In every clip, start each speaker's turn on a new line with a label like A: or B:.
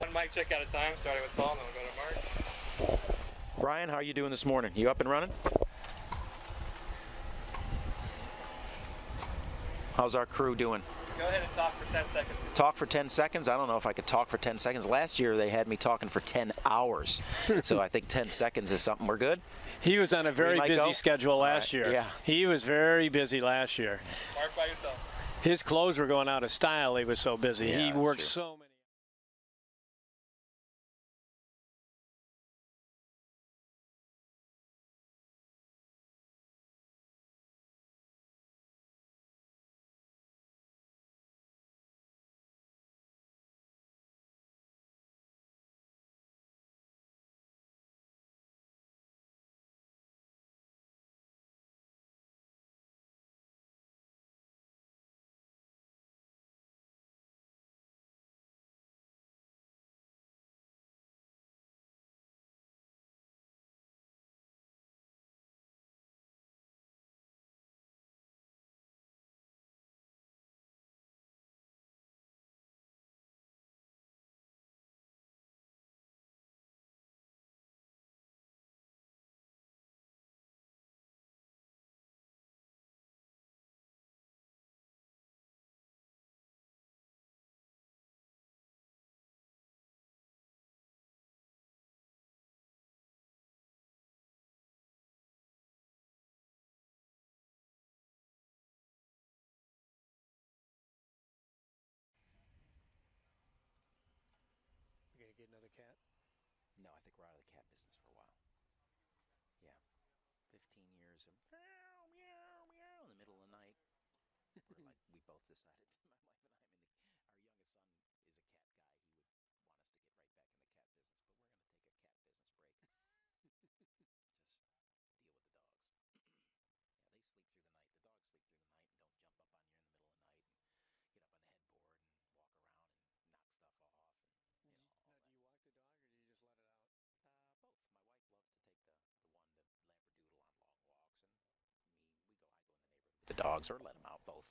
A: One mic check at a time, starting with Paul, and then we'll go to Mark.
B: Brian, how are you doing this morning? You up and running? How's our crew doing?
A: Go ahead and talk for 10 seconds.
B: Talk for 10 seconds? I don't know if I could talk for 10 seconds. Last year they had me talking for 10 hours. So I think 10 seconds is something. We're good?
C: He was on a very busy schedule last year.
B: Yeah.
C: He was very busy last year.
A: Mark, by yourself.
C: His clothes were going out of style. He was so busy.
B: Yeah,
C: he worked so many. We're going to get another cat?
B: No, I think we're out of the cat business for a while. Yeah. 15 years of meow, meow, meow in the middle of the night. We both decided, my wife and I, the dogs, or let them out both.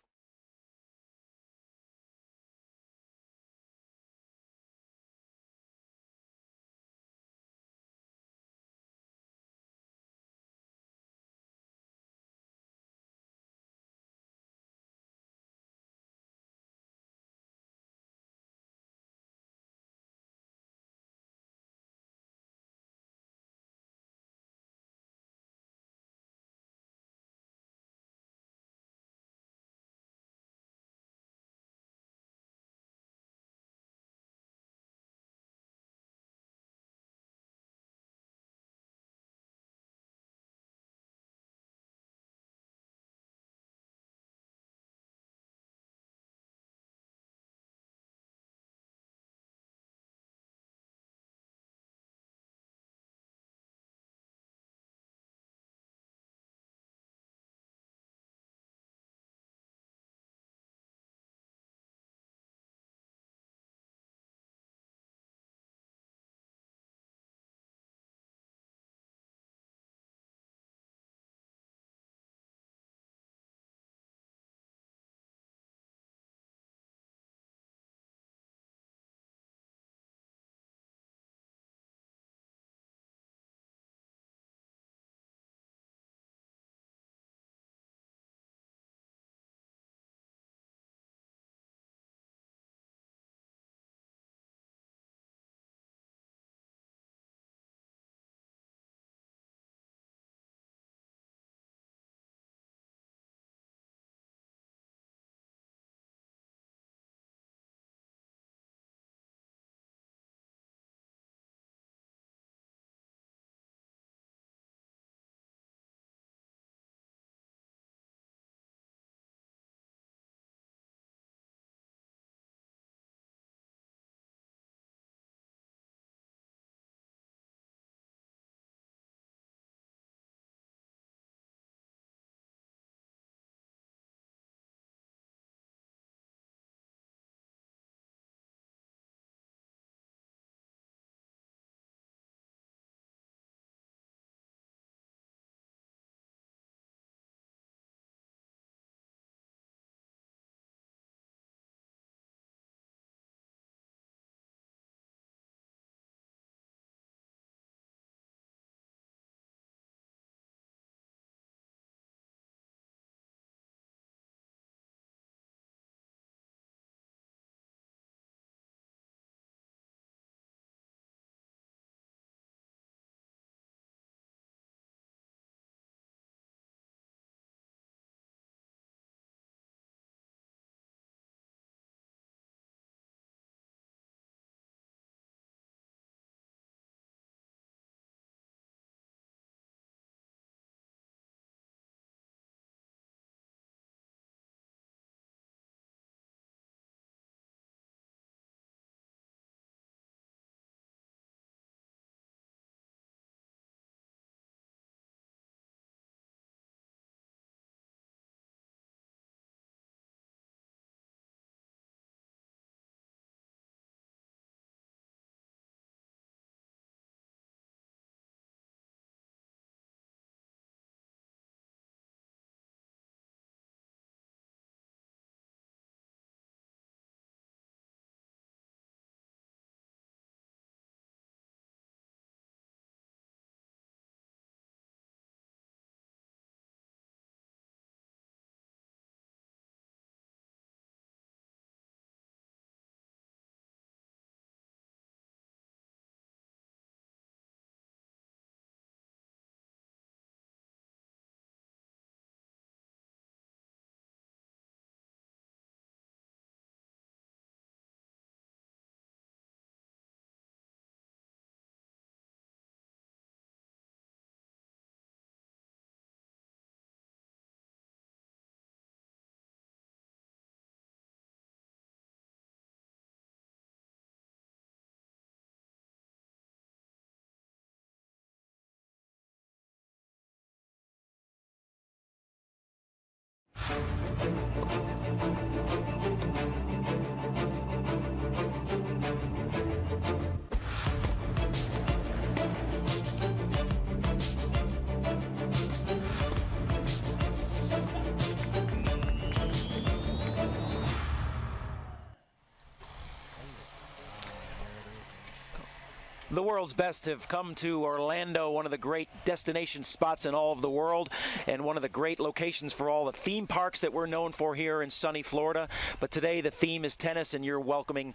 B: The world's best have come to Orlando, one of the great destination spots in all of the world, and one of the great locations for all the theme parks that we're known for here in sunny Florida. But today the theme is tennis, and we're welcoming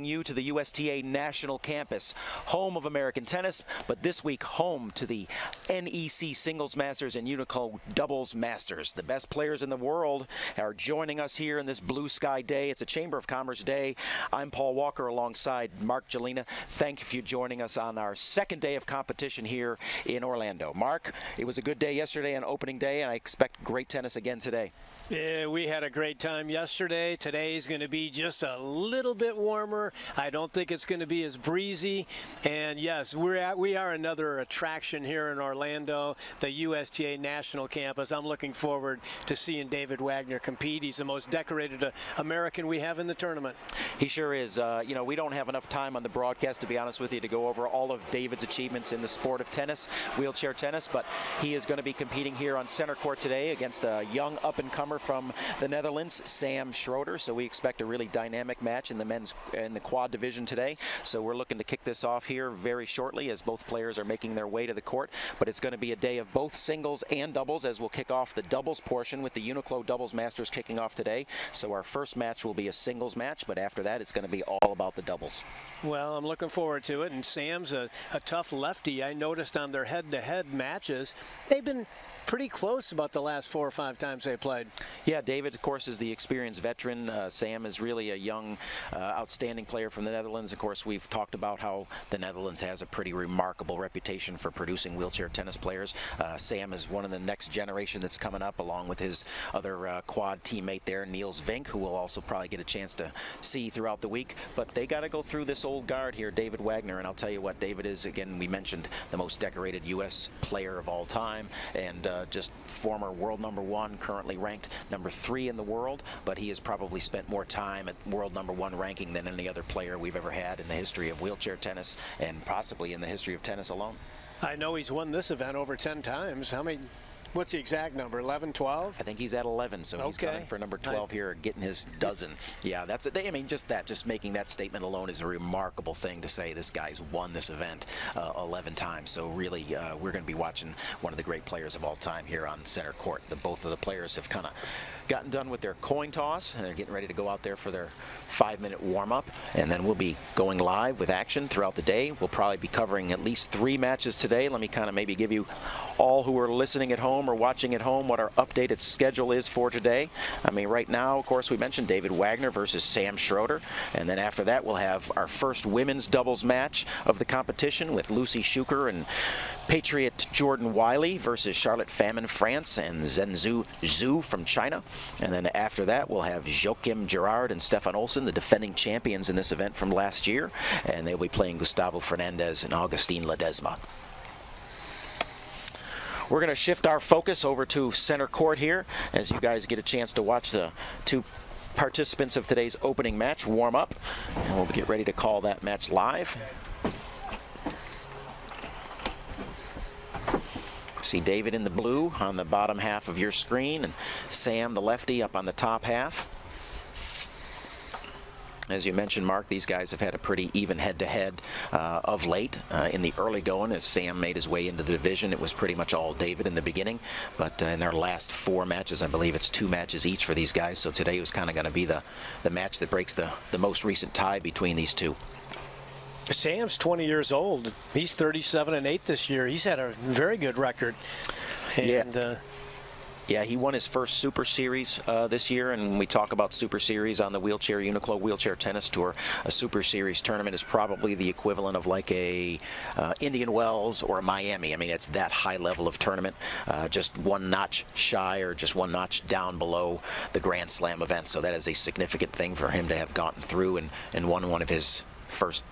B: you to the USTA National Campus, home of American tennis, but this week home to the NEC Singles Masters and UNIQLO Doubles Masters. The best players in the world are joining us here in this blue sky day. It's a Chamber of Commerce day. I'm Paul Walker alongside Mark Jelena. Thank you for joining us on our second day of competition here in Orlando. Mark, it was a good day yesterday on opening day, and I expect great tennis again today.
C: Yeah, we had a great time yesterday. Today's going to be just a little bit warmer. I don't think it's going to be as breezy. And yes, we are another attraction here in Orlando, the USTA National Campus. I'm looking forward to seeing David Wagner compete. He's the most decorated American we have in the tournament.
B: He sure is. You know, we don't have enough time on the broadcast, to be honest with you, to go over all of David's achievements in the sport of tennis, wheelchair tennis, but he is going to be competing here on center court today against a young up-and-comer from the Netherlands, Sam Schroeder. So we expect a really dynamic match in the quad division today. So we're looking to kick this off here very shortly as both players are making their way to the court. But it's going to be a day of both singles and doubles, as we'll kick off the doubles portion with the UNIQLO Doubles Masters kicking off today. So our first match will be a singles match, but after that it's going to be all about the doubles.
C: Well, I'm looking forward to it. And Sam's a tough lefty. I noticed on their head-to-head matches, they've been pretty close about the last 4 or 5 times they played.
B: Yeah, David, of course, is the experienced veteran. Sam is really a young, outstanding player from the Netherlands. Of course, we've talked about how the Netherlands has a pretty remarkable reputation for producing wheelchair tennis players. Sam is one of the next generation that's coming up, along with his other quad teammate there, Niels Vink, who we'll also probably get a chance to see throughout the week. But they got to go through this old guard here, David Wagner. And I'll tell you what, David is, again, we mentioned the most decorated U.S. player of all time, and just former world #1, currently ranked #3 in the world, but he has probably spent more time at world #1 ranking than any other player we've ever had in the history of wheelchair tennis, and possibly in the history of tennis alone.
C: I know he's won this event over 10 times. How many? What's the exact number? 11, 12?
B: I think he's at 11, so he's gunning for number 12 here, getting his dozen. Yeah, that's it. I mean, just making that statement alone is a remarkable thing to say. This guy's won this event 11 times. So really, we're going to be watching one of the great players of all time here on center court. Both of the players have kind of gotten done with their coin toss, and they're getting ready to go out there for their 5-minute warm-up, and then we'll be going live with action throughout the day. We'll probably be covering at least 3 matches today. Let me kind of maybe give you all who are listening at home or watching at home what our updated schedule is for today. I mean, right now, of course, we mentioned David Wagner versus Sam Schroeder, and then after that we'll have our first women's doubles match of the competition with Lucy Schuker and Patriot Jordan Wiley versus Charlotte Famin, France, and Zhenzhou Zhu from China. And then after that, we'll have Joachim Gerard and Stefan Olsen, the defending champions in this event from last year, and they'll be playing Gustavo Fernandez and Augustin Ledesma. We're going to shift our focus over to center court here as you guys get a chance to watch the 2 participants of today's opening match warm up, and we'll get ready to call that match live. See David in the blue on the bottom half of your screen, and Sam, the lefty, up on the top half. As you mentioned, Mark, these guys have had a pretty even head-to-head of late. In the early going, as Sam made his way into the division, it was pretty much all David in the beginning. But in their last 4 matches, I believe it's 2 matches each for these guys. So today was kind of going to be the match that breaks the most recent tie between these two.
C: Sam's 20 years old. He's 37-8 this year. He's had a very good record. And,
B: yeah, he won his first Super Series this year, and when we talk about Super Series on the UNIQLO Wheelchair Tennis Tour, a Super Series tournament is probably the equivalent of like a Indian Wells or a Miami. I mean, it's that high level of tournament, just 1 notch shy or just 1 notch down below the Grand Slam event. So that is a significant thing for him to have gotten through and won one of his first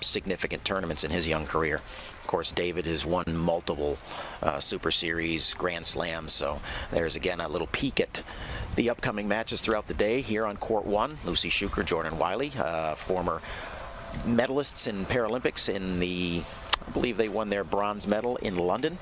B: significant tournaments in his young career. Of course, David has won multiple Super Series, Grand Slams, so there's again a little peek at the upcoming matches throughout the day here on Court 1. Lucy Schuker, Jordan Wiley, former medalists in Paralympics in the, I believe they won their bronze medal in London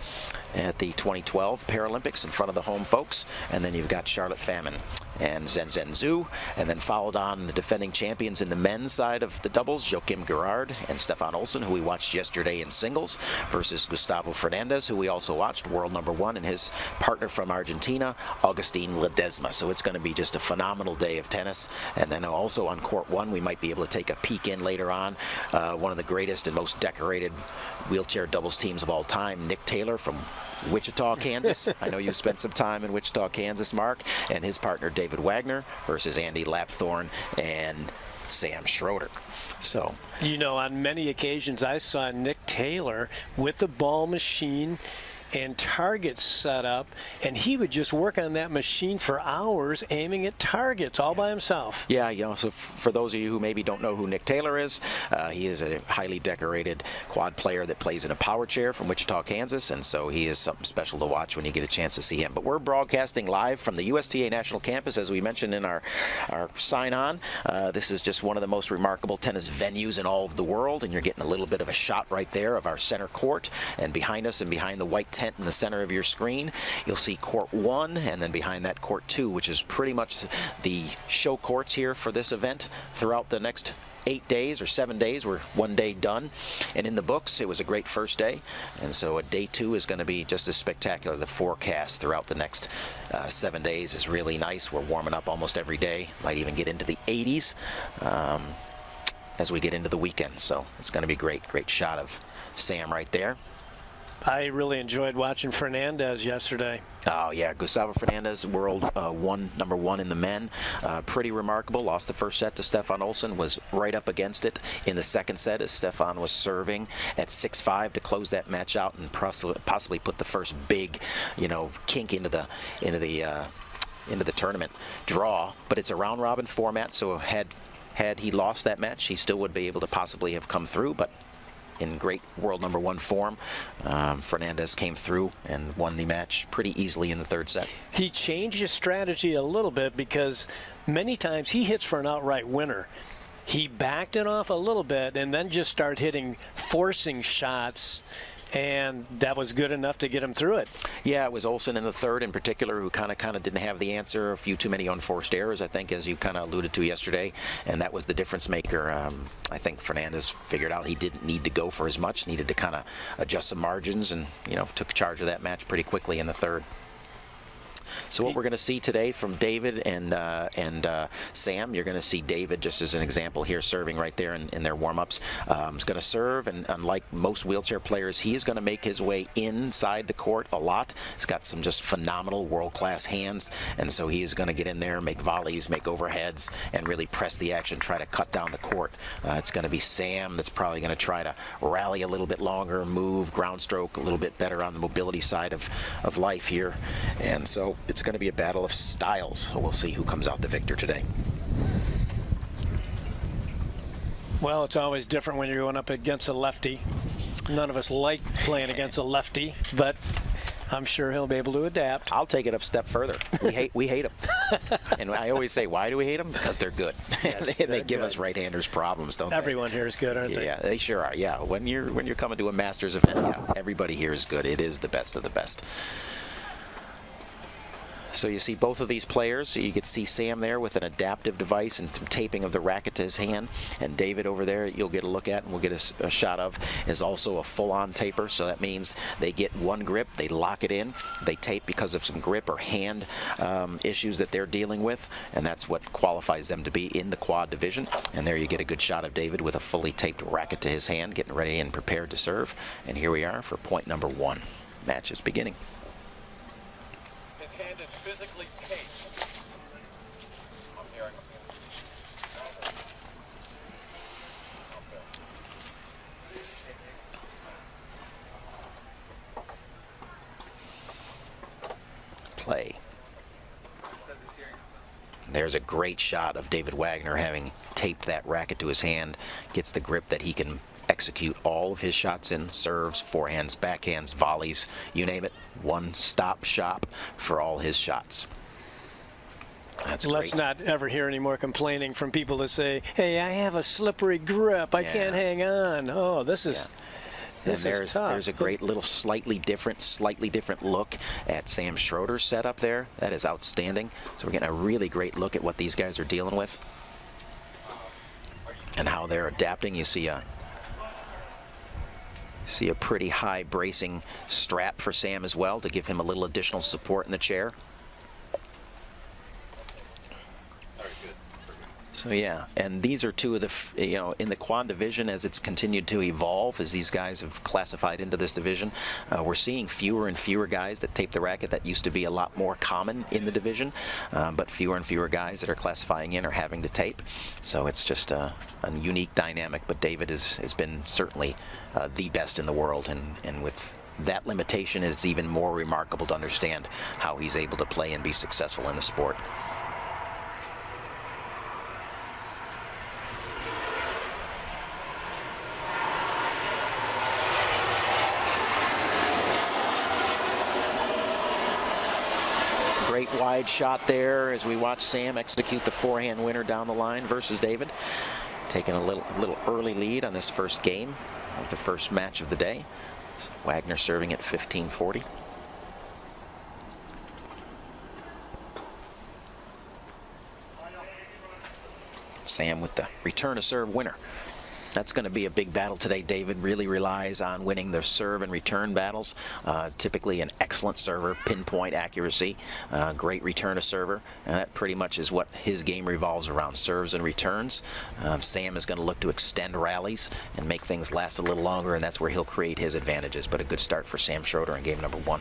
B: at the 2012 Paralympics in front of the home folks. And then you've got Charlotte Famine and Zhen Zhu, and then followed on the defending champions in the men's side of the doubles, Joachim Gerard and Stefan Olsson, who we watched yesterday in singles, versus Gustavo Fernandez, who we also watched, world #1, and his partner from Argentina, Agustin Ledesma. So it's going to be just a phenomenal day of tennis. And then also on Court 1, we might be able to take a peek in later on, one of the greatest and most decorated wheelchair doubles teams of all time, Nick Taylor from Wichita, Kansas. I know you spent some time in Wichita, Kansas, Mark, and his partner David Wagner versus Andy Lapthorne and Sam Schroeder. So,
C: you know, on many occasions I saw Nick Taylor with the ball machine and targets set up, and he would just work on that machine for hours aiming at targets all by himself.
B: Yeah, you know, so for those of you who maybe don't know who Nick Taylor is, he is a highly decorated quad player that plays in a power chair from Wichita, Kansas, and so he is something special to watch when you get a chance to see him. But we're broadcasting live from the USTA National Campus, as we mentioned in our sign-on. This is just one of the most remarkable tennis venues in all of the world, and you're getting a little bit of a shot right there of our center court, and behind us and behind the white tent in the center of your screen, you'll see Court 1, and then behind that Court 2, which is pretty much the show courts here for this event throughout the next 8 days or 7 days. We're 1 day done, and in the books it was a great first day, and so a day 2 is going to be just as spectacular. The forecast throughout the next 7 days is really nice. We're warming up almost every day, might even get into the 80s as we get into the weekend, so it's going to be great. Great shot of Sam right there.
C: I really enjoyed watching Fernandez yesterday.
B: Oh, yeah. Gustavo Fernandez, world #1 in the men. Pretty remarkable. Lost the first set to Stefan Olsson. Was right up against it in the second set as Stefan was serving at 6-5 to close that match out and possibly put the first big, you know, kink into the tournament draw. But it's a round-robin format, so had he lost that match, he still would be able to possibly have come through. But in great world #1 form, Fernandez came through and won the match pretty easily in the third set.
C: He changed his strategy a little bit because many times he hits for an outright winner. He backed it off a little bit and then just started hitting forcing shots, and that was good enough to get him through it.
B: Yeah, it was Olsson in the third in particular who kind of didn't have the answer. A few too many unforced errors, I think, as you kind of alluded to yesterday, and that was the difference maker. I think Fernandez figured out he didn't need to go for as much, needed to kind of adjust some margins, and, you know, took charge of that match pretty quickly in the third. So what we're going to see today from David and Sam, you're going to see David, just as an example here, serving right there in their warm-ups. He's going to serve, and unlike most wheelchair players, he is going to make his way inside the court a lot. He's got some just phenomenal world-class hands, and so he is going to get in there, make volleys, make overheads, and really press the action, try to cut down the court. It's going to be Sam that's probably going to try to rally a little bit longer, move, ground stroke a little bit better on the mobility side of life here. And so it's going to be a battle of styles. So we'll see who comes out the victor today.
C: Well, it's always different when you're going up against a lefty. None of us like playing against a lefty, but I'm sure he'll be able to adapt.
B: I'll take it a step further. We hate them. And I always say, why do we hate them? Because they're good.
C: Yes,
B: they give us right-handers problems, don't they?
C: Everyone here is good, aren't they?
B: Yeah, they sure are. Yeah, when you're coming to a Masters event, yeah, everybody here is good. It is the best of the best. So you see both of these players. You can see Sam there with an adaptive device and some taping of the racket to his hand. And David over there, you'll get a look at and we'll get a shot of, is also a full-on taper. So that means they get one grip, they lock it in, they tape because of some grip or hand issues that they're dealing with. And that's what qualifies them to be in the quad division. And there you get a good shot of David with a fully taped racket to his hand, getting ready and prepared to serve. And here we are for point #1. Match is beginning.
A: His hand is physically taped. I'm hearing him.
B: Play. There's a great shot of David Wagner having taped that racket to his hand, gets the grip that he can execute all of his shots in serves, forehands, backhands, volleys, you name it. One-stop shop for all his shots. That's
C: Let's not ever hear any more complaining from people that say, hey, I have a slippery grip. I can't hang on. Oh, this is...
B: And there's a great little slightly different look at Sam Schroeder's setup there. That is outstanding. So we're getting a really great look at what these guys are dealing with and how they're adapting. You see a pretty high bracing strap for Sam as well to give him a little additional support in the chair. So yeah, and these are two of the, in the quad division as it's continued to evolve, as these guys have classified into this division, we're seeing fewer and fewer guys that tape the racket. That used to be a lot more common in the division, but fewer and fewer guys that are classifying in are having to tape. So it's just a unique dynamic, but David has been certainly the best in the world, and with that limitation, it's even more remarkable to understand how he's able to play and be successful in the sport. Great wide shot there as we watch Sam execute the forehand winner down the line versus David. Taking a little early lead on this first game of the first match of the day. Wagner serving at 15-40. Sam with the return to serve winner. That's going to be a big battle today. David really relies on winning the serve and return battles. Typically an excellent server, pinpoint accuracy, great return to server. That pretty much is what his game revolves around, serves and returns. Sam is going to look to extend rallies and make things last a little longer, and that's where he'll create his advantages. But a good start for Sam Schroeder in game number 1.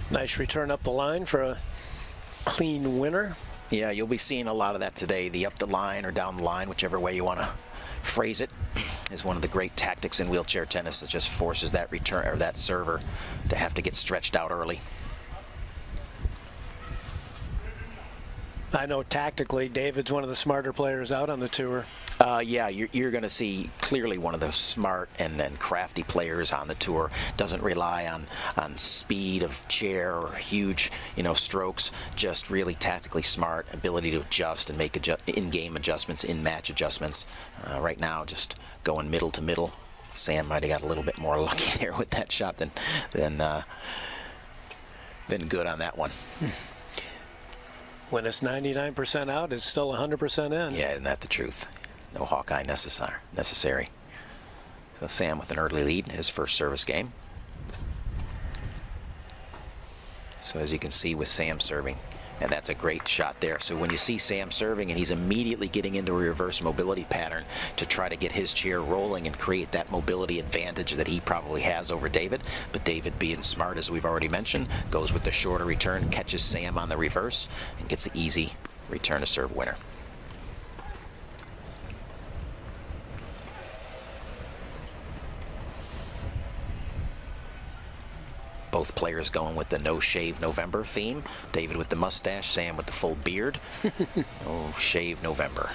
C: Nice return up the line for a clean winner.
B: Yeah, you'll be seeing a lot of that today. The up the line or down the line, whichever way you want to phrase it, is one of the great tactics in wheelchair tennis. It just forces that return or that server to have to get stretched out early.
C: I know tactically David's one of the smarter players out on the tour.
B: Yeah, you're going to see clearly one of the smart and crafty players on the tour. Doesn't rely on speed of chair or huge, strokes. Just really tactically smart, ability to adjust and make in-game adjustments, in-match adjustments. Right now, just going middle to middle. Sam might have got a little bit more lucky there with that shot than good on that one.
C: When it's 99% out, it's still 100% in.
B: Yeah, isn't that the truth? No Hawkeye necessary. So Sam with an early lead in his first service game. So as you can see with Sam serving, and that's a great shot there. So when you see Sam serving and he's immediately getting into a reverse mobility pattern to try to get his chair rolling and create that mobility advantage that he probably has over David. But David, being smart, as we've already mentioned, goes with the shorter return, catches Sam on the reverse, and gets the easy return to serve winner. Both players going with the No Shave November theme. David with the mustache, Sam with the full beard. No Shave November.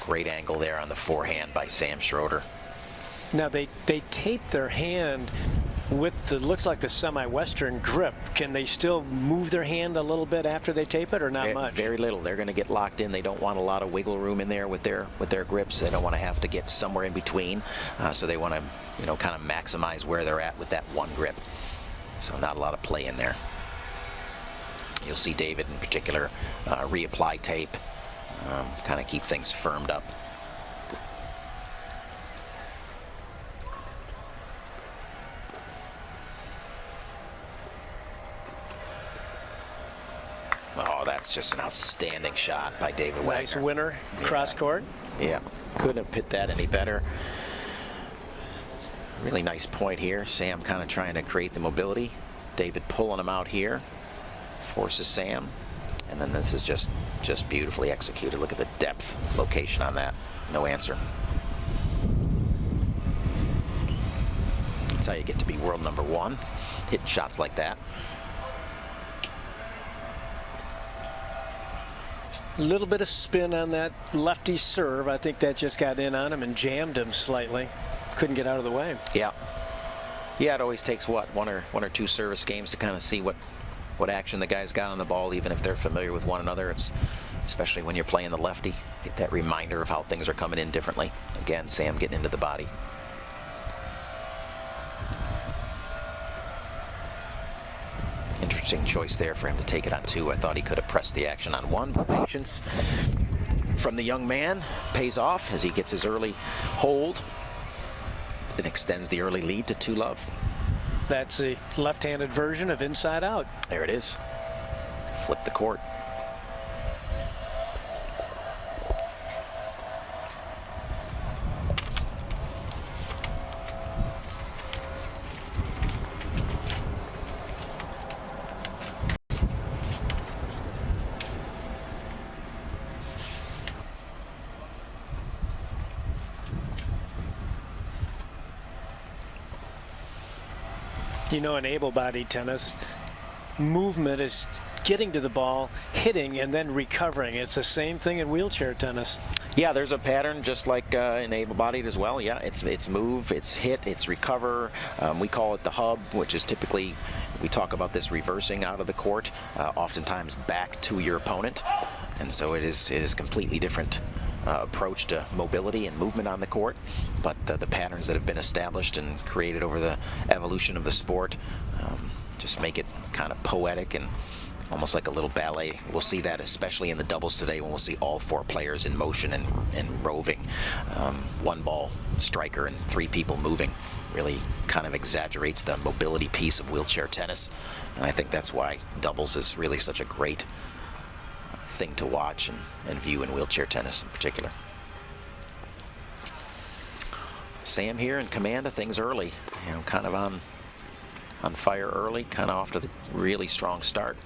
B: Great angle there on the forehand by Sam Schroeder.
C: Now they tape their hand with the, looks like the semi-western grip. Can they still move their hand a little bit after they tape it, or not much?
B: Very little. They're going to get locked in. They don't want a lot of wiggle room in there with their grips. They don't want to have to get somewhere in between. So they want to, kind of maximize where they're at with that one grip. So not a lot of play in there. You'll see David in particular reapply tape, kind of keep things firmed up. Oh, that's just an outstanding shot by David Wagner.
C: Nice winner, cross court.
B: Yeah, couldn't have hit that any better. Really nice point here. Sam kind of trying to create the mobility. David pulling him out here, forces Sam, and then this is just beautifully executed. Look at the depth location on that. No answer. That's how you get to be world #1, hitting shots like that.
C: A little bit of spin on that lefty serve. I think that just got in on him and jammed him slightly. Couldn't get out of the way.
B: Yeah. Yeah, it always takes what, one or two service games to kind of see what action the guy's got on the ball, even if they're familiar with one another. It's especially when you're playing the lefty, get that reminder of how things are coming in differently. Again, Sam getting into the body. Interesting choice there for him to take it on 2. I thought he could have pressed the action on 1, but patience from the young man pays off as he gets his early hold and extends the early lead to 2-love.
C: That's the left-handed version of inside out.
B: There it is. Flip the court.
C: You know, in able-bodied tennis, movement is getting to the ball, hitting, and then recovering. It's the same thing in wheelchair tennis.
B: Yeah, there's a pattern just like in able-bodied as well. Yeah, it's move, it's hit, it's recover. We call it the hub, which is typically, we talk about this reversing out of the court, oftentimes back to your opponent. And so it is completely different approach to mobility and movement on the court, but the patterns that have been established and created over the evolution of the sport just make it kind of poetic and almost like a little ballet. We'll see that especially in the doubles today when we'll see all 4 players in motion and roving. 1 ball striker and 3 people moving really kind of exaggerates the mobility piece of wheelchair tennis, and I think that's why doubles is really such a great thing to watch and view in wheelchair tennis in particular. Sam here in command of things early, you know, kind of on fire early, kind of off to the really strong start.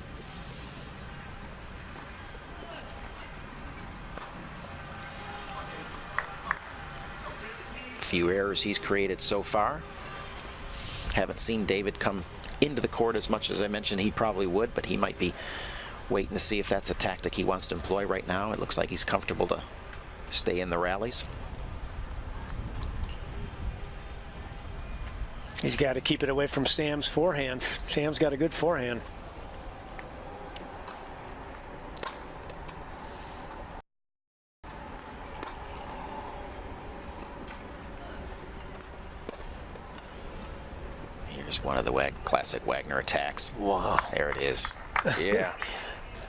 B: Few errors he's created so far. Haven't seen David come into the court as much as I mentioned he probably would, but he might be waiting to see if that's a tactic he wants to employ right now. It looks like he's comfortable to stay in the rallies.
C: He's got to keep it away from Sam's forehand. Sam's got a good forehand.
B: Here's one of the classic Wagner attacks.
C: Wow.
B: There it is. Yeah.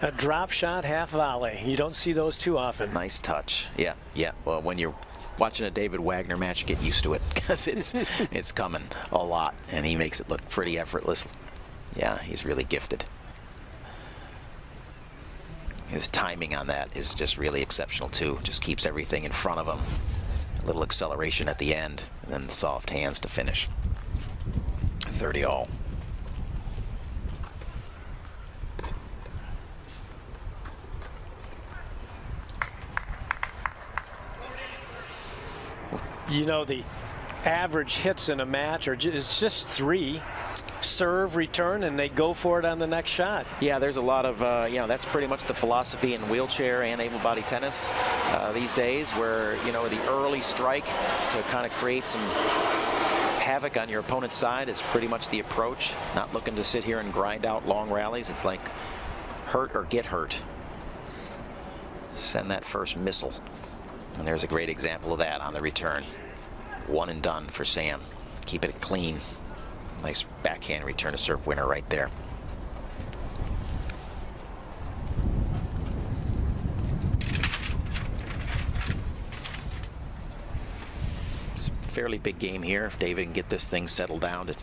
C: A drop shot half volley. You don't see those too often.
B: Nice touch. Yeah, yeah. Well, when you're watching a David Wagner match, get used to it because it's coming a lot, and he makes it look pretty effortless. Yeah, he's really gifted. His timing on that is just really exceptional too. Just keeps everything in front of him. A little acceleration at the end, and then the soft hands to finish. 30 all.
C: You know, the average hits in a match is just 3. Serve, return, and they go for it on the next shot.
B: Yeah, there's a lot of, you know, that's pretty much the philosophy in wheelchair and able-bodied tennis these days, where, you know, the early strike to kind of create some havoc on your opponent's side is pretty much the approach. Not looking to sit here and grind out long rallies. It's like hurt or get hurt. Send that first missile. And there's a great example of that on the return. One and done for Sam. Keep it clean. Nice backhand return to serve winner right there. It's a fairly big game here. If David can get this thing settled down to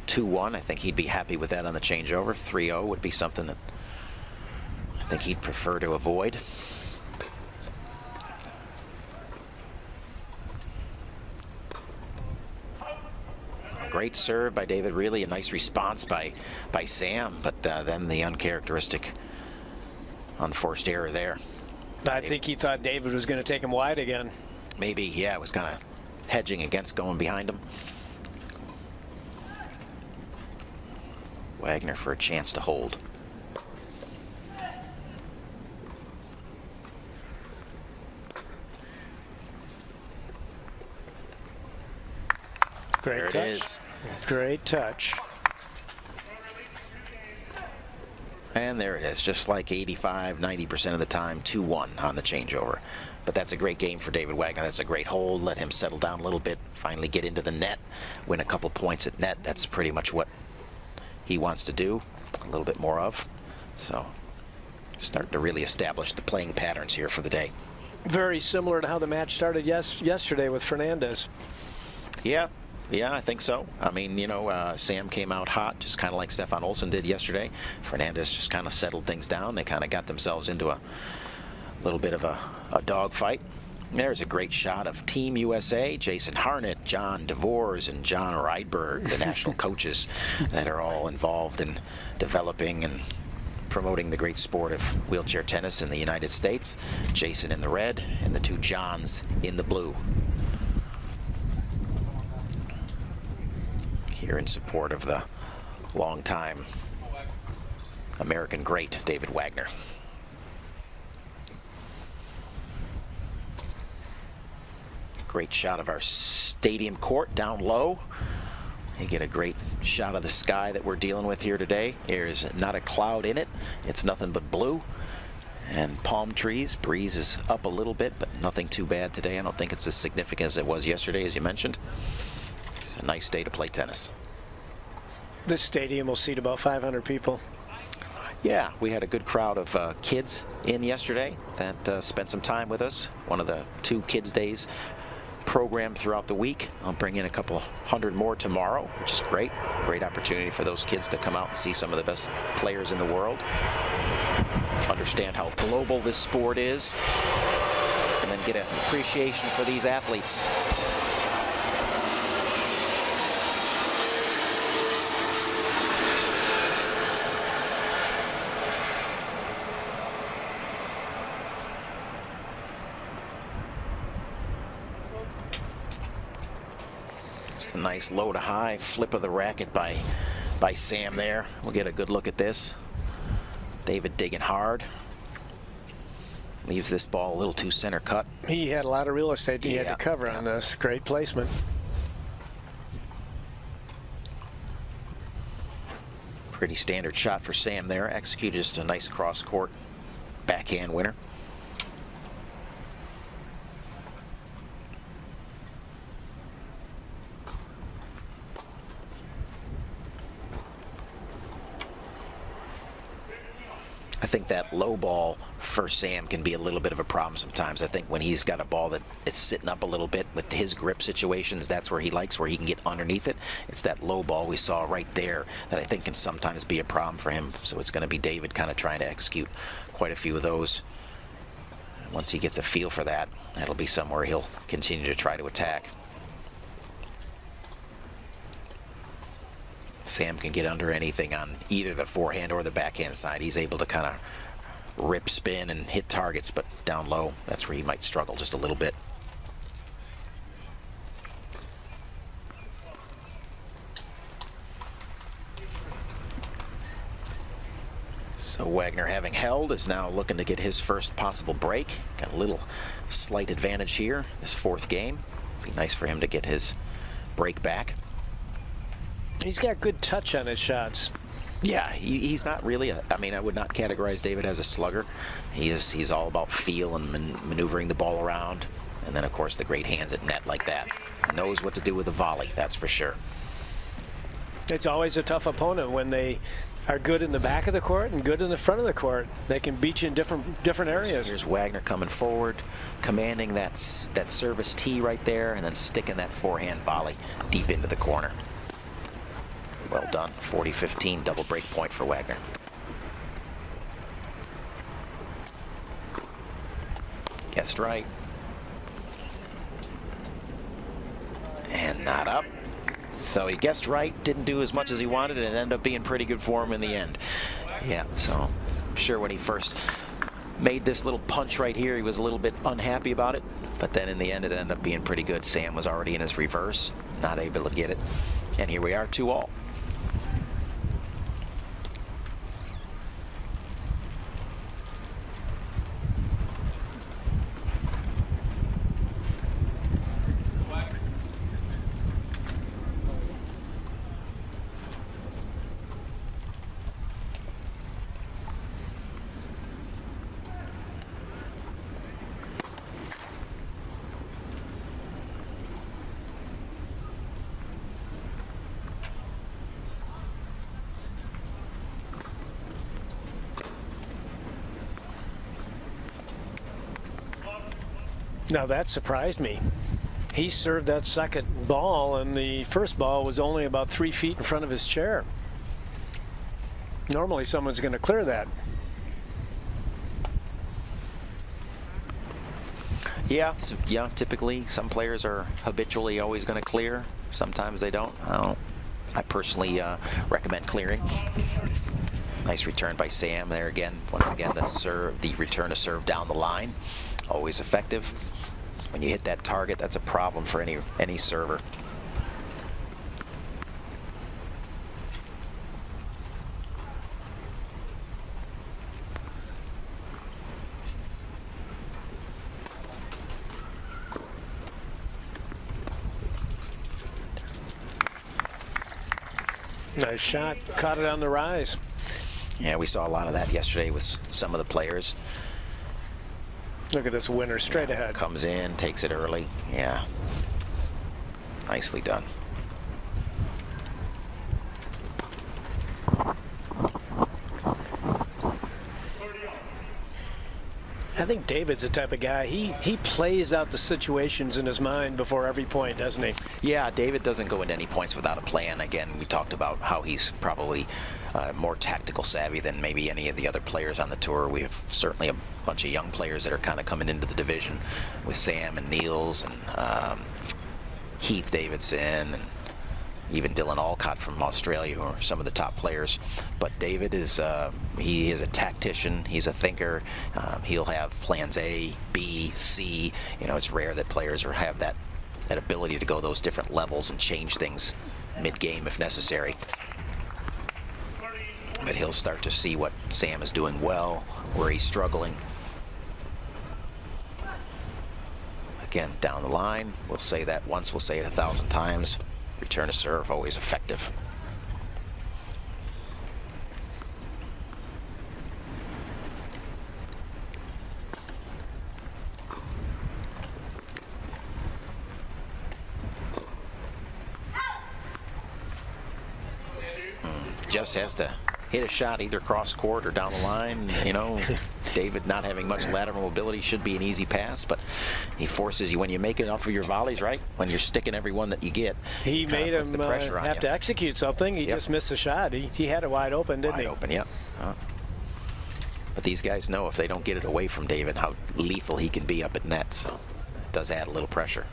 B: 2-1, I think he'd be happy with that on the changeover. 3-0 would be something that I think he'd prefer to avoid. great serve by David, really a nice response by Sam, but then the uncharacteristic unforced error there.
C: I think he thought David was going to take him wide again.
B: Maybe, yeah, it was kind of hedging against going behind him. Wagner for a chance to hold.
C: Great touch. There it is. Great touch.
B: And there it is, just like 85, 90% of the time, 2-1 on the changeover. But that's a great game for David Wagner. That's a great hold. Let him settle down a little bit, finally get into the net, win a couple points at net. That's pretty much what he wants to do, a little bit more of. So starting to really establish the playing patterns here for the day.
C: Very similar to how the match started yesterday with Fernandez.
B: Yeah, I think so. I mean, you know, Sam came out hot, just kind of like Stefan Olsen did yesterday. Fernandez just kind of settled things down. They kind of got themselves into a little bit of a dog fight. There's a great shot of Team USA, Jason Harnett, John DeVores, and John Rydberg, the national coaches that are all involved in developing and promoting the great sport of wheelchair tennis in the United States. Jason in the red and the two Johns in the blue. Here in support of the longtime American great, David Wagner. Great shot of our stadium court down low. You get a great shot of the sky that we're dealing with here today. There's not a cloud in it. It's nothing but blue and palm trees. Breeze is up a little bit, but nothing too bad today. I don't think it's as significant as it was yesterday, as you mentioned. It's a nice day to play tennis.
C: This stadium will seat about 500 people.
B: Yeah, we had a good crowd of kids in yesterday that spent some time with us. One of the 2 Kids Days programmed throughout the week. I'll bring in a couple hundred more tomorrow, which is great. Great opportunity for those kids to come out and see some of the best players in the world. Understand how global this sport is. And then get an appreciation for these athletes. A nice low to high flip of the racket by Sam there. We'll get a good look at this. David digging hard. Leaves this ball a little too center cut.
C: He had a lot of real estate he had to cover on this. Great placement.
B: Pretty standard shot for Sam there. Executed just a nice cross court backhand winner. I think that low ball for Sam can be a little bit of a problem sometimes. I think when he's got a ball that it's sitting up a little bit with his grip situations, that's where he likes, where he can get underneath it. It's that low ball we saw right there that I think can sometimes be a problem for him. So it's going to be David kind of trying to execute quite a few of those. Once he gets a feel for that, that'll be somewhere he'll continue to try to attack. Sam can get under anything on either the forehand or the backhand side. He's able to kind of rip, spin, and hit targets, but down low, that's where he might struggle just a little bit. So Wagner, having held, is now looking to get his first possible break. Got a little slight advantage here, this 4th game. Be nice for him to get his break back.
C: He's got good touch on his shots.
B: Yeah, he's not really I mean, I would not categorize David as a slugger. He's all about feel and maneuvering the ball around. And then, of course, the great hands at net like that. Knows what to do with a volley, that's for sure.
C: It's always a tough opponent when they are good in the back of the court and good in the front of the court. They can beat you in different areas.
B: Here's Wagner coming forward, commanding that service tee right there, and then sticking that forehand volley deep into the corner. Well done. 40-15, double break point for Wagner. Guessed right. And not up. So he guessed right, didn't do as much as he wanted, and it ended up being pretty good for him in the end. Yeah, so I'm sure when he first made this little punch right here, he was a little bit unhappy about it, but then in the end it ended up being pretty good. Sam was already in his reverse, not able to get it, and here we are, 2-all.
C: Now that surprised me. He served that second ball, and the first ball was only about 3 feet in front of his chair. Normally someone's going to clear that.
B: Yeah, so, yeah, typically some players are habitually always going to clear. Sometimes they don't. I personally recommend clearing. Nice return by Sam there again. Once again, the return to serve down the line, always effective. When you hit that target, that's a problem for any server.
C: Nice shot. Caught it on the rise.
B: Yeah, we saw a lot of that yesterday with some of the players.
C: Look at this winner straight ahead.
B: Comes in, takes it early. Yeah. Nicely done.
C: I think David's the type of guy, he plays out the situations in his mind before every point, doesn't he?
B: Yeah, David doesn't go into any points without a plan. Again, we talked about how he's probably more tactical savvy than maybe any of the other players on the tour. We have certainly a bunch of young players that are kind of coming into the division with Sam and Niels and Heath Davidson and even Dylan Alcott from Australia, who are some of the top players. But David is he is a tactician. He's a thinker. He'll have plans A, B, C. You know, it's rare that players have that ability to go those different levels and change things mid-game if necessary. But he'll start to see what Sam is doing well, where he's struggling. Again, down the line, we'll say that once, we'll say it 1,000 times. Return to serve, always effective. Just has to hit a shot either cross court or down the line. You know, David not having much lateral mobility should be an easy pass, but he forces you when you make enough of your volleys, right? When you're sticking every one that you get.
C: He made him have to execute something. He just missed a shot. He had it wide open, didn't he?
B: Wide open, yeah. But these guys know if they don't get it away from David how lethal he can be up at net, so it does add a little pressure.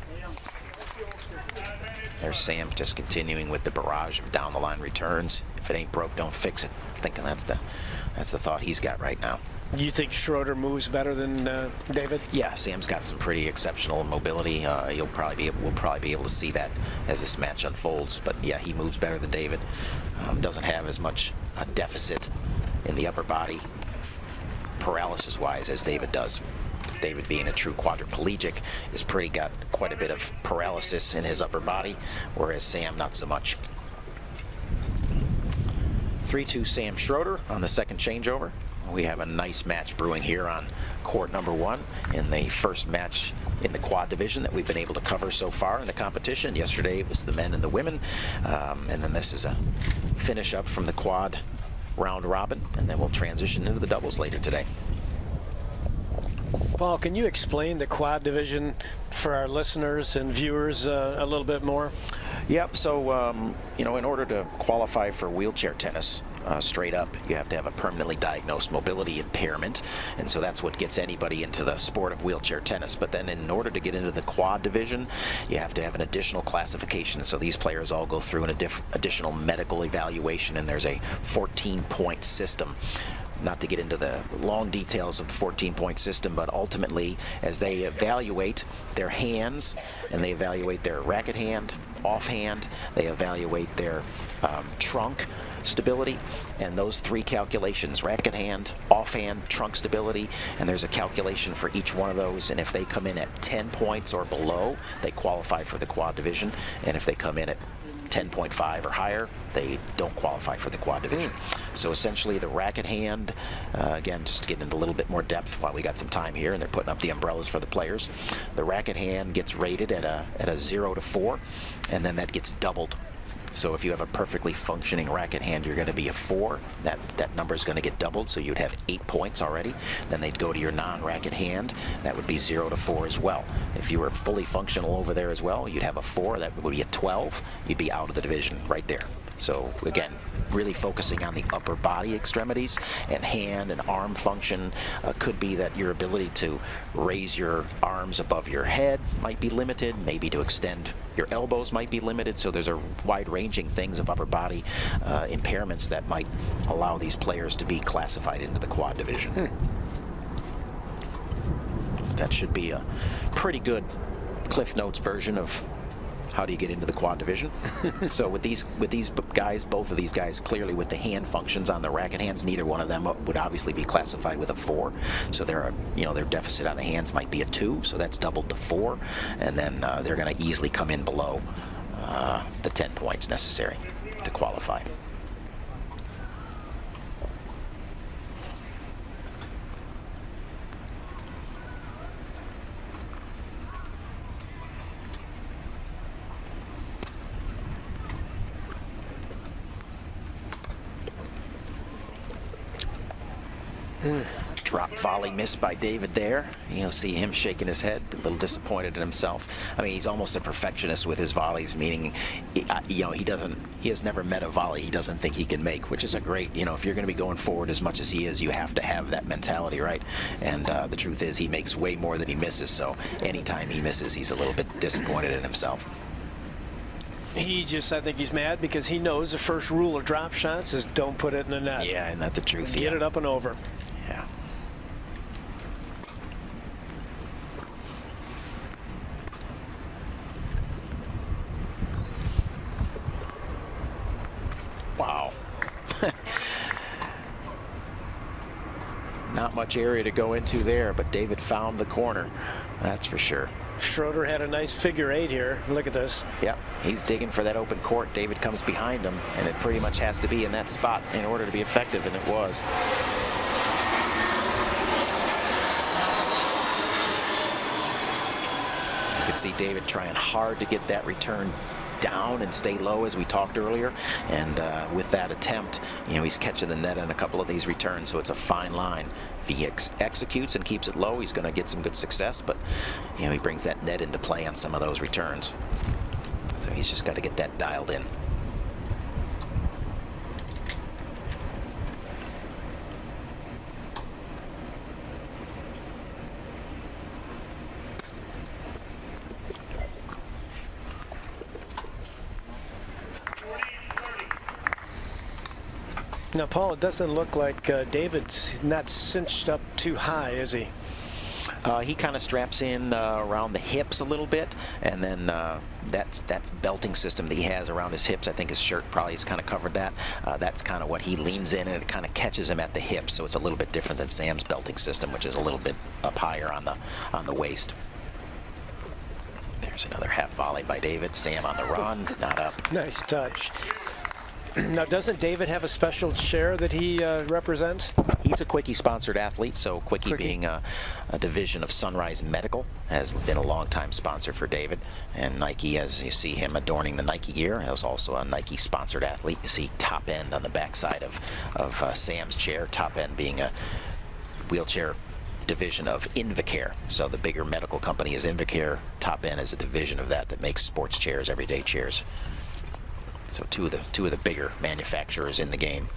B: There's Sam just continuing with the barrage of down the line returns. If it ain't broke, don't fix it. Thinking that's the thought he's got right now.
C: You think Schroeder moves better than David?
B: Yeah, Sam's got some pretty exceptional mobility. We'll probably be able to see that as this match unfolds. But yeah, he moves better than David. Doesn't have as much deficit in the upper body, paralysis-wise, as David does. David, being a true quadriplegic, has got quite a bit of paralysis in his upper body, whereas Sam not so much. 3-2 Sam Schroeder on the second changeover. We have a nice match brewing here on court number 1 in the first match in the quad division that we've been able to cover so far in the competition. Yesterday it was the men and the women, and then this is a finish up from the quad round robin, and then we'll transition into the doubles later today.
C: Paul, can you explain the quad division for our listeners and viewers a little bit more?
B: Yep. So, you know, in order to qualify for wheelchair tennis, straight up, you have to have a permanently diagnosed mobility impairment, and so that's what gets anybody into the sport of wheelchair tennis. But then in order to get into the quad division, you have to have an additional classification. So these players all go through an additional medical evaluation, and there's a 14-point system. Not to get into the long details of the 14-point system, but ultimately, as they evaluate their hands, and they evaluate their racket hand, offhand, they evaluate their trunk stability, and those three calculations, racket hand, offhand, trunk stability, and there's a calculation for each one of those, and if they come in at 10 points or below, they qualify for the quad division, and if they come in at 10.5 or higher, they don't qualify for the quad division. So essentially the racket hand, again, just to get into a little bit more depth while we got some time here, and they're putting up the umbrellas for the players. The racket hand gets rated at a 0 to 4, and then that gets doubled. So if you have a perfectly functioning racket hand, you're going to be a 4. That number is going to get doubled, so you'd have 8 points already. Then they'd go to your non-racket hand. That would be 0 to 4 as well. If you were fully functional over there as well, you'd have a 4. That would be a 12. You'd be out of the division right there. So again, really focusing on the upper body extremities, and hand and arm function could be that your ability to raise your arms above your head might be limited, maybe to extend your elbows might be limited. So there's a wide-ranging things of upper body impairments that might allow these players to be classified into the quad division. That should be a pretty good Cliff Notes version of how do you get into the quad division. So with these guys, both of these guys clearly with the hand functions on the racket hands, neither one of them would obviously be classified with a 4. So their deficit on the hands might be a 2, so that's doubled to 4, and then they're going to easily come in below the 10 points necessary to qualify. Drop volley missed by David there. You'll see him shaking his head, a little disappointed in himself. I mean, he's almost a perfectionist with his volleys, meaning, he has never met a volley he doesn't think he can make, which is a great, if you're going to be going forward as much as he is, you have to have that mentality, right? And the truth is, he makes way more than he misses, so anytime he misses, he's a little bit disappointed in himself.
C: I think he's mad because he knows the first rule of drop shots is don't put it in the net.
B: Yeah, isn't that the truth?
C: Get it up and over.
B: Yeah. Wow. Not much area to go into there, but David found the corner. That's for sure.
C: Schroeder had a nice figure 8 here. Look at this.
B: Yep, he's digging for that open court. David comes behind him, and it pretty much has to be in that spot in order to be effective, and it was. You can see David trying hard to get that return down and stay low, as we talked earlier, and with that attempt, he's catching the net on a couple of these returns, so it's a fine line. If he executes and keeps it low, he's going to get some good success, but he brings that net into play on some of those returns, so he's just got to get that dialed in.
C: Now, Paul, it doesn't look like David's not cinched up too high, is he?
B: He kind of straps in around the hips a little bit, and then that's belting system that he has around his hips. I think his shirt probably has kind of covered that. That's kind of what he leans in, and it kind of catches him at the hips, so it's a little bit different than Sam's belting system, which is a little bit up higher on the waist. There's another half volley by David. Sam on the run, not up.
C: Nice touch. Now, doesn't David have a special chair that he represents?
B: He's a Quickie-sponsored athlete, so Quickie being a division of Sunrise Medical, has been a long-time sponsor for David. And Nike, as you see him adorning the Nike gear, is also a Nike-sponsored athlete. You see Top End on the backside of Sam's chair, Top End being a wheelchair division of Invacare. So the bigger medical company is Invacare. Top End is a division of that makes sports chairs, everyday chairs. So two of the bigger manufacturers in the game.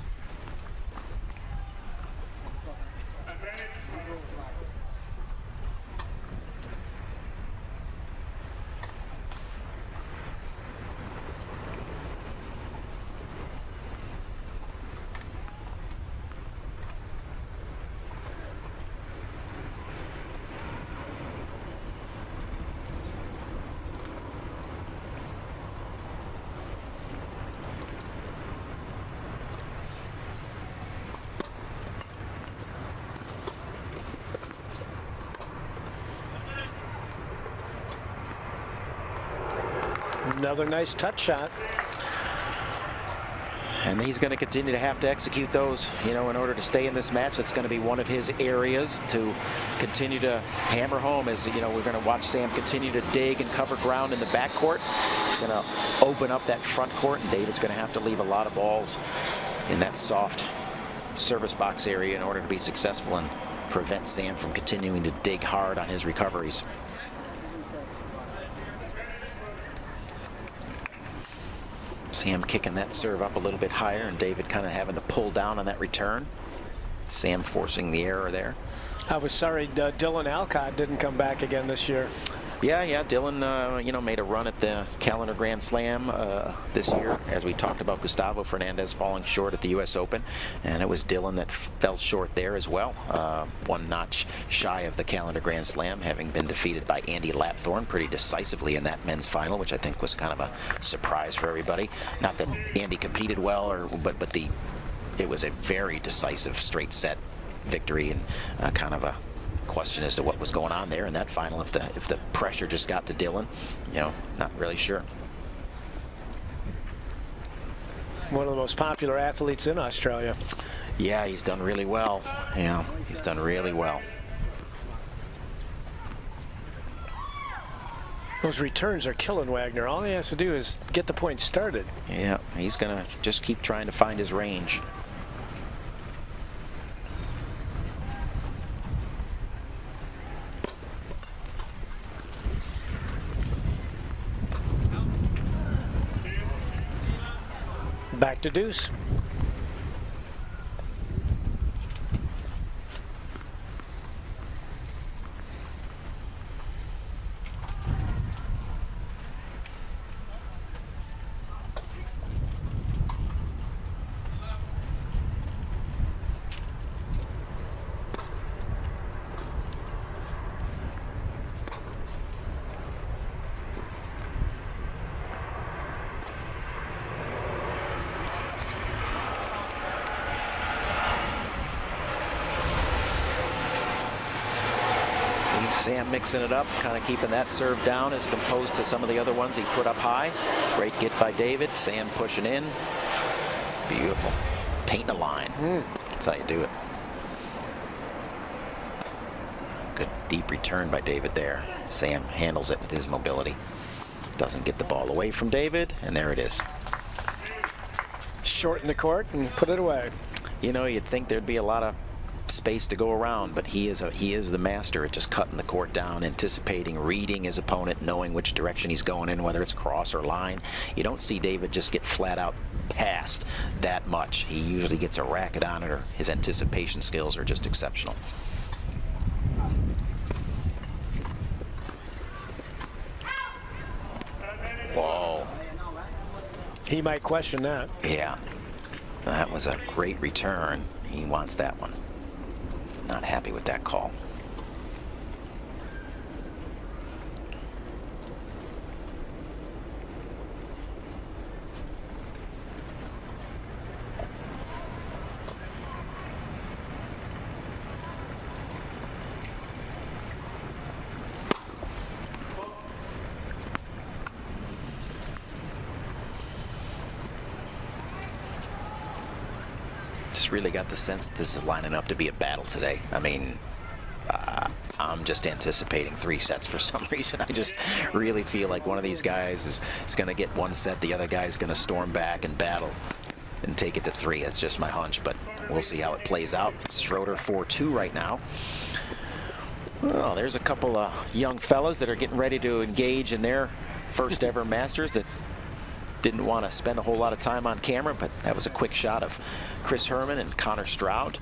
C: Another nice touch shot.
B: And he's going to continue to have to execute those, you know, in order to stay in this match. That's going to be one of his areas to continue to hammer home. As you know, we're going to watch Sam continue to dig and cover ground in the backcourt. He's going to open up that front court, and David's going to have to leave a lot of balls in that soft service box area in order to be successful and prevent Sam from continuing to dig hard on his recoveries. Sam kicking that serve up a little bit higher, and David kind of having to pull down on that return. Sam forcing the error there.
C: I was sorry Dylan Alcott didn't come back again this year.
B: Yeah, Dylan, you know, made a run at the Calendar Grand Slam this year, as we talked about Gustavo Fernandez falling short at the U.S. Open, and it was Dylan that fell short there as well. One notch shy of the Calendar Grand Slam, having been defeated by Andy Lapthorne pretty decisively in that men's final, which I think was kind of a surprise for everybody. Not that Andy competed well, but it was a very decisive straight set victory, and kind of a question as to what was going on there in that final. If the pressure just got to Dylan, you know, not really sure.
C: One of the most popular athletes in Australia.
B: Yeah, he's done really well. Yeah, he's done really well.
C: Those returns are killing Wagner. All he has to do is get the point started.
B: Yeah, he's gonna just keep trying to find his range.
C: Back to deuce.
B: Sam mixing it up, kind of keeping that serve down as opposed to some of the other ones he put up high. Great get by David. Sam pushing in. Beautiful. Painting a line. That's how you do it. Good deep return by David there. Sam handles it with his mobility. Doesn't get the ball away from David, and there it is.
C: Short in the court and put it away.
B: You know, you'd think there'd be a lot of space to go around, but he is the master at just cutting the court down, anticipating, reading his opponent, knowing which direction he's going in, whether it's cross or line. You don't see David just get flat out passed that much. He usually gets a racket on it, or his anticipation skills are just exceptional. Whoa.
C: He might question that.
B: Yeah. That was a great return. He wants that one. Not happy with that call. Really got the sense that this is lining up to be a battle today. I mean, I'm just anticipating 3 sets for some reason. I just really feel like one of these guys is going to get 1 set, the other guy's going to storm back and battle and take it to 3. That's just my hunch, but we'll see how it plays out. It's Schroeder 4-2 right now. Well, there's a couple of young fellas that are getting ready to engage in their first ever Masters that didn't want to spend a whole lot of time on camera, but that was a quick shot of Chris Herman and Connor Stroud,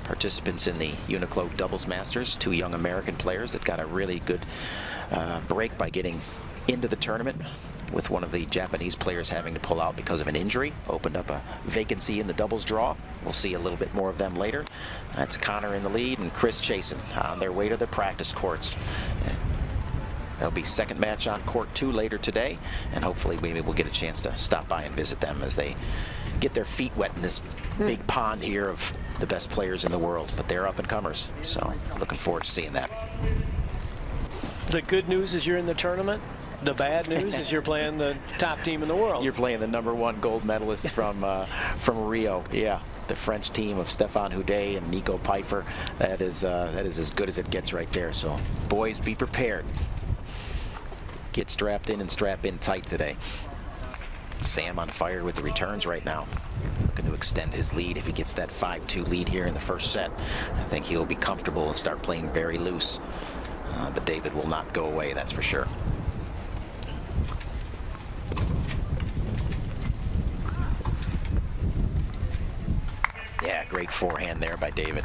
B: participants in the UNIQLO Doubles Masters, 2 young American players that got a really good break by getting into the tournament, with one of the Japanese players having to pull out because of an injury. Opened up a vacancy in the doubles draw. We'll see a little bit more of them later. That's Connor in the lead and Chris chasing on their way to the practice courts. There'll be second match on court 2 later today, and hopefully maybe we'll get a chance to stop by and visit them as they get their feet wet in this big pond here of the best players in the world. But they're up and comers, so looking forward to seeing that.
C: The good news is you're in the tournament. The bad news is you're playing the top team in the world.
B: You're playing the #1 gold medalist from Rio. Yeah, the French team of Stéphane Houdet and Nico Pfeiffer. That is as good as it gets right there. So, boys, be prepared. Get strapped in and strap in tight today. Sam on fire with the returns right now. Looking to extend his lead. If he gets that 5-2 lead here in the first set, I think he'll be comfortable and start playing very loose. But David will not go away, that's for sure. Yeah, great forehand there by David.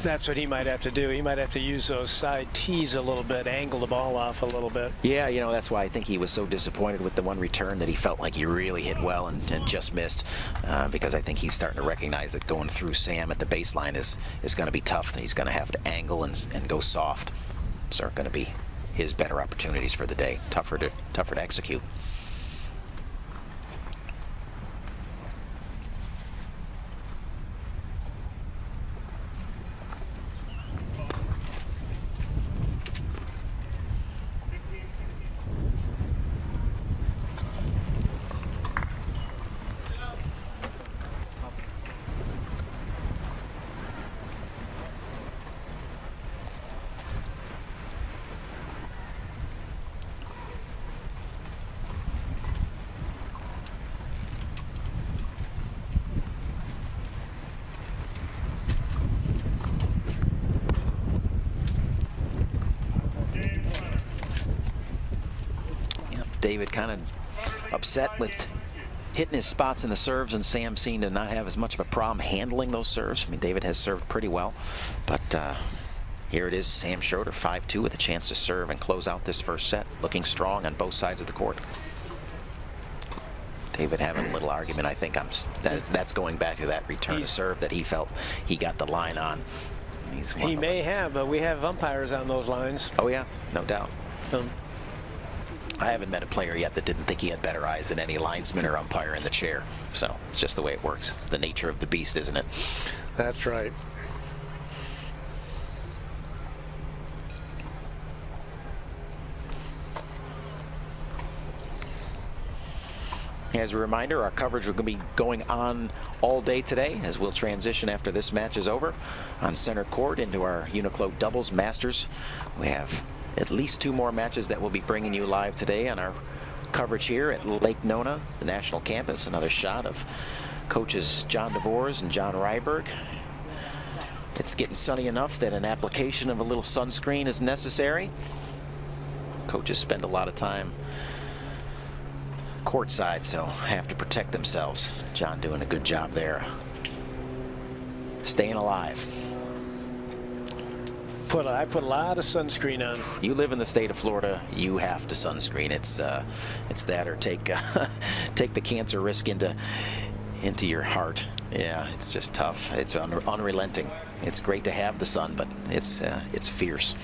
C: That's what he might have to do. He might have to use those side tees a little bit, angle the ball off a little bit.
B: Yeah, you know, that's why I think he was so disappointed with the one return that he felt like he really hit well and just missed, because I think he's starting to recognize that going through Sam at the baseline is going to be tough. He's going to have to angle and go soft. Those are going to be his better opportunities for the day. Tougher to execute. David kind of upset with hitting his spots in the serves, and Sam seemed to not have as much of a problem handling those serves. I mean, David has served pretty well, but here it is, Sam Schroeder, 5-2 with a chance to serve and close out this first set, looking strong on both sides of the court. David having a little argument, I think that's going back to that return to serve that he felt he got the line on.
C: He may have, but we have umpires on those lines.
B: Oh yeah, no doubt. I haven't met a player yet that didn't think he had better eyes than any linesman or umpire in the chair. So it's just the way it works. It's the nature of the beast, isn't it?
C: That's right.
B: As a reminder, our coverage will be going on all day today as we'll transition after this match is over on center court into our UNIQLO Doubles Masters. We have at least 2 more matches that we'll be bringing you live today on our coverage here at Lake Nona, the national campus. Another shot of coaches John DeVores and John Ryberg. It's getting sunny enough that an application of a little sunscreen is necessary. Coaches spend a lot of time courtside, so have to protect themselves. John doing a good job there. Staying alive.
C: I put a lot of sunscreen on.
B: You live in the state of Florida, you have to sunscreen. It's that or take take the cancer risk into your heart. Yeah, it's just tough. It's unrelenting. It's great to have the sun, but it's fierce.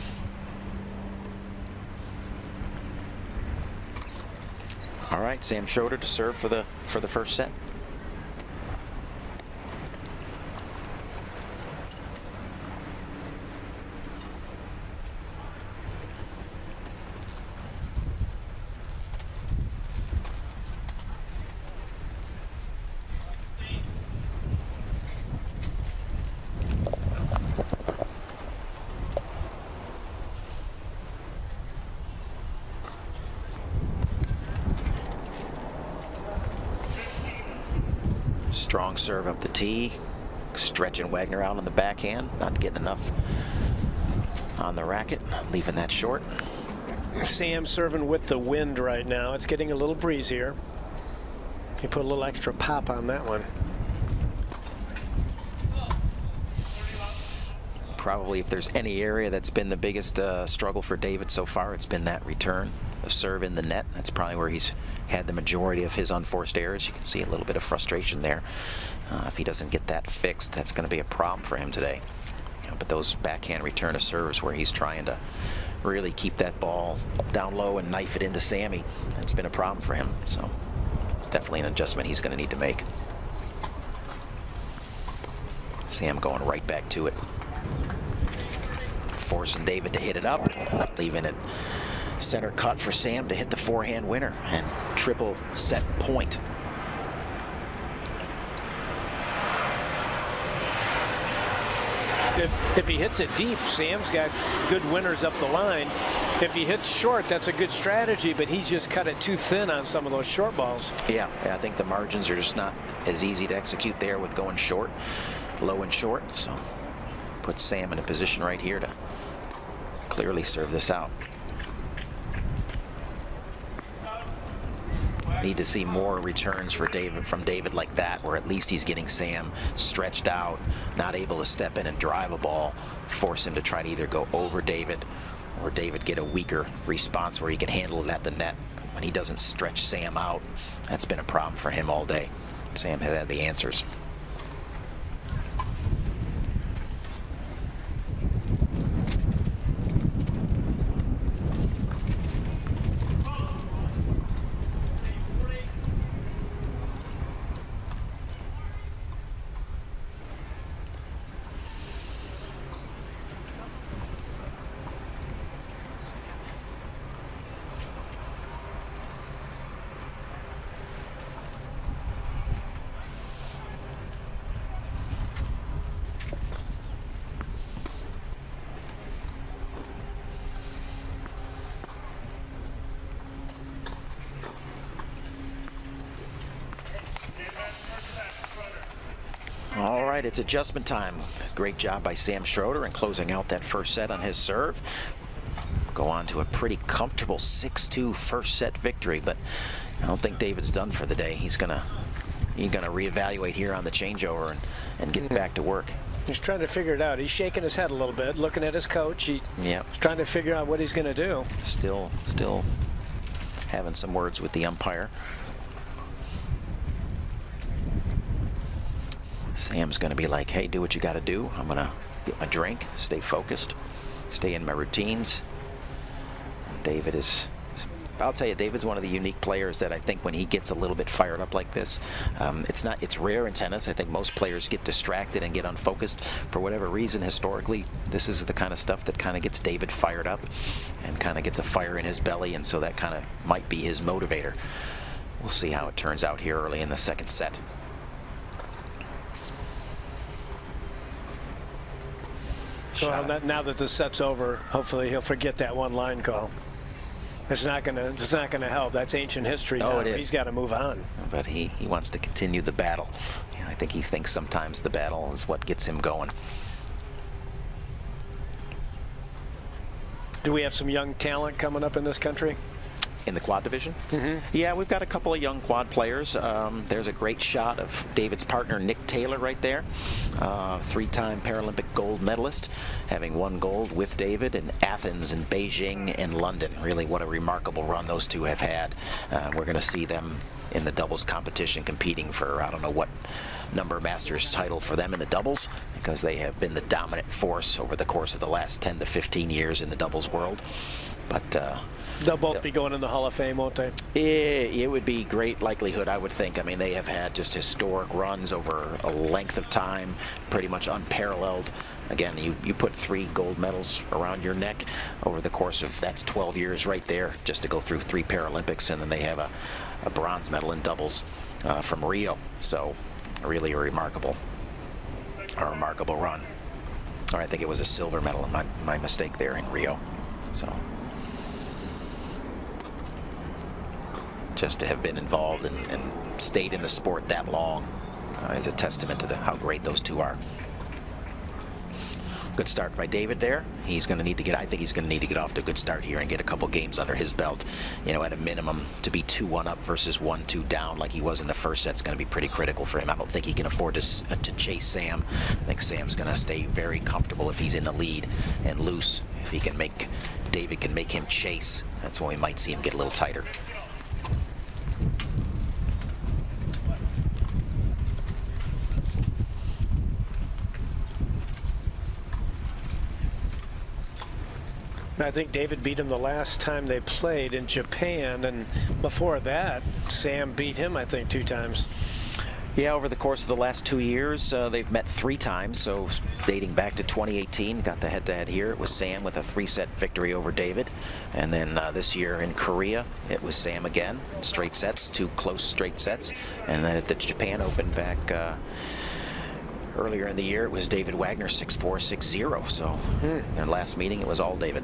B: All right, Sam Schroeder to serve for the first set. Strong serve up the tee, stretching Wagner out on the backhand, not getting enough on the racket, leaving that short.
C: Sam serving with the wind right now. It's getting a little breezier. He put a little extra pop on that one.
B: Probably if there's any area that's been the biggest struggle for David so far, it's been that return of serve in the net. That's probably where he's had the majority of his unforced errors. You can see a little bit of frustration there. If he doesn't get that fixed, that's going to be a problem for him today. But those backhand return of serves where he's trying to really keep that ball down low and knife it into Sammy, that's been a problem for him. So it's definitely an adjustment he's going to need to make. Sam going right back to it. Forcing David to hit it up, leaving it center cut for Sam to hit the forehand winner and triple set point.
C: If he hits it deep, Sam's got good winners up the line. If he hits short, that's a good strategy, but he's just cut it too thin on some of those short balls.
B: Yeah, I think the margins are just not as easy to execute there with going short, low and short. So puts Sam in a position right here to clearly serve this out. Need to see more returns for David from David like that, where at least he's getting Sam stretched out, not able to step in and drive a ball, force him to try to either go over David or David get a weaker response where he can handle it at the net. When he doesn't stretch Sam out, that's been a problem for him all day. Sam has had the answers. All right, it's adjustment time. Great job by Sam Schroeder in closing out that first set on his serve. Go on to a pretty comfortable 6-2 first set victory, but I don't think David's done for the day. He's gonna reevaluate here on the changeover and get back to work.
C: He's trying to figure it out. He's shaking his head a little bit, looking at his coach. He's trying to figure out what he's going to do.
B: Still having some words with the umpire. Sam's going to be like, hey, do what you got to do. I'm going to get my drink, stay focused, stay in my routines. David is, I'll tell you, David's one of the unique players that I think when he gets a little bit fired up like this, it's rare in tennis. I think most players get distracted and get unfocused for whatever reason. Historically, this is the kind of stuff that kind of gets David fired up and kind of gets a fire in his belly, and so that kind of might be his motivator. We'll see how it turns out here early in the second set.
C: Well, now that the set's over, hopefully he'll forget that one line call. It's not gonna help. That's ancient history now.
B: It is.
C: He's got to move on.
B: But he wants to continue the battle. Yeah, I think he thinks sometimes the battle is what gets him going.
C: Do we have some young talent coming up in this country?
B: In the quad division?
C: Mm-hmm.
B: Yeah, we've got a couple of young quad players. There's a great shot of David's partner, Nick Taylor, right there. Three-time Paralympic gold medalist, having won gold with David in Athens and Beijing and London. Really, what a remarkable run those two have had. We're going to see them in the doubles competition competing for, I don't know what number Masters title for them in the doubles, because they have been the dominant force over the course of the last 10 to 15 years in the doubles world. But
C: they'll both be going in the Hall of Fame, won't they?
B: It would be great likelihood, I would think. I mean, they have had just historic runs over a length of time, pretty much unparalleled. Again, you put 3 gold medals around your neck over the course of, that's 12 years right there, just to go through 3 Paralympics, and then they have a bronze medal in doubles from Rio. So really a remarkable run. Or I think it was a silver medal, my mistake there in Rio. So just to have been involved and stayed in the sport that long is a testament to how great those two are. Good start by David there. He's going to need to get, I think he's going to need to get off to a good start here and get a couple games under his belt. You know, at a minimum, to be 2-1 up versus 1-2 down like he was in the first set is going to be pretty critical for him. I don't think he can afford to chase Sam. I think Sam's going to stay very comfortable if he's in the lead and loose. If he can make, David can make him chase, that's when we might see him get a little tighter.
C: I think David beat him the last time they played in Japan, and before that, Sam beat him, I think, 2 times.
B: Yeah, over the course of the last 2 years, they've met 3 times, so dating back to 2018, got the head-to-head here. It was Sam with a 3-set victory over David, and then this year in Korea, it was Sam again, straight sets, 2 close straight sets, and then at the Japan Open back earlier in the year, it was David Wagner 6-4, 6-0. So in last meeting, it was all David.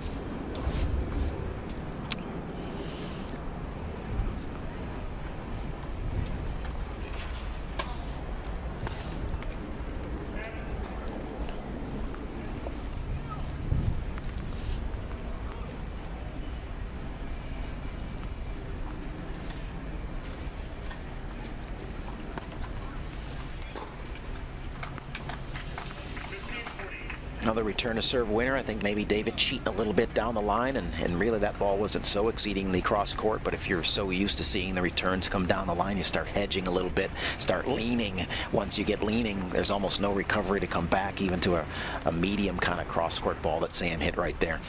B: Another return to serve winner. I think maybe David cheating a little bit down the line, and really that ball wasn't so exceedingly cross court, but if you're so used to seeing the returns come down the line, you start hedging a little bit, start leaning. Once you get leaning, there's almost no recovery to come back even to a medium kind of cross court ball that Sam hit right there.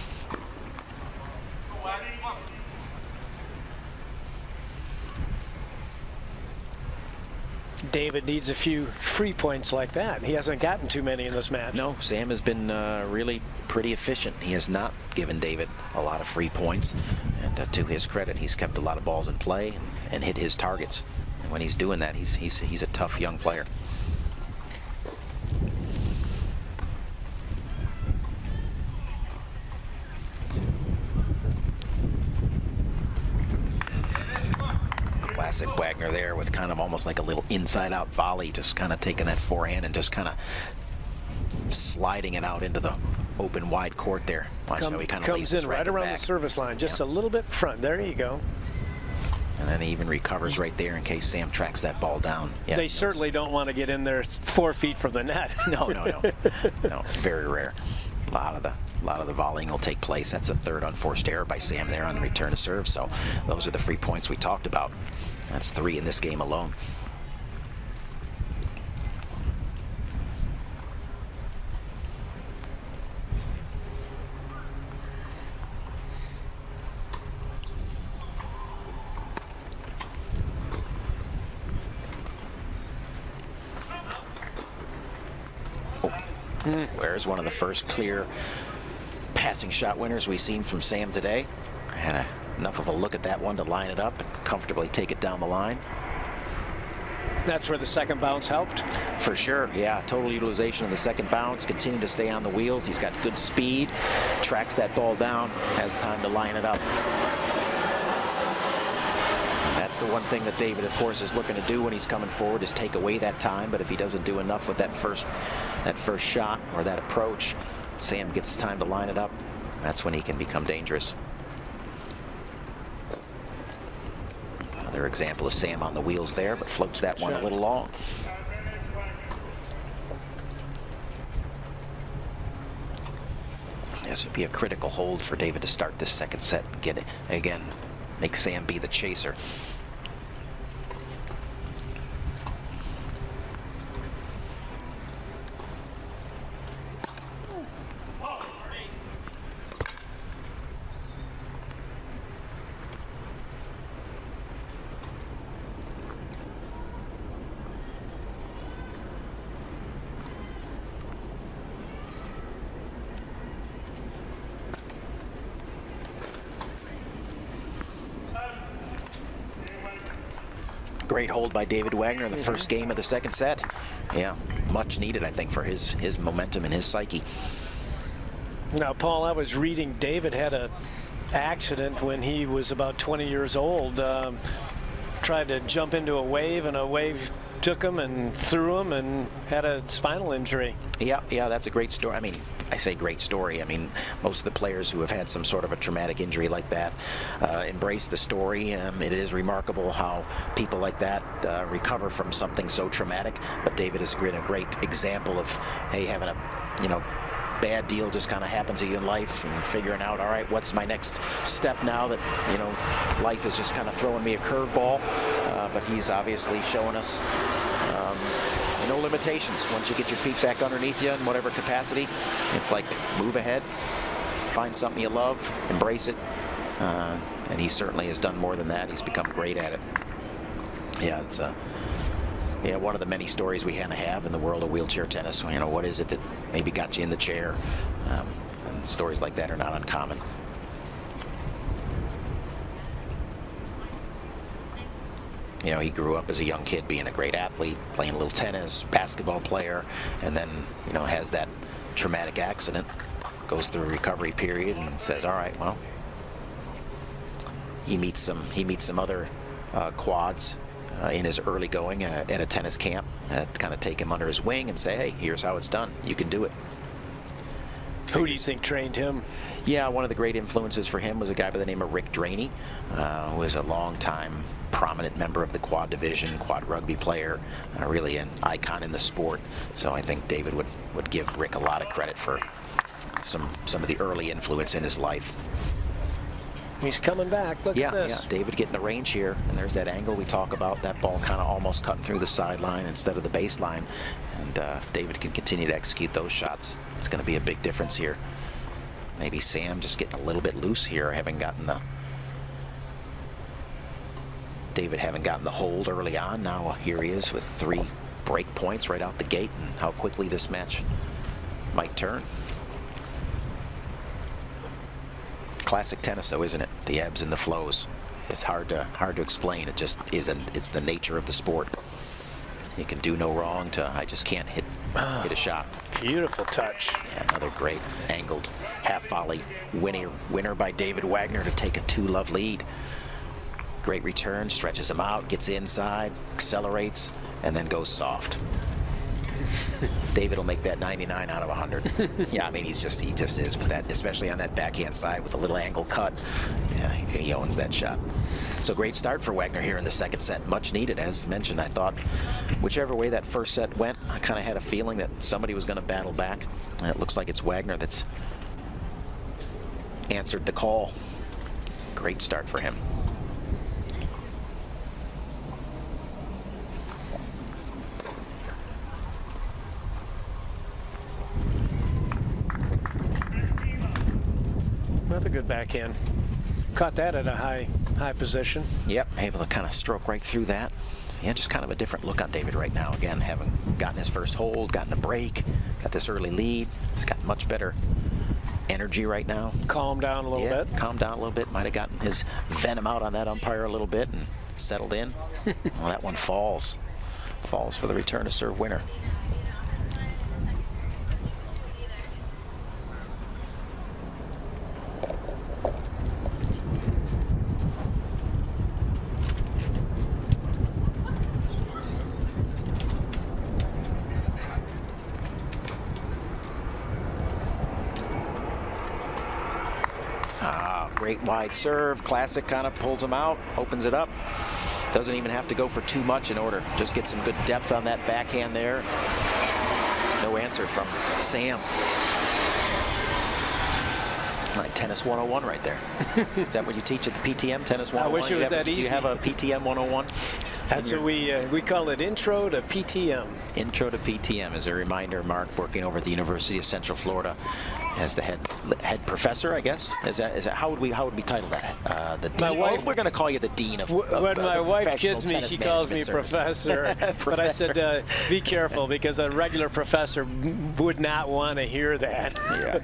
C: David needs a few free points like that. He hasn't gotten too many in this match.
B: No, Sam has been really pretty efficient. He has not given David a lot of free points, and to his credit, he's kept a lot of balls in play and hit his targets. And when he's doing that, he's a tough young player. Classic Wagner there with kind of almost like a little inside-out volley, just kind of taking that forehand and just kind of sliding it out into the open wide court there. Watch how he kind of
C: comes in right around the service line, just a little bit front. There you go.
B: And then he even recovers right there in case Sam tracks that ball down. Yeah,
C: they certainly don't want to get in there 4 feet from the net.
B: No, very rare. A lot of the volleying will take place. That's a 3rd unforced error by Sam there on the return to serve. So those are the free points we talked about. That's 3 in this game alone. Where's one of the first clear passing shot winners we've seen from Sam today. Had enough of a look at that one to line it up and comfortably take it down the line.
C: That's where the second bounce helped?
B: For sure, yeah. Total utilization of the second bounce, continue to stay on the wheels. He's got good speed, tracks that ball down, has time to line it up. That's the one thing that David, of course, is looking to do when he's coming forward, is take away that time. But if he doesn't do enough with that first shot or that approach, Sam gets time to line it up. That's when he can become dangerous. Another example of Sam on the wheels there, but floats that one a little long. This would be a critical hold for David to start this second set and get it again, make Sam be the chaser. Great hold by David Wagner in the first game of the second set. Yeah, much needed, I think, for his momentum and his psyche.
C: Now, Paul, I was reading David had an accident when he was about 20 years old. Tried to jump into a wave, and a wave took him and threw him and had a spinal injury.
B: Yeah, that's a great story. I mean, I say great story. I mean, most of the players who have had some sort of a traumatic injury like that embrace the story. It is remarkable how people like that recover from something so traumatic. But David has been a great example of, hey, having a, bad deal just kind of happened to you in life and figuring out, all right, what's my next step now that, life is just kind of throwing me a curveball. But he's obviously showing us no limitations. Once you get your feet back underneath you in whatever capacity, it's like move ahead, find something you love, embrace it. And he certainly has done more than that. He's become great at it. Yeah, it's one of the many stories we kind of have in the world of wheelchair tennis. What is it that maybe got you in the chair? And stories like that are not uncommon. He grew up as a young kid being a great athlete, playing a little tennis, basketball player, and then, has that traumatic accident, goes through a recovery period and says, all right, well, he meets some other quads in his early going at a tennis camp, kind of take him under his wing and say, hey, here's how it's done. You can do it.
C: Who do you think trained him?
B: Yeah, one of the great influences for him was a guy by the name of Rick Draney, who was a long-time prominent member of the quad division, quad rugby player, really an icon in the sport. So I think David would give Rick a lot of credit for some of the early influence in his life.
C: He's coming back. Look at this.
B: Yeah, David getting the range here, and there's that angle we talk about, that ball kind of almost cutting through the sideline instead of the baseline. And if David can continue to execute those shots, it's going to be a big difference here. Maybe Sam just getting a little bit loose here, David having gotten the hold early on. Now here he is with 3 break points right out the gate, and how quickly this match might turn. Classic tennis, though, isn't it? The ebbs and the flows. It's hard to explain. It just isn't. It's the nature of the sport. You can do no wrong to I just can't hit a shot.
C: Beautiful touch.
B: Yeah, another great angled half volley winner by David Wagner to take a 2-love lead. Great return, stretches him out, gets inside, accelerates, and then goes soft. David will make that 99 out of 100. Yeah, I mean, he just is with that, especially on that backhand side with a little angle cut. Yeah, he owns that shot. So great start for Wagner here in the second set. Much needed, as mentioned. I thought whichever way that first set went, I kind of had a feeling that somebody was going to battle back. And it looks like it's Wagner that's answered the call. Great start for him.
C: Another good backhand. Caught that at a high position.
B: Yep, able to kind of stroke right through that. Yeah, just kind of a different look on David right now. Again, having gotten his first hold, gotten the break, got this early lead. He's got much better energy right now.
C: Calmed down a little bit.
B: Calmed down a little bit. Might have gotten his venom out on that umpire a little bit and settled in. Well, that one falls. Falls for the return to serve winner. Great wide serve. Classic kind of pulls him out, opens it up. Doesn't even have to go for too much in order. Just get some good depth on that backhand there. No answer from Sam. Like Tennis 101 right there. Is that what you teach at the PTM, Tennis 101?
C: I wish it was that easy.
B: Do you have a PTM 101?
C: That's what we call it, Intro to PTM.
B: Intro to PTM. As a reminder, Mark, working over at the University of Central Florida as the head professor, I guess. Is that how would we title that? The dean.
C: Wife,
B: we're going to call you the dean of.
C: When my wife kids me, she calls me professor. But I said, be careful, because a regular professor would not want to hear that. Yeah.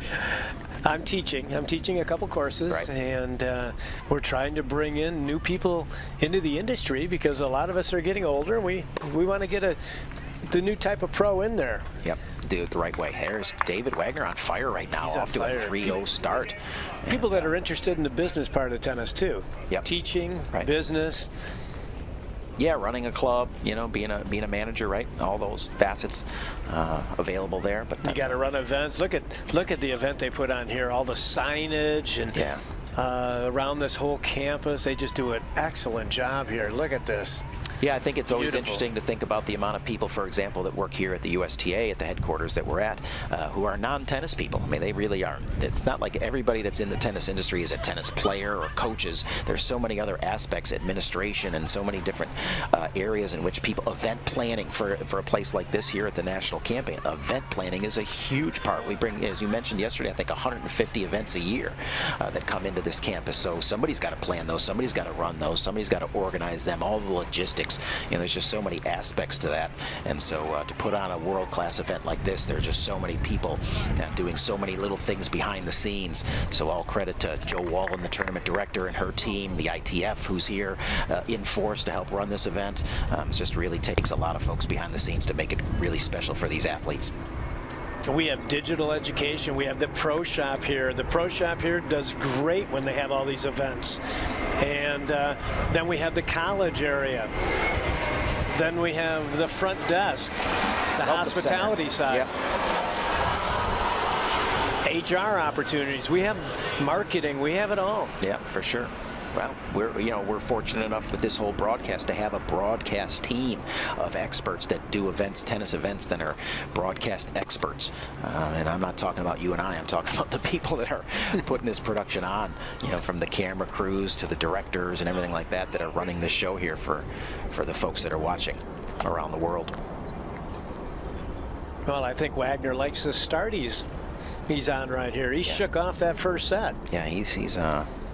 C: I'm teaching a couple courses, right. And we're trying to bring in new people into the industry because a lot of us are getting older. We want to get the new type of pro in there. Yep,
B: do it the right way. There's David Wagner on fire right now. He's off to a 3-0 start.
C: People that are interested in the business part of tennis too.
B: Yep.
C: Teaching,
B: right.
C: Business.
B: Yeah, running a club, you know, being a manager, right? All those facets available there. But
C: you got to run events. Look at the event they put on here. All the signage and around this whole campus. They just do an excellent job here. Look at this.
B: Yeah, I think it's always
C: Beautiful.
B: interesting to think about the amount of people, for example, that work here at the USTA at the headquarters that we're at, who are non-tennis people. I mean, they really are. It's not like everybody that's in the tennis industry is a tennis player or coaches. There's so many other aspects, administration, and so many different areas in which people, event planning for a place like this here at the National Campus. Event planning is a huge part. We bring, as you mentioned yesterday, I think 150 events a year that come into this campus. So somebody's got to plan those, somebody's got to run those, somebody's got to organize them, all the logistics. You know, there's just so many aspects to that, and so to put on a world-class event like this, there are just so many people doing so many little things behind the scenes. So all credit to Joe Wallen, the tournament director, and her team, the ITF, who's here in force to help run this event. It just really takes a lot of folks behind the scenes to make it really special for these athletes.
C: We have digital education. We have the pro shop here. The pro shop here does great when they have all these events. And then we have the college area. Then we have the front desk, the hospitality side. Yep. HR opportunities. We have marketing. We have it all.
B: Yeah, for sure. Well, we're fortunate enough with this whole broadcast to have a broadcast team of experts that do events, tennis events, that are broadcast experts. And I'm not talking about you and I'm talking about the people that are putting this production on, you know, from the camera crews to the directors and everything like that are running this show here for the folks that are watching around the world.
C: Well, I think Wagner likes the start he's on right here. He shook off that first set.
B: Yeah, he's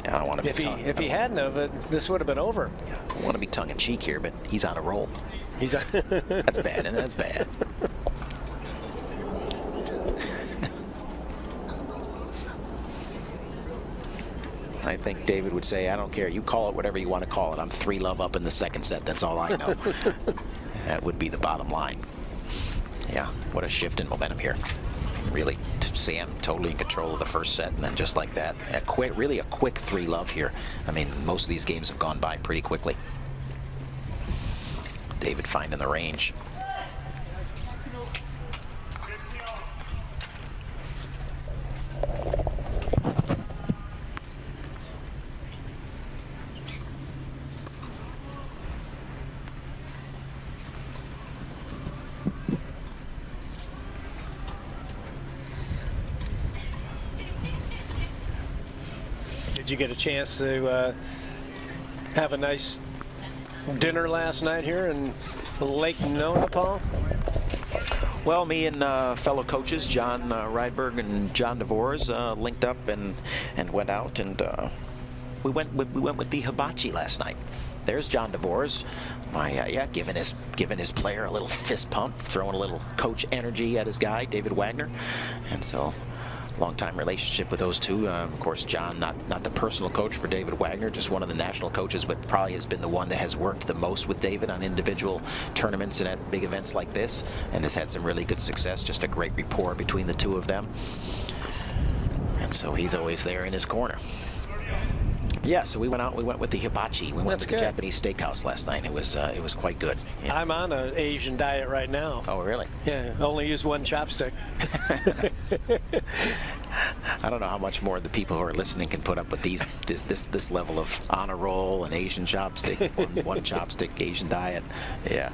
B: I don't want to be
C: if he hadn't of it, this would have been over.
B: I don't want to be tongue-in-cheek here, but he's on a roll.
C: He's on
B: That's bad, and that's bad. I think David would say, I don't care. You call it whatever you want to call it. I'm 3-love up in the second set. That's all I know. That would be the bottom line. Yeah, what a shift in momentum here. Really, Sam totally in control of the first set, and then just like that, really a quick 3-love here. I mean, most of these games have gone by pretty quickly. David finding the range.
C: Did you get a chance to have a nice dinner last night here in Lake Nona, Paul?
B: Well, me and fellow coaches, John Rydberg and John DeVores, linked up and went out, and we went with the hibachi last night. There's John DeVores, giving his player a little fist pump, throwing a little coach energy at his guy, David Wagner, and so. Long-time relationship with those two. Of course, John, not the personal coach for David Wagner, just one of the national coaches, but probably has been the one that has worked the most with David on individual tournaments and at big events like this, and has had some really good success. Just a great rapport between the two of them. And so he's always there in his corner. Yeah, so we went with the hibachi. We went to the Japanese steakhouse last night. It was quite good. Yeah.
C: I'm on an Asian diet right now.
B: Oh, really?
C: Yeah, only use one chopstick.
B: I don't know how much more the people who are listening can put up with this level of on a roll, an Asian chopstick, one chopstick, Asian diet. Yeah.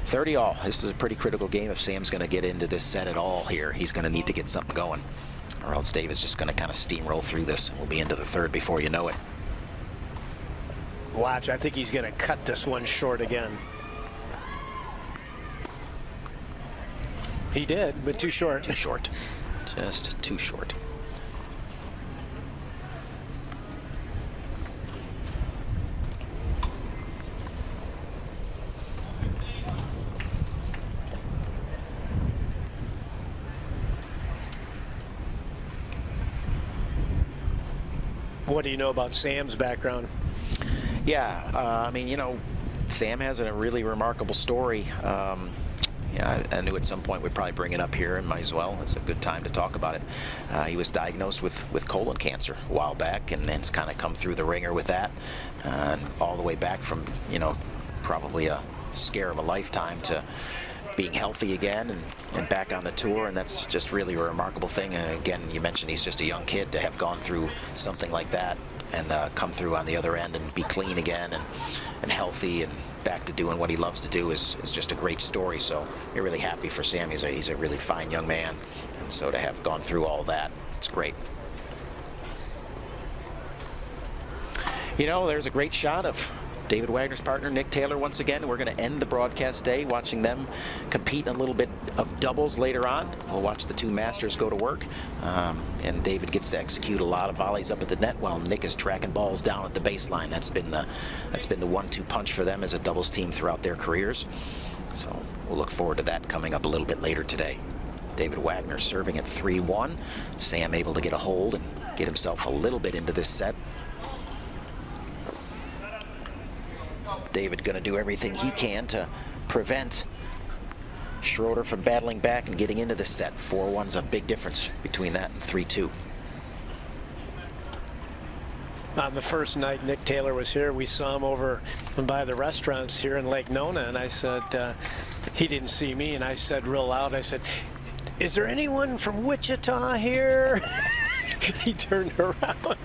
B: 30-all. This is a pretty critical game if Sam's going to get into this set at all here. He's going to need to get something going, or else David's just going to kind of steamroll through this. We'll be into the third before you know it.
C: Watch, I think he's going to cut this one short again. He did, but too short.
B: Too short. Just too short.
C: What do you know about Sam's background?
B: Yeah, I mean, you know, Sam has a really remarkable story. Yeah, I knew at some point we'd probably bring it up here, and might as well. It's a good time to talk about it. He was diagnosed with colon cancer a while back, and it's kind of come through the ringer with that, and all the way back from, you know, probably a scare of a lifetime to being healthy again and back on the tour, and that's just really a remarkable thing. And again, you mentioned he's just a young kid to have gone through something like that and come through on the other end and be clean again and healthy and back to doing what he loves to do is just a great story. So we're really happy for Sam. He's a really fine young man, and so to have gone through all that, it's great. You know, there's a great shot of David Wagner's partner, Nick Taylor, once again. We're going to end the broadcast day watching them compete in a little bit of doubles later on. We'll watch the two masters go to work, and David gets to execute a lot of volleys up at the net while Nick is tracking balls down at the baseline. That's been the 1-2 punch for them as a doubles team throughout their careers. So we'll look forward to that coming up a little bit later today. David Wagner serving at 3-1. Sam able to get a hold and get himself a little bit into this set. David going to do everything he can to prevent Schroeder from battling back and getting into the set. 4-1's a big difference between that and 3-2.
C: On the first night Nick Taylor was here, we saw him over by the restaurants here in Lake Nona, and I said, he didn't see me, and I said real loud, I said, "Is there anyone from Wichita here?" He turned around.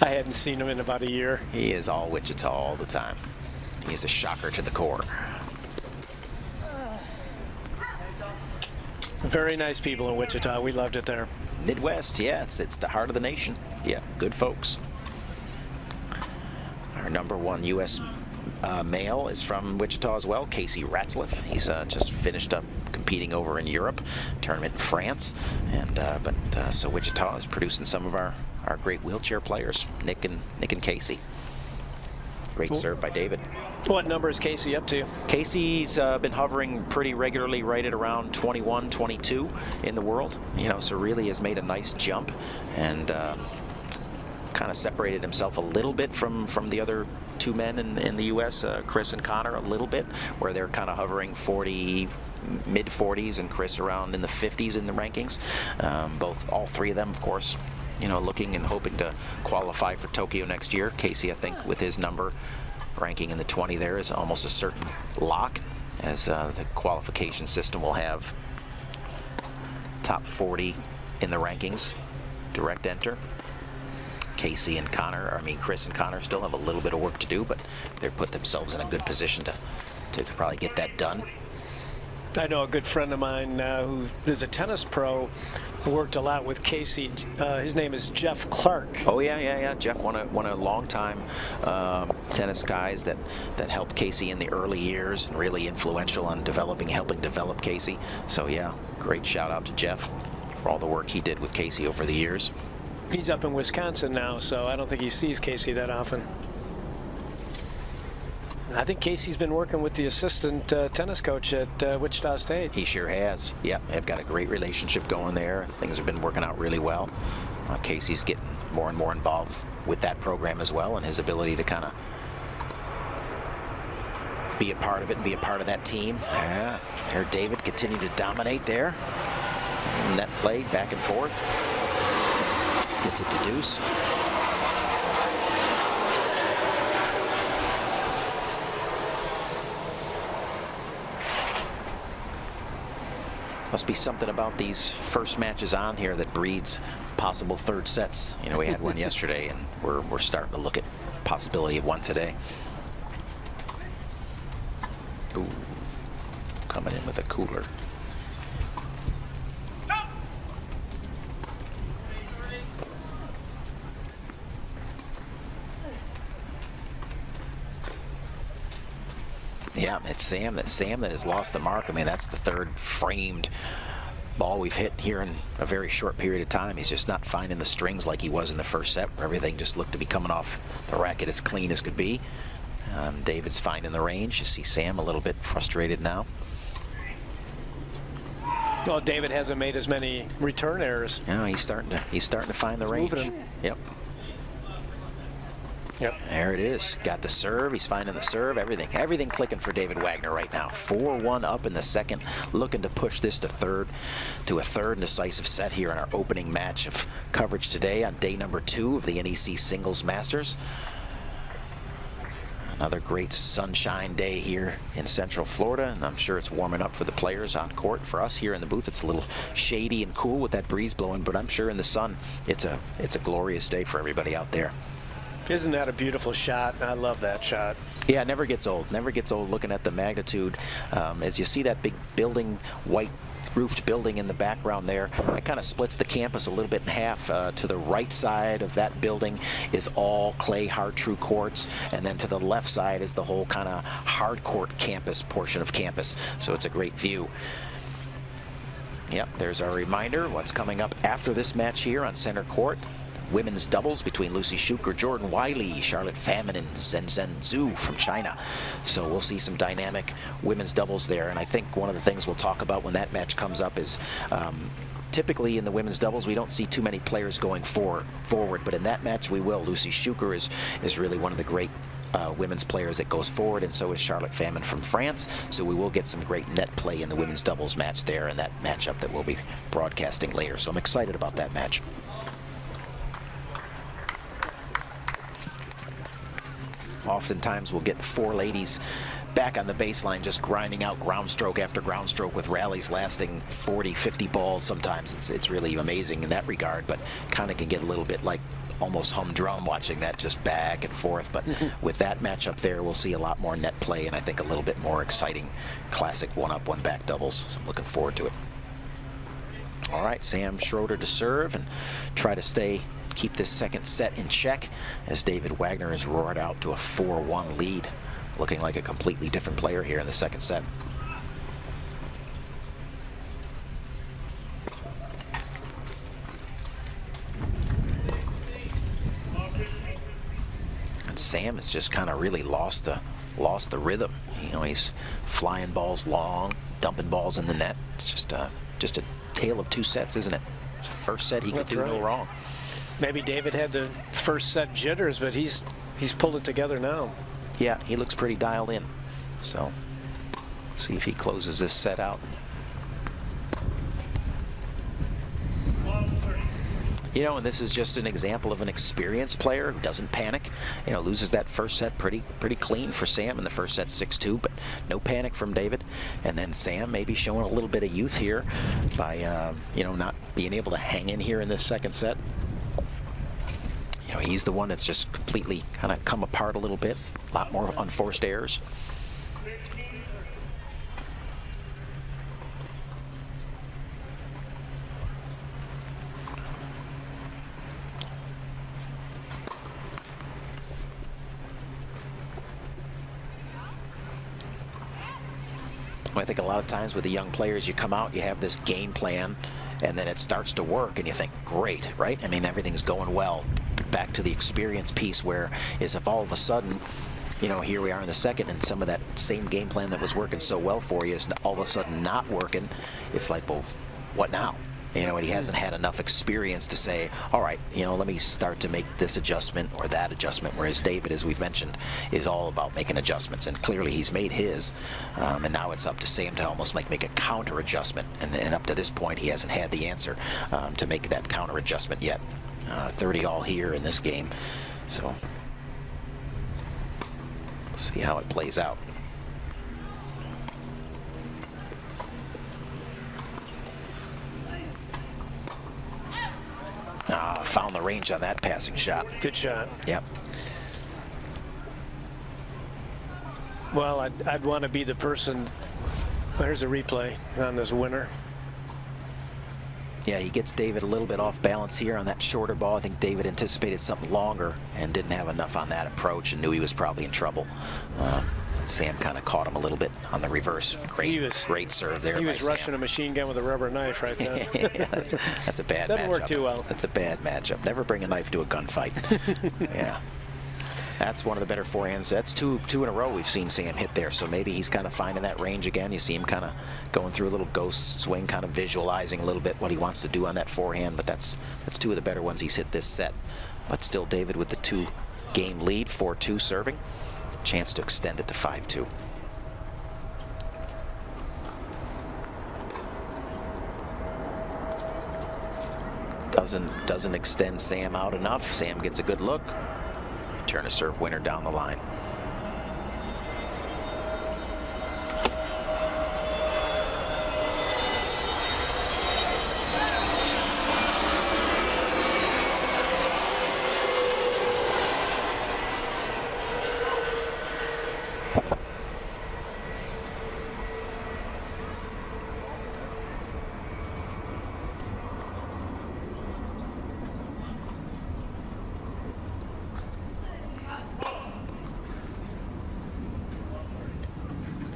C: I hadn't seen him in about a year.
B: He is all Wichita all the time. He's a shocker to the core.
C: Very nice people in Wichita. We loved it there.
B: Midwest, yeah, it's the heart of the nation. Yeah, good folks. Our #1 U.S. male is from Wichita as well, Casey Ratzlaff. He's just finished up competing over in Europe, tournament in France, and so Wichita is producing some of our great wheelchair players, Nick and Casey. Great serve by David.
C: What number is Casey up to?
B: Casey's been hovering pretty regularly right at around 21, 22 in the world. You know, so really has made a nice jump and kind of separated himself a little bit from the other two men in the U.S., Chris and Connor, a little bit, where they're kind of hovering 40, mid-40s, and Chris around in the 50s in the rankings. All three of them, of course, you know, looking and hoping to qualify for Tokyo next year. Casey, I think, with his number ranking in the 20 there, is almost a certain lock, as the qualification system will have top 40 in the rankings, direct enter. Chris and Connor still have a little bit of work to do, but they've put themselves in a good position to probably get that done.
C: I know a good friend of mine who is a tennis pro who worked a lot with Casey. His name is Jeff Clark.
B: Oh yeah. Jeff, one of long time tennis guys that helped Casey in the early years and really influential on helping develop Casey. So yeah, great shout out to Jeff for all the work he did with Casey over the years.
C: He's up in Wisconsin now, so I don't think he sees Casey that often. I think Casey's been working with the assistant tennis coach at Wichita State.
B: He sure has. Yeah, they've got a great relationship going there. Things have been working out really well. Casey's getting more and more involved with that program as well, and his ability to kind of be a part of it and be a part of that team. Yeah, there David continued to dominate there. Net play back and forth. Gets it to deuce. Must be something about these first matches on here that breeds possible third sets. You know, we had one yesterday, and we're starting to look at possibility of one today. Ooh, coming in with a cooler. Yeah, it's Sam that has lost the mark. I mean, that's the third framed ball we've hit here in a very short period of time. He's just not finding the strings like he was in the first set, where everything just looked to be coming off the racket as clean as could be. David's finding the range. You see Sam a little bit frustrated now.
C: Well, David hasn't made as many return errors.
B: No, he's starting to find the range. Yep.
C: Yep.
B: There it is. Got the serve. He's finding the serve. Everything clicking for David Wagner right now. 4-1 up in the second, looking to push this to a third decisive set here in our opening match of coverage today on day number 2 of the NEC Singles Masters. Another great sunshine day here in Central Florida, and I'm sure it's warming up for the players on court. For us here in the booth, it's a little shady and cool with that breeze blowing, but I'm sure in the sun, it's a glorious day for everybody out there.
C: Isn't that a beautiful shot? I love that shot.
B: Yeah, it never gets old. Never gets old looking at the magnitude. As you see that big building, white roofed building in the background there, that kind of splits the campus a little bit in half. To the right side of that building is all clay hard true courts, and then to the left side is the whole kind of hard court campus portion of campus. So it's a great view. Yep, there's our reminder what's coming up after this match here on center court. Women's doubles between Lucy Schuker, Jordan Wiley, Charlotte Famine, and Zhen Zhu from China. So we'll see some dynamic women's doubles there. And I think one of the things we'll talk about when that match comes up is typically in the women's doubles we don't see too many players going forward, but in that match we will. Lucy Schuker is really one of the great women's players that goes forward, and so is Charlotte Famine from France. So we will get some great net play in the women's doubles match there, and that matchup that we'll be broadcasting later. So I'm excited about that match. Oftentimes we'll get 4 ladies back on the baseline just grinding out ground stroke after ground stroke with rallies lasting 40, 50 balls sometimes. It's really amazing in that regard, but kind of can get a little bit like almost humdrum watching that just back and forth. But with that matchup there, we'll see a lot more net play and I think a little bit more exciting classic one-up, one-back doubles. So I'm looking forward to it. All right, Sam Schroeder to serve and try to keep this second set in check as David Wagner is roared out to a 4-1 lead, looking like a completely different player here in the second set. And Sam has just kind of really lost the rhythm. You know, he's flying balls long, dumping balls in the net. It's just a tale of 2 sets, isn't it? First set he could do no wrong.
C: Maybe David had the first set jitters, but he's pulled it together now.
B: Yeah, he looks pretty dialed in. So, see if he closes this set out. You know, and this is just an example of an experienced player who doesn't panic. You know, loses that first set pretty clean for Sam in the first set, 6-2, but no panic from David. And then Sam maybe showing a little bit of youth here by, you know, not being able to hang in here in this second set. You know, he's the one that's just completely kind of come apart a little bit. A lot more unforced errors. I think a lot of times with the young players, you come out, you have this game plan, and then it starts to work, and you think, great, right? I mean, everything's going well. Back to the experience piece, where is if all of a sudden, you know, here we are in the second, and some of that same game plan that was working so well for you is all of a sudden not working. It's like, well, what now? You know, and he hasn't had enough experience to say, all right, you know, let me start to make this adjustment or that adjustment. Whereas David, as we've mentioned, is all about making adjustments, and clearly he's made his. And now it's up to Sam to almost make a counter adjustment. And up to this point, he hasn't had the answer to make that counter adjustment yet. 30 all here in this game, so we'll see how it plays out. Found the range on that passing shot.
C: Good shot.
B: Yep.
C: Well, I'd want to be the person. There's a replay on this winner.
B: Yeah, he gets David a little bit off balance here on that shorter ball. I think David anticipated something longer and didn't have enough on that approach and knew he was probably in trouble. Sam kind of caught him a little bit on the reverse. Great serve there.
C: He was rushing a machine gun with a rubber knife right now.
B: Yeah, that's a bad matchup.
C: Doesn't work too well.
B: That's a bad matchup. Never bring a knife to a gunfight. Yeah. That's one of the better forehands. That's two in a row we've seen Sam hit there. So maybe he's kind of finding that range again. You see him kind of going through a little ghost swing, kind of visualizing a little bit what he wants to do on that forehand. But that's 2 of the better ones he's hit this set. But still, David with the two game lead, 4-2 serving. Chance to extend it to 5-2. Doesn't extend Sam out enough. Sam gets a good look. Turn a serve winner down the line.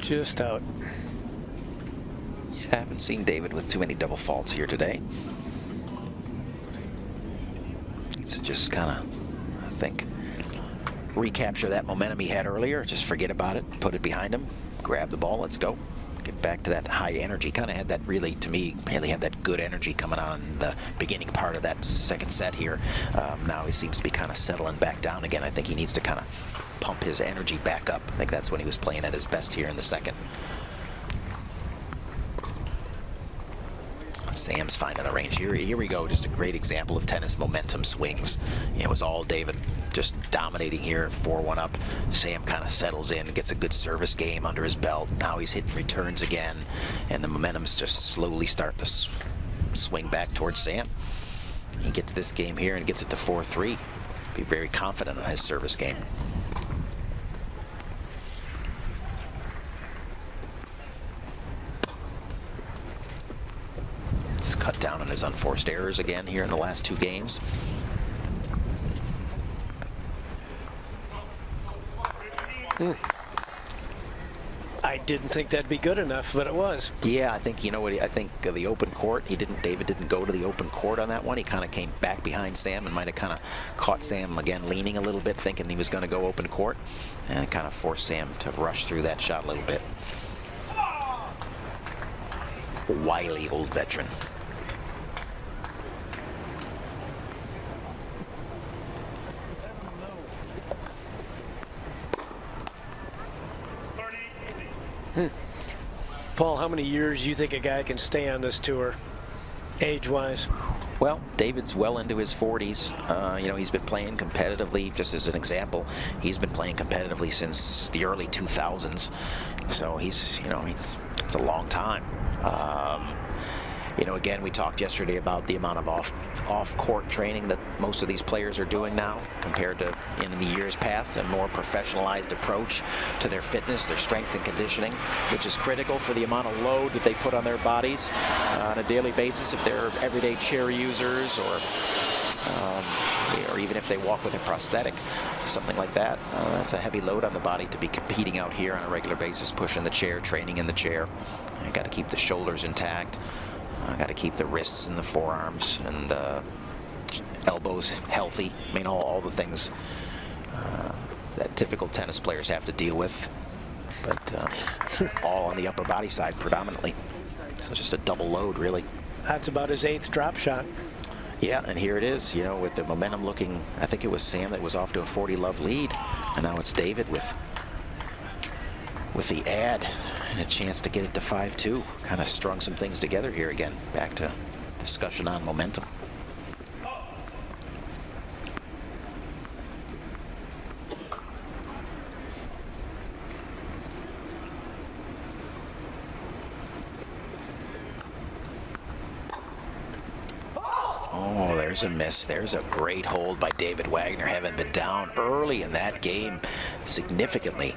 C: Just out.
B: Yeah, I haven't seen David with too many double faults here today. It's just kind of, I think, recapture that momentum he had earlier. Just forget about it, put it behind him, grab the ball, let's go. Get back to that high energy. Kind of had that, really, to me, really had that good energy coming on in the beginning part of that second set here. Now he seems to be kind of settling back down again. I think he needs to kind of pump his energy back up. I think that's when he was playing at his best here in the second. Sam's finding the range. Here we go. Just a great example of tennis momentum swings. It was all David just dominating here, 4-1 up. Sam kind of settles in, gets a good service game under his belt. Now he's hitting returns again, and the momentum's just slowly starting to swing back towards Sam. He gets this game here and gets it to 4-3. Be very confident on his service game. Cut down on his unforced errors again here in the last two games.
C: I didn't think that'd be good enough, but it was.
B: Yeah, I think, you know what, I think the open court, David didn't go to the open court on that one. He kind of came back behind Sam and might have kind of caught Sam again leaning a little bit, thinking he was going to go open court, and it kind of forced Sam to rush through that shot a little bit. Wily old veteran.
C: Paul, how many years do you think a guy can stay on this tour, age-wise?
B: Well, David's well into his 40s. You know, he's been playing competitively, just as an example. He's been playing competitively since the early 2000s. So he's, you know, it's a long time. You know, again, we talked yesterday about the amount of off-court training that most of these players are doing now compared to in the years past, a more professionalized approach to their fitness, their strength and conditioning, which is critical for the amount of load that they put on their bodies on a daily basis if they're everyday chair users or even if they walk with a prosthetic, something like that. That's a heavy load on the body to be competing out here on a regular basis, pushing the chair, training in the chair. You got to keep the shoulders intact. I got to keep the wrists and the forearms and elbows healthy. I mean, all the things that typical tennis players have to deal with, but all on the upper body side predominantly. So just a double load, really.
C: That's about his 8th drop shot.
B: Yeah, and here it is, you know, with the momentum looking, I think it was Sam that was off to a 40-love lead, and now it's David with the ad and a chance to get it to 5-2. Kind of strung some things together here again. Back to discussion on momentum. Oh, there's a miss. There's a great hold by David Wagner, having been down early in that game significantly.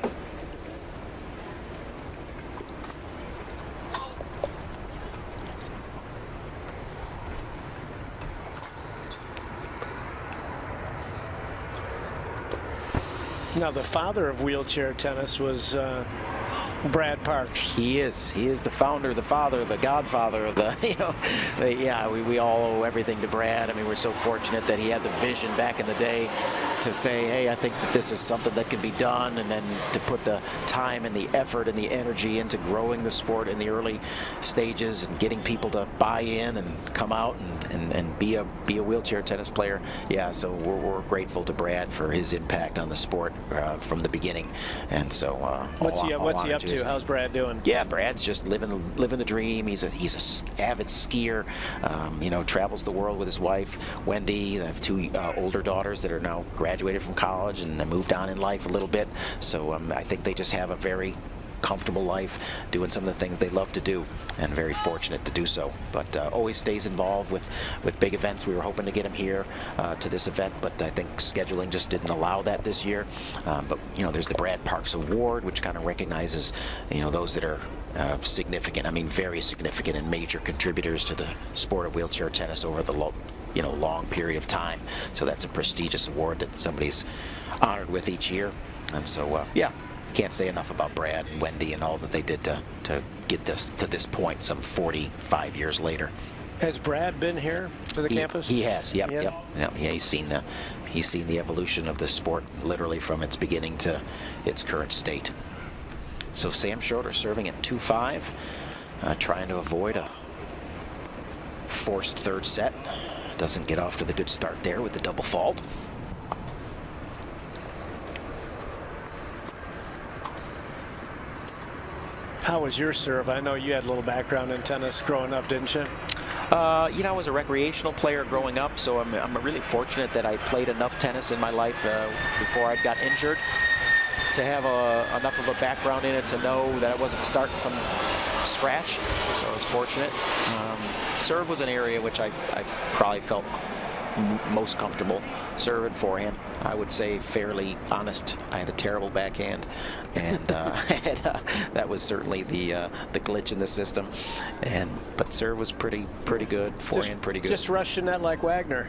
C: Now, the father of wheelchair tennis was Brad Parks.
B: He is the founder, the father, the godfather of the, you know, yeah, we all owe everything to Brad. I mean, we're so fortunate that he had the vision back in the day to say, hey, I think that this is something that can be done, and then to put the time and the effort and the energy into growing the sport in the early stages and getting people to buy in and come out and be a wheelchair tennis player. Yeah, so we're grateful to Brad for his impact on the sport from the beginning. And so
C: what's he up to? How's Brad doing?
B: Yeah, Brad's just living the dream. He's a avid skier. You know, travels the world with his wife Wendy. They have two older daughters that are now graduated from college and moved on in life a little bit. So I think they just have a very comfortable life doing some of the things they love to do, and very fortunate to do so. But always stays involved with big events. We were hoping to get him here to this event, but I think scheduling just didn't allow that this year. But you know, there's the Brad Parks Award, which kind of recognizes, you know, those that are significant, I mean very significant and major contributors to the sport of wheelchair tennis over the long period of time. So that's a prestigious award that somebody's honored with each year. And so yeah, can't say enough about Brad and Wendy and all that they did to get this to this point some 45 years later.
C: Has Brad been here to the campus?
B: He has. Yep. Yeah, he's seen the evolution of the sport literally from its beginning to its current state. So Sam Schroeder serving at 2-5, trying to avoid a forced third set. Doesn't get off to the good start there with the double fault.
C: How was your serve? I know you had a little background in tennis growing up, didn't you?
B: You know, I was a recreational player growing up, so I'm really fortunate that I played enough tennis in my life before I got injured to have enough of a background in it to know that I wasn't starting from scratch. So I was fortunate. Serve was an area which I probably felt most comfortable. Serve and forehand, I would say fairly honest. I had a terrible backhand, and that was certainly the glitch in the system. But serve was pretty good. Forehand pretty good.
C: Just rushing that like Wagner.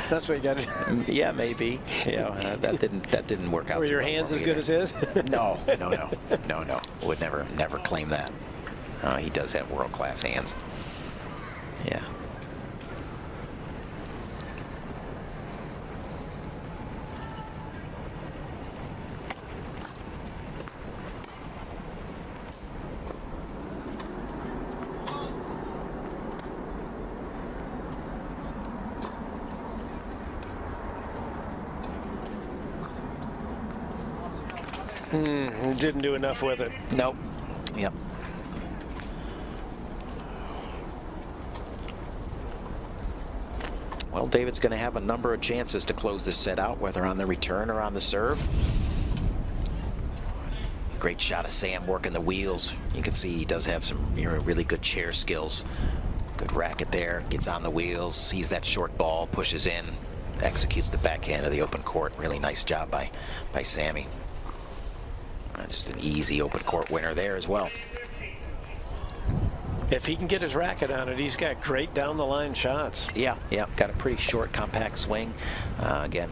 C: That's what you got to do.
B: Yeah, maybe. Yeah, that didn't work out.
C: Were your hands as good as his?
B: No. Would never claim that. He does have world-class hands. Yeah.
C: Didn't do enough with it.
B: Nope. Yep. Well, David's going to have a number of chances to close this set out, whether on the return or on the serve. Great shot of Sam working the wheels. You can see he does have some really good chair skills. Good racket there. Gets on the wheels, sees that short ball, pushes in, executes the backhand of the open court. Really nice job by Sammy. Just an easy open court winner there as well.
C: If he can get his racket on it, he's got great down the line shots.
B: Yeah, got a pretty short, compact swing. Again,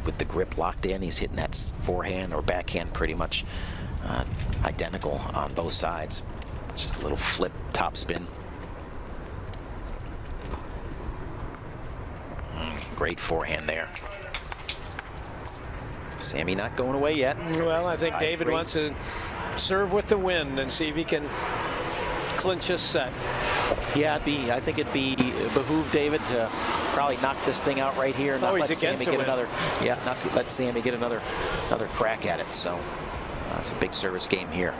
B: with the grip locked in, he's hitting that forehand or backhand pretty much identical on both sides. Just a little flip top spin. Great forehand there. Sammy not going away yet.
C: Well, I think David wants to serve with the wind and see if he can clinch his set.
B: Yeah, I think it'd behoove David to probably knock this thing out right here and not let Sammy get another. Yeah, not let Sammy get another crack at it. So it's a big service game here.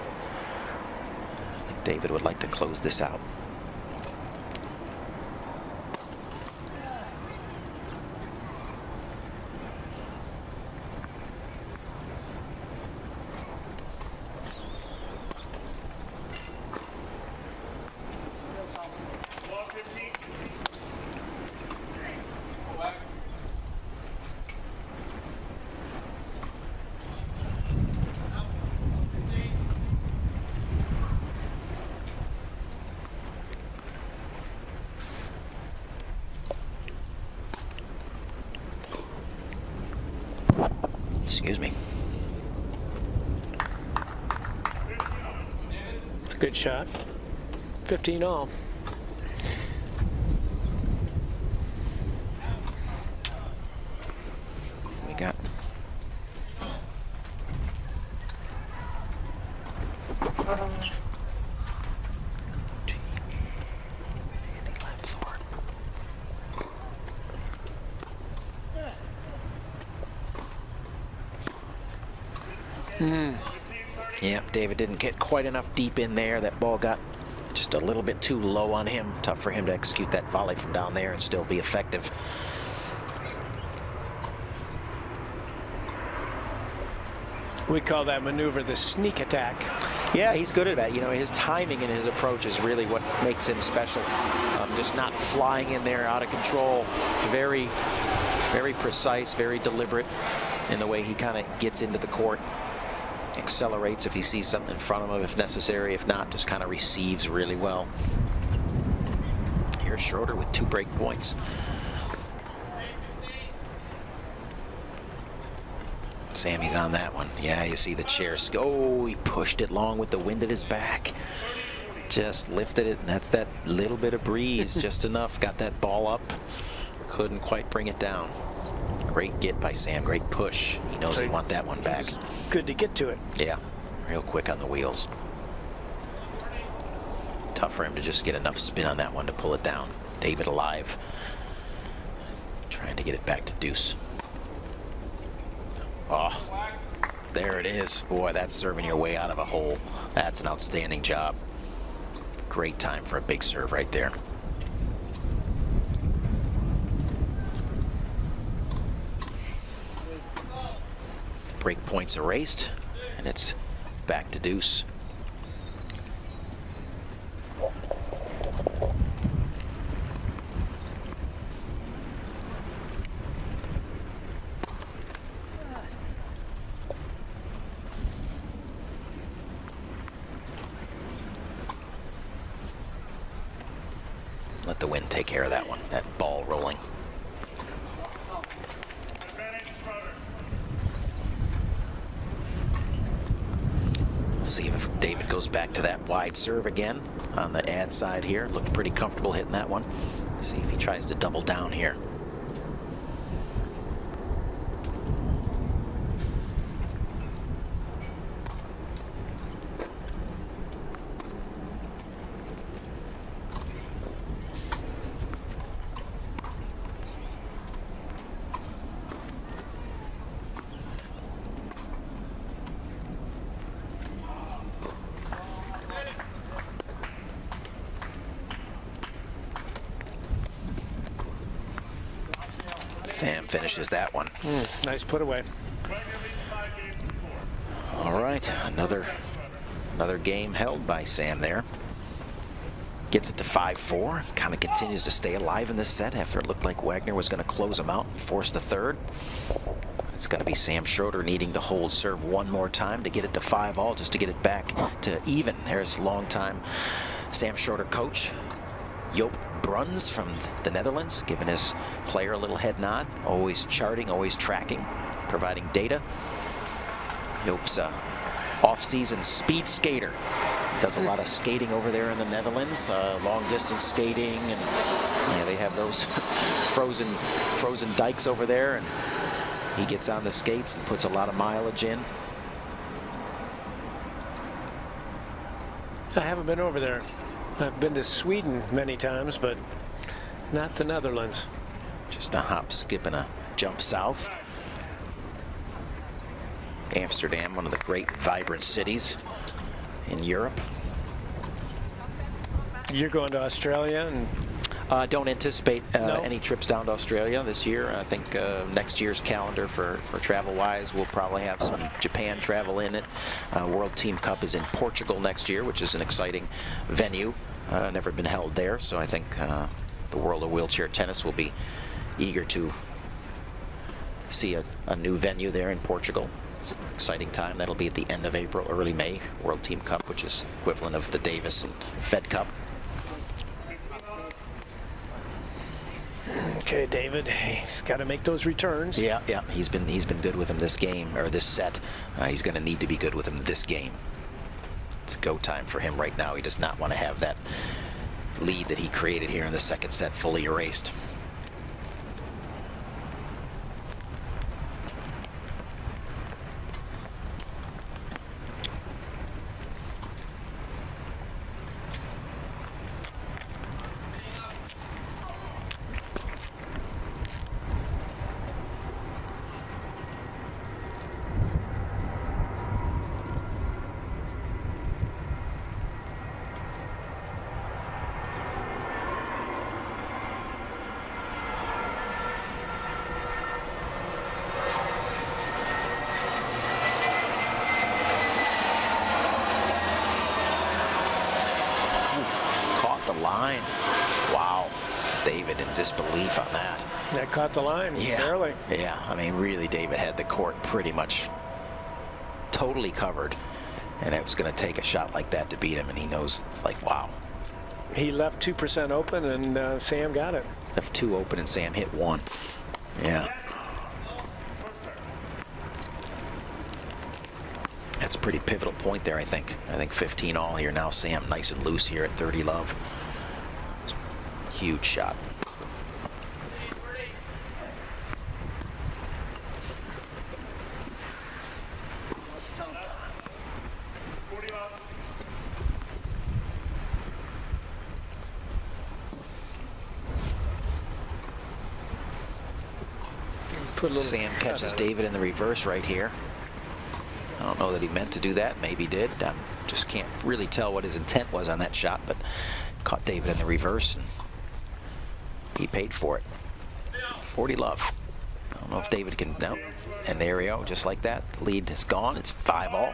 B: I think David would like to close this out. Excuse me.
C: Good shot. 15 all.
B: We got Yeah, David didn't get quite enough deep in there. That ball got just a little bit too low on him. Tough for him to execute that volley from down there and still be effective.
C: We call that maneuver the sneak attack.
B: Yeah, he's good at that. You know, his timing and his approach is really what makes him special. Just not flying in there out of control. Very, very precise, very deliberate in the way he kind of gets into the court. Accelerates if he sees something in front of him if necessary. If not, just kind of receives really well. Here's Schroeder with 2 break points. Sammy's on that one. Yeah, you see the chair. Oh, he pushed it long with the wind at his back. Just lifted it, and that's that little bit of breeze, just enough. Got that ball up. Couldn't quite bring it down. Great get by Sam. Great push. He knows he want that one back.
C: Good to get to it.
B: Yeah, real quick on the wheels. Tough for him to just get enough spin on that one to pull it down. David alive. Trying to get it back to deuce. Oh, there it is. Boy, that's serving your way out of a hole. That's an outstanding job. Great time for a big serve right there. Break points erased, and it's back to deuce. Let the wind take care of that one, that ball rolling. See if David goes back to that wide serve again on the ad side here. Looked pretty comfortable hitting that one. See if he tries to double down here. Sam finishes that one.
C: Nice put away.
B: All right, another game held by Sam there. Gets it to 5-4. Kind of continues to stay alive in this set after it looked like Wagner was going to close him out and force the third. It's going to be Sam Schroeder needing to hold serve one more time to get it to 5-all, just to get it back to even. There's longtime Sam Schroeder coach Joop Bruns from the Netherlands, giving his player a little head nod, always charting, always tracking, providing data. Joop's off-season speed skater. Does a lot of skating over there in the Netherlands, long-distance skating, and yeah, they have those frozen dikes over there, and he gets on the skates and puts a lot of mileage in.
C: I haven't been over there. I've been to Sweden many times, but not the Netherlands.
B: Just a hop, skip, and a jump south. Amsterdam, one of the great vibrant cities in Europe.
C: You're going to Australia? And
B: don't anticipate any trips down to Australia this year. I think next year's calendar for travel-wise, we'll probably have some Japan travel in it. World Team Cup is in Portugal next year, which is an exciting venue. Never been held there, so I think the world of wheelchair tennis will be eager to see a new venue there in Portugal. It's an exciting time. That'll be at the end of April, early May. World Team Cup, which is equivalent of the Davis and Fed Cup.
C: Okay, David, he's got to make those returns.
B: Yeah, he's been good with him this game, or this set. He's going to need to be good with him this game. It's go time for him right now. He does not want to have that lead that he created here in the second set fully erased. caught the line. Wow. David in disbelief on that.
C: That caught the line, barely.
B: Yeah, I mean, really, David had the court pretty much totally covered, and it was going to take a shot like that to beat him, and he knows, it's like, wow.
C: He left 2% open, and Sam got it.
B: Left 2 open, and Sam hit 1. Yeah. That's a pretty pivotal point there, I think. I think 15 all here now. Sam nice and loose here at 30 love. Huge shot. Sam catches David in the reverse right here. I don't know that he meant to do that. Maybe did. I just can't really tell what his intent was on that shot, but caught David in the reverse, and he paid for it. 40 love. I don't know if David can. No. And there we go. Just like that. The lead is gone. It's 5 all.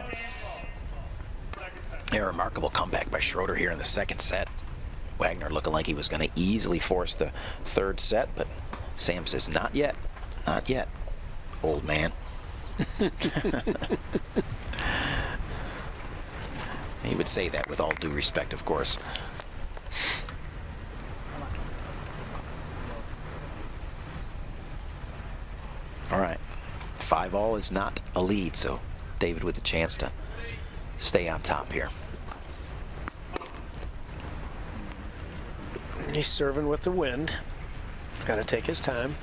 B: A remarkable comeback by Schroeder here in the second set. Wagner looking like he was going to easily force the third set, but Sam says, not yet. Not yet, old man. He would say that with all due respect, of course. All right, 5 all is not a lead, so David with a chance to stay on top here.
C: He's serving with the wind. Got to take his time.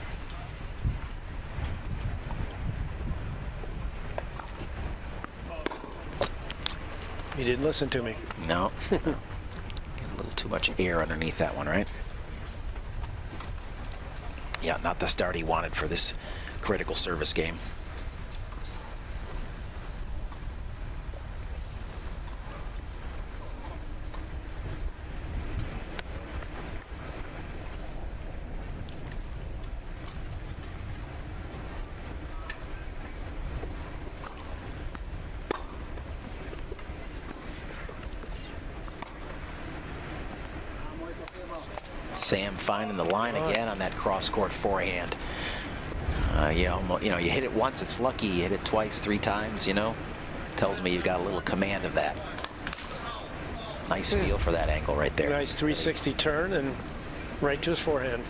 C: You didn't listen to me.
B: No. A little too much air underneath that one, right? Yeah, not the start he wanted for this critical service game. Sam finding the line again on that cross-court forehand. You hit it once, it's lucky. You hit it twice, 3 times, you know. Tells me you've got a little command of that. Nice feel for that angle right there.
C: Nice 360 turn and right to his forehand.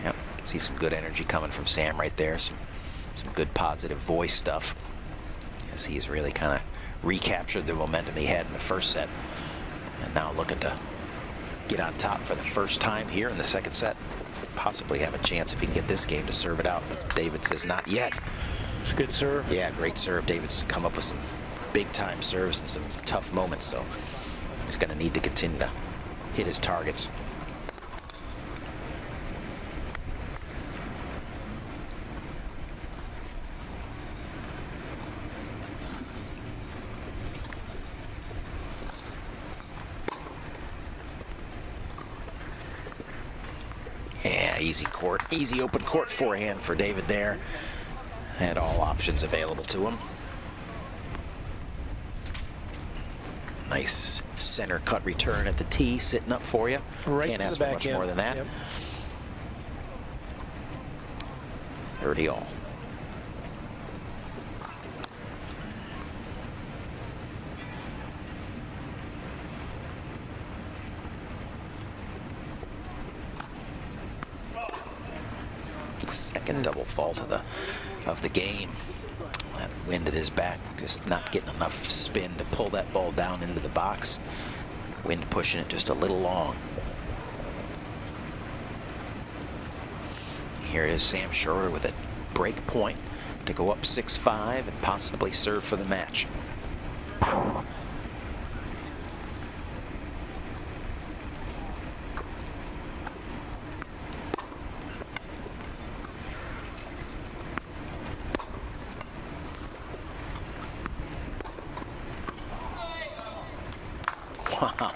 B: Yep, see some good energy coming from Sam right there. Some good positive voice stuff, as he's really kind of recaptured the momentum he had in the first set, and now looking to get on top for the first time here in the second set. Possibly have a chance if he can get this game to serve it out, but David says not yet.
C: It's a good serve.
B: Yeah, great serve. David's come up with some big-time serves and some tough moments, so he's going to need to continue to hit his targets. Yeah, easy open court forehand for David there. Had all options available to him. Nice center cut return at the tee, sitting up for you.
C: Right.
B: Can't ask for much more than that. Yep. 30 all. Second double fault of the game. That wind at his back, just not getting enough spin to pull that ball down into the box. Wind pushing it just a little long. Here is Sam Schroeder with a break point to go up 6-5 and possibly serve for the match. Wow.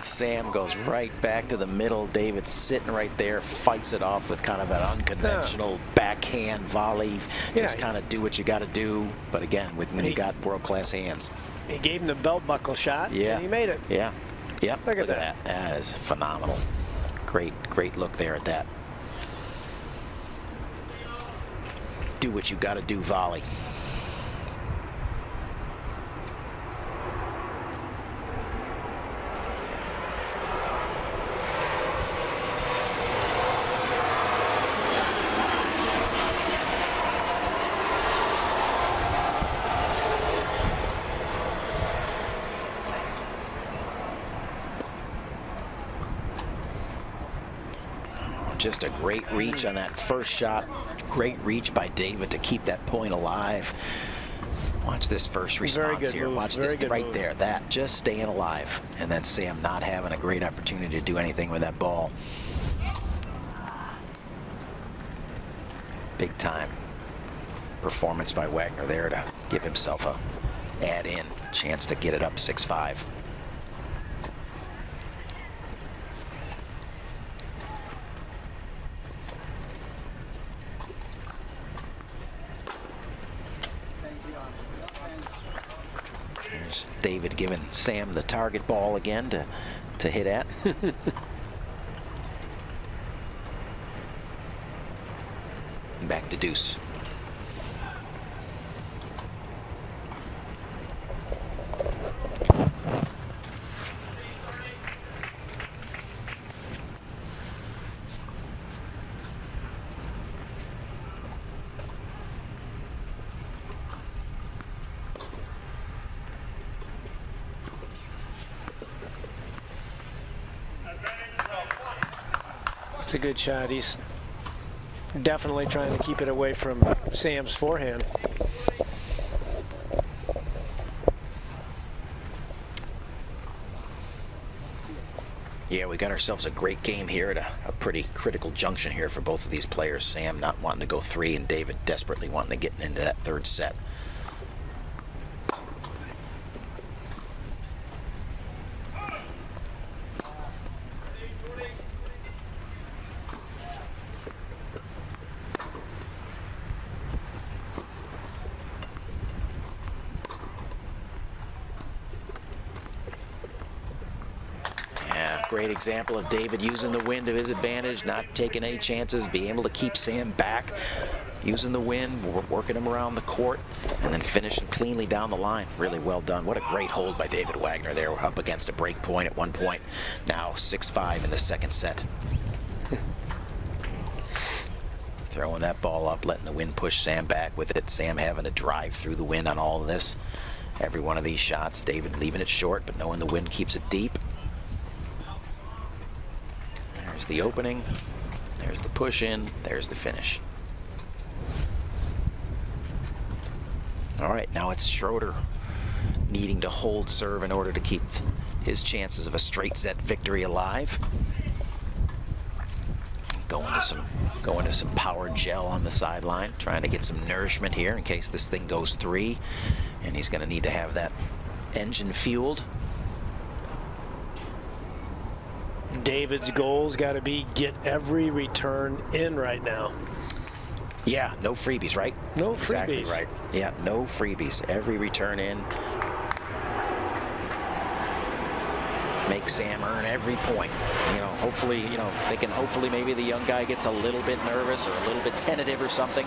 B: Sam goes right back to the middle. David's sitting right there, fights it off with kind of an unconventional backhand volley. Just kind of do what you got to do. But again, when you got world-class hands.
A: He gave him the belt buckle shot,
B: and
A: he made it.
B: Yeah. Yep,
C: Look at that.
B: That is phenomenal. Great look there at that. Do what you got to do, volley. Just a great reach on that first shot. Great reach by David to keep that point alive. Watch this first response here.
C: Move.
B: Watch this right there. That just staying alive. And then Sam not having a great opportunity to do anything with that ball. Big time performance by Wagner there to give himself a add-in chance to get it up 6-5. David giving Sam the target ball again to hit at. Back to deuce.
C: It's a good shot. He's definitely trying to keep it away from Sam's forehand.
B: Yeah, we got ourselves a great game here at a pretty critical junction here for both of these players. Sam not wanting to go 3 and David desperately wanting to get into that third set. Great example of David using the wind to his advantage, not taking any chances, being able to keep Sam back, using the wind, working him around the court, and then finishing cleanly down the line. Really well done. What a great hold by David Wagner there. We're up against a break point at one point. Now 6-5 in the second set. Throwing that ball up, letting the wind push Sam back with it. Sam having to drive through the wind on all of this. Every one of these shots, David leaving it short, but knowing the wind keeps it deep. There's the opening, there's the push in, there's the finish. All right, now it's Schroeder needing to hold serve in order to keep his chances of a straight set victory alive. Going to some power gel on the sideline, trying to get some nourishment here in case this thing goes 3, and he's going to need to have that engine fueled.
C: David's goal's got to be get every return in right now.
B: Yeah, no freebies, right?
C: No freebies.
B: Exactly right. Yeah, no freebies. Every return in. Make Sam earn every point. You know, hopefully, thinking hopefully maybe the young guy gets a little bit nervous or a little bit tentative or something.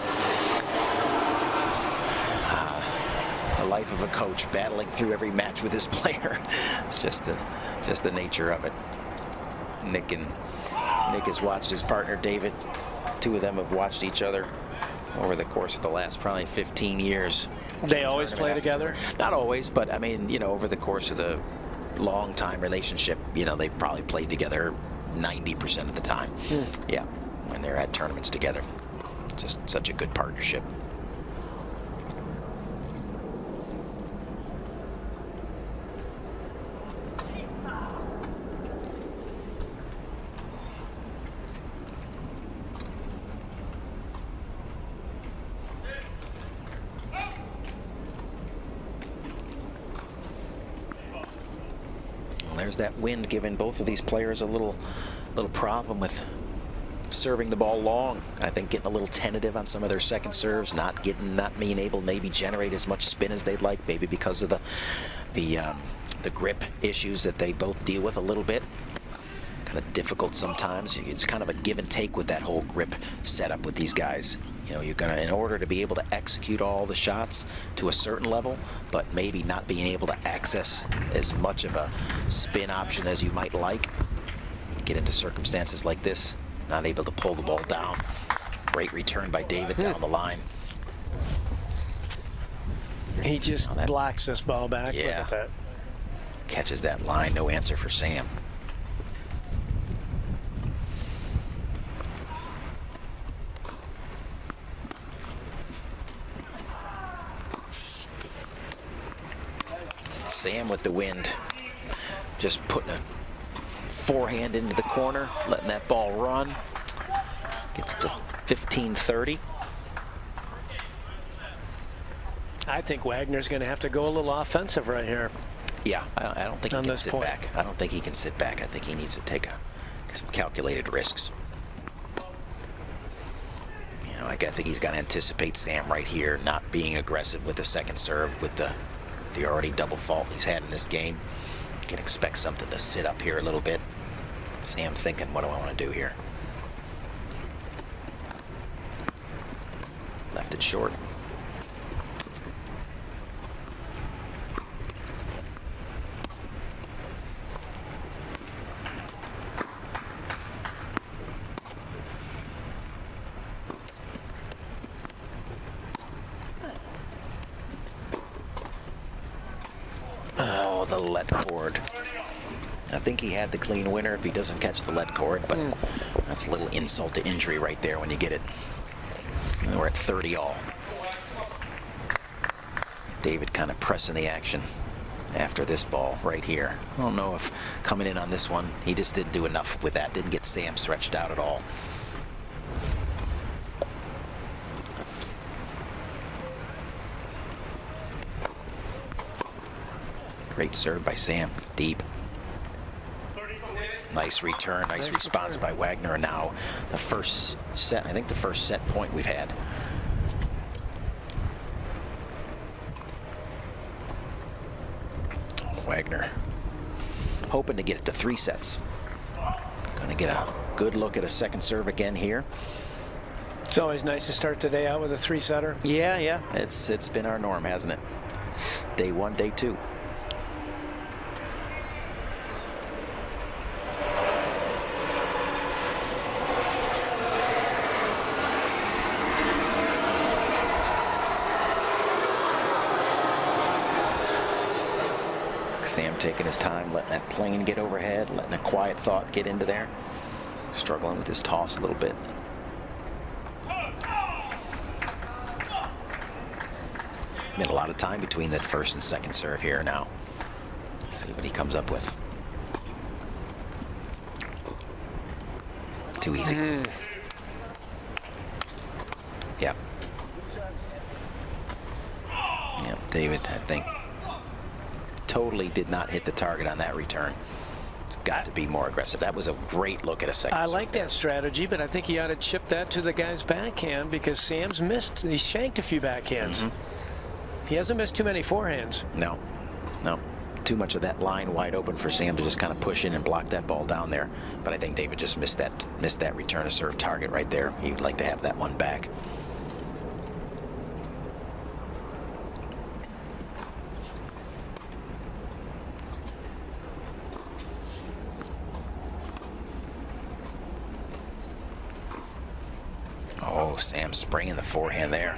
B: The life of a coach, battling through every match with his player. It's just the nature of it. Nick has watched his partner David. Two of them have watched each other over the course of the last probably 15 years.
C: They always play together?
B: Not always, but I mean, over the course of the long time relationship, they've probably played together 90% of the time. Yeah, when they're at tournaments together. Just such a good partnership. There's that wind giving both of these players a little problem with serving the ball long. I think getting a little tentative on some of their second serves, not being able to maybe generate as much spin as they'd like, maybe because of the the grip issues that they both deal with a little bit. Kind of difficult sometimes. It's kind of a give and take with that whole grip setup with these guys. You know, you're gonna, in order to be able to execute all the shots to a certain level, but maybe not being able to access as much of a spin option as you might like, get into circumstances like this, not able to pull the ball down. Great return by David down the line.
C: He just blocks this ball back.
B: Yeah.
C: Look at that.
B: Catches that line, no answer for Sam. Sam with the wind, just putting a forehand into the corner, letting that ball run. Gets to 15-30. I
C: think Wagner's going to have to go a little offensive right here.
B: Yeah, I don't think he can sit back. I don't think he can sit back. I think he needs to take some calculated risks. You know, I think he's got to anticipate Sam right here not being aggressive with the second serve with the already double fault he's had in this game. You can expect something to sit up here a little bit. Sam thinking, what do I want to do here? Left it short. Oh, the lead cord. I think he had the clean winner if he doesn't catch the lead cord, but that's a little insult to injury right there when you get it. And we're at 30 all. David kind of pressing the action after this ball right here. I don't know if coming in on this one, he just didn't do enough with that. Didn't get Sam stretched out at all. Great serve by Sam, deep. Nice return, nice response by Wagner. And now the first set, I think the first set point we've had. Wagner hoping to get it to 3 sets. Gonna get a good look at a second serve again here.
C: It's always nice to start the day out with a 3-setter.
B: Yeah, it's been our norm, hasn't it? Day 1, day 2. Sam taking his time, letting that plane get overhead, letting a quiet thought get into there. Struggling with his toss a little bit. Been a lot of time between that first and second serve here now. Let's see what he comes up with. Too easy. Yep. Yep, David, I think, totally did not hit the target on that return. Got to be more aggressive. That was a great look at a second.
C: I like that strategy, but I think he ought to chip that to the guy's backhand because Sam's missed. He's shanked a few backhands. He hasn't missed too many forehands.
B: No. Too much of that line wide open for Sam to just kind of push in and block that ball down there. But I think David just missed that return to serve target right there. He would like to have that one back. Oh, Sam spraying the forehand there.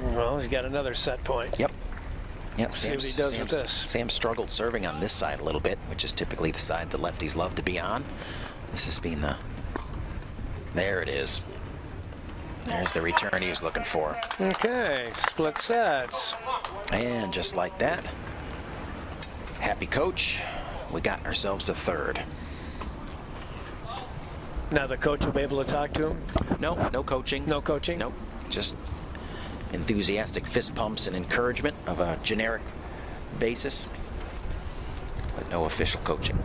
C: Well, he's got another set point.
B: Yep.
C: See what he does with this.
B: Sam struggled serving on this side a little bit, which is typically the side the lefties love to be on. This has been the... There it is. There's the return he was looking for.
C: Okay, split sets.
B: And just like that, happy coach, we got ourselves to 3rd.
C: Now the coach will be able to talk to him?
B: No coaching.
C: No coaching?
B: Nope. Just enthusiastic fist pumps and encouragement of a generic basis, but no official coaching.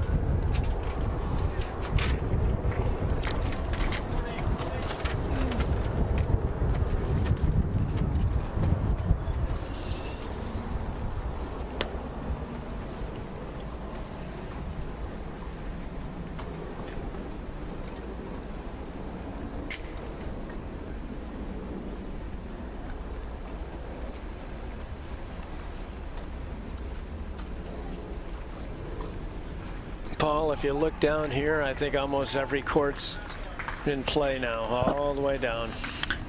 C: Paul, if you look down here, I think almost every court's in play now, all the way down.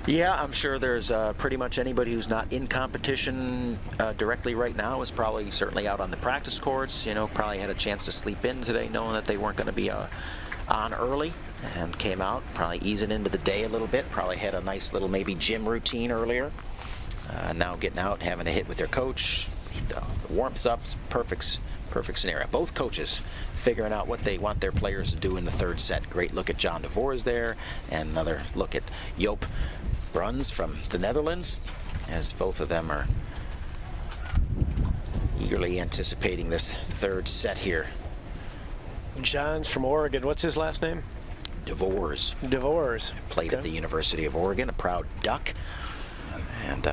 B: Yeah, I'm sure there's pretty much anybody who's not in competition directly right now is probably certainly out on the practice courts. You know, probably had a chance to sleep in today knowing that they weren't going to be on early, and came out, probably easing into the day a little bit, probably had a nice little maybe gym routine earlier. Now getting out, having a hit with their coach, the warmth up, perfect scenario. Both coaches figuring out what they want their players to do in the third set. Great look at John de Vries there, and another look at Joop Bruns from the Netherlands, as both of them are eagerly anticipating this third set here.
C: John's from Oregon. What's his last name?
B: De Vries.
C: De Vries.
B: Played at the University of Oregon, a proud Duck, and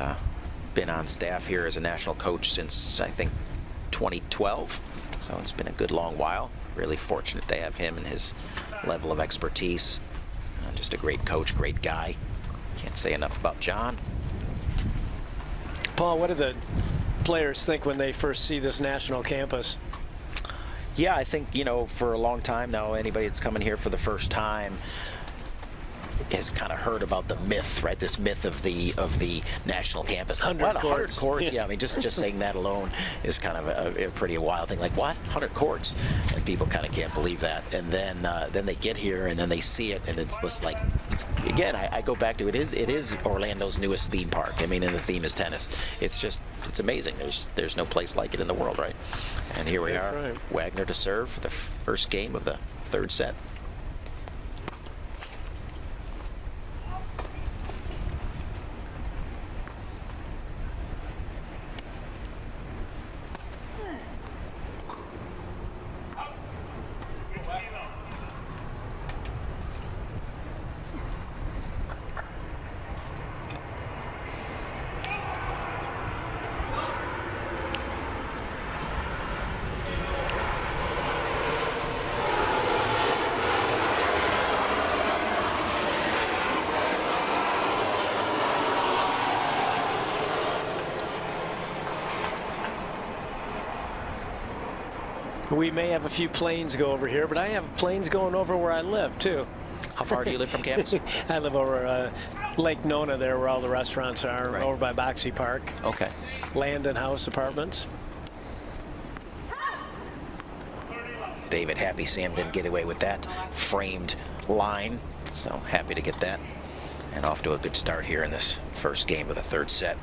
B: been on staff here as a national coach since, I think, 2012. So it's been a good long while. Really fortunate to have him and his level of expertise. Just a great coach, great guy. Can't say enough about John.
C: Paul, what do the players think when they first see this national campus?
B: Yeah, I think, you know, for a long time now, anybody that's coming here for the first time has kind of heard about the myth, right? This myth of the national campus.
C: 100
B: courts. 100 courts. Yeah, I mean, just saying that alone is kind of a pretty wild thing. Like, what? 100 courts? And people kind of can't believe that. And then they get here and then they see it, and it's just like, it's, again, I go back to it is Orlando's newest theme park. I mean, and the theme is tennis. It's amazing. There's no place like it in the world, right? And here we are, right. Wagner to serve for the first game of the third set.
C: We may have a few planes go over here, but I have planes going over where I live, too.
B: How far do you live from campus?
C: I live over Lake Nona there, where all the restaurants are, right. Over by Boxey Park.
B: Okay.
C: Landon House Apartments.
B: David happy Sam didn't get away with that framed line, so happy to get that. And off to a good start here in this first game of the third set.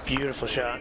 C: Beautiful shot.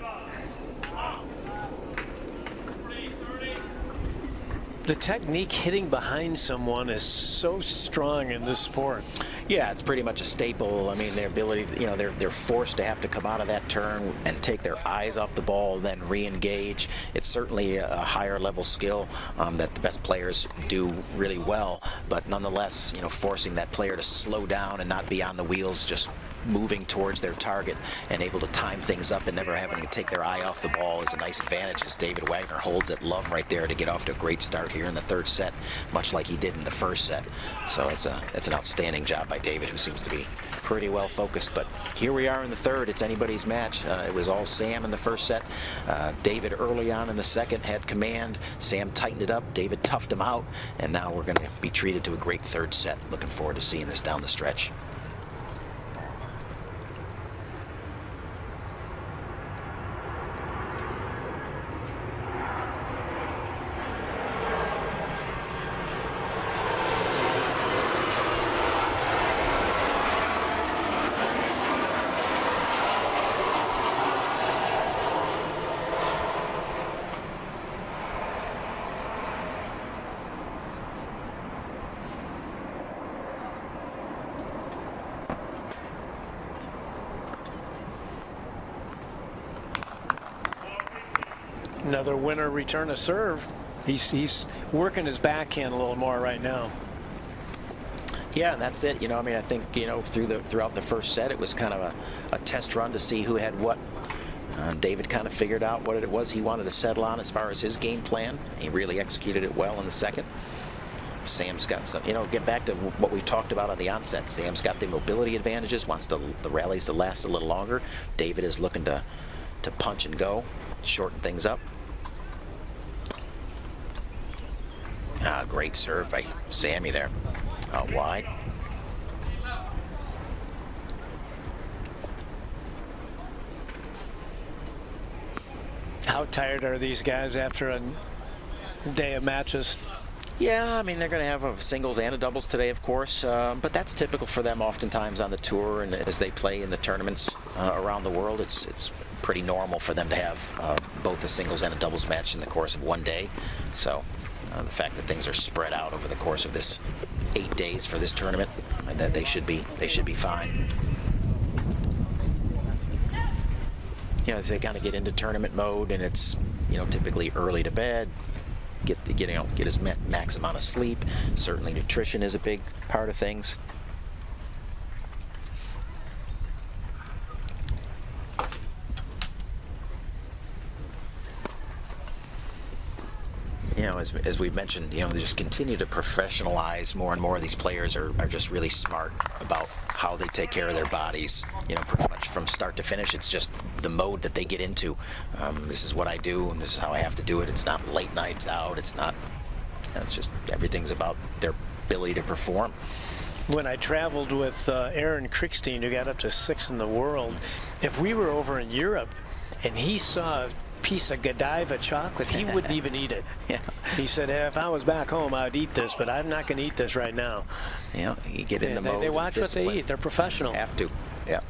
C: The technique hitting behind someone is so strong in this sport.
B: Yeah, it's pretty much a staple. I mean, their ability, you know, they're forced to have to come out of that turn and take their eyes off the ball, then re-engage. It's certainly a higher level skill that the best players do really well, but nonetheless, you know, forcing that player to slow down and not be on the wheels, just moving towards their target and able to time things up and never having to take their eye off the ball is a nice advantage, as David Wagner holds it. Love right there to get off to a great start here in the third set, much like he did in the first set. So it's an outstanding job by David, who seems to be pretty well focused. But here we are in the third. It's anybody's match. It was all Sam in the first set. David early on in the second had command. Sam tightened it up. David toughed him out, and now we're going to be treated to a great third set. Looking forward to seeing this down the stretch.
C: Another winner return a serve. He's working his backhand a little more right now.
B: Yeah, and that's it. You know, I mean, I think, you know, throughout the first set, it was kind of a test run to see who had what David kind of figured out what it was he wanted to settle on as far as his game plan. He really executed it well in the second. Sam's got some, get back to what we talked about on the onset. Sam's got the mobility advantages, wants the rallies to last a little longer. David is looking to punch and go, shorten things up. Great serve by Sammy there. Out wide.
C: How tired are these guys after a day of matches?
B: Yeah, I mean, they're going to have a singles and a doubles today, of course, but that's typical for them oftentimes on the tour, and as they play in the tournaments around the world, it's pretty normal for them to have both a singles and a doubles match in the course of one day. So the fact that things are spread out over the course of this 8 days for this tournament, that they should be fine. As they kind of get into tournament mode, and it's typically early to bed, get his max amount of sleep. Certainly nutrition is a big part of things. As we've mentioned, they just continue to professionalize more and more. These players are just really smart about how they take care of their bodies. Pretty much from start to finish, it's just the mode that they get into. This is what I do, and this is how I have to do it. It's not late nights out. It's not. It's just everything's about their ability to perform.
C: When I traveled with Aaron Krickstein, who got up to 6th in the world, if we were over in Europe and he saw a piece of Godiva chocolate, he wouldn't even eat it.
B: Yeah.
C: He said, if I was back home, I'd eat this, but I'm not going to eat this right now.
B: You get in the mode.
C: They watch what they eat. They're professional.
B: Have to. Yeah.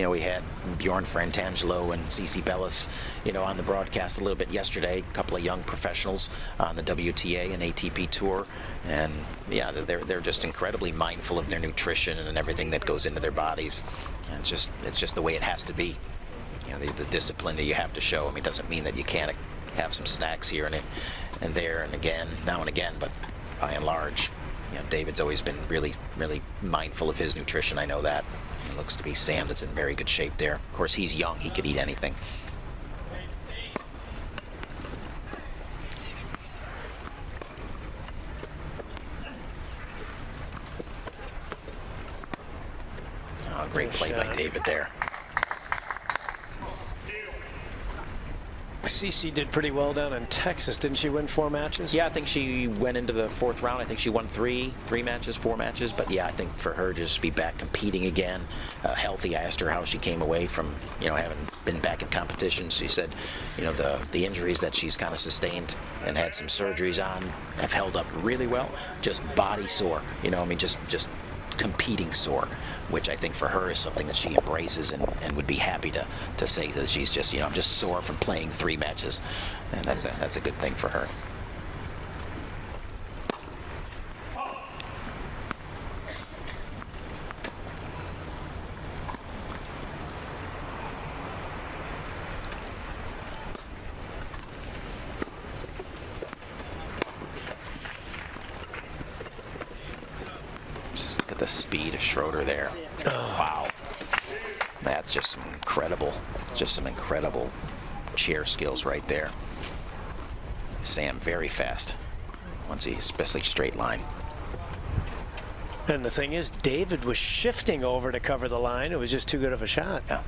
B: We had Bjorn Frantangelo and Cece Bellis, on the broadcast a little bit yesterday. A couple of young professionals on the WTA and ATP Tour, and yeah, they're just incredibly mindful of their nutrition and everything that goes into their bodies. And it's just the way it has to be. The discipline that you have to show. I mean, it doesn't mean that you can't have some snacks here and there and again, now and again, but by and large, David's always been really, really mindful of his nutrition. I know that. It looks to be Sam that's in very good shape there. Of course, he's young. He could eat anything. Great play by David there.
C: Cece did pretty well down in Texas. Didn't she win 4 matches?
B: Yeah, I think she went into the 4th round. I think she won 4 matches. But yeah, I think for her to just be back competing again, healthy. I asked her how she came away from, having been back in competition. She said, the injuries that she's kind of sustained and had some surgeries on have held up really well. Just body sore, just competing sore, which I think for her is something that she embraces and would be happy to say that she's just, I'm just sore from playing 3 matches, and that's a good thing for her. Look at the speed of Schroeder there. Oh. Wow. That's just some incredible chair skills right there. Sam very fast, especially straight line.
C: And the thing is, David was shifting over to cover the line. It was just too good of a shot.
B: Yeah.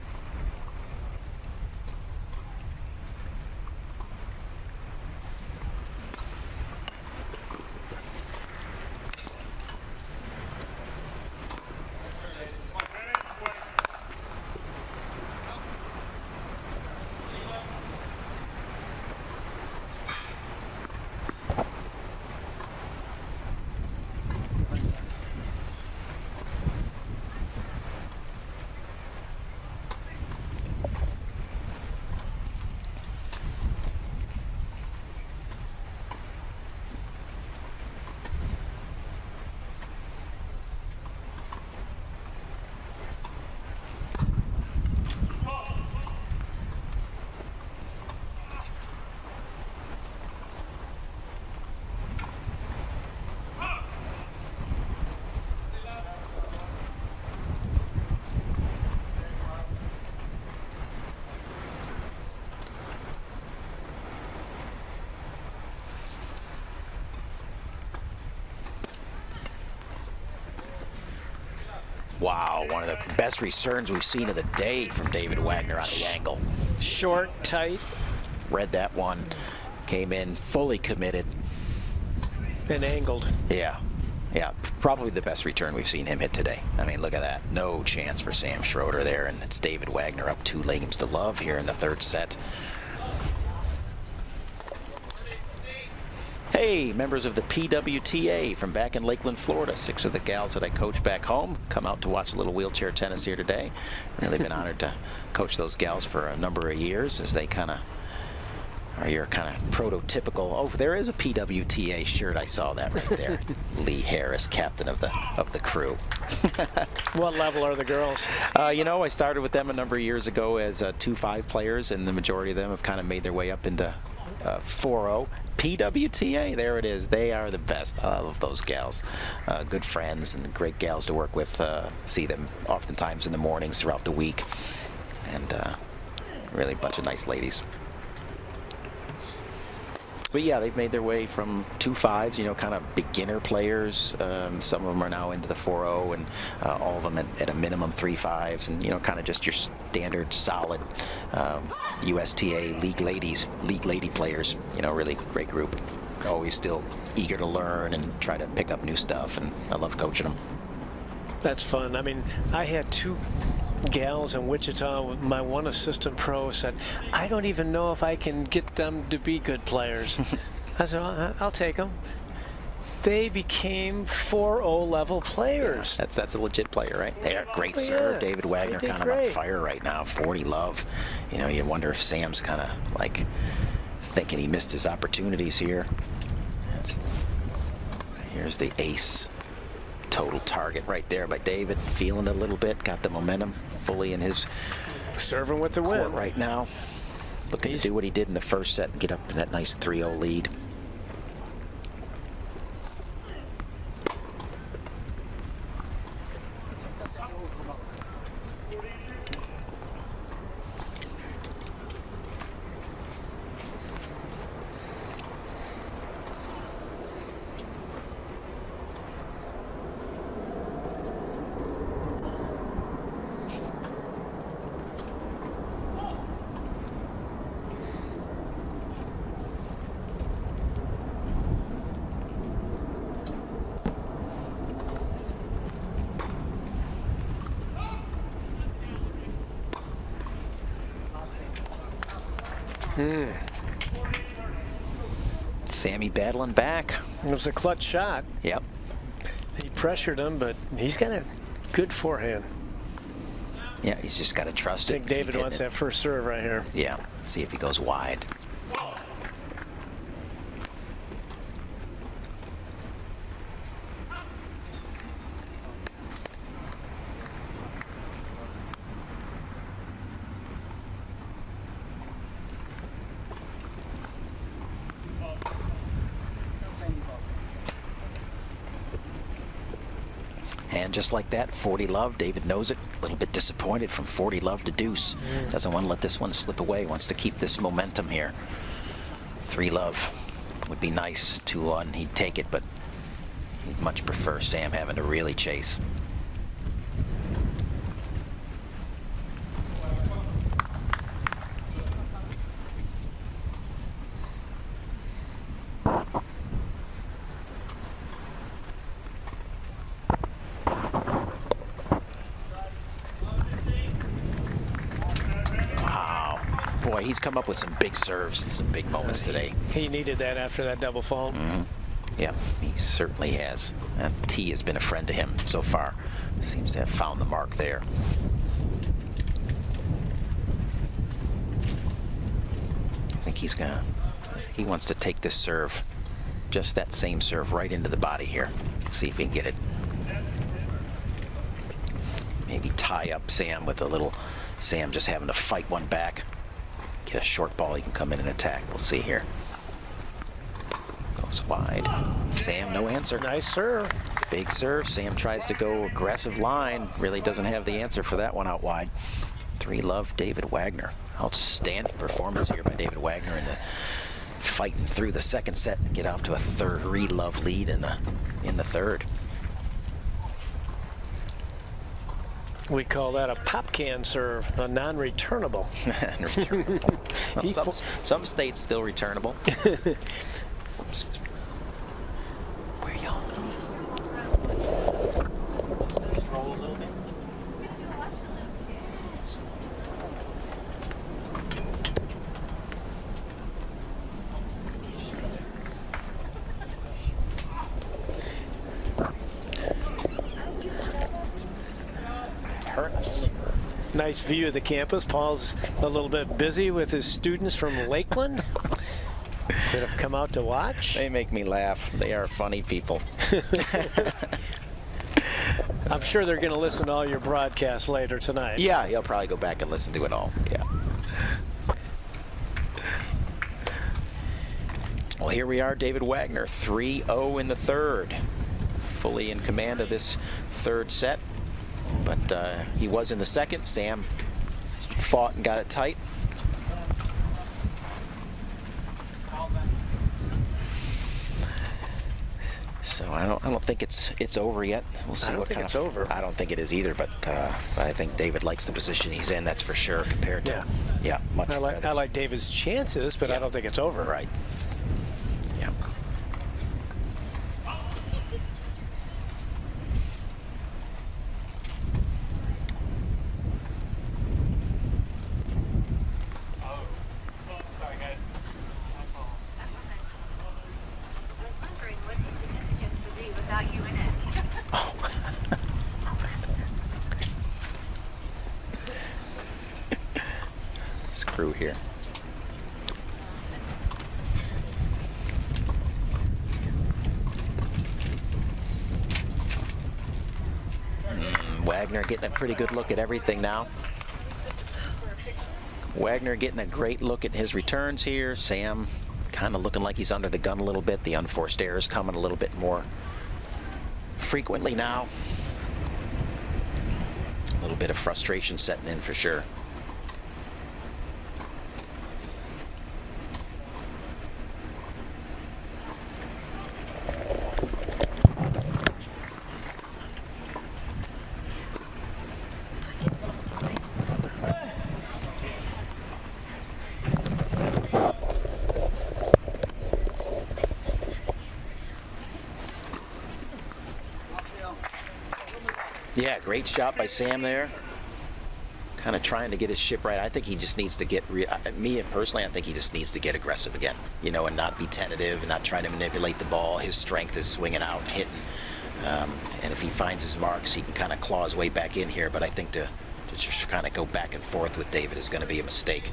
B: Wow, one of the best returns we've seen of the day from David Wagner on the angle.
C: Short, tight.
B: Read that one. Came in fully committed.
C: And angled.
B: Yeah. Yeah, probably the best return we've seen him hit today. I mean, look at that. No chance for Sam Schroeder there, and it's David Wagner up 2 games to love here in the 3rd set. Hey, members of the PWTA from back in Lakeland, Florida. 6 of the gals that I coach back home come out to watch a little wheelchair tennis here today. Really been honored to coach those gals for a number of years as they kind of are your kind of prototypical. Oh, there is a PWTA shirt. I saw that right there. Lee Harris, captain of the crew.
C: What level are the girls?
B: You know, I started with them a number of years ago as 2-5 players, and the majority of them have kind of made their way up into 4-0. PWTA, there it is. They are the best. I love those gals. Good friends and great gals to work with. See them oftentimes in the mornings throughout the week. And really a bunch of nice ladies. But yeah, they've made their way from 2-5s, you know, kind of beginner players. Some of them are now into the 4-0, and all of them at a minimum 3-5s, and you know, kind of just your standard solid USTA league lady players. You know, really great group. Always still eager to learn and try to pick up new stuff, and I love coaching them.
C: That's fun. I mean, I had 2 gals in Wichita. My one assistant pro said, I don't even know if I can get them to be good players. I said, I'll take them. They became 4-0 level players.
B: Yeah, that's a legit player, right? They are great serve.
C: Yeah,
B: David Wagner kind of on fire right now. 40 love. You know, you wonder if Sam's kind of like thinking he missed his opportunities here. Here's the ace. Total target right there by David. Feeling it a little bit. Got the momentum fully in his
C: serving with the win
B: right now. Looking to do what he did in the 1st set and get up in that nice 3-0 lead. Sammy battling back.
C: It was a clutch shot.
B: Yep.
C: He pressured him, but he's got a good forehand.
B: Yeah, he's just got to trust it.
C: I think David wants that first serve right here.
B: Yeah, see if he goes wide. And just like that, 40 love. David knows it. A little bit disappointed from 40 love to deuce. Doesn't want to let this one slip away. Wants to keep this momentum here. 3 love would be nice. 2-1, he'd take it, but he'd much prefer Sam having to really chase. Boy, he's come up with some big serves and some big moments today.
C: He needed that after that double fault.
B: Yeah, he certainly has. That tee has been a friend to him so far. Seems to have found the mark there. I think he wants to take this serve, just that same serve, right into the body here. See if he can get it. Maybe tie up Sam with a little, Sam just having to fight one back. Get a short ball, he can come in and attack. We'll see here. Goes wide. Sam, no answer.
C: Nice serve.
B: Big serve. Sam tries to go aggressive line. Really doesn't have the answer for that one out wide. 3 love, David Wagner. Outstanding performance here by David Wagner in the fighting through the 2nd set and get off to a 3 love lead in the 3rd.
C: We call that a pop can serve, a non-returnable.
B: Well, some states still returnable. Where are y'all? Roll a little bit.
C: Nice view of the campus. Paul's a little bit busy with his students from Lakeland that have come out to watch.
B: They make me laugh. They are funny people.
C: I'm sure they're going to listen to all your broadcasts later tonight.
B: Yeah, he'll probably go back and listen to it all. Yeah. Well, here we are, David Wagner, 3-0 in the third. Fully in command of this third set. But he was in the second. Sam fought and got it tight. So I don't think it's over yet. We'll see what kind of.
C: It's over.
B: I don't think it is either. But I think David likes the position he's in. That's for sure. Compared to much.
C: I like David's chances, but I don't think it's over.
B: Right. Yeah. Screw here. Wagner getting a pretty good look at everything now. Wagner getting a great look at his returns here. Sam kind of looking like he's under the gun a little bit. The unforced errors coming a little bit more frequently now. A little bit of frustration setting in for sure. Yeah, great shot by Sam there. Kind of trying to get his ship right. I think he just needs to get, me personally, I think he just needs to get aggressive again, you know, and not be tentative and not trying to manipulate the ball. His strength is swinging out, hitting. And if he finds his marks, he can kind of claw his way back in here. But I think to just kind of go back and forth with David is going to be a mistake.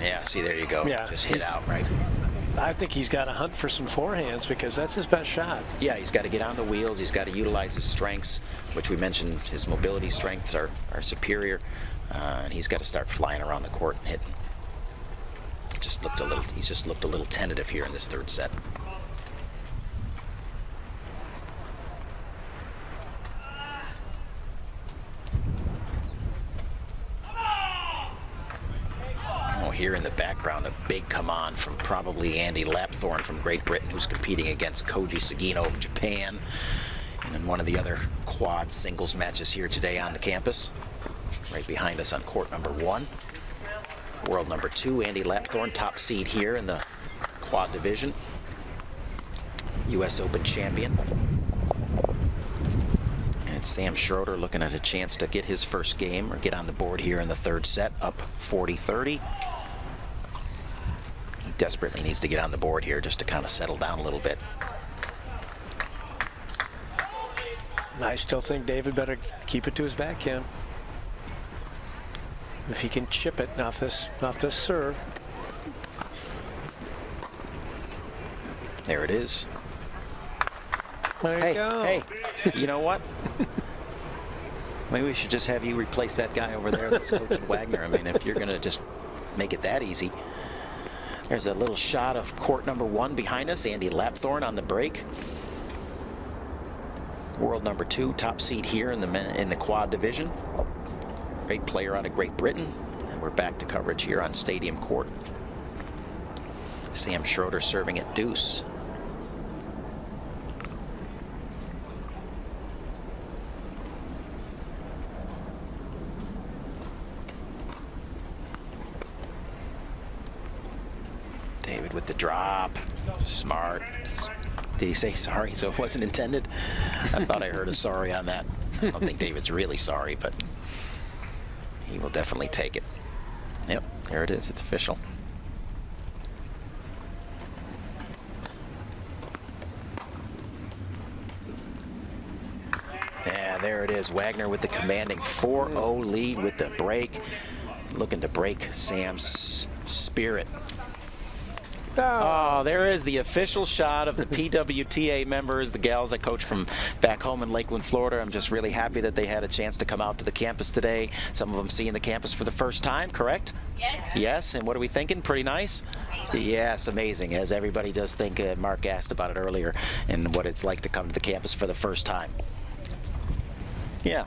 B: Yeah, see, there you go.
C: Yeah,
B: just hit out, right?
C: I think he's got to hunt for some forehands because that's his best shot. Yeah,
B: he's got to get on the wheels. He's got to utilize his strengths, which we mentioned his mobility strengths are superior. And he's got to start flying around the court and hitting. He's just looked a little tentative here in this third set. Here in the background, a big come on from probably Andy Lapthorne from Great Britain, who's competing against Koji Sugino of Japan, and in one of the other quad singles matches here today on the campus. Right behind us on court number 1. World number 2, Andy Lapthorne, top seed here in the quad division. U.S. Open champion. And Sam Schroeder looking at a chance to get his first game or get on the board here in the third set, up 40-30. Desperately needs to get on the board here just to kind of settle down a little bit.
C: I still think David better keep it to his backhand. If he can chip it off this serve.
B: There it is.
C: There you go.
B: Hey, you know what? Maybe we should just have you replace that guy over there that's coaching Wagner. I mean, if you're going to just make it that easy. There's a little shot of court number 1 behind us. Andy Lapthorne on the break. World number 2, top seed here in the quad division. Great player out of Great Britain. And we're back to coverage here on Stadium Court. Sam Schroeder serving at deuce. drop. Smart. Did he say sorry so it wasn't intended? I thought I heard a sorry on that. I don't think David's really sorry, but he will definitely take it. Yep, there it is. It's official. Yeah, there it is. Wagner with the commanding 4-0 lead with the break. Looking to break Sam's spirit. Oh, there is the official shot of the PWTA members, the gals I coach from back home in Lakeland, Florida. I'm just really happy that they had a chance to come out to the campus today. Some of them seeing the campus for the first time, correct?
D: Yes.
B: Yes, and what are we thinking? Pretty nice? Yes, amazing, as everybody does think. Mark asked about it earlier and what it's like to come to the campus for the first time. Yeah.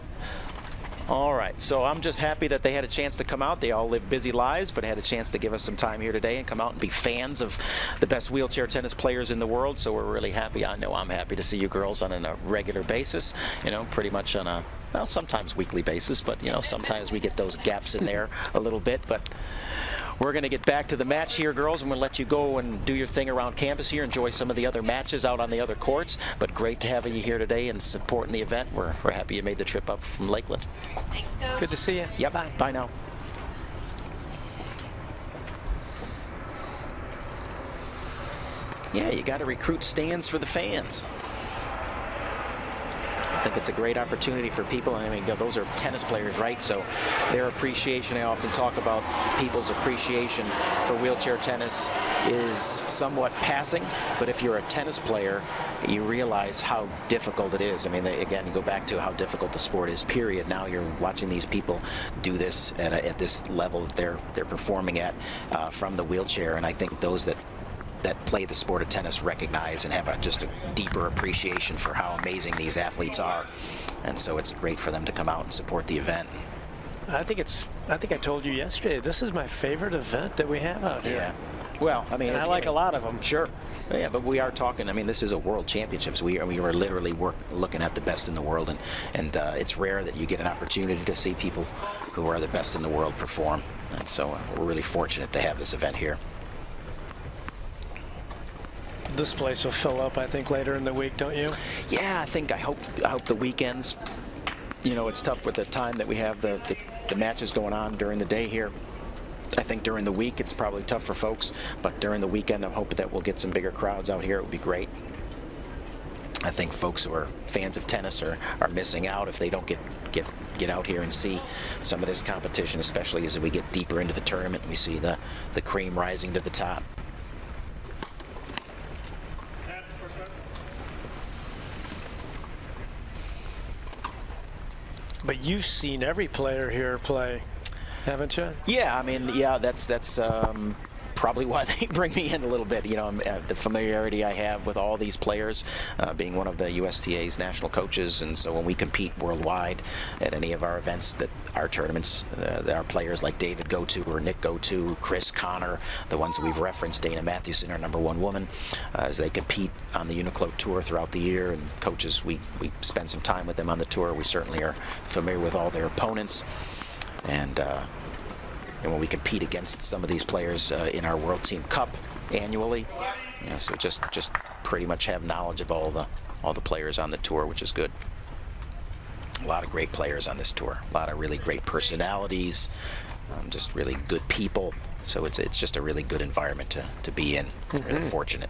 B: All right, so I'm just happy that they had a chance to come out. They all live busy lives, but had a chance to give us some time here today and come out and be fans of the best wheelchair tennis players in the world. So we're really happy. I know I'm happy to see you girls on a regular basis, you know, pretty much on a, well, sometimes weekly basis, but, you know, sometimes we get those gaps in there a little bit. But we're going to get back to the match here, girls. I'm going to let you go and do your thing around campus here. Enjoy some of the other matches out on the other courts. But great to have you here today and supporting the event. We're happy you made the trip up from Lakeland.
D: Thanks, Coach.
C: Good to see you.
B: Yep. Bye. Bye now. Yeah, you got to recruit stands for the fans. I think it's a great opportunity for people. I mean, those are tennis players, right? So their appreciation, I often talk about people's appreciation for wheelchair tennis is somewhat passing. But if you're a tennis player, you realize how difficult it is. I mean, again, you go back to how difficult the sport is, period. Now you're watching these people do this at this level that they're performing at from the wheelchair. And I think those that play the sport of tennis recognize and have just a deeper appreciation for how amazing these athletes are, and so it's great for them to come out and support the event. I think
C: I told you yesterday, this is my favorite event that we have out here.
B: Yeah. Well, I mean,
C: and I like a lot of them.
B: Sure. Yeah, but we are talking, I mean, this is a world championships. We are literally looking at the best in the world, and it's rare that you get an opportunity to see people who are the best in the world perform, and so we're really fortunate to have this event here.
C: This place will fill up, I think, later in the week, don't you?
B: Yeah, I hope the weekends, you know, it's tough with the time that we have the matches going on during the day here. I think during the week it's probably tough for folks, but during the weekend I'm hoping that we'll get some bigger crowds out here. It would be great. I think folks who are fans of tennis are missing out if they don't get out here and see some of this competition, especially as we get deeper into the tournament and we see the cream rising to the top.
C: But you've seen every player here play, haven't you?
B: Yeah, I mean, yeah, that's probably why they bring me in a little bit. You know, the familiarity I have with all these players, being one of the USTA's national coaches, and so when we compete worldwide at any of our events, that our tournaments, our players like David go to or Nick go to, Chris, Connor, the ones that we've referenced, Dana Matthewson, our #1 woman, as they compete on the UNIQLO Tour throughout the year, and coaches, we spend some time with them on the tour. We certainly are familiar with all their opponents, and when we compete against some of these players in our World Team Cup annually, you know, so just pretty much have knowledge of all the players on the tour, which is good. A lot of great players on this tour, a lot of really great personalities, just really good people. So it's just a really good environment to be in. Really fortunate.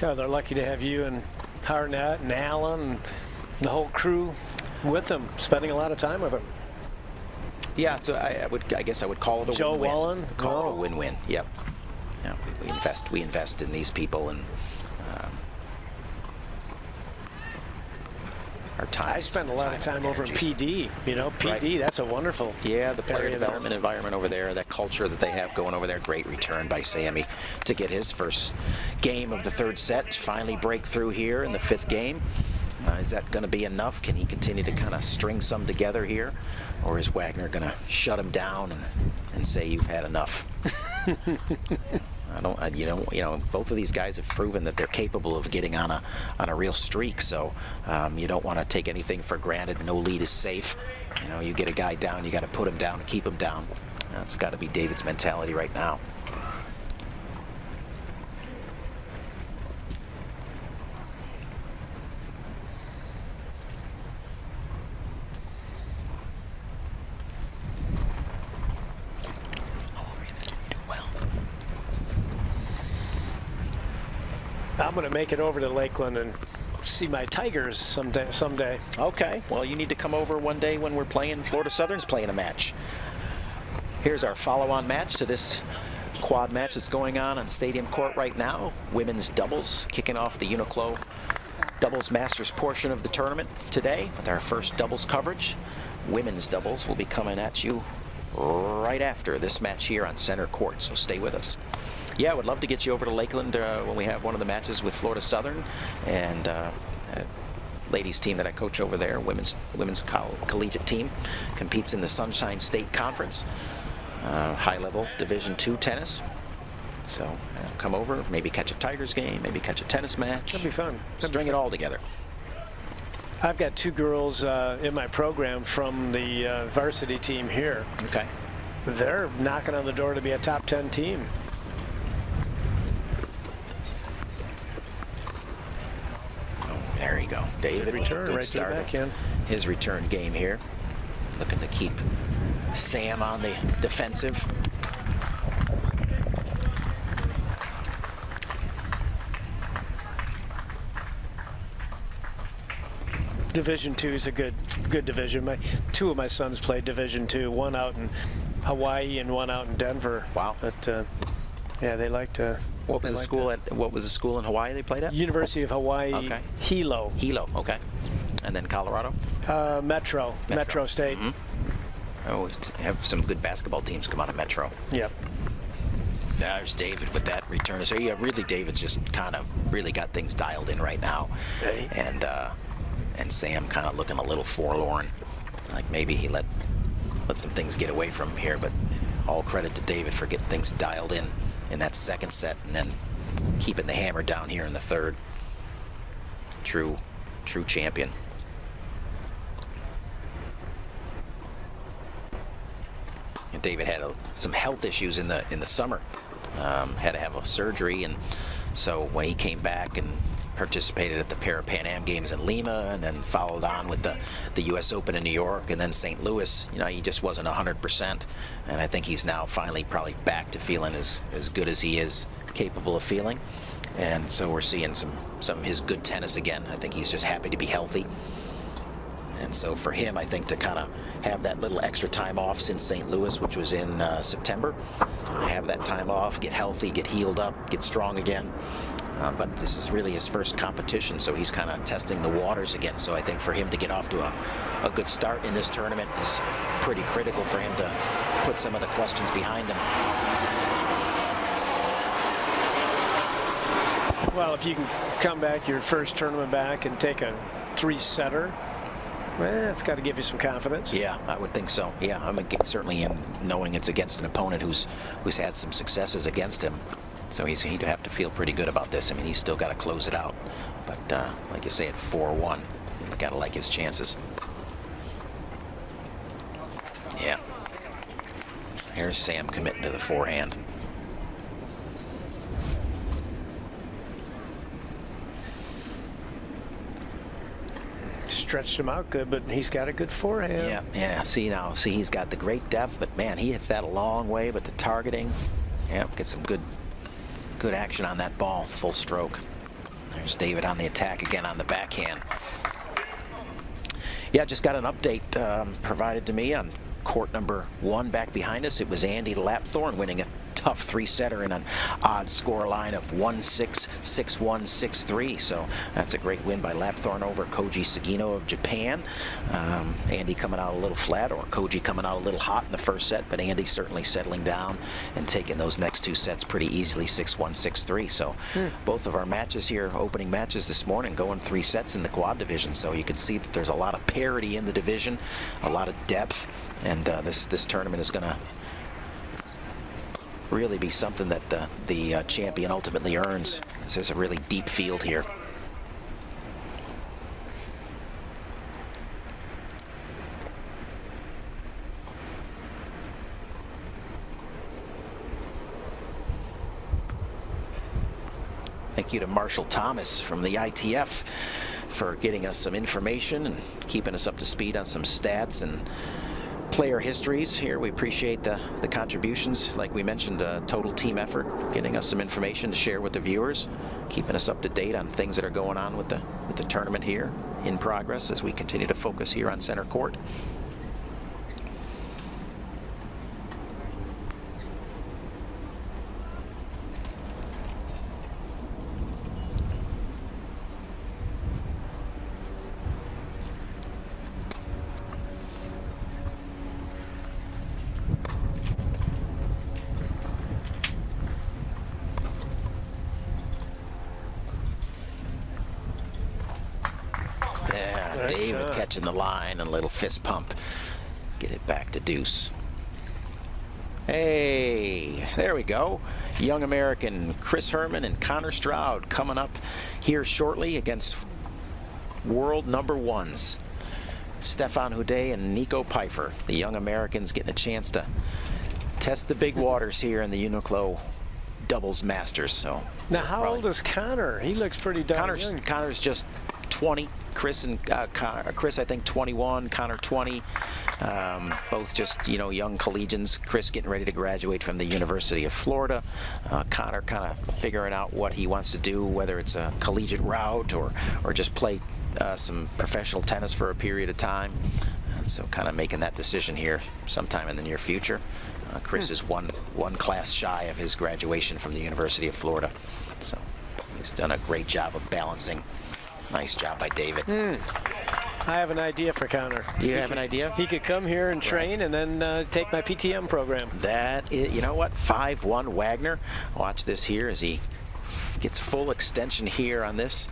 C: Oh, they're lucky to have you and Harnett and Alan and the whole crew with them, spending a lot of time with them.
B: Yeah, so I guess I would call it a
C: Joe
B: win-win.
C: Wallen?
B: Call it a win-win. Yep. Yeah, we invest in these people and our time.
C: I spend a lot of time over in PD. You know, PD. Right. That's a wonderful.
B: Yeah, the player development environment over there, that culture that they have going over there. Great return by Sammy to get his first game of the third set. Finally break through here in the 5th game. Is that going to be enough? Can he continue to kind of string some together here, or is Wagner going to shut him down and say you've had enough? You know, both of these guys have proven that they're capable of getting on a real streak. So you don't want to take anything for granted. No lead is safe. You know, you get a guy down, you got to put him down and keep him down. That's got to be David's mentality right now.
C: I'm going to make it over to Lakeland and see my Tigers someday.
B: Okay, well, you need to come over one day when we're playing. Florida Southern's playing a match. Here's our follow-on match to this quad match that's going on Stadium Court right now. Women's doubles kicking off the UNIQLO Doubles Masters portion of the tournament today with our first doubles coverage. Women's doubles will be coming at you right after this match here on center court, so stay with us. Yeah, I would love to get you over to Lakeland when we have one of the matches with Florida Southern and ladies team that I coach over there, women's collegiate team, competes in the Sunshine State Conference, high-level Division II tennis. So come over, maybe catch a Tigers game, maybe catch a tennis match.
C: That'd be fun.
B: String it all together.
C: I've got 2 girls in my program from the varsity team here.
B: Okay.
C: They're knocking on the door to be a top 10 team.
B: There you go. David,
C: good return
B: good
C: right
B: start
C: to the backhand.
B: His return game here. Looking to keep Sam on the defensive.
C: Division II is a good division. 2 of my sons played Division II, one out in Hawaii and one out in Denver.
B: Wow.
C: But yeah, they like to.
B: What was the school at? What was the school in Hawaii they played at?
C: University of Hawaii.
B: Okay.
C: Hilo.
B: Hilo. Okay. And then Colorado.
C: Metro State.
B: Mm-hmm. Oh, we have some good basketball teams come out of Metro.
C: Yep.
B: There's David with that return. So yeah, really, David's just kind of really got things dialed in right now, and Sam kind of looking a little forlorn, like maybe he let some things get away from him here. But all credit to David for getting things dialed in that second set, and then keeping the hammer down here in the third. True champion. And David had some health issues in the summer. Had to have a surgery, and so when he came back and participated at the Pan Am Games in Lima, and then followed on with the U.S. Open in New York, and then St. Louis, you know, he just wasn't 100%. And I think he's now finally probably back to feeling as good as he is capable of feeling. And so we're seeing some of his good tennis again. I think he's just happy to be healthy. And so for him, I think to kind of have that little extra time off since St. Louis, which was in September, have that time off, get healthy, get healed up, get strong again. But this is really his first competition, so he's kind of testing the waters again. So I think for him to get off to a good start in this tournament is pretty critical for him to put some of the questions behind him.
C: Well, if you can come back your first tournament back and take a 3-setter, well, it's got to give you some confidence.
B: Yeah, I would think so. Yeah, I mean, certainly in knowing it's against an opponent who's had some successes against him. So he'd have to feel pretty good about this. I mean, he's still got to close it out. But like you say, at 4-1, got to like his chances. Yeah. Here's Sam committing to the forehand.
C: Stretched him out good, but he's got a good forehand.
B: Yeah. See, he's got the great depth, but man, he hits that a long way. But the targeting, get some good action on that ball, full stroke. There's David on the attack again on the backhand. Yeah, just got an update provided to me on court number 1 back behind us. It was Andy Lapthorne winning a tough 3-setter in an odd score line of 1-6, 6-1, 6-3. So that's a great win by Lapthorne over Koji Sugino of Japan. Andy coming out a little flat, or Koji coming out a little hot in the first set, but Andy certainly settling down and taking those next 2 sets pretty easily, 6-1, 6-3. So both of our matches here, opening matches this morning, going 3 sets in the quad division. So you can see that there's a lot of parity in the division, a lot of depth, and this tournament is going to really be something that the champion ultimately earns, because there's a really deep field here. Thank you to Marshall Thomas from the ITF for getting us some information and keeping us up to speed on some stats and player histories here. We appreciate the contributions. Like we mentioned, total team effort, getting us some information to share with the viewers, keeping us up to date on things that are going on with the tournament here in progress as we continue to focus here on center court. David catching the line and a little fist pump. Get it back to deuce. Hey, there we go. Young American Chris Herman and Connor Stroud coming up here shortly against world number ones. Stefan Houdet and Nico Pfeiffer. The young Americans getting a chance to test the big waters here in the UNIQLO Doubles Masters. So
C: now, how old is Connor? He looks pretty darn young.
B: Connor's just 20. Chris I think 21, Connor 20, both just young collegians. Chris getting ready to graduate from the University of Florida. Connor kind of figuring out what he wants to do, whether it's a collegiate route or just play some professional tennis for a period of time. And so kind of making that decision here sometime in the near future. Chris is one class shy of his graduation from the University of Florida, so he's done a great job of balancing. Nice job by David.
C: I have an idea for Connor.
B: You have an idea?
C: He could come here and train and then take my PTM program.
B: That is, you know what? 5-1 Wagner. Watch this here as he gets full extension here on this.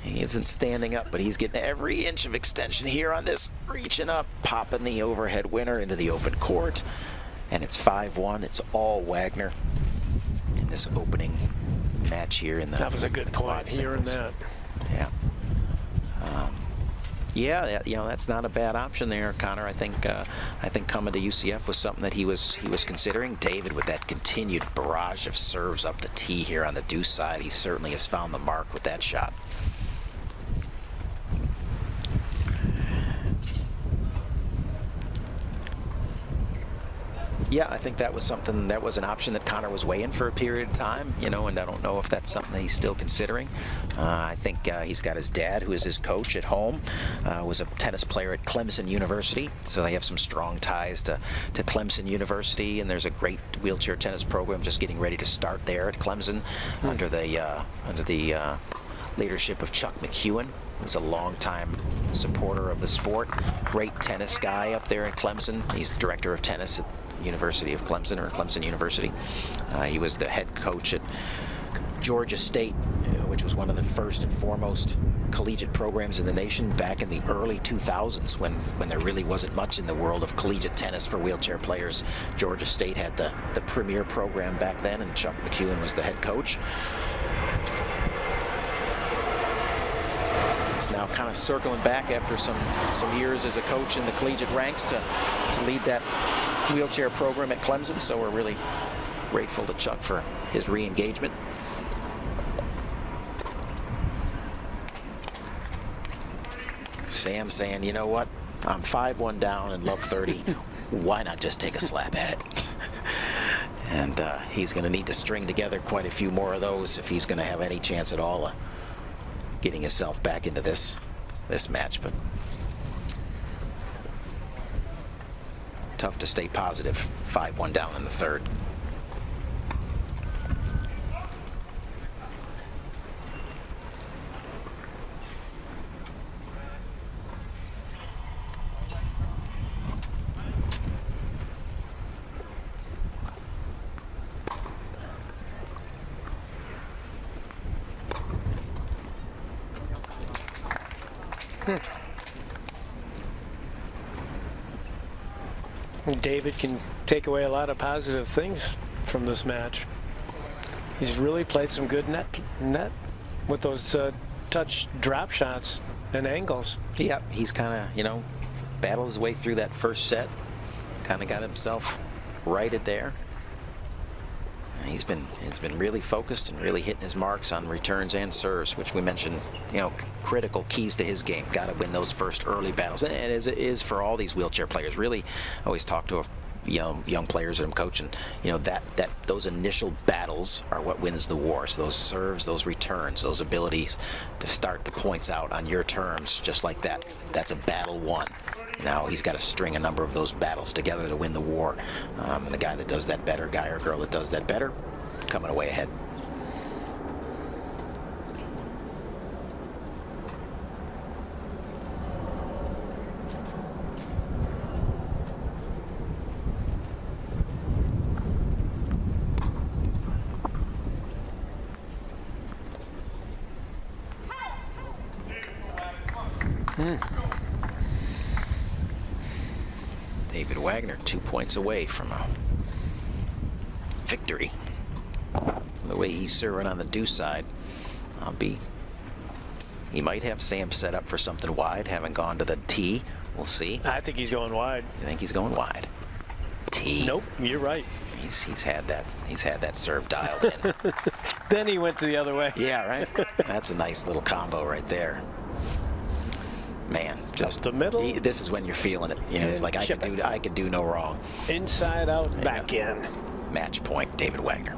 B: He isn't standing up, but he's getting every inch of extension here on this. Reaching up, popping the overhead winner into the open court. And it's 5-1. It's all Wagner in this opening match here in the.
C: That was a good point, hearing that.
B: Yeah. Yeah, that's not a bad option there, Connor. I think coming to UCF was something that he was considering. David with that continued barrage of serves up the tee here on the deuce side. He certainly has found the mark with that shot. Yeah, I think that was something, that was an option that Connor was weighing for a period of time, and I don't know if that's something that he's still considering. I think he's got his dad, who is his coach at home, was a tennis player at Clemson University, so they have some strong ties to Clemson University, and there's a great wheelchair tennis program just getting ready to start there at Clemson under the leadership of Chuck McEwen, who's a longtime supporter of the sport. Great tennis guy up there at Clemson. He's the director of tennis at University of Clemson, or Clemson University. He was the head coach at Georgia State, which was one of the first and foremost collegiate programs in the nation back in the early 2000s when there really wasn't much in the world of collegiate tennis for wheelchair players. Georgia State had the premier program back then, and Chuck McEwen was the head coach. It's now kind of circling back after some years as a coach in the collegiate ranks to lead that wheelchair program at Clemson, so we're really grateful to Chuck for his re-engagement. Sam saying, you know what, I'm 5-1 down and love 30. Why not just take a slap at it? And he's going to need to string together quite a few more of those if he's going to have any chance at all of getting himself back into this match. But tough to stay positive. 5-1 down in the third.
C: David can take away a lot of positive things from this match. He's really played some good net with those touch drop shots and angles.
B: Yeah, he's kind of, battled his way through that first set, kind of got himself righted there. He's been really focused and really hitting his marks on returns and serves, which we mentioned, critical keys to his game. Got to win those first early battles, and as it is for all these wheelchair players. Really, I always talk to young players that I'm coaching. That those initial battles are what wins the war. So those serves, those returns, those abilities to start the points out on your terms, just like that. That's a battle won. Now he's got to string a number of those battles together to win the war. And the guy that does that better, guy or girl that does that better, coming away ahead. David Wagner 2 points away from a victory. The way he's serving on the deuce side, he might have Sam set up for something wide, having gone to the tee. We'll see.
C: I think he's going wide.
B: You think he's going wide? Tee.
C: Nope, you're right.
B: He's had that serve dialed in.
C: Then he went to the other way.
B: Yeah, right. That's a nice little combo right there. Man, just
C: the middle.
B: This is when you're feeling it. It's like I can do no wrong.
C: Inside out, back in.
B: Match point, David Wagner.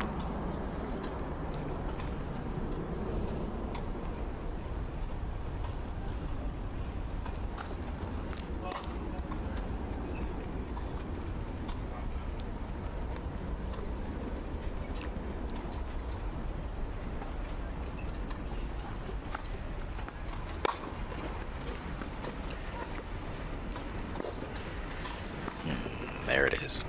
B: There it is.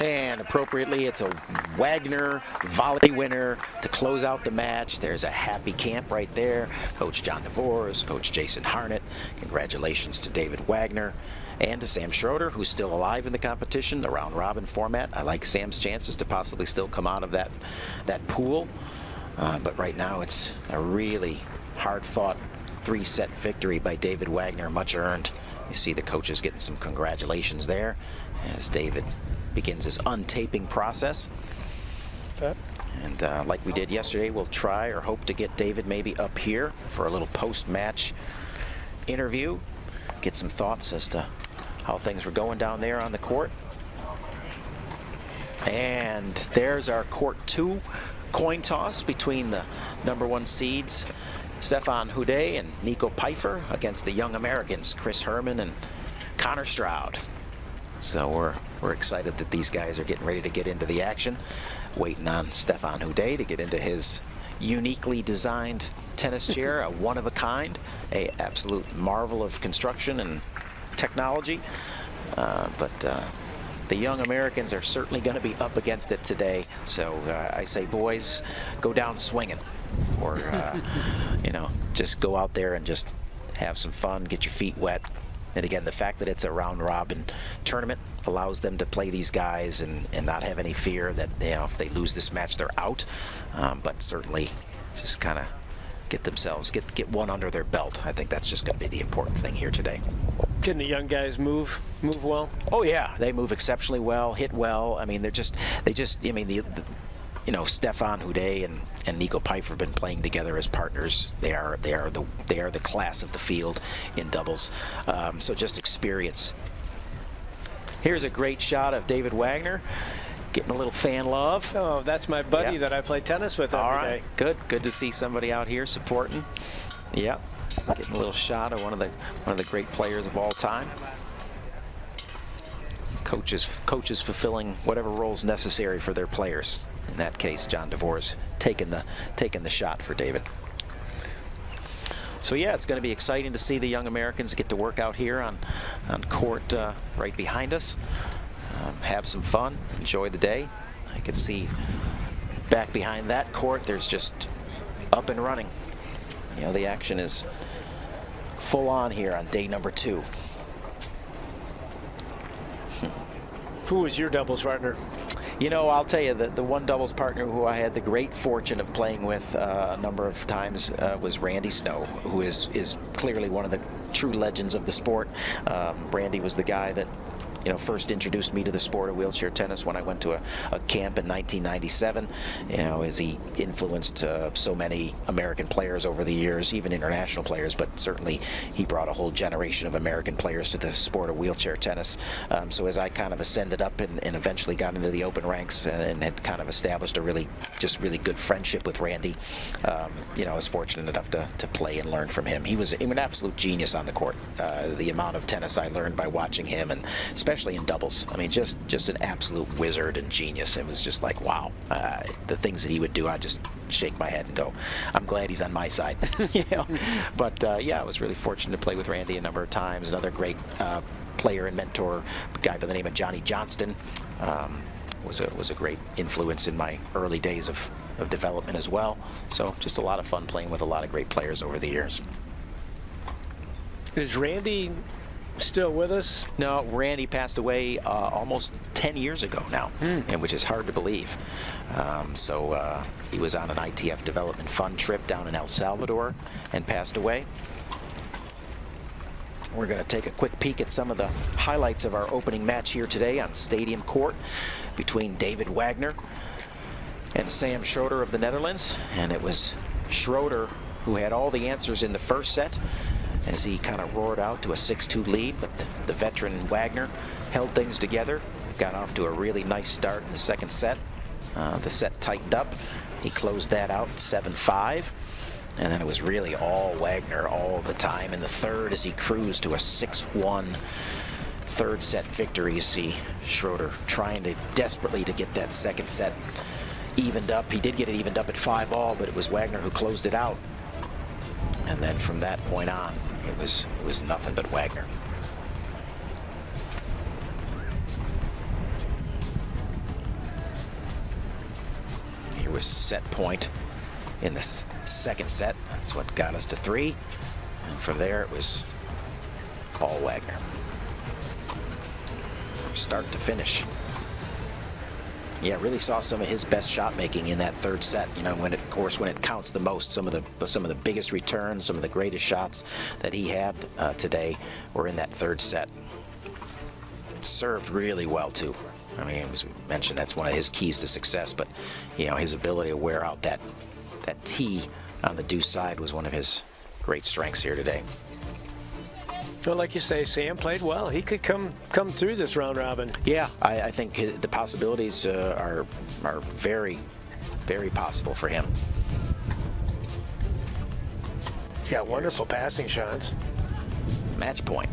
B: And appropriately, it's a Wagner volley winner to close out the match. There's a happy camp right there. Coach John DeVores, Coach Jason Harnett. Congratulations to David Wagner and to Sam Schroeder, who's still alive in the competition, the round robin format. I like Sam's chances to possibly still come out of that pool. But right now, it's a really hard-fought 3-set victory by David Wagner, much earned. You see the coaches getting some congratulations there as David begins his untaping process. And like we did yesterday, we'll try or hope to get David maybe up here for a little post-match interview, get some thoughts as to how things were going down there on the court. And there's our court 2 coin toss between the #1 seeds, Stefan Houdet and Nico Pfeiffer, against the young Americans, Chris Herman and Connor Stroud. So we're excited that these guys are getting ready to get into the action. Waiting on Stefan Houdet to get into his uniquely designed tennis chair, a one-of-a-kind, a absolute marvel of construction and technology. But the young Americans are certainly going to be up against it today. So I say, boys, go down swinging. Or, just go out there and just have some fun, get your feet wet. And again, the fact that it's a round-robin tournament allows them to play these guys and not have any fear that, if they lose this match, they're out. But certainly just kind of get one under their belt. I think that's just going to be the important thing here today.
C: Can the young guys move well? Oh,
B: yeah, they move exceptionally well, hit well. I mean, Stefan Houdet and Nico Pfeiffer have been playing together as partners. They are the class of the field in doubles. So just experience. Here's a great shot of David Wagner getting a little fan love.
C: Oh, that's my buddy that I play tennis with every day.
B: Good to see somebody out here supporting. Yep, getting a little shot of one of the great players of all time. Coaches fulfilling whatever roles necessary for their players. In that case, John DeVores taking the shot for David. So yeah, it's going to be exciting to see the young Americans get to work out here on court right behind us. Have some fun, enjoy the day. I can see back behind that court, there's just up and running. The action is full on here on day number 2.
C: Who was your doubles partner?
B: I'll tell you that the one doubles partner who I had the great fortune of playing with a number of times was Randy Snow, who is clearly one of the true legends of the sport. Randy was the guy that first introduced me to the sport of wheelchair tennis when I went to a camp in 1997. As he influenced so many American players over the years, even international players, but certainly he brought a whole generation of American players to the sport of wheelchair tennis. So as I kind of ascended up and eventually got into the open ranks and had kind of established a really good friendship with Randy, I was fortunate enough to play and learn from him. He was an absolute genius on the court. The amount of tennis I learned by watching him, and especially in doubles. I mean, just an absolute wizard and genius. It was just like, wow. The things that he would do, I just shake my head and go, I'm glad he's on my side. But yeah, I was really fortunate to play with Randy a number of times. Another great player and mentor, a guy by the name of Johnny Johnston, was a great influence in my early days of development as well. So just a lot of fun playing with a lot of great players over the years.
C: Is Randy still with us?
B: No, Randy passed away almost 10 years ago now, and which is hard to believe. So he was on an ITF Development Fund trip down in El Salvador and passed away. We're going to take a quick peek at some of the highlights of our opening match here today on Stadium Court between David Wagner and Sam Schroeder of the Netherlands. And it was Schroeder who had all the answers in the first set as he kind of roared out to a 6-2 lead, but the veteran Wagner held things together, got off to a really nice start in the second set. The set tightened up. He closed that out 7-5. And then it was really all Wagner all the time in the third as he cruised to a 6-1 third set victory. You see Schroeder trying desperately to get that second set evened up. He did get it evened up at 5-all, but it was Wagner who closed it out. And then from that point on, it was nothing but Wagner. Here was set point in this second set. That's what got us to 3. And from there, it was all Wagner. From start to finish. Yeah, really saw some of his best shot making in that third set. When it counts the most, some of the biggest returns, some of the greatest shots that he had today were in that third set. Served really well too. I mean, as we mentioned, that's one of his keys to success. But his ability to wear out that tee on the deuce side was one of his great strengths here today.
C: Well, like you say, Sam played well. He could come through this round robin.
B: Yeah, I think the possibilities are very, very possible for him.
C: Yeah, wonderful passing shots.
B: Match point.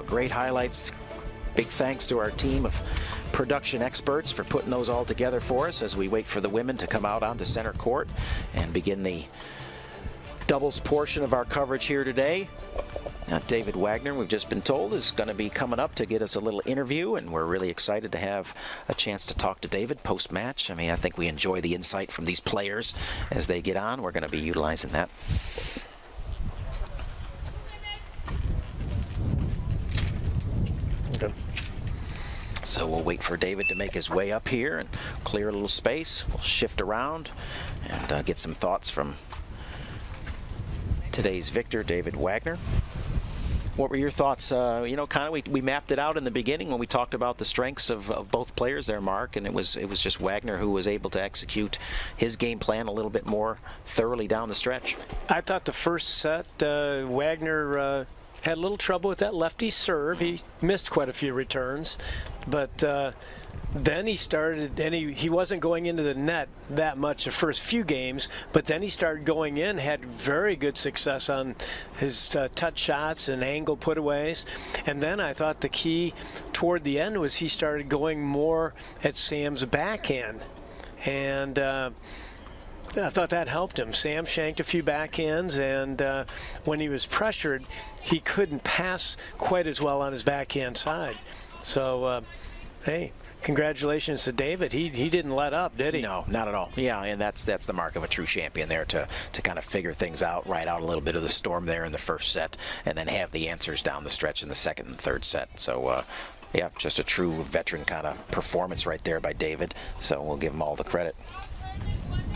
B: Great highlights. Big thanks to our team of production experts for putting those all together for us as we wait for the women to come out onto center court and begin the doubles portion of our coverage here today. David Wagner, we've just been told, is going to be coming up to get us a little interview, and we're really excited to have a chance to talk to David post-match. I mean, I think we enjoy the insight from these players as they get on. We're going to be utilizing that.
C: Okay.
B: So we'll wait for David to make his way up here and clear a little space. We'll shift around and get some thoughts from today's victor, David Wagner. What were your thoughts? Kind of we mapped it out in the beginning when we talked about the strengths of both players there, Mark, and it was just Wagner who was able to execute his game plan a little bit more thoroughly down the stretch.
C: I thought the first set, Wagner had a little trouble with that lefty serve. He missed quite a few returns, but then he started, and he wasn't going into the net that much the first few games, but then he started going in, had very good success on his touch shots and angle putaways. And then I thought the key toward the end was he started going more at Sam's backhand. And I thought that helped him. Sam shanked a few backhands, and when he was pressured, he couldn't pass quite as well on his backhand side. So, hey, congratulations to David. He didn't let up, did he?
B: No, not at all. Yeah, and that's the mark of a true champion there, to kind of figure things out, ride out a little bit of the storm there in the first set, and then have the answers down the stretch in the second and third set. So, yeah, just a true veteran kind of performance right there by David. So we'll give him all the credit.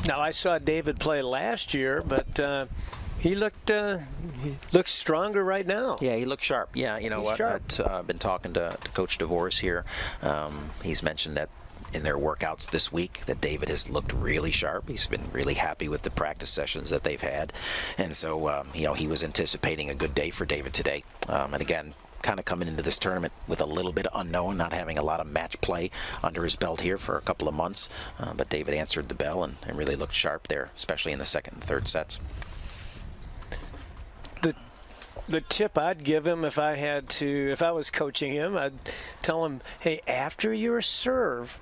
C: Now, I saw David play last year, but he looked stronger right now.
B: Yeah, he looked sharp. Yeah, you know what? I've been talking to Coach DeVos here. He's mentioned that in their workouts this week that David has looked really sharp. He's been really happy with the practice sessions that they've had. And so, you know, he was anticipating a good day for David today. And again, kind of coming into this tournament with a little bit of unknown, not having a lot of match play under his belt here for a couple of months. But David answered the bell and really looked sharp there, especially in the second and third sets.
C: The tip I'd give him if I was coaching him, I'd tell him, hey, after your serve,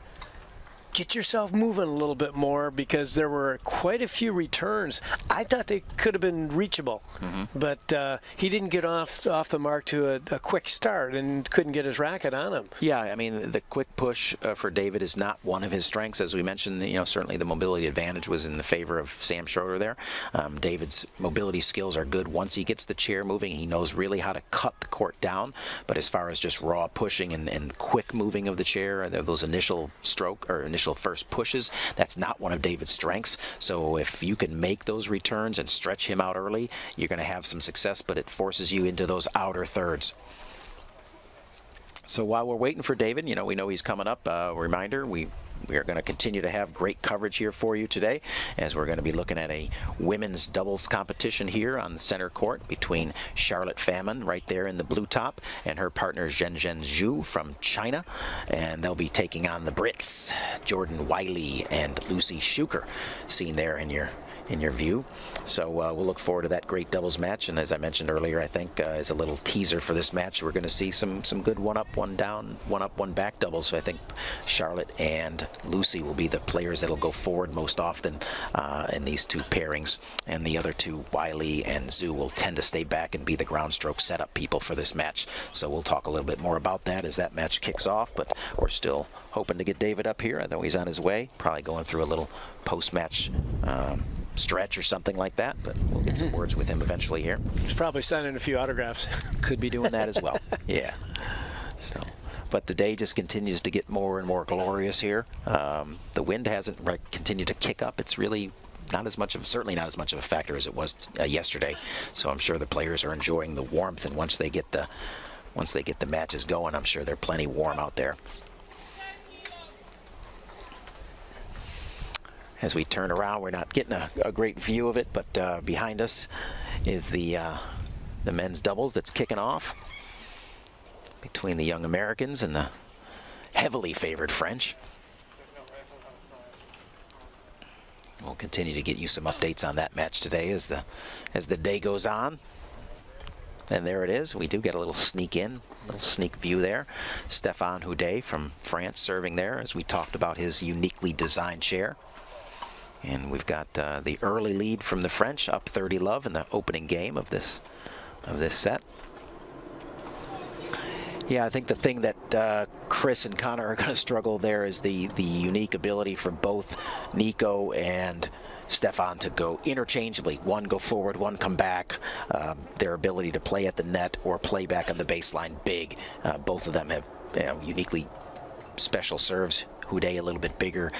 C: get yourself moving a little bit more, because there were quite a few returns. I thought they could have been reachable, but he didn't get off the mark to a quick start and couldn't get his racket on him.
B: Yeah, I mean, the quick push for David is not one of his strengths. As we mentioned, you know, certainly the mobility advantage was in the favor of Sam Schroeder there. David's mobility skills are good. Once he gets the chair moving, he knows really how to cut the court down. But as far as just raw pushing and quick moving of the chair, those initial stroke or initial first pushes, that's not one of David's strengths. So if you can make those returns and stretch him out early, you're going to have some success, but it forces you into those outer thirds. So while we're waiting for David, you know, we know he's coming up. Reminder, we are going to continue to have great coverage here for you today, as we're going to be looking at a women's doubles competition here on the center court between Charlotte Famine right there in the blue top and her partner Zhenzhen Zhu from China, and they'll be taking on the Brits Jordan Wiley and Lucy Schuker, seen there in your view. So we'll look forward to that great doubles match, and as I mentioned earlier, I think as a little teaser for this match, we're going to see some good one up, one down, one up, one back doubles. So I think Charlotte and Lucy will be the players that'll go forward most often in these two pairings, and the other two, Wiley and Zhu, will tend to stay back and be the ground stroke setup people for this match. So we'll talk a little bit more about that as that match kicks off, but we're still hoping to get David up here. I know he's on his way, probably going through a little post-match stretch or something like that, but we'll get some words with him eventually here.
C: He's probably signing a few autographs.
B: Could be doing that as well. Yeah. So, but the day just continues to get more and more glorious here. The wind hasn't continued to kick up. It's really not as much of, certainly not as much of a factor as it was yesterday. So I'm sure the players are enjoying the warmth, and once they get the matches going, I'm sure they're plenty warm out there. As we turn around, we're not getting a great view of it, but behind us is the men's doubles that's kicking off between the young Americans and the heavily favored French. We'll continue to get you some updates on that match today as the day goes on. And there it is. We do get a little sneak view there. Stéphane Houdet from France serving there, as we talked about his uniquely designed chair. And we've got the early lead from the French, up 30-love in the opening game of this set. Yeah, I think the thing that Chris and Connor are going to struggle there is the unique ability for both Nico and Stéphane to go interchangeably. One go forward, one come back. Their ability to play at the net or play back on the baseline, big. Both of them have uniquely special serves. Houdet a little bit bigger,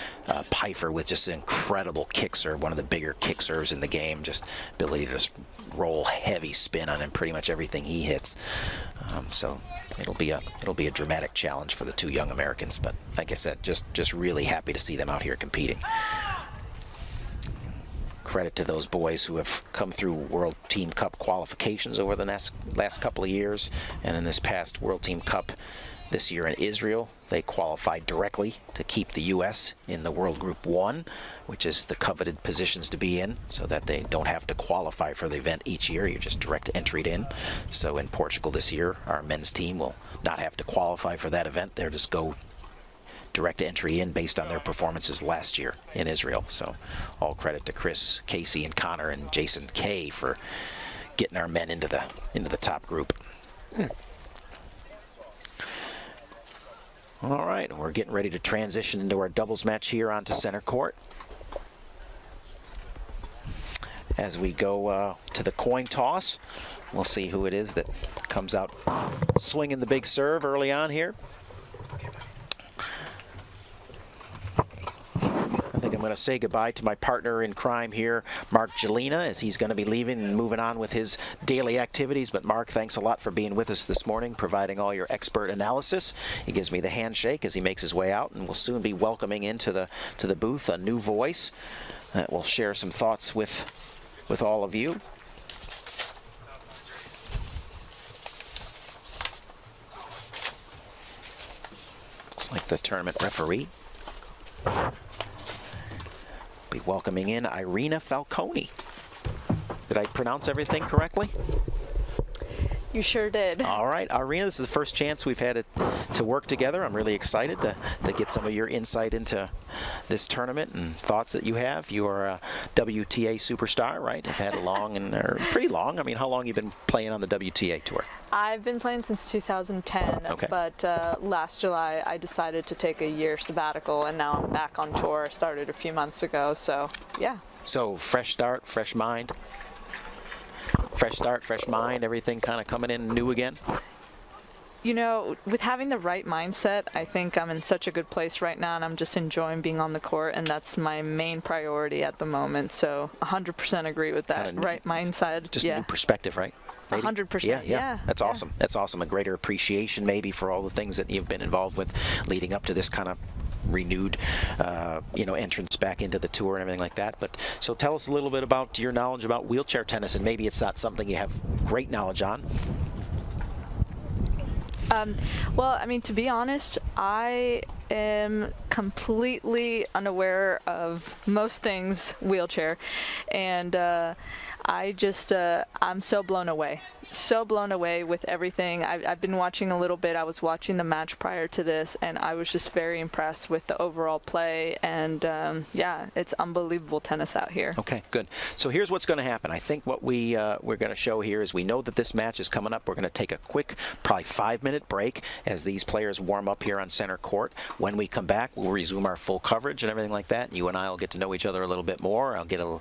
B: Pfeiffer with just an incredible kick serve, one of the bigger kick serves in the game, just ability to just roll heavy spin on him pretty much everything he hits. So it'll be a dramatic challenge for the two young Americans, but like I said, just really happy to see them out here competing. Credit to those boys who have come through World Team Cup qualifications over the last couple of years, and in this past World Team Cup this year in Israel, they qualified directly to keep the U.S. in the World Group 1, which is the coveted positions to be in, so that they don't have to qualify for the event each year. You're just direct entried in. So in Portugal this year, our men's team will not have to qualify for that event. They'll just go direct entry in based on their performances last year in Israel. So all credit to Chris, Casey, and Connor, and Jason Kay for getting our men into the top group. All right, we're getting ready to transition into our doubles match here onto center court. As we go to the coin toss, we'll see who it is that comes out swinging the big serve early on here. I think I'm going to say goodbye to my partner in crime here, Mark Gelina, as he's going to be leaving and moving on with his daily activities. But Mark, thanks a lot for being with us this morning, providing all your expert analysis. He gives me the handshake as he makes his way out, and we'll soon be welcoming into the booth a new voice that will share some thoughts with all of you. Looks like the tournament referee. Be welcoming in Irina Falconi. Did I pronounce everything correctly?
D: You sure did.
B: All right, Irina, this is the first chance we've had to work together. I'm really excited to get some of your insight into this tournament and thoughts that you have. You are a WTA superstar, right? Have had a long or pretty long. I mean, how long have you been playing on the WTA tour?
D: I've been playing since 2010,
B: okay.
D: But last July I decided to take a year sabbatical, and now I'm back on tour. I started a few months ago, so yeah.
B: So fresh start, fresh mind? Fresh start, fresh mind, everything kind of coming in new again?
D: You know, with having the right mindset, I think I'm in such a good place right now, and I'm just enjoying being on the court, and that's my main priority at the moment. So 100% agree with that.
B: Kind of
D: right mindset.
B: Just
D: yeah.
B: a new perspective, right?
D: 100%.
B: Yeah. That's
D: yeah.
B: awesome. That's awesome. A greater appreciation maybe for all the things that you've been involved with leading up to this kind of renewed entrance back into the tour and everything like that. But so tell us a little bit about your knowledge about wheelchair tennis, and maybe it's not something you have great knowledge on.
D: Well, I mean, to be honest, I am completely unaware of most things wheelchair, and I'm so blown away. So blown away with everything. I've been watching a little bit. I was watching the match prior to this, and I was just very impressed with the overall play. And yeah, it's unbelievable tennis out here.
B: Okay, good. So here's what's going to happen. I think what we're going to show here is we know that this match is coming up. We're going to take a quick, probably 5-minute break as these players warm up here on center court. When we come back, we'll resume our full coverage and everything like that. You and I will get to know each other a little bit more. I'll get a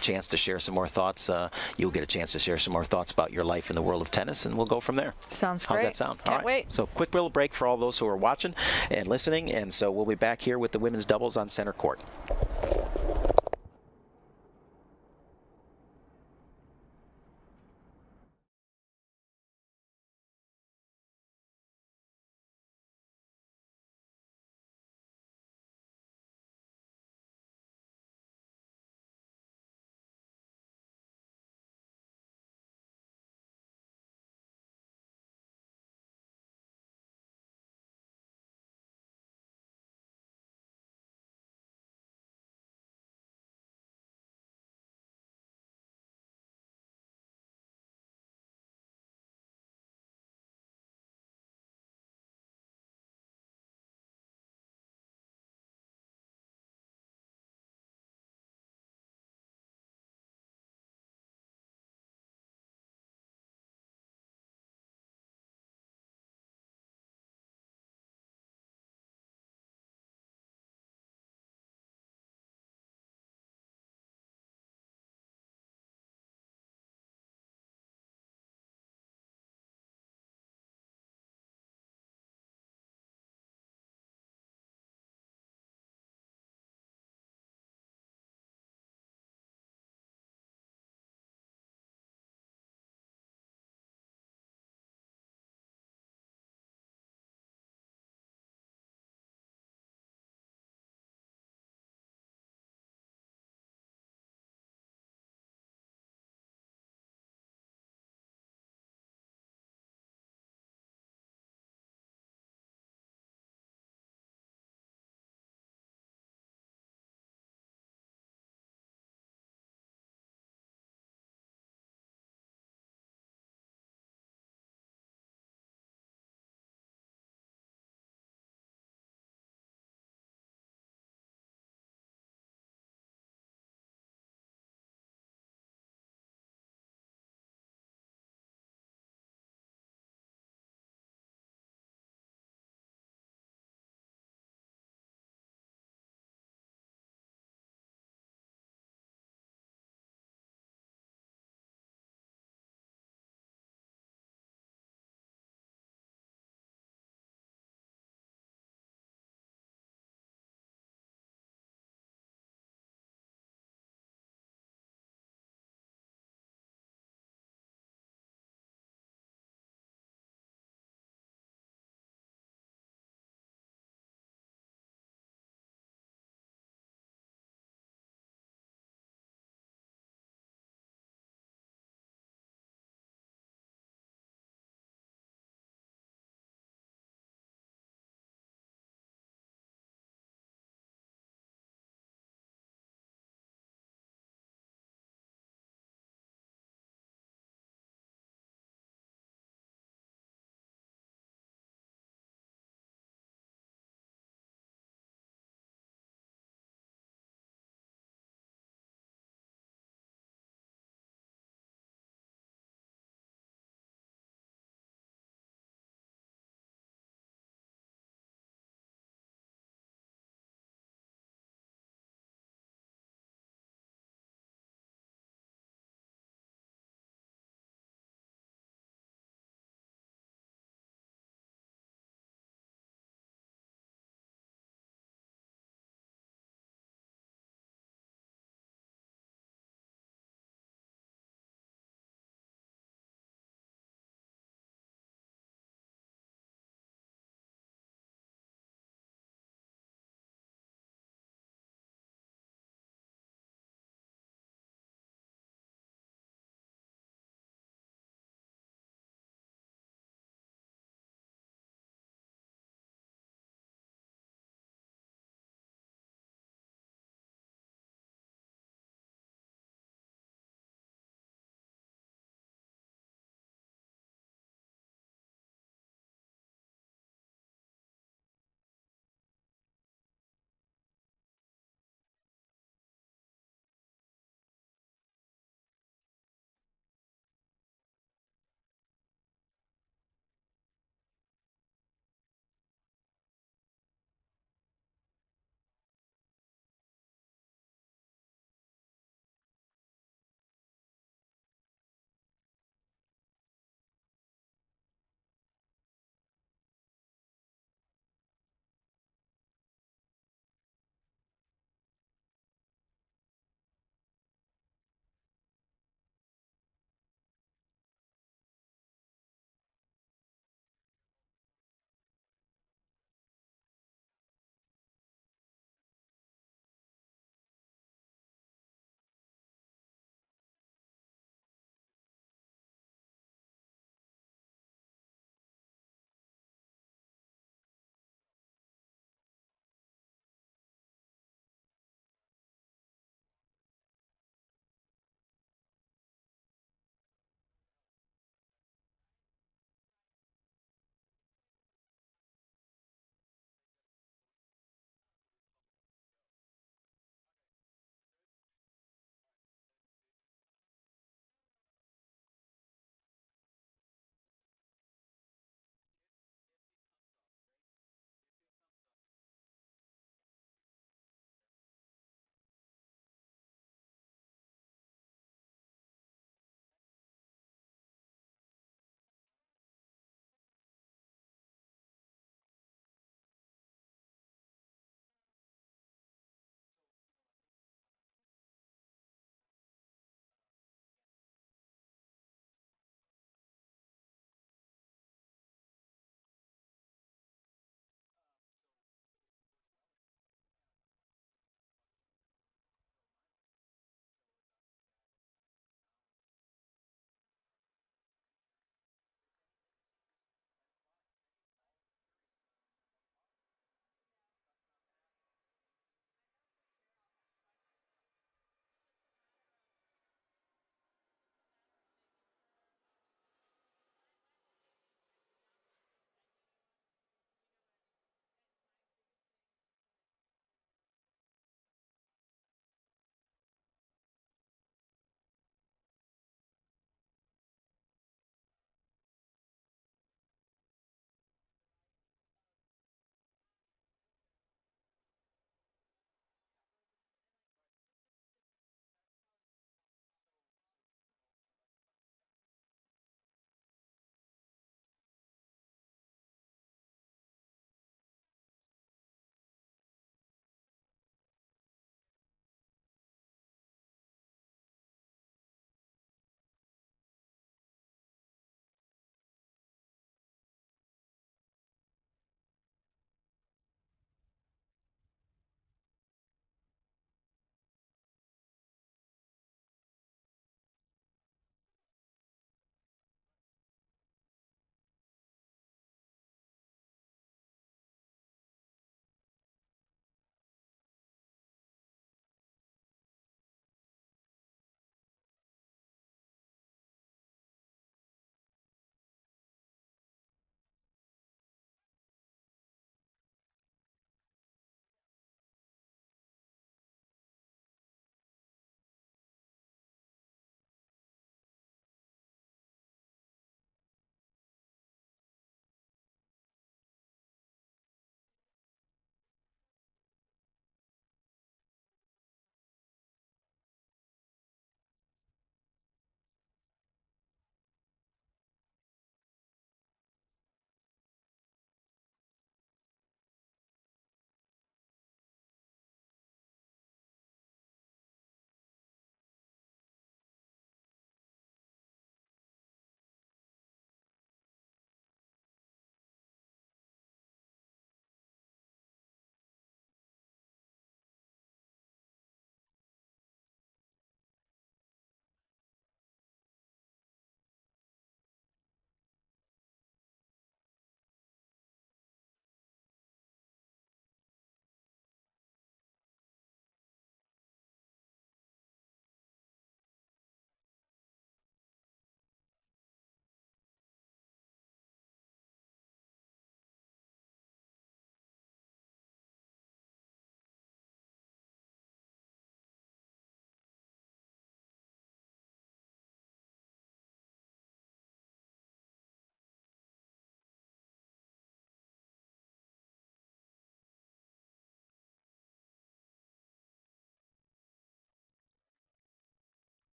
B: chance to share some more thoughts. You'll get a chance to share some more thoughts about your life in the world of tennis, and we'll go from there.
D: Sounds great.
B: How's that sound?
D: Can't wait.
B: So quick little break for all those who are watching and listening, and so we'll be back here with the women's doubles on center court.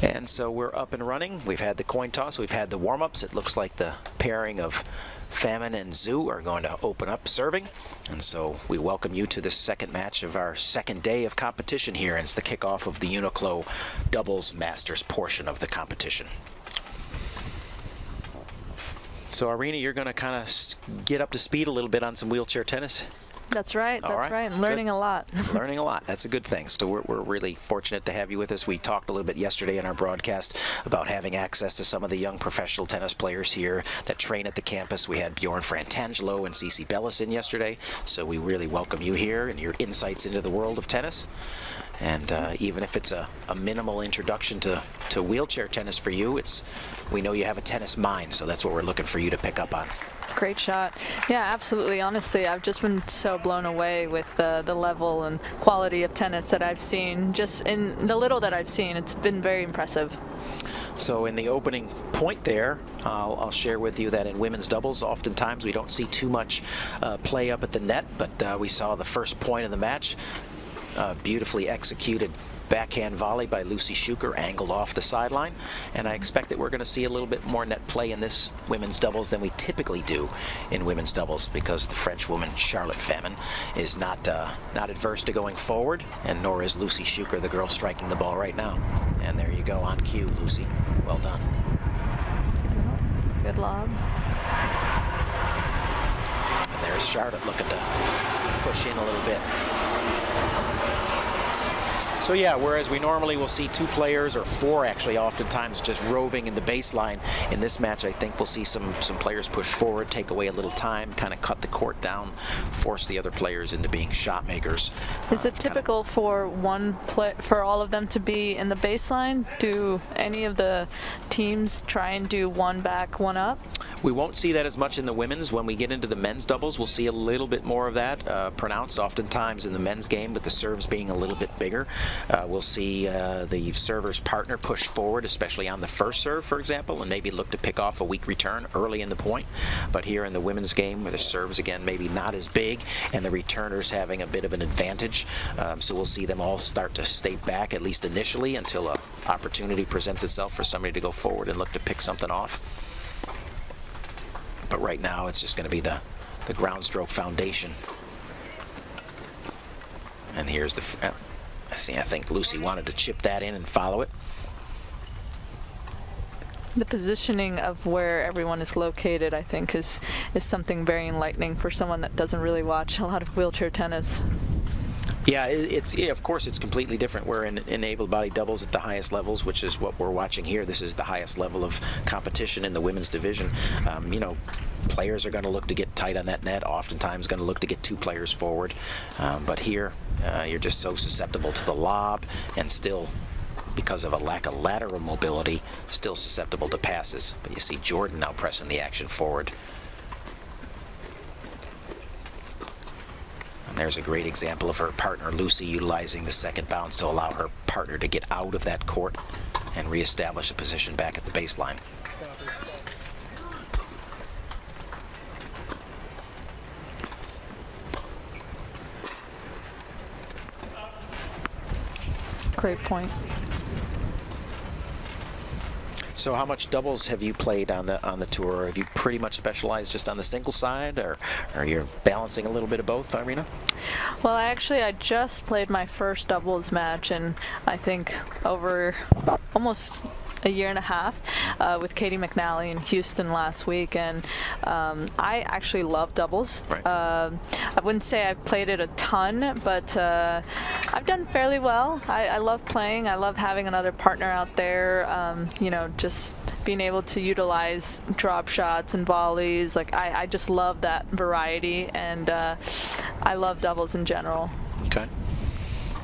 B: And so we're up and running. We've had the coin toss. We've had the warm-ups. It looks like the pairing of Famine and Zhu are going to open up serving. And so we welcome you to this second match of our second day of competition here. And it's the kickoff of the UNIQLO Doubles Masters portion of the competition. So, Irina, you're going to kind of get up to speed a little bit on some wheelchair tennis.
D: That's right. That's right. I'm learning a lot.
B: Learning a lot. That's a good thing. So we're really fortunate to have you with us. We talked a little bit yesterday in our broadcast about having access to some of the young professional tennis players here that train at the campus. We had Bjorn Frantangelo and Cece Bellis in yesterday. So we really welcome you here and your insights into the world of tennis. And even if it's a minimal introduction to wheelchair tennis for you, we know you have a tennis mind. So that's what we're looking for you to pick up on.
D: Great shot. Yeah, absolutely. Honestly, I've just been so blown away with the level and quality of tennis that I've seen. Just in the little that I've seen, it's been very impressive.
B: So in the opening point there, I'll share with you that in women's doubles, oftentimes we don't see too much play up at the net, but we saw the first point of the match, beautifully executed backhand volley by Lucy Schuker, angled off the sideline, and I expect that we're going to see a little bit more net play in this women's doubles than we typically do in women's doubles, because the French woman Charlotte Famine is not adverse to going forward, and nor is Lucy Schuker, the girl striking the ball right now. And there you go, on cue, Lucy. Well done.
D: Good lob.
B: And there's Charlotte looking to push in a little bit. So yeah, whereas we normally will see 2 players, or 4 actually, oftentimes just roving in the baseline, in this match I think we'll see some players push forward, take away a little time, kind of cut the court down, force the other players into being shot makers.
D: Is it typical for for all of them to be in the baseline? Do any of the teams try and do one back, one up?
B: We won't see that as much in the women's. When we get into the men's doubles, we'll see a little bit more of that pronounced oftentimes in the men's game, with the serves being a little bit bigger. We'll see the server's partner push forward, especially on the first serve, for example, and maybe look to pick off a weak return early in the point. But here in the women's game, where the serves, again, maybe not as big, and the returners having a bit of an advantage, so we'll see them all start to stay back, at least initially, until an opportunity presents itself for somebody to go forward and look to pick something off. But right now, it's just going to be the ground stroke foundation. And here's the... I think Lucy wanted to chip that in and follow it.
D: The positioning of where everyone is located, I think, is something very enlightening for someone that doesn't really watch a lot of wheelchair tennis.
B: Yeah, of course it's completely different. We're in able-bodied doubles at the highest levels, which is what we're watching here. This is the highest level of competition in the women's division. You know, players are going to look to get tight on that net, oftentimes going to look to get 2 players forward. But here, you're just so susceptible to the lob, and still, because of a lack of lateral mobility, still susceptible to passes. But you see Jordan now pressing the action forward. And there's a great example of her partner Lucy utilizing the second bounce to allow her partner to get out of that court and reestablish a position back at the baseline.
D: Great point.
B: So how much doubles have you played on the tour? Have you pretty much specialized just on the single side, or you're balancing a little bit of both, Irina?
D: Well, I just played my first doubles match, and I think over almost a year and a half with Katie McNally in Houston last week, and I actually love doubles.
B: Right.
D: I wouldn't say I've played it a ton, but I've done fairly well. I love playing. I love having another partner out there, you know, just being able to utilize drop shots and volleys. Like, I just love that variety, and I love doubles in general.
B: Okay.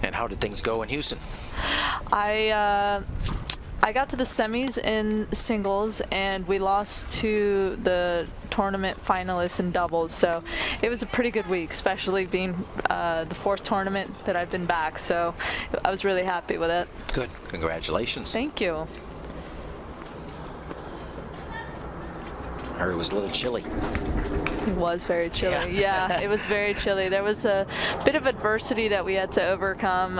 B: And how did things go in Houston?
D: I got to the semis in singles, and we lost to the tournament finalists in doubles. So it was a pretty good week, especially being the 4th tournament that I've been back. So I was really happy with it.
B: Good. Congratulations.
D: Thank you.
B: heard it was a little chilly.
D: It was very chilly. Yeah, it was very chilly. There was a bit of adversity that we had to overcome.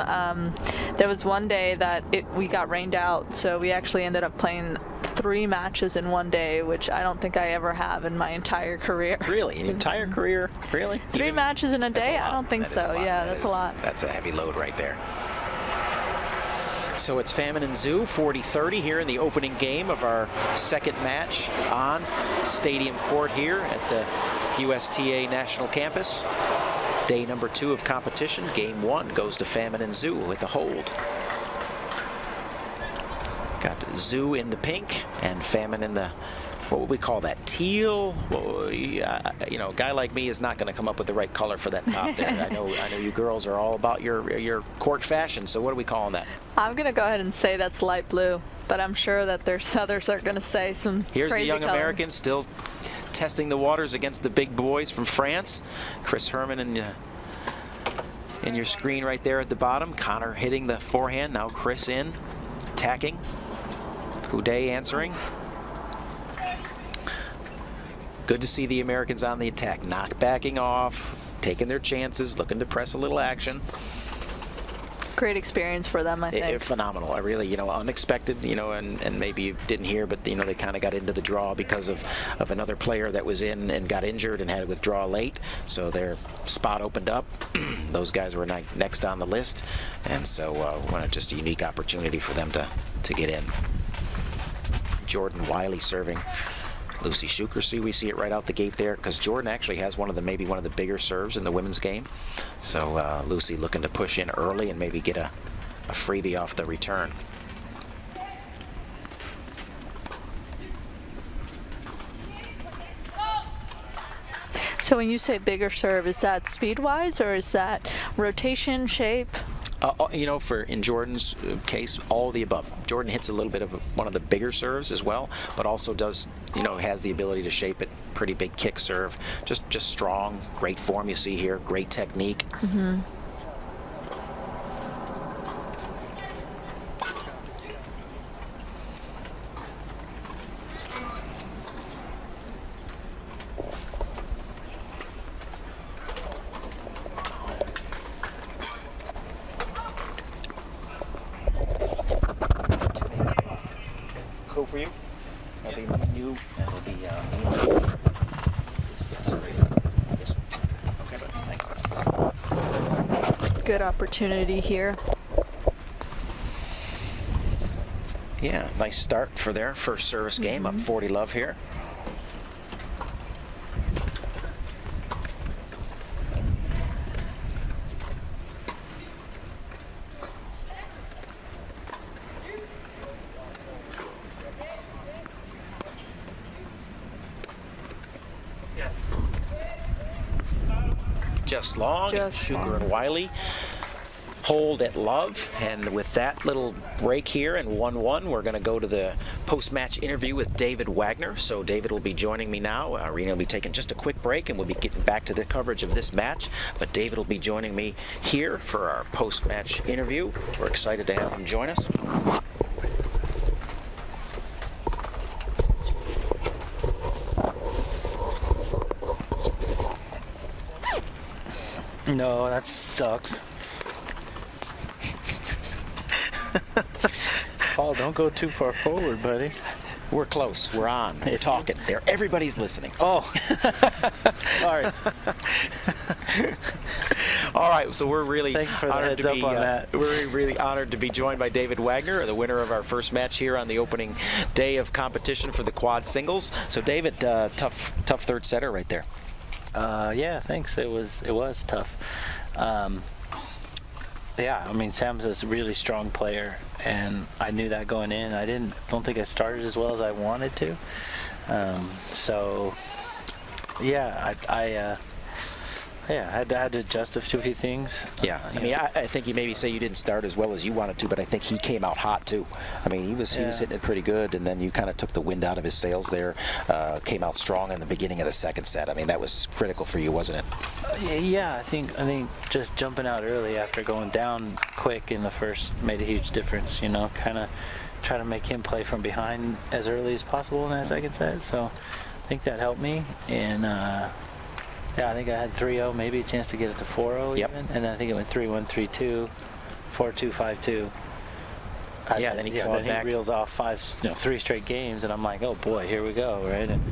D: There was one day that we got rained out, so we actually ended up playing 3 matches in one day, which I don't think I ever have in my entire career.
B: Really? An entire career? Really?
D: 3 matches in a day? I don't think so. Yeah, that's a lot.
B: That's a heavy load right there. So it's Famine and Zhu, 40-30 here in the opening game of our second match on Stadium Court here at the USTA National Campus. Day number 2 of competition. Game 1 goes to Famine and Zhu with the hold. Got Zhu in the pink and Famine in the, what would we call that, teal? Well, you know, a guy like me is not going to come up with the right color for that top there. I know you girls are all about your court fashion, so what are we calling that?
D: I'm going to go ahead and say that's light blue, but I'm sure that there's others are going to say some
B: Here's
D: crazy
B: the young
D: color.
B: Americans still testing the waters against the big boys from France. Chris Herman in your screen right there at the bottom. Connor hitting the forehand. Now Chris in, attacking. Houdet answering. Good to see the Americans on the attack, not backing off, taking their chances, looking to press a little action.
D: Great experience for them, I think.
B: Phenomenal. I really, you know, unexpected, you know, and maybe you didn't hear, but, you know, they kind of got into the draw because of another player that was in and got injured and had to withdraw late. So their spot opened up. Those guys were next on the list. And so just a unique opportunity for them to get in. Jordan Wiley serving. Lucy Schuker, we see it right out the gate there, because Jordan actually has maybe one of the bigger serves in the women's game. So Lucy looking to push in early and maybe get a freebie off the return.
D: So when you say bigger serve, is that speed-wise or is that rotation, shape?
B: You know, in Jordan's case, all of the above. Jordan hits a little bit of one of the bigger serves as well, but also does, you know, has the ability to shape it. Pretty big kick serve. Just strong, great form you see here, great technique.
D: Mm-hmm.
B: Cool for you? That'll be you, and it'll be me. Yes. Okay, but thanks.
D: Good opportunity here.
B: Yeah, nice start for their first service game. Up 40-love here. Just long, Schuker and Wiley hold at love, and with that little break here and 1-1, we're going to go to the post-match interview with David Wagner. So David will be joining me now. Rena will be taking just a quick break, and we'll be getting back to the coverage of this match. But David will be joining me here for our post-match interview. We're excited to have him join us.
E: No, that sucks. Paul, don't go too far forward, buddy.
B: We're close. We're on. We're talking. Everybody's listening.
E: Oh. Sorry.
B: All right, so we're really
E: Thanks for the
B: honored
E: heads
B: to
E: up
B: be
E: on that.
B: we're really honored to be joined by David Wagner, the winner of our first match here on the opening day of competition for the quad singles. So David, tough third setter right there.
E: Yeah, thanks. It was tough. Yeah, I mean, Sam's a really strong player, and I knew that going in. I don't think I started as well as I wanted to. So, yeah, I had to adjust a few things.
B: Yeah, I mean, I think you maybe say you didn't start as well as you wanted to, but I think he came out hot too. I mean, he was hitting it pretty good, and then you kind of took the wind out of his sails there. Came out strong in the beginning of the second set. I mean, that was critical for you, wasn't it?
E: Yeah, I think just jumping out early after going down quick in the first made a huge difference. You know, kind of try to make him play from behind as early as possible in that second set. So. think that helped me. And yeah, I think I had 3-0, maybe a chance to get it to 4-0
B: Yep.
E: even. And then I think it went 3-1, 3-2, 4-2, 5-2.
B: Yeah, then he clawed back.
E: He reels off 3 straight games, and I'm like, oh boy, here we go, right? And,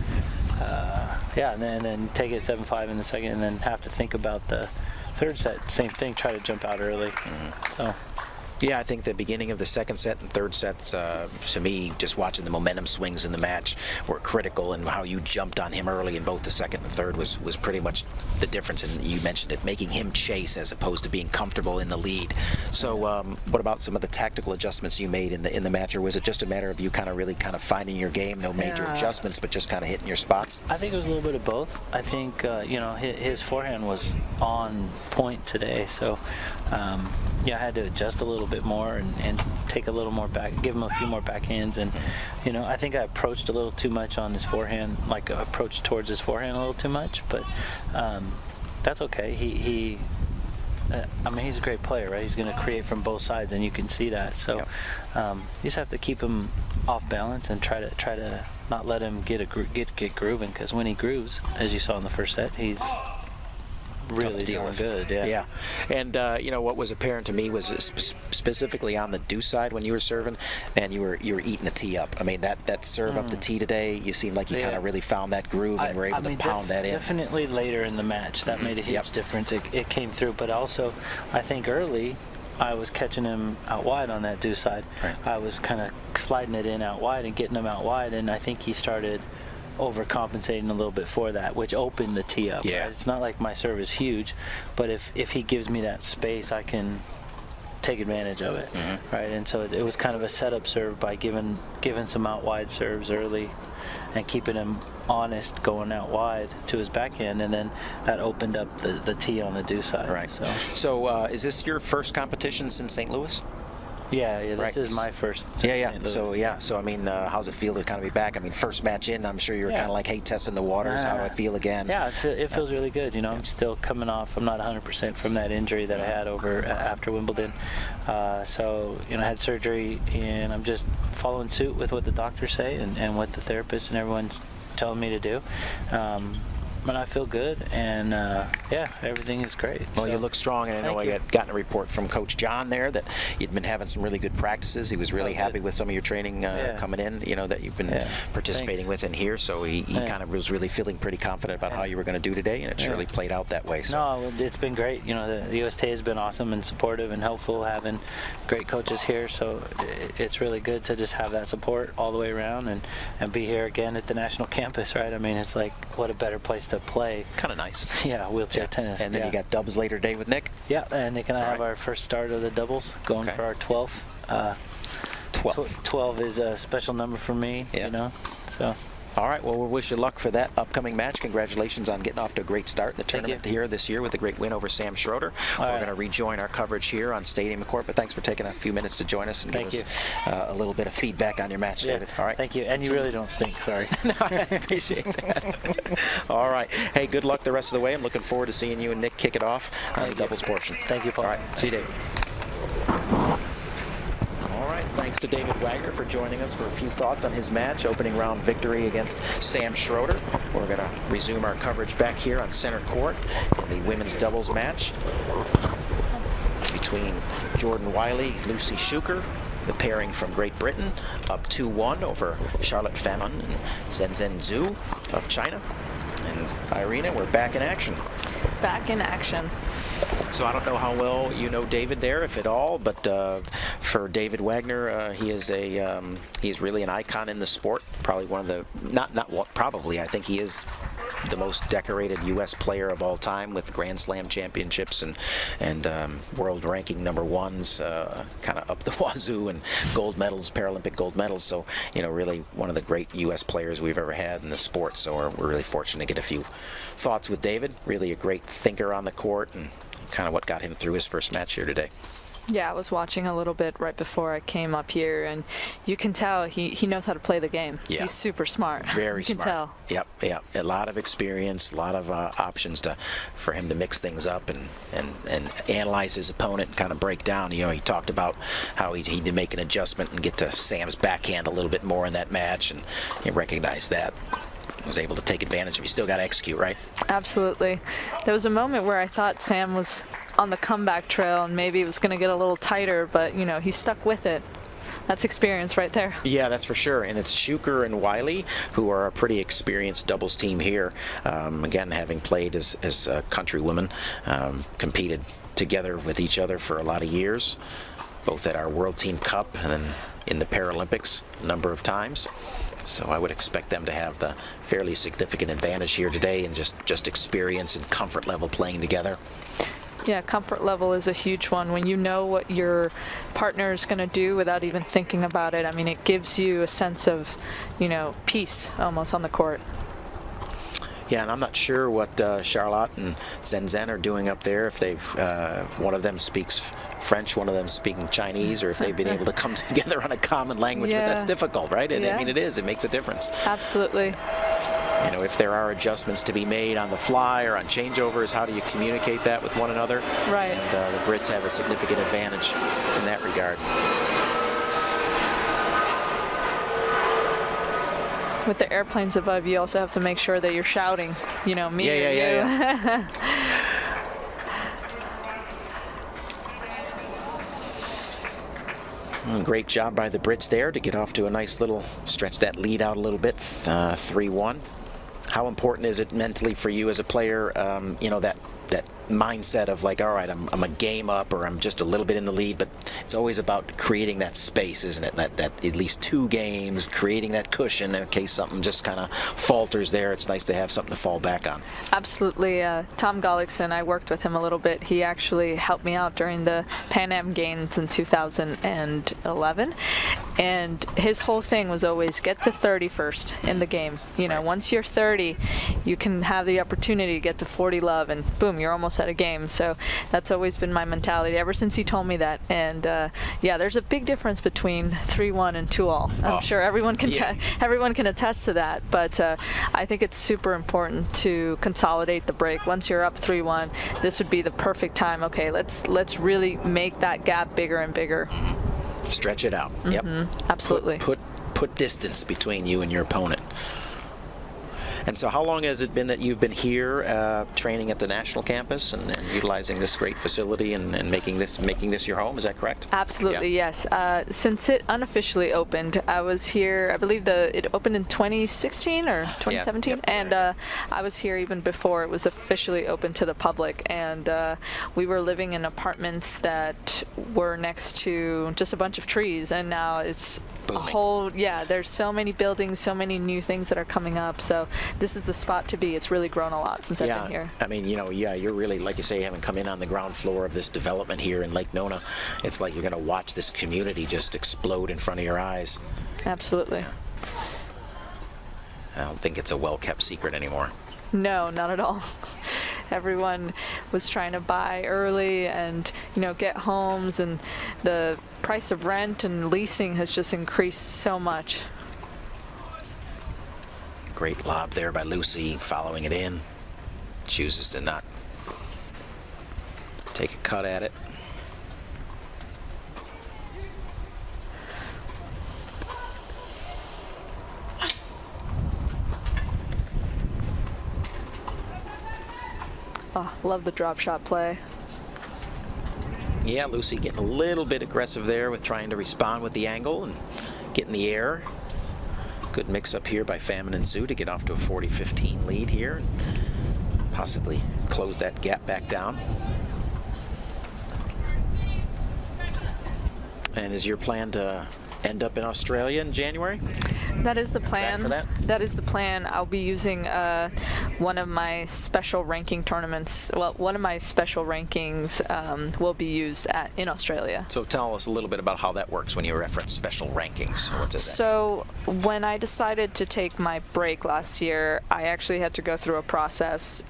E: yeah, and then take it 7-5 in the second, and then have to think about the third set. Same thing, try to jump out early. So.
B: Yeah, I think the beginning of the second set and third sets, to me, just watching the momentum swings in the match were critical, and how you jumped on him early in both the second and third was pretty much the difference. And you mentioned it, making him chase as opposed to being comfortable in the lead. So what about some of the tactical adjustments you made in the match, or was it just a matter of you really finding your game, no major adjustments, but just kind of hitting your spots?
E: I think it was a little bit of both. I think, his forehand was on point today, so yeah, I had to adjust a little bit more and take a little more back, give him a few more backhands. And, I think I approached a little too much on his forehand, like approached towards his forehand a little too much, but that's okay. I mean, he's a great player, right? He's going to create from both sides, and you can see that. So you just have to keep him off balance and try to not let him get grooving, because when he grooves, as you saw in the first set, he's really doing good. Yeah.
B: And what was apparent to me was specifically on the deuce side when you were serving, and you were eating the tee up. I mean, that serve up the tee today, you seemed like you kind of really found that groove and were able to pound that in.
E: Definitely later in the match, that made a huge difference. It came through, but also I think early I was catching him out wide on that deuce side.
B: Right.
E: I was kind of sliding it in out wide and getting him out wide, and I think he started overcompensating a little bit for that, which opened the tee up.
B: Yeah.
E: Right? It's not like my serve is huge, but if he gives me that space, I can take advantage of it, right? And so it was kind of a setup serve by giving some out wide serves early and keeping him honest going out wide to his backhand, and then that opened up the tee on the deuce side.
B: Right. So is this your first competition since St. Louis?
E: Yeah, this is my first.
B: So I mean, how's it feel to kind of be back? I mean, first match in, I'm sure you were kind of like, hey, testing the waters. How do I feel again?
E: Yeah, it feels really good. I'm still coming off. I'm not 100% from that injury that I had after Wimbledon. So I had surgery, and I'm just following suit with what the doctors say and what the therapists and everyone's telling me to do. But I feel good, and everything is great.
B: Well, you look strong, and I know I had gotten a report from Coach John there that you'd been having some really good practices. He was really happy with some of your training coming in, that you've been participating with in here. So he kind of was really feeling pretty confident about how you were going to do today, and it surely played out that way. So.
E: No, it's been great. The USTA has been awesome and supportive and helpful, having great coaches here. So it's really good to just have that support all the way around and be here again at the national campus, right? I mean, it's like, what a better place to play.
B: Kind of nice.
E: Yeah, wheelchair tennis.
B: And then you got doubles later today with Nick?
E: Yeah, and Nick and I have our first start of the doubles, going for our 12th. 12 is a special number for me, so.
B: All right, well, we'll wish you luck for that upcoming match. Congratulations on getting off to a great start in the tournament here this year with a great win over Sam Schroeder. We're going to rejoin our coverage here on Stadium Court, but thanks for taking a few minutes to join us and give us a little bit of feedback on your match, David. All right.
E: Thank you, and you really don't stink, sorry.
B: No, I appreciate that. All right. Hey, good luck the rest of the way. I'm looking forward to seeing you and Nick kick it off on the doubles portion.
E: Thank you, Paul.
B: All right, see you, David. Thanks to David Wagner for joining us for a few thoughts on his match, opening round victory against Sam Schroeder. We're going to resume our coverage back here on center court in the women's doubles match between Jordan Wiley, Lucy Schuker, the pairing from Great Britain, up 2-1 over Charlotte Fanon and Zhenzhen Zhu of China. And Irina, we're back in action.
D: Back in action.
B: So I don't know how well you know David there, if at all, but for David Wagner, he is really an icon in the sport. Probably one of the I think he is the most decorated U.S. player of all time, with Grand Slam championships and world ranking number ones, kind of up the wazoo, and gold medals, Paralympic gold medals. So really one of the great U.S. players we've ever had in the sport. So we're really fortunate to get a few thoughts with David. Really a great thinker on the court, and kind of what got him through his first match here today.
D: Yeah, I was watching a little bit right before I came up here, and you can tell he knows how to play the game. Yeah. He's super smart.
B: Very
D: smart. You can tell.
B: Yep. A lot of experience, a lot of options for him to mix things up and analyze his opponent and kind of break down. He talked about how he had to make an adjustment and get to Sam's backhand a little bit more in that match, and he recognized that. was able to take advantage of. You still got to execute, right?
D: Absolutely. There was a moment where I thought Sam was on the comeback trail and maybe it was going to get a little tighter, but you know, he stuck with it. That's experience right there.
B: Yeah, that's for sure. And it's Schuker and Wiley, who are a pretty experienced doubles team here. Again, having played as countrywomen, competed together with each other for a lot of years, both at our World Team Cup and then in the Paralympics a number of times. So I would expect them to have the fairly significant advantage here today and just experience and comfort level playing together.
D: Yeah, comfort level is a huge one. When you know what your partner is going to do without even thinking about it, I mean, it gives you a sense of, you know, peace almost on the court.
B: Yeah, and I'm not sure what Charlotte and Zen are doing up there, if they've, one of them speaks French, one of them speaking Chinese, or if they've been able to come together on a common language, but that's difficult, right? And, I mean, it makes a difference.
D: Absolutely.
B: You know, if there are adjustments to be made on the fly or on changeovers, how do you communicate that with one another?
D: Right.
B: And the Brits have a significant advantage in that regard.
D: With the airplanes above, you also have to make sure that you're shouting, you know, me or you.
B: Yeah. Great job by the Brits there to get off to a nice little, stretch that lead out a little bit, 3-1. How important is it mentally for you as a player, you know, that mindset of like, all right, I'm a game up or I'm just a little bit in the lead, but it's always about creating that space, isn't it? That at least 2 games, creating that cushion in case something just kind of falters there. It's nice to have something to fall back on.
D: Absolutely. Tom Gullickson, I worked with him a little bit. He actually helped me out during the Pan Am Games in 2011. And his whole thing was always get to 30 first in the game. You know, once you're 30, you can have the opportunity to get to 40 love and boom, you're almost at a game. So that's always been my mentality ever since he told me that. And yeah, there's a big difference between 3-1 and 2-all. I'm sure everyone can everyone can attest to that. But I think it's super important to consolidate the break. Once you're up 3-1, this would be the perfect time. Okay, let's really make that gap bigger and bigger.
B: Stretch it out. Yep.
D: Absolutely.
B: Put distance between you and your opponent. And so how long has it been that you've been here training at the national campus and utilizing this great facility and making this your home? Is that correct?
D: Absolutely, yes. Since it unofficially opened, I was here, I believe it opened in 2016 or 2017. And I was here even before it was officially open to the public. And we were living in apartments that were next to just a bunch of trees. And now it's
B: booming.
D: A whole, there's so many buildings, so many new things that are coming up. So this is the spot to be. It's really grown a lot since I've been here.
B: I mean, you know, you're really, like you say, having come in on the ground floor of this development here in Lake Nona, it's like you're going to watch this community just explode in front of your eyes.
D: Absolutely.
B: I don't think it's a well-kept secret anymore.
D: No, not at all. Everyone was trying to buy early and, you know, get homes, and the price of rent and leasing has just increased so much.
B: Great lob there by Lucy, following it in. Chooses to not take a cut at it.
D: Oh, love the drop shot play.
B: Yeah, Lucy getting a little bit aggressive there with trying to respond with the angle and get in the air. Good mix up here by Famin and Zhu to get off to a 40-15 lead here and possibly close that gap back down. And is your plan to end up in Australia in January?
D: That is the plan.
B: For that?
D: That is the plan. I'll be using one of my special ranking tournaments. Well, one of my special rankings will be used in Australia.
B: So tell us a little bit about how that works when you reference special rankings. What does that
D: So when I decided to take my break last year, I actually had to go through a process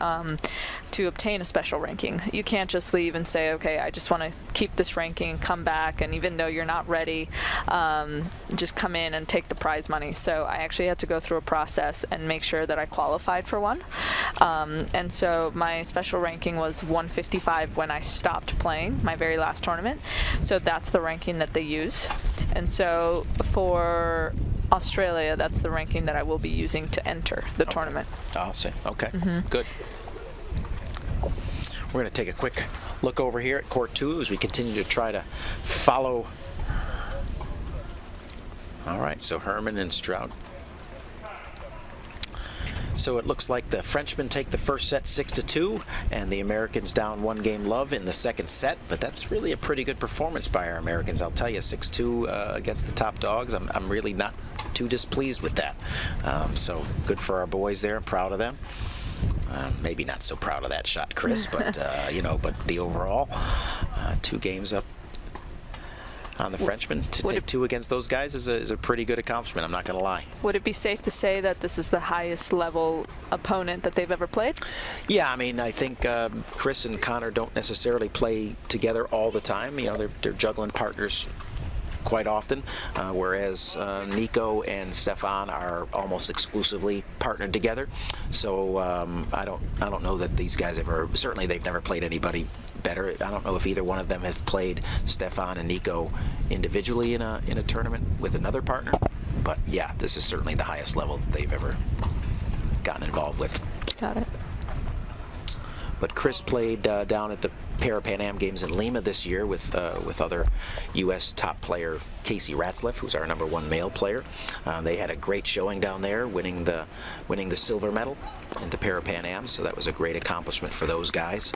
D: to obtain a special ranking. You can't just leave and say, okay, I just want to keep this ranking and come back, and even though you're not ready, just come in and take the prize money. So I actually had to go through a process and make sure that I qualified for one. And so my special ranking was 155 when I stopped playing my very last tournament. So that's the ranking that they use. And so for Australia, that's the ranking that I will be using to enter the tournament.
B: I'll see. Okay, good. We're going to take a quick look over here at court 2 as we continue to try to follow. All right, so Herman and Stroud. So it looks like the Frenchmen take the first set 6-2, and the Americans down 1 game love in the second set. But that's really a pretty good performance by our Americans. I'll tell you, 6-2 against the top dogs. I'm really not too displeased with that. So good for our boys there. I'm proud of them. Maybe not so proud of that shot, Chris, but you know, but the overall 2 games up on the Frenchmen to take 2 against those guys is a pretty good accomplishment. I'm not going to lie.
D: Would it be safe to say that this is the highest level opponent that they've ever played?
B: Yeah, I mean, I think Chris and Connor don't necessarily play together all the time. You know, they're juggling partners quite often, whereas Nico and Stefan are almost exclusively partnered together. So I don't know that these guys ever, certainly they've never played anybody better. I don't know if either one of them have played Stefan and Nico individually in a tournament with another partner, but yeah, this is certainly the highest level they've ever gotten involved with.
D: Got it.
B: But Chris played down at the Pan Am Games in Lima this year with other U.S. top player Casey Ratzlaff, who's our #1 male player. They had a great showing down there, winning the silver medal in the Pan Am. So that was a great accomplishment for those guys.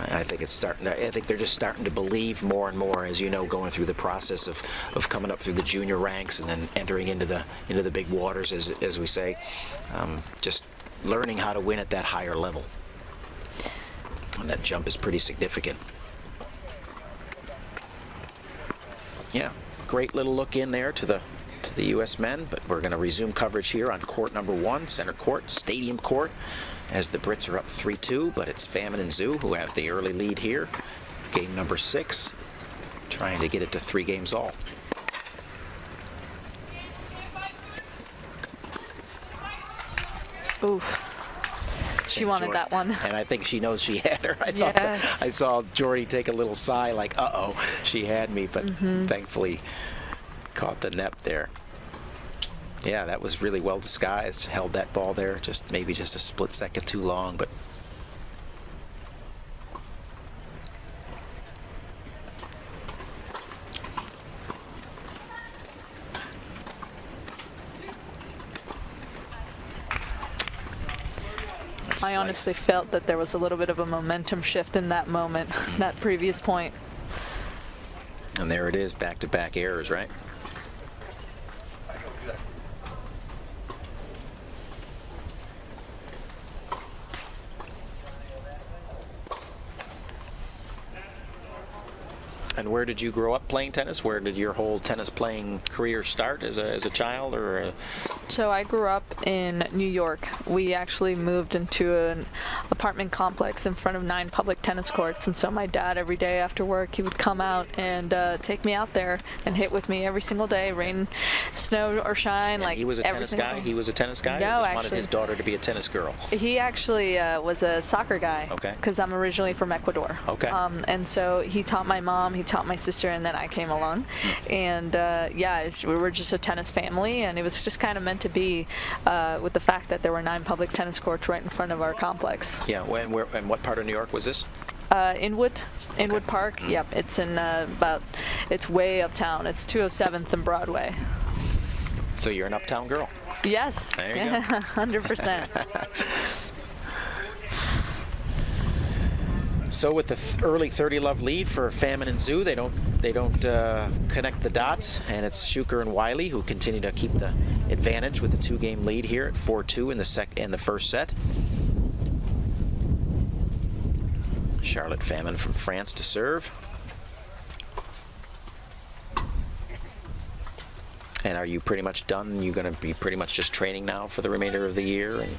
B: And I think it's starting. I think they're just starting to believe more and more, as you know, going through the process of coming up through the junior ranks and then entering into the big waters, as we say. Just learning how to win at that higher level. And that jump is pretty significant. Yeah, great little look in there to the U.S. men, but we're going to resume coverage here on court #1, center court, stadium court, as the Brits are up 3-2, but it's Famin and Zhu who have the early lead here. Game number 6, trying to get it to 3 games all.
D: Oof. She wanted that one.
B: And I think she knows she had her. I thought I saw Jordy take a little sigh like, uh-oh, she had me, but thankfully caught the net there. Yeah, that was really well disguised. Held that ball there, maybe just a split second too long, but
D: I honestly felt that there was a little bit of a momentum shift in that moment, that previous point.
B: And there it is, back-to-back errors, right? And where did you grow up playing tennis? Where did your whole tennis playing career start as a child? Or
D: So I grew up in New York. We actually moved into an apartment complex in front of 9 public tennis courts. And so my dad, every day after work, he would come out and take me out there and hit with me every single day, rain, snow, or shine.
B: And he was a tennis guy? He was a tennis guy?
D: No,
B: or just wanted his daughter to be a tennis girl?
D: He actually was a soccer guy.
B: Okay.
D: Because I'm originally from Ecuador.
B: Okay.
D: And so he taught my mom, he taught my sister, and then I came along. And yeah, we were just a tennis family, and it was just kind of meant to be with the fact that there were 9 public tennis courts right in front of our complex.
B: Yeah, and what part of New York was this?
D: Inwood Park. Yep, it's in it's way uptown. It's 207th and Broadway.
B: So you're an uptown girl.
D: Yes.
B: There you go.
D: 100%.
B: So with the early 30-love lead for Famin and Zhu, they don't connect the dots, and it's Schuker and Wiley who continue to keep the advantage with the 2-game lead here at 4-2 in the first set. Charlotte Famin from France to serve. And are you pretty much done? You're going to be pretty much just training now for the remainder of the year? And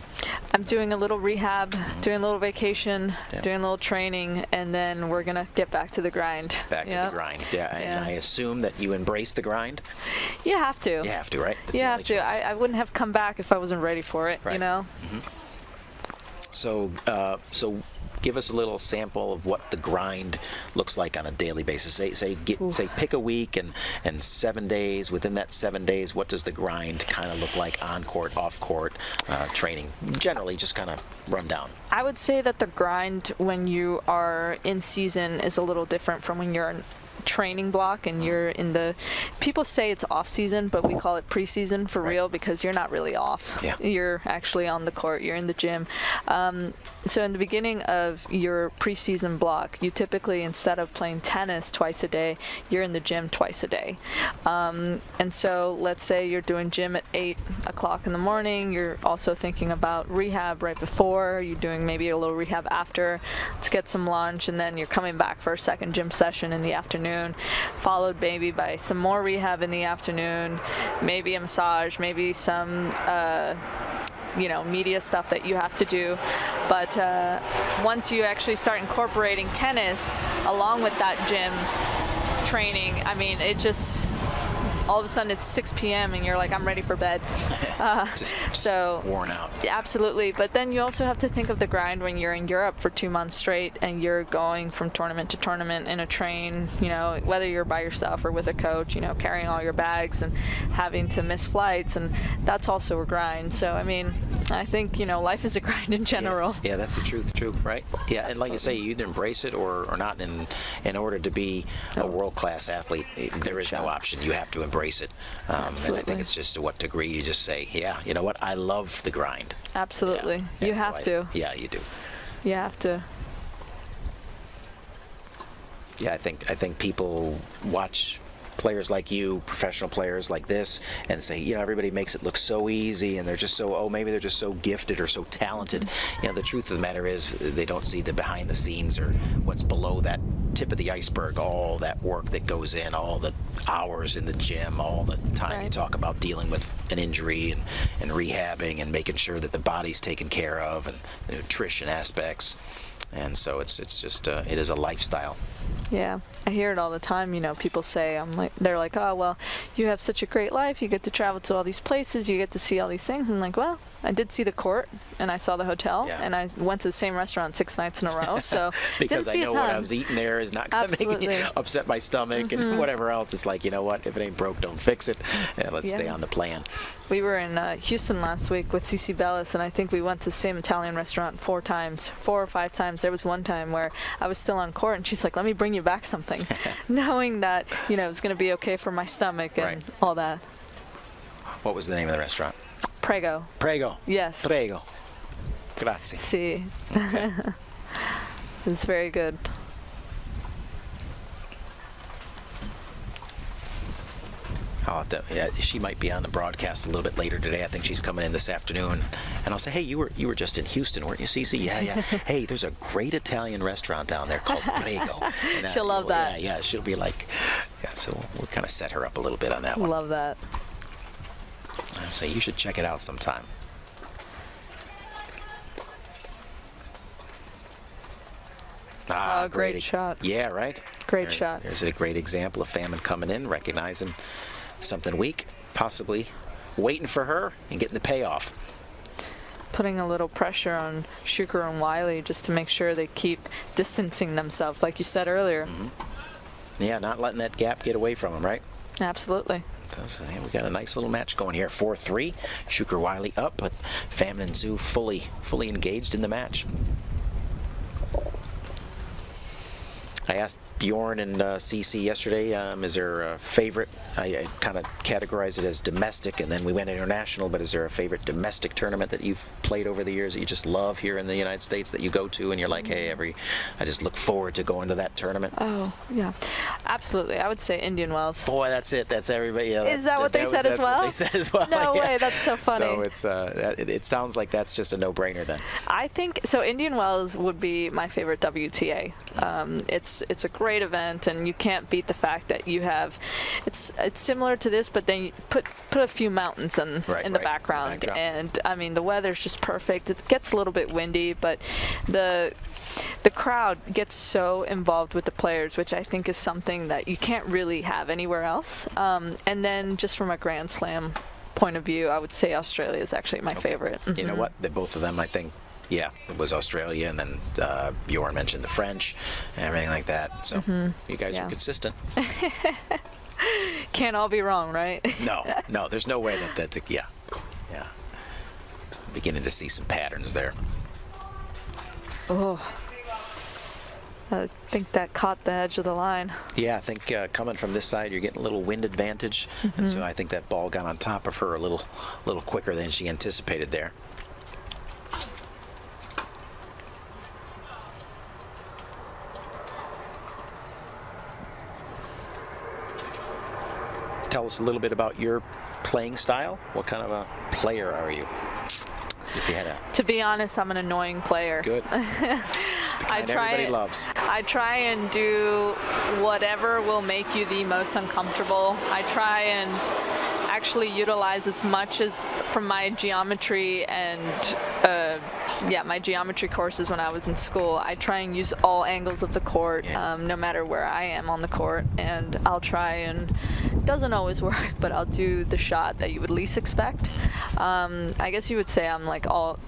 D: I'm doing a little rehab, doing a little vacation, doing a little training, and then we're going to get back to the grind.
B: Back to the grind, yeah. And I assume that you embrace the grind?
D: You have to.
B: You have to, right? That's
D: you have to. I wouldn't have come back if I wasn't ready for it, you know?
B: So, give us a little sample of what the grind looks like on a daily basis. Say pick a week and 7 days. Within that 7 days, what does the grind kind of look like on court, off court, training? Generally, just kind of run down.
D: I would say that the grind when you are in season is a little different from when you're in training block and you're in the, people say it's off season, but we call it preseason for real, because you're not really off.
B: Yeah.
D: You're actually on the court, you're in the gym. So in the beginning of your preseason block, you typically, instead of playing tennis twice a day, you're in the gym twice a day. And so let's say you're doing gym at 8 o'clock in the morning, you're also thinking about rehab right before, you're doing maybe a little rehab after, let's get some lunch, and then you're coming back for a second gym session in the afternoon, followed maybe by some more rehab in the afternoon, maybe a massage, maybe some media stuff that you have to do. But once you actually start incorporating tennis along with that gym training, I mean, it just, all of a sudden it's 6 p.m. and you're like, I'm ready for bed. So
B: worn out.
D: Absolutely. But then you also have to think of the grind when you're in Europe for 2 months straight and you're going from tournament to tournament in a train, whether you're by yourself or with a coach, carrying all your bags and having to miss flights, and that's also a grind. So I mean, I think life is a grind in general.
B: Yeah, that's the truth, right? Yeah, and like you say, you either embrace it or not. In order to be a world-class athlete, there is no option. You have to embrace it. And I think it's just to what degree you just say, yeah, you know what, I love the grind.
D: Absolutely.
B: Yeah.
D: You have to.
B: Yeah, you do.
D: You have to.
B: Yeah, I think people watch players like you, professional players like this, and say, everybody makes it look so easy, and they're just so, maybe they're just so gifted or so talented. The truth of the matter is they don't see the behind the scenes or what's below that tip of the iceberg, all that work that goes in, all the hours in the gym, all the time you talk about dealing with an injury and rehabbing and making sure that the body's taken care of, and the nutrition aspects. And so it's just it is a lifestyle.
D: Yeah, I hear it all the time. People say, they're like, oh, well, you have such a great life. You get to travel to all these places. You get to see all these things. I'm like, well, I did see the court, and I saw the hotel, and I went to the same restaurant 6 nights in a row. So
B: because
D: didn't see
B: I know what I was eating there is not going to make me upset my stomach and whatever else. It's like, you know what? If it ain't broke, don't fix it. Let's stay on the plan.
D: We were in Houston last week with Cici Bellis, and I think we went to the same Italian restaurant 4 or 5 times. There was one time where I was still on court, and she's like, let me bring you back something, knowing that, it was going to be okay for my stomach and all that.
B: What was the name of the restaurant?
D: Prego.
B: Prego.
D: Yes.
B: Prego. Grazie.
D: Si.
B: Okay.
D: It's very good.
B: I'll have to, she might be on the broadcast a little bit later today. I think she's coming in this afternoon, and I'll say, hey, you were just in Houston, weren't you, Cici? Yeah. Hey, there's a great Italian restaurant down there called Prego. And,
D: she'll love that.
B: Yeah, she'll be like, so we'll kind of set her up a little bit on that one.
D: Love that.
B: I'll say you should check it out sometime.
D: Great shot.
B: Yeah, right?
D: Great shot.
B: There's a great example of Famine coming in, recognizing something weak, possibly waiting for her and getting the payoff.
D: Putting a little pressure on Shuker and Wiley just to make sure they keep distancing themselves, like you said earlier.
B: Mm-hmm. Yeah, not letting that gap get away from them, right?
D: Absolutely.
B: So we got a nice little match going here. 4-3. Shuker Wiley up, but Famine and Zhu fully engaged in the match. I asked Bjorn and Cici yesterday, is there a favorite? I kind of categorized it as domestic, and then we went international, but is there a favorite domestic tournament that you've played over the years that you just love here in the United States that you go to and you're like, hey, I just look forward to going to that tournament?
D: Oh, yeah. Absolutely. I would say Indian Wells.
B: Boy, that's it. That's everybody. Yeah,
D: is that what they said as well?
B: That's what they said as well.
D: No way. That's so funny.
B: So it sounds like that's just a no-brainer then.
D: I think, so Indian Wells would be my favorite WTA. It's a great event, and you can't beat the fact that you have, it's similar to this, but then you put a few mountains in the background, and I mean the weather's just perfect. It gets a little bit windy, but the crowd gets so involved with the players, which I think is something that you can't really have anywhere else. And then just from a Grand Slam point of view, I would say Australia is actually my favorite. Mm-hmm.
B: You know what? Both of them, I think, Yeah, it was Australia, and then Bjorn mentioned the French, and everything like that. So you guys are consistent.
D: Can't all be wrong, right?
B: No, there's no way that yeah. Beginning to see some patterns there.
D: Oh, I think that caught the edge of the line.
B: Yeah, I think coming from this side, you're getting a little wind advantage, and so I think that ball got on top of her a little quicker than she anticipated there. Tell us a little bit about your playing style. What kind of a player are you? If you had a...
D: To be honest, I'm an annoying player.
B: Good. Everybody loves.
D: I try and do whatever will make you the most uncomfortable. I try and actually utilize as much as from my geometry and my geometry courses when I was in school. I try and use all angles of the court, no matter where I am on the court, and I'll try, and it doesn't always work, but I'll do the shot that you would least expect. I guess you would say I'm like all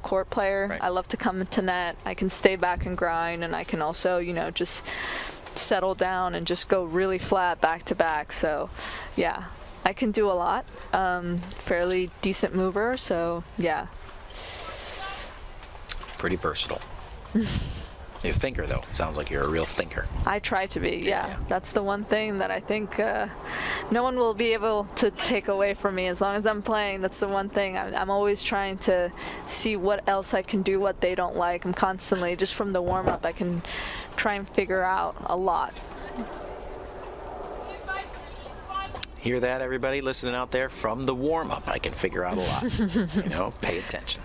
D: court player.
B: Right.
D: I love to come to net. I can stay back and grind, and I can also, just settle down and just go really flat back to back. So, yeah, I can do a lot. Fairly decent mover, so yeah.
B: Pretty versatile. You're a thinker, though. Sounds like you're a real thinker.
D: I try to be, yeah. That's the one thing that I think no one will be able to take away from me as long as I'm playing. That's the one thing. I'm always trying to see what else I can do, what they don't like. I'm constantly, just from the warm-up, I can try and figure out a lot.
B: Hear that, everybody listening out there? From the warm-up, I can figure out a lot. Pay attention.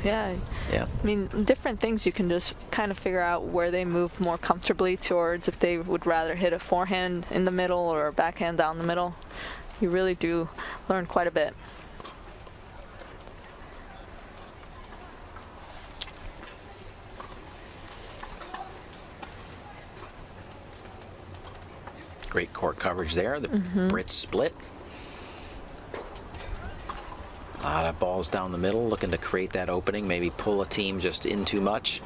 D: Yeah. I mean, different things you can just kind of figure out where they move more comfortably towards, if they would rather hit a forehand in the middle or a backhand down the middle. You really do learn quite a bit.
B: Great court coverage there. The Brits split. A lot of balls down the middle, looking to create that opening, maybe pull a team just in too much.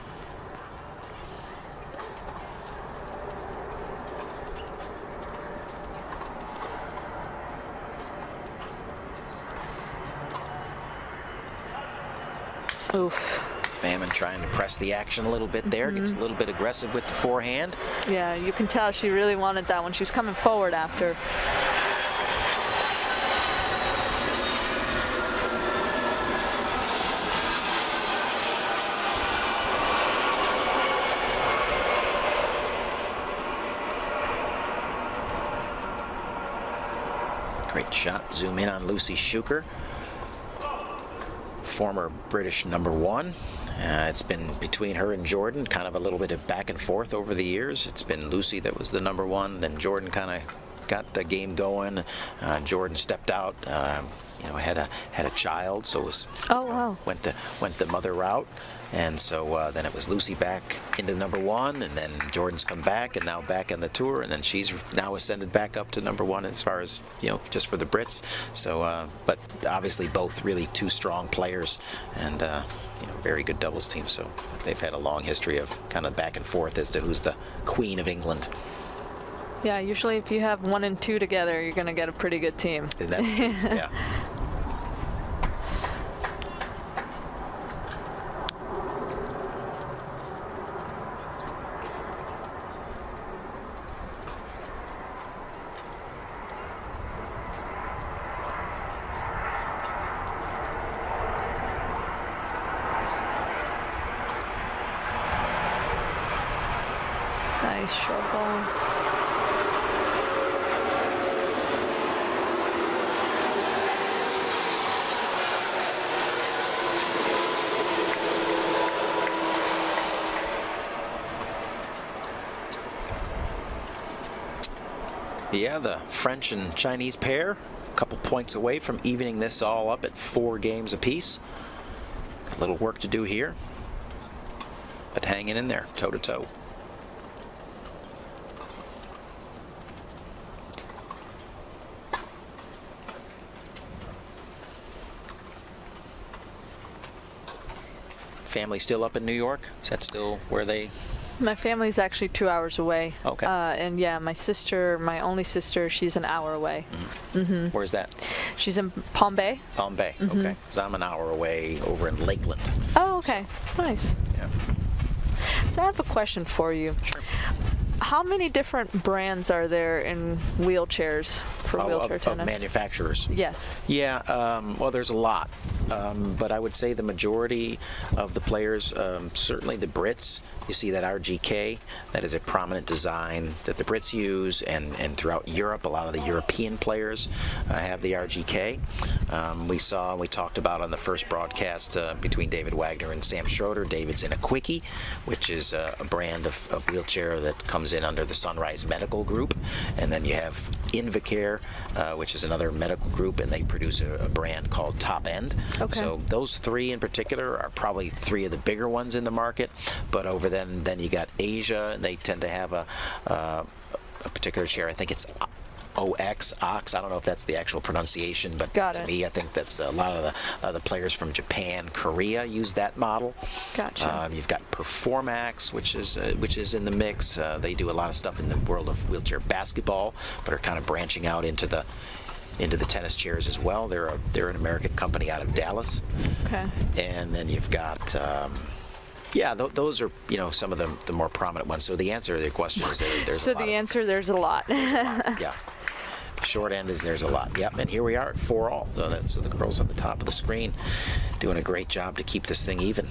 D: Oof.
B: Famine trying to press the action a little bit there, gets a little bit aggressive with the forehand.
D: Yeah, you can tell she really wanted that one. She was coming forward after.
B: Great shot. Zoom in on Lucy Schuker, former British #1. It's been between her and Jordan, kind of a little bit of back and forth over the years. It's been Lucy that was the #1, then Jordan kind of got the game going. Jordan stepped out, had a child, so it was went the mother route. And so then it was Lucy back into #1, and then Jordan's come back and now back on the tour, and then she's now ascended back up to #1 as far as, just for the Brits. So, but obviously both really two strong players, and, very good doubles team. So they've had a long history of kind of back and forth as to who's the Queen of England.
D: Yeah, usually if you have 1 and 2 together, you're going to get a pretty good team.
B: Isn't that the truth? Yeah.
D: Nice short ball.
B: Yeah, the French and Chinese pair, a couple points away from evening this all up at 4 games apiece. A little work to do here, but hanging in there, toe to toe. family still up in New York? Is that still where they?
D: My family's actually 2 hours away.
B: Okay.
D: And yeah, my only sister, she's an hour away.
B: Where's that?
D: She's in Palm Bay.
B: Palm Bay. Okay. So I'm an hour away over in Lakeland.
D: Oh, okay. Nice.
B: Yeah.
D: So I have a question for you.
B: Sure.
D: How many different brands are there in wheelchairs for wheelchair tennis?
B: Of manufacturers?
D: Yes.
B: Yeah, well, there's a lot. But I would say the majority of the players, certainly the Brits, you see that RGK, that is a prominent design that the Brits use, and throughout Europe, a lot of the European players have the RGK. We talked about on the first broadcast between David Wagner and Sam Schroeder, David's in a Quickie, which is a brand of wheelchair that comes in under the Sunrise Medical Group. And then you have Invacare, which is another medical group, and they produce a brand called Top End.
D: Okay.
B: So those three in particular are probably three of the bigger ones in the market. But over then you got Asia, and they tend to have a particular chair. I think it's Ox. I don't know if that's the actual pronunciation, but to me, I think that's a lot of the players from Japan, Korea use that model.
D: Gotcha.
B: You've got Performax, which is in the mix. They do a lot of stuff in the world of wheelchair basketball, but are kind of branching out into the tennis chairs as well. They're an American company out of Dallas.
D: Okay.
B: And then you've got. Yeah, those are some of the more prominent ones. So the answer to your question is there's
D: so
B: a lot.
D: So the answer, there's a lot.
B: Yeah. Short end is there's a lot. Yep, and here we are at 4-all. So the girls on the top of the screen doing a great job to keep this thing even.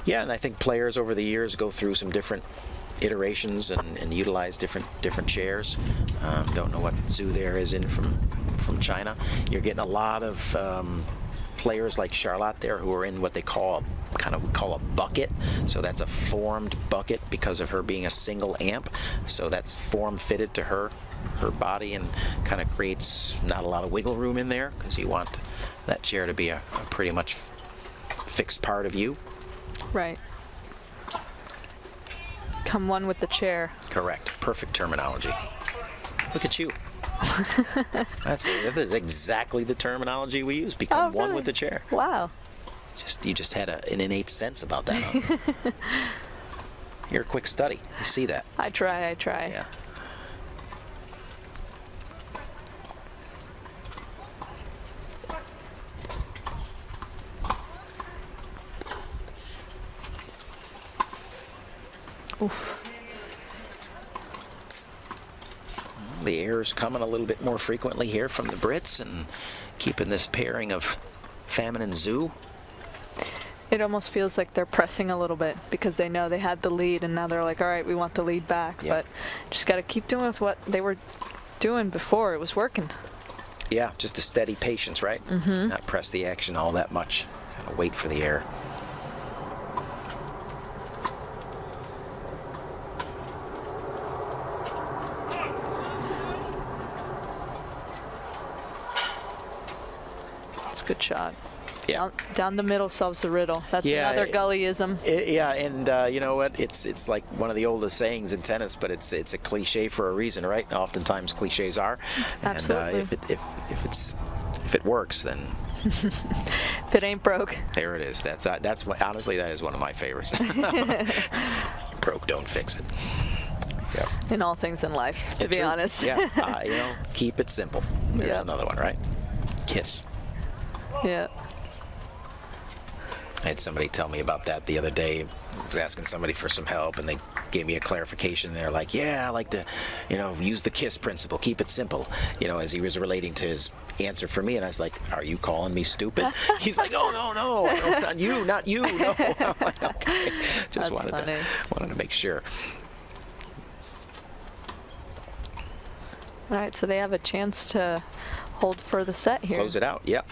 B: Yeah, and I think players over the years go through some different iterations and utilize different chairs. Don't know what zoo there is in from China. You're getting a lot of players like Charlotte there who are in what they call a bucket. So that's a formed bucket because of her being a single amp. So that's form fitted to her body and kind of creates not a lot of wiggle room in there because you want that chair to be a pretty much fixed part of you.
D: Right. Come one with the chair.
B: Correct. Perfect terminology. Look at you. That is exactly the terminology we use. Become one with the chair.
D: Wow.
B: You just had an innate sense about that. Huh? You're a quick study. You see that?
D: I try.
B: Yeah.
D: Oof.
B: The air is coming a little bit more frequently here from the Brits and keeping this pairing of Famine and Zoo.
D: It almost feels like they're pressing a little bit because they know they had the lead and now they're like, all right, we want the lead back. Yep. But just got to keep doing with what they were doing before. It was working.
B: Yeah, just a steady patience, right? Mm-hmm. Not press the action all that much. Kind of wait for the air.
D: Good shot.
B: Yeah.
D: Down the middle solves the riddle. That's another gullyism.
B: Yeah, and you know what? It's like one of the oldest sayings in tennis, but it's a cliche for a reason, right? Oftentimes cliches are.
D: Absolutely.
B: And if it works, then
D: if it ain't broke.
B: There it is. That's honestly that is one of my favorites. Broke, don't fix it. Yep.
D: In all things in life, to be honest.
B: Yeah. Keep it simple. There's another one, right? Kiss.
D: Yeah.
B: I had somebody tell me about that the other day. I was asking somebody for some help, and they gave me a clarification. They're like, yeah, I like to, use the KISS principle, keep it simple, as he was relating to his answer for me. And I was like, are you calling me stupid? He's like, oh, no, not you, no. I'm like, okay. Just wanted to make sure.
D: All right, so they have a chance to hold for the set here.
B: Close it out, yep.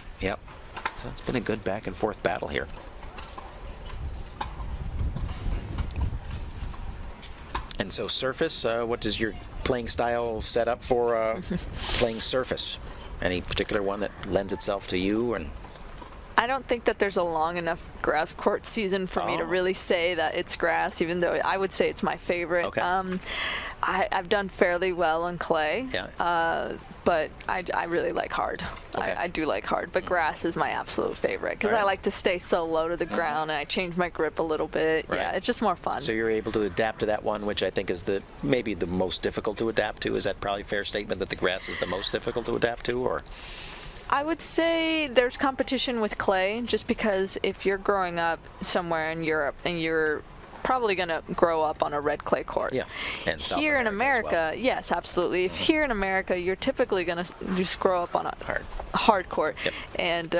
B: So it's been a good back and forth battle here. And so surface, what does your playing style set up for playing surface? Any particular one that lends itself to you? And
D: I don't think that there's a long enough grass court season for me to really say that it's grass, even though I would say it's my favorite.
B: Okay.
D: I've done fairly well on clay, but I really like hard.
B: Okay.
D: I do like hard, but grass is my absolute favorite because I like to stay so low to the ground, and I change my grip a little bit.
B: Right.
D: Yeah, it's just more fun.
B: So you're able to adapt to that one, which I think is maybe the most difficult to adapt to. Is that probably a fair statement, that the grass is the most difficult to adapt to, or?
D: I would say there's competition with clay, just because if you're growing up somewhere in Europe and you're probably going to grow up on a red clay court.
B: Yeah. And South
D: here in America,
B: as well.
D: yes, absolutely. If here in America, you're typically going to just grow up on a hard court.
B: Yep.
D: And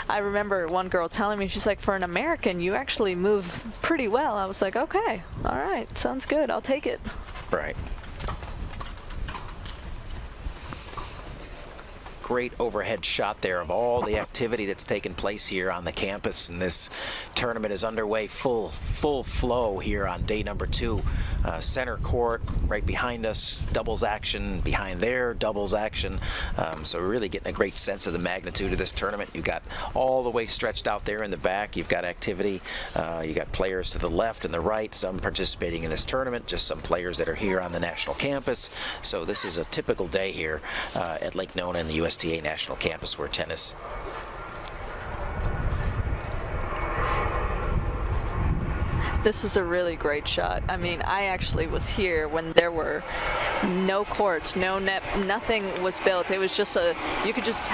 D: I remember one girl telling me, she's like, for an American, you actually move pretty well. I was like, okay, all right, sounds good. I'll take it.
B: Right. Great overhead shot there of all the activity that's taken place here on the campus, and this tournament is underway full flow here on day number 2. Center court right behind us, doubles action behind there, doubles action. So we're really getting a great sense of the magnitude of this tournament. You got all the way stretched out there in the back. You've got activity. You got players to the left and the right, some participating in this tournament, just some players that are here on the national campus. So this is a typical day here at Lake Nona in the USTA National Campus where tennis.
D: This is a really great shot. I mean, I actually was here when there were no courts, no net, nothing was built. It was just you could just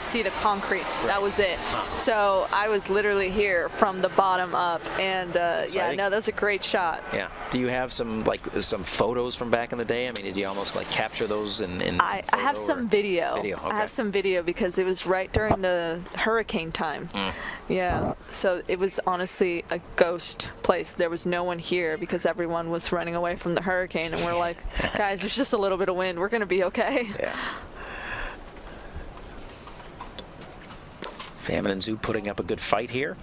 D: see the concrete. That was it. So I was literally here from the bottom up, and yeah, no, that's a great shot.
B: Yeah. Do you have some photos from back in the day? I mean, did you almost like capture those in
D: I have some video.
B: Okay.
D: I have some video because it was right during the hurricane time. Yeah. So it was honestly a ghost place. There was no one here because everyone was running away from the hurricane, and we're like, guys, there's just a little bit of wind. We're going to be okay.
B: Yeah. Famine and Zhu putting up a good fight here.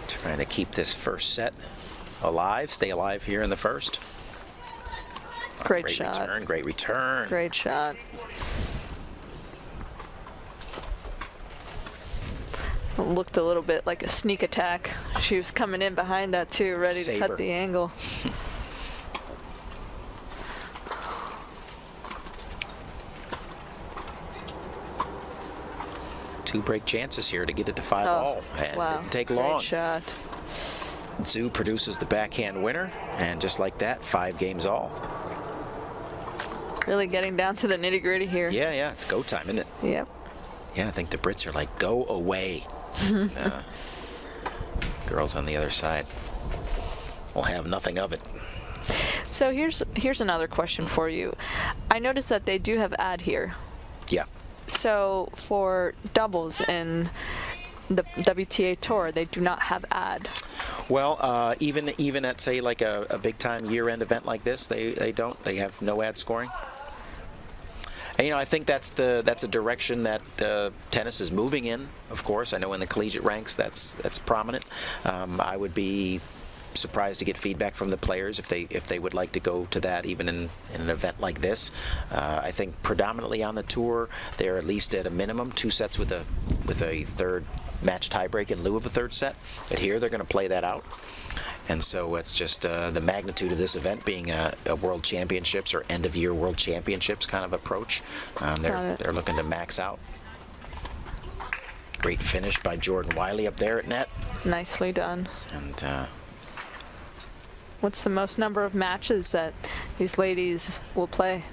B: Trying to keep this first set alive, stay alive here in the first.
D: Great shot.
B: Return, great return.
D: Great shot. Looked a little bit like a sneak attack. She was coming in behind that too, ready to cut the angle.
B: Two break chances here to get it to 5-all, and
D: wow.
B: didn't take long.
D: Great shot.
B: Zhu produces the backhand winner, and just like that, 5 games all.
D: Really getting down to the nitty-gritty here.
B: Yeah, it's go time, isn't it?
D: Yep.
B: Yeah, I think the Brits are like, go away. Girls on the other side will have nothing of it.
D: So here's another question for you. I noticed that they do have ad here.
B: Yeah.
D: So for doubles in the WTA Tour, they do not have ad.
B: Well, even at, say, like a big-time year-end event like this, they don't. They have no ad scoring. And, I think that's a direction that tennis is moving in. Of course, I know in the collegiate ranks that's prominent. I would be surprised to get feedback from the players if they would like to go to that, even in an event like this. I think predominantly on the tour, they're at least at a minimum 2 sets with a third match tiebreak in lieu of a third set. But here they're going to play that out. And so it's just the magnitude of this event being a World Championships or end-of-year World Championships kind of approach. They're looking to max out. Great finish by Jordan Wiley up there at net.
D: Nicely done.
B: And
D: what's the most number of matches that these ladies will play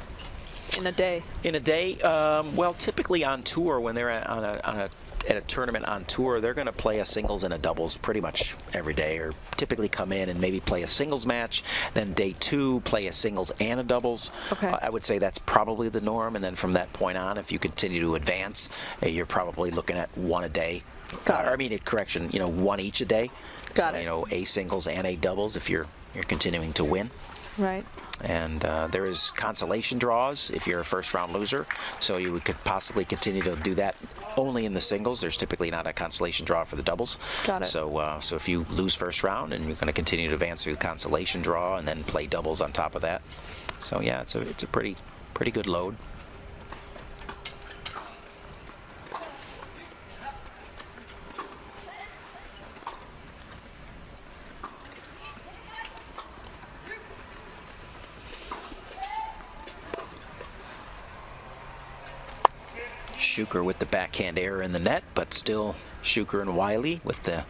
D: in a day?
B: In a day, well, typically on tour, when they're at a tournament on tour, they're going to play a singles and a doubles pretty much every day, or typically come in and maybe play a singles match, then day 2 play a singles and a doubles.
D: Okay.
B: I would say that's probably the norm, and then from that point on, if you continue to advance, you're probably looking at 1 a day.
D: Got it.
B: I mean, correction, 1 each a day.
D: Got
B: so,
D: it.
B: A singles and a doubles if you're continuing to win.
D: Right.
B: And there is consolation draws if you're a first-round loser, so you could possibly continue to do that only in the singles. There's typically not a consolation draw for the doubles.
D: Got it.
B: So if you lose first round, and you're going to continue to advance through consolation draw and then play doubles on top of that. So yeah, it's a pretty good load. Shuker with the backhand error in the net, but still Shuker and Wiley with the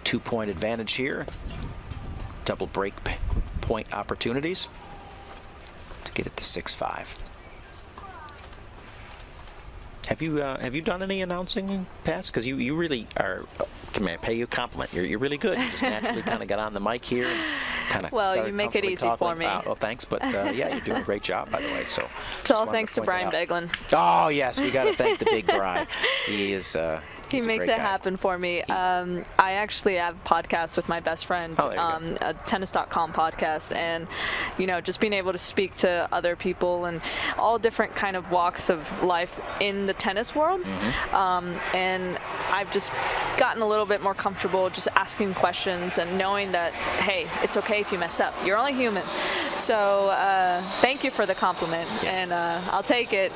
B: 2-point advantage here. Double break point opportunities to get it to 6-5. Have you done any announcing in the past? Because you really are. Can I pay you a compliment? You're really good. You just naturally kind of got on the mic here and kind of.
D: Well, you make it easy for me.
B: Oh, thanks, but yeah, you're doing a great job, by the way. So.
D: It's all thanks to Brian Beglin.
B: Oh yes, we got to thank the big Brian. He is.
D: He makes it happen for me. I actually have a podcast with my best friend, a tennis.com podcast, and just being able to speak to other people and all different kind of walks of life in the tennis world. And I've just gotten a little bit more comfortable just asking questions and knowing that, hey, it's okay if you mess up. You're only human. So thank you for the compliment, and I'll take it.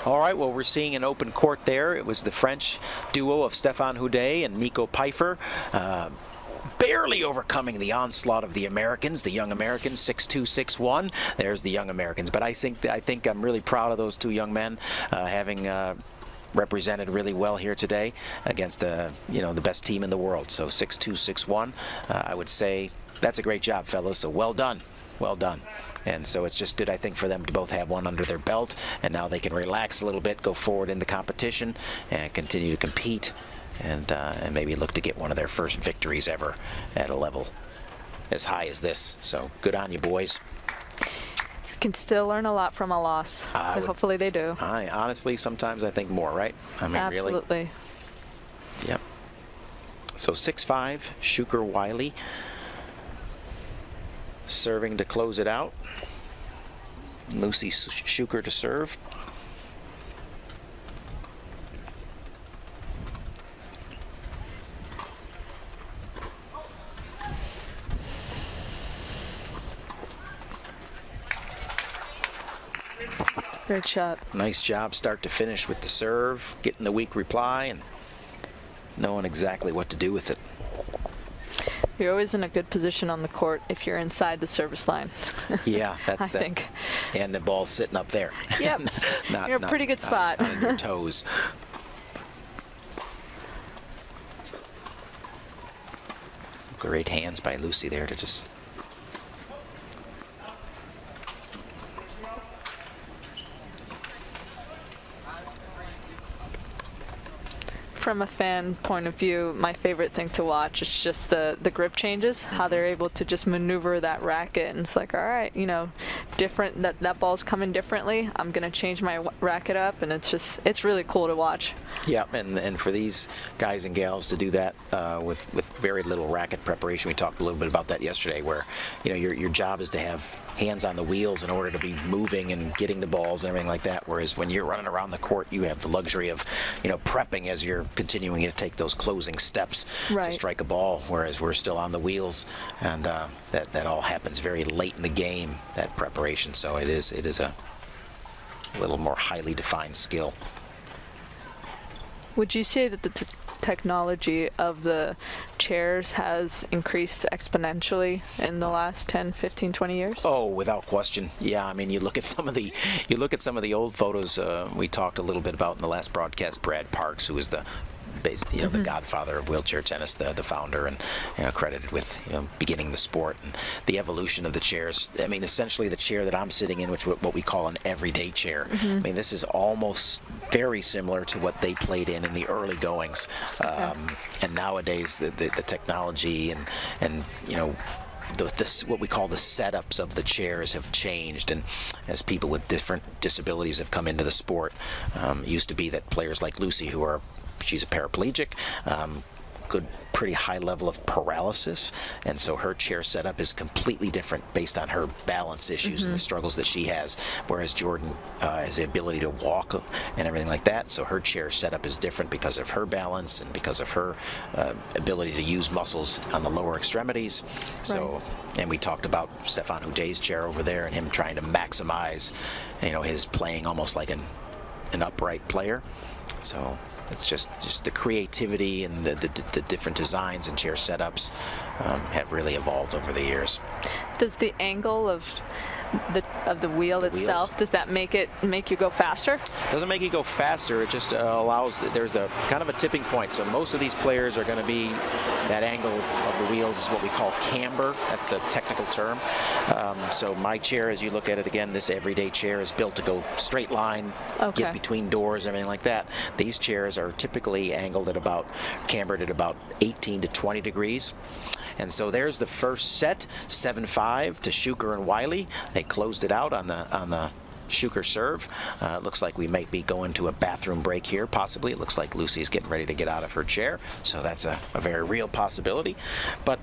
B: All right, well, we're seeing an open court there. It was the French duo of Stéphane Houdet and Nico Pfeiffer, barely overcoming the onslaught of the Americans, the young Americans, 6-2, 6-1. There's the young Americans. But I think I'm really proud of those two young men having represented really well here today against the best team in the world. So 6-2, 6-1. I would say that's a great job, fellas. So well done. Well done. And so it's just good, I think, for them to both have one under their belt, and now they can relax a little bit, go forward in the competition, and continue to compete, and maybe look to get one of their first victories ever at a level as high as this. So good on you, boys.
D: You can still learn a lot from a loss, so hopefully they do.
B: Honestly, sometimes I think more, right? I mean,
D: absolutely.
B: Really. Yep. So 6-5, Shuker Wiley. Serving to close it out. Lucy Shuker to serve.
D: Great shot.
B: Nice job start to finish with the serve, getting the weak reply and knowing exactly what to do with it.
D: You're always in a good position on the court if you're inside the service line.
B: Yeah, that's
D: I think.
B: And the ball's sitting up there.
D: Yep. You're in a pretty good spot.
B: Not on your toes. Great hands by Lucy there to just.
D: From a fan point of view, my favorite thing to watch is just the grip changes, how they're able to just maneuver that racket, and it's like, all right, different, that ball's coming differently, I'm gonna change my racket up, and it's really cool to watch.
B: Yeah, and for these guys and gals to do that with very little racket preparation, we talked a little bit about that yesterday, where your job is to have hands on the wheels in order to be moving and getting the balls and everything like that, whereas when you're running around the court, you have the luxury of prepping as you're continuing to take those closing steps to strike a ball, whereas we're still on the wheels, and that all happens very late in the game, that preparation. So it is a little more highly defined skill.
D: Would you say that the technology of the chairs has increased exponentially in the last 10, 15, 20 years?
B: Oh, without question. Yeah, I mean, you look at some of the old photos we talked a little bit about in the last broadcast. Brad Parks, who was the godfather of wheelchair tennis, the founder, and credited with beginning the sport and the evolution of the chairs. I mean, essentially the chair that I'm sitting in, which is what we call an everyday chair. I mean, this is almost very similar to what they played in the early goings. And nowadays the technology and what we call the setups of the chairs have changed, and as people with different disabilities have come into the sport, it used to be that players like Lucy, she's a paraplegic, pretty high level of paralysis, and so her chair setup is completely different based on her balance issues and the struggles that she has, whereas Jordan has the ability to walk and everything like that, so her chair setup is different because of her balance and because of her ability to use muscles on the lower extremities. So, and we talked about Stéphane Houdet's chair over there and him trying to maximize his playing almost like an upright player. So it's just the creativity and the different designs and chair setups have really evolved over the years.
D: Does the angle of the wheel itself, does that make you go faster?
B: Doesn't make you go faster. It just allows, there's a kind of a tipping point. So most of these players are going to be, that angle of the wheels is what we call camber. That's the technical term. So my chair, as you look at it again, this everyday chair is built to go straight line, get between doors, everything like that. These chairs are typically angled at about, cambered at about 18 to 20 degrees. And so there's the first set, 7-5 to Shuker and Wiley. They closed it out on the Shuker serve. It looks like we might be going to a bathroom break here, possibly. It looks like Lucy's getting ready to get out of her chair, so that's a very real possibility. But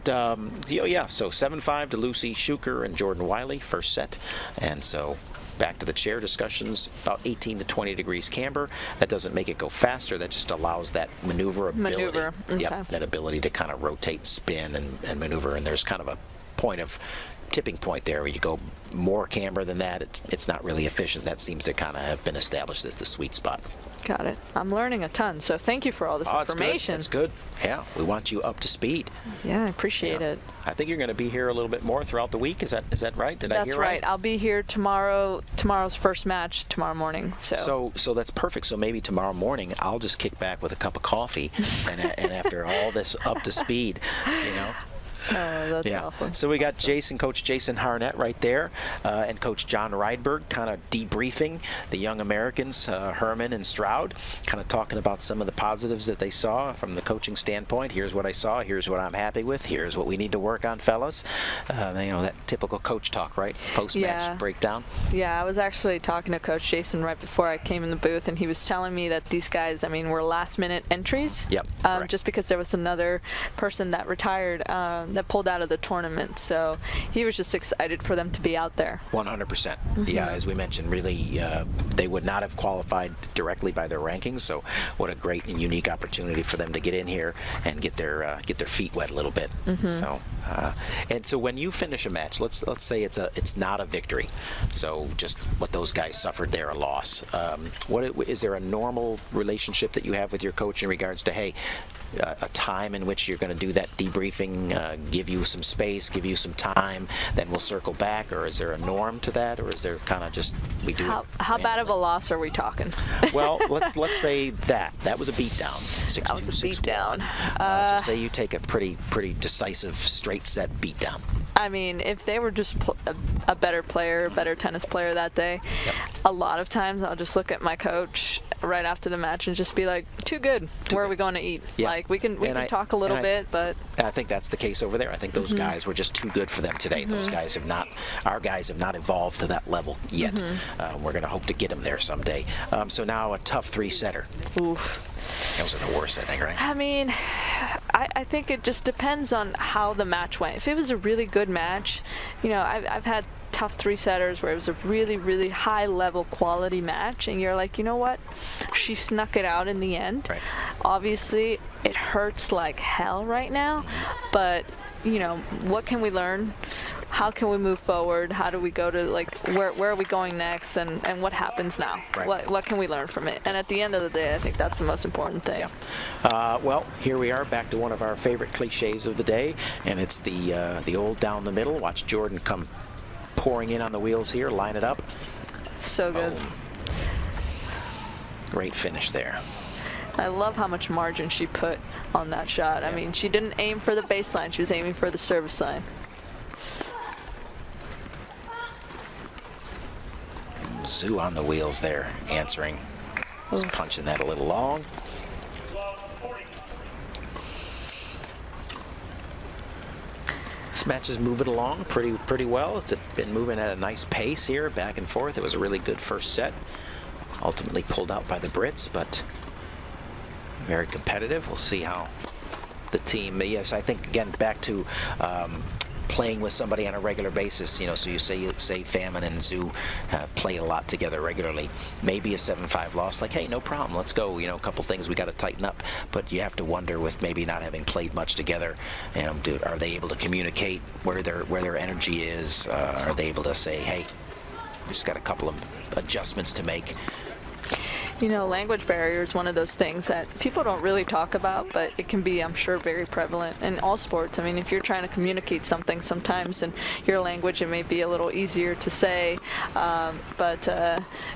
B: yeah, so 7-5 to Lucy Shuker and Jordan Wiley, first set. And so back to the chair discussions, about 18 to 20 degrees camber. That doesn't make it go faster. That just allows that maneuverability.
D: Okay.
B: Yep, that ability to kind of rotate, spin, and maneuver. And there's kind of a tipping point there where you go more camber than that. It's not really efficient. That seems to kind of have been established as the sweet spot.
D: Got it. I'm learning a ton, so thank you for all this information.
B: It's good. Yeah, we want you up to speed.
D: Yeah, I appreciate it.
B: I think you're going to be here a little bit more throughout the week. Is that right? Did I hear right?
D: That's right. I'll be here tomorrow. Tomorrow's first match tomorrow morning. So
B: that's perfect. So maybe tomorrow morning I'll just kick back with a cup of coffee, and after all this up to speed, you know.
D: Oh, that's awful.
B: So we got Coach Jason Harnett right there, and Coach John Rydberg kind of debriefing the young Americans, Herman and Stroud, kind of talking about some of the positives that they saw from the coaching standpoint. Here's what I saw. Here's what I'm happy with. Here's what we need to work on, fellas. You know, that typical coach talk, right? Post-match breakdown.
D: Yeah, I was actually talking to Coach Jason right before I came in the booth, and he was telling me that these guys, I mean, were last-minute entries.
B: Yep.
D: Just because there was another person that retired that pulled out of the tournament, so he was just excited for them to be out there.
B: 100%. Yeah, as we mentioned, really they would not have qualified directly by their rankings, so what a great and unique opportunity for them to get in here and get their feet wet a little bit. So and so when you finish a match, let's say it's not a victory, so just what those guys suffered there, a loss. Is there a normal relationship that you have with your coach in regards to, hey, a time in which you're going to do that debriefing, give you some space, give you some time, then we'll circle back? Or is there a norm to that, or is there kind of just we do?
D: How bad of a loss are we talking?
B: Well, let's say that was a beatdown. 6-2,
D: that was a beatdown.
B: So say you take a pretty decisive straight set beatdown.
D: I mean, if they were just a better player, better tennis player that day, a lot of times I'll just look at my coach right after the match and just be like, too good. Where are we going to eat?
B: Yeah.
D: Like we can talk a little bit, but
B: I think that's the case over there. I think those guys were just too good for them today. Those guys have not, our guys have not evolved to that level yet. We're going to hope to get them there someday. So now a tough 3-setter.
D: Oof.
B: Those are the worst, I think, right?
D: I mean, I think it just depends on how the match went. If it was a really good match, you know, I've had tough 3-setters where it was a really, really high level quality match, and you're like, you know what? She snuck it out in the end.
B: Right.
D: Obviously, it hurts like hell right now, but, you know, what can we learn? How can we move forward? How do we go to, like, where are we going next, and what happens now?
B: Right.
D: What can we learn from it? And at the end of the day, I think that's the most important thing.
B: Yeah. Well, here we are back to one of our favorite cliches of the day, and it's the old down the middle. Watch Jordan come pouring in on the wheels here, line it up.
D: So good.
B: Great finish there.
D: I love how much margin she put on that shot. I mean, she didn't aim for the baseline. She was aiming for the service line.
B: Zoo on the wheels there, answering. Just punching that a little long. This match is moving along pretty well. It's been moving at a nice pace here, back and forth. It was a really good first set. Ultimately pulled out by the Brits, but very competitive. We'll see how the team. Yes, I think again back to playing with somebody on a regular basis. You know, so you say Famine and Zoo have played a lot together regularly. Maybe a 7-5 loss, like, hey, no problem, let's go. You know, a couple things we got to tighten up. But you have to wonder with maybe not having played much together, you know, are they able to communicate where their energy is? Are they able to say, hey, we just got a couple of adjustments to make?
D: You know, language barrier is one of those things that people don't really talk about, but it can be, I'm sure, very prevalent in all sports. I mean, if you're trying to communicate something sometimes in your language, it may be a little easier to say. Yeah,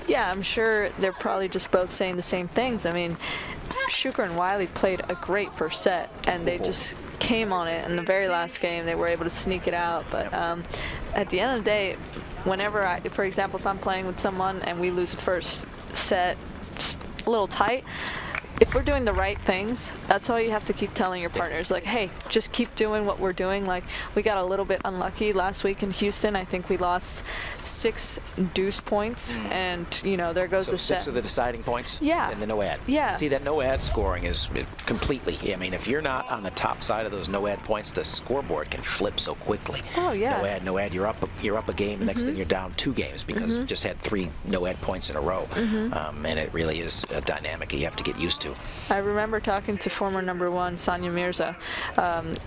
D: I'm sure they're probably just both saying the same things. I mean, Shuker and Wiley played a great first set, and they just came on it in the very last game. They were able to sneak it out, but at the end of the day, whenever for example, if I'm playing with someone and we lose the first set a little tight, if we're doing the right things, that's all you have to keep telling your partners. Like, hey, just keep doing what we're doing. Like, we got a little bit unlucky last week in Houston. I think we lost 6 deuce points, and, you know, there goes the set.
B: 6 of the deciding points?
D: Yeah.
B: And the no ad.
D: Yeah.
B: See, that no ad scoring is completely, I mean, if you're not on the top side of those no ad points, the scoreboard can flip so quickly.
D: Oh, yeah.
B: No ad, you're up a game, next thing you're down 2 games because you just had 3 no ad points in a row. And it really is a dynamic you have to get used to.
D: I remember talking to former #1 Sanya Mirza,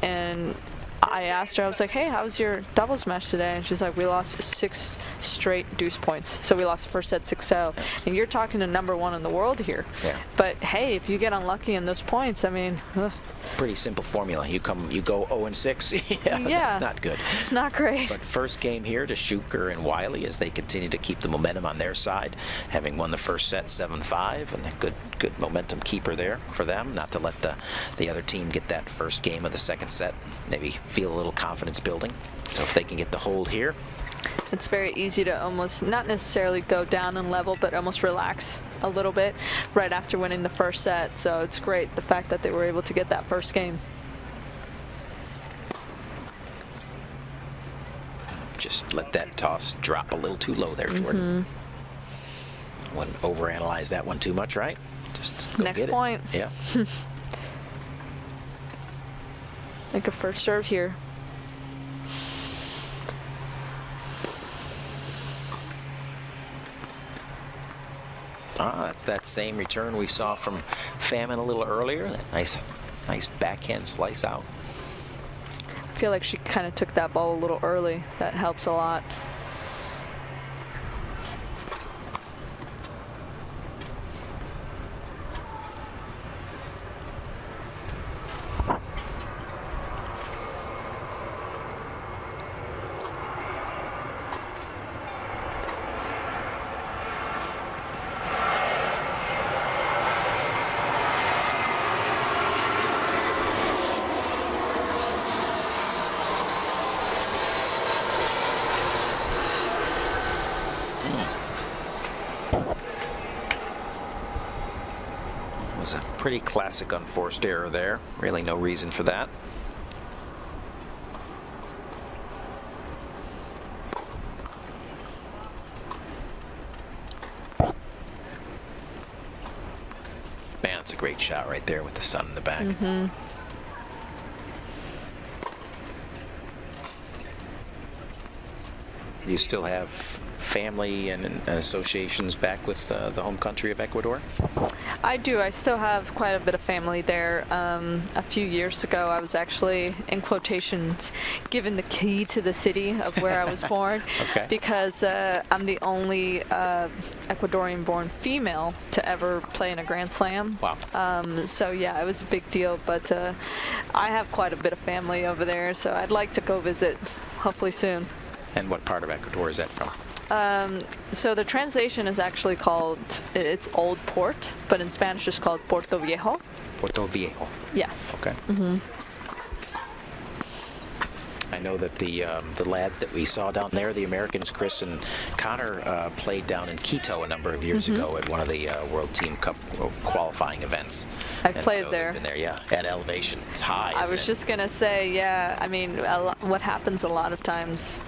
D: and I asked her, I was like, hey, how was your doubles match today? And she's like, we lost 6 straight deuce points. So we lost the first set 6-0. And you're talking to #1 in the world here.
B: Yeah.
D: But hey, if you get unlucky in those points, I mean,
B: pretty simple formula. You go 0-6. yeah, that's not good.
D: It's not great.
B: But first game here to Shuker and Wiley as they continue to keep the momentum on their side, having won the first set 7-5, and a good momentum keeper there for them, not to let the other team get that first game of the second set, maybe feel a little confidence building. So if they can get the hold here,
D: it's very easy to almost not necessarily go down in level, but almost relax a little bit right after winning the first set. So it's great, the fact that they were able to get that first game.
B: just let that toss drop a little too low there, Jordan. Wouldn't overanalyze that one too much, right? Just go
D: Next
B: get it.
D: point.
B: Yeah.
D: Make a first serve here.
B: That's that same return we saw from Famine a little earlier. That nice backhand slice out.
D: I feel like she kind of took that ball a little early. That helps a lot.
B: Was a pretty classic unforced error there. Really no reason for that. Man, it's a great shot right there with the sun in the back. Do you still have family and associations back with the home country of Ecuador?
D: I do. I still have quite a bit of family there. A few years ago, I was actually, in quotations, given the key to the city of where I was born,
B: Okay.
D: because I'm the only Ecuadorian-born female to ever play in a Grand Slam.
B: Wow.
D: So yeah, it was a big deal, but I have quite a bit of family over there, so I'd like to go visit, hopefully soon.
B: And what part of Ecuador is that from?
D: So the translation is actually called, it's Old Port, but in Spanish it's called Puerto Viejo.
B: Puerto Viejo.
D: Yes.
B: Okay. I know that the lads that we saw down there, the Americans, Chris and Connor, played down in Quito a number of years ago at one of the World Team Cup qualifying events.
D: I've
B: And
D: played
B: so
D: there.
B: they've been there, yeah, at elevation. It's high.
D: I
B: isn't
D: was
B: it?
D: just gonna say, yeah, I mean, what happens a lot of times,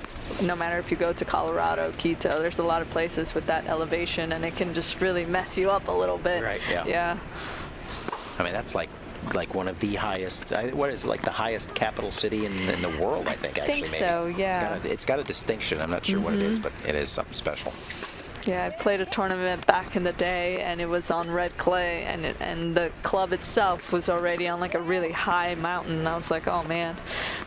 D: no matter if you go to Colorado, Quito, there's a lot of places with that elevation, and it can just really mess you up a little bit.
B: Right, yeah.
D: Yeah.
B: I mean, that's like one of the highest, what is it, like the highest capital city in the world, I think, actually.
D: think
B: maybe.
D: so, yeah.
B: It's got a distinction. I'm not sure what it is, but it is something special.
D: Yeah, I played a tournament back in the day, and it was on red clay, and the club itself was already on like a really high mountain. I was like, oh man,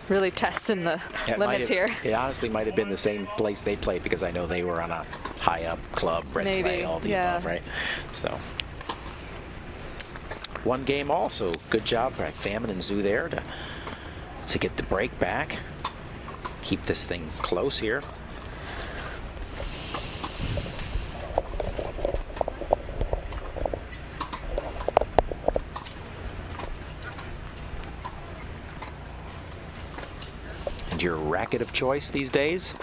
D: really testing the limits here.
B: It honestly might have been the same place they played, because I know they were on a high up club, red
D: Maybe,
B: clay, all the
D: yeah.
B: above, right? So one game all. So good job by Famine and Zoo there to get the break back. Keep this thing close here. And your racket of choice these days?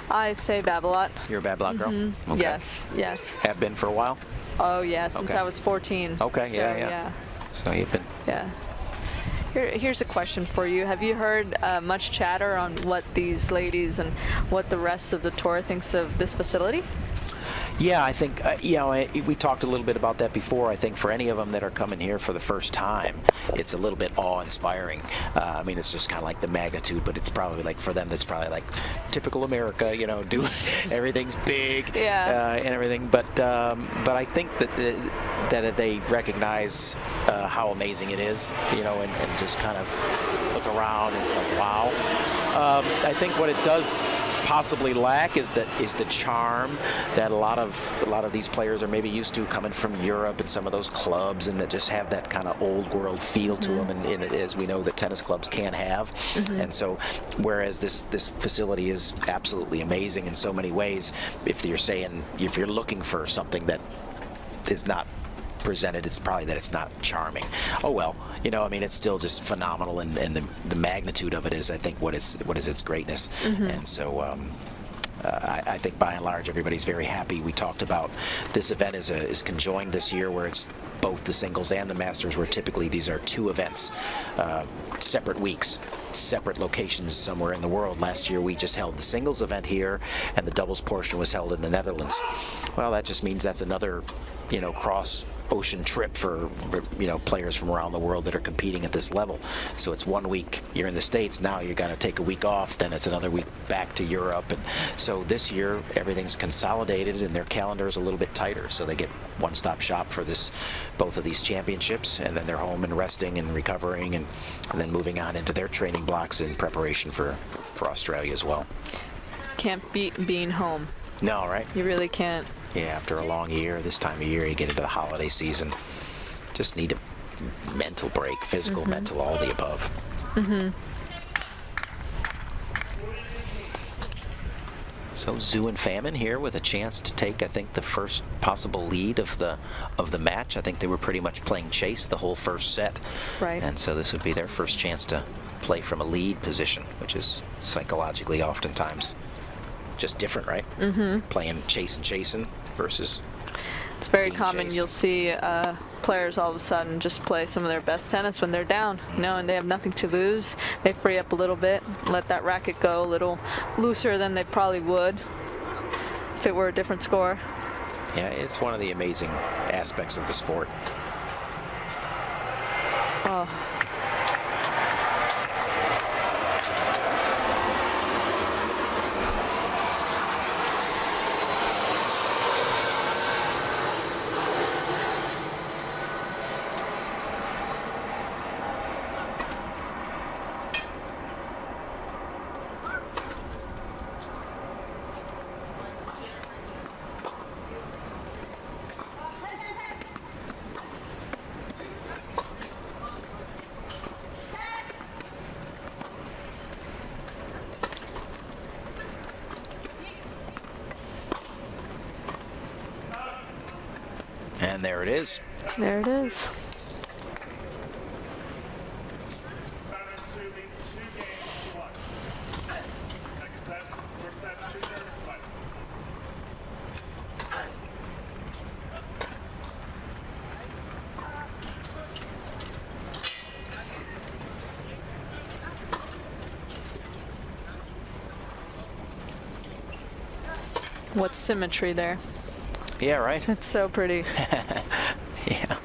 D: I say Babolat.
B: You're a Babolat girl?
D: Mm-hmm.
B: Okay.
D: Yes, yes.
B: Have been for a while?
D: Oh, yeah, since
B: Okay.
D: I was 14.
B: Okay,
D: So,
B: yeah. So you've been...
D: Yeah. Here's a question for you. Have you heard much chatter on what these ladies and what the rest of the tour thinks of this facility?
B: Yeah, I think, we talked a little bit about that before. I think for any of them that are coming here for the first time, it's a little bit awe-inspiring. I mean, it's just kind of like the magnitude, but it's probably like, for them, that's probably like typical America, do everything's big and everything. But I think that they recognize how amazing it is, and just kind of look around and it's like, wow. I think what it does possibly lack is the charm that a lot of these players are maybe used to coming from Europe and some of those clubs, and that just have that kind of old world feel to them, and as we know that tennis clubs can have. And so whereas this facility is absolutely amazing in so many ways, if you're looking for something that is not presented, it's probably that it's not charming. Oh well, I mean, it's still just phenomenal, and the magnitude of it is, I think, what is its greatness. And so I think by and large everybody's very happy. We talked about this event is conjoined this year, where it's both the singles and the masters, where typically these are two events, separate weeks, separate locations somewhere in the world. Last year we just held the singles event here, and the doubles portion was held in the Netherlands. Well, that just means that's another cross ocean trip for players from around the world that are competing at this level. So it's 1 week you're in the States, now you're going to take a week off, then it's another week back to Europe. And so this year everything's consolidated and their calendar is a little bit tighter, so they get one-stop shop for both of these championships, and then they're home and resting and recovering, and then moving on into their training blocks in preparation for Australia as well.
D: Can't beat being home.
B: No, right?
D: You really can't.
B: Yeah, after a long year, this time of year, you get into the holiday season. Just need a mental break, physical, mental, all the above. So Zoo and Famine here with a chance to take, I think, the first possible lead of the match. I think they were pretty much playing chase the whole first set.
D: Right.
B: And so this would be their first chance to play from a lead position, which is psychologically oftentimes just different, right? Playing chasing versus...
D: It's very common. You'll see players all of a sudden just play some of their best tennis when they're down, and they have nothing to lose. They free up a little bit, let that racket go a little looser than they probably would if it were a different score.
B: Yeah, it's one of the amazing aspects of the sport.
D: Oh.
B: And there it is.
D: There it is. What symmetry there.
B: Yeah, right?
D: It's so pretty.
B: Yeah.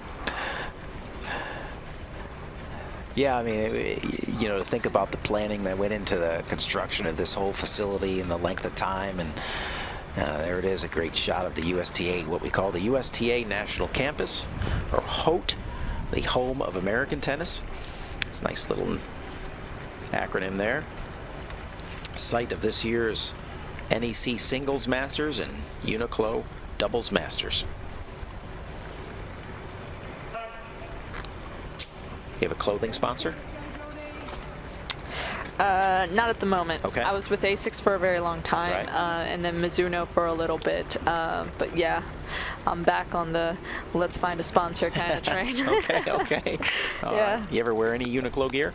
B: Yeah, I mean, to think about the planning that went into the construction of this whole facility and the length of time, and there it is, a great shot of the USTA, what we call the USTA National Campus, or HOTE, the home of American tennis. It's a nice little acronym there. Site of this year's NEC Singles Masters and UNIQLO Doubles Masters. You have a clothing sponsor?
D: Not at the moment.
B: Okay.
D: I was with ASICS for a very long time,
B: Right.
D: and then Mizuno for a little bit. But yeah, I'm back on the let's find a sponsor kind of train.
B: Okay. All
D: Yeah.
B: right. You ever wear any UNIQLO gear?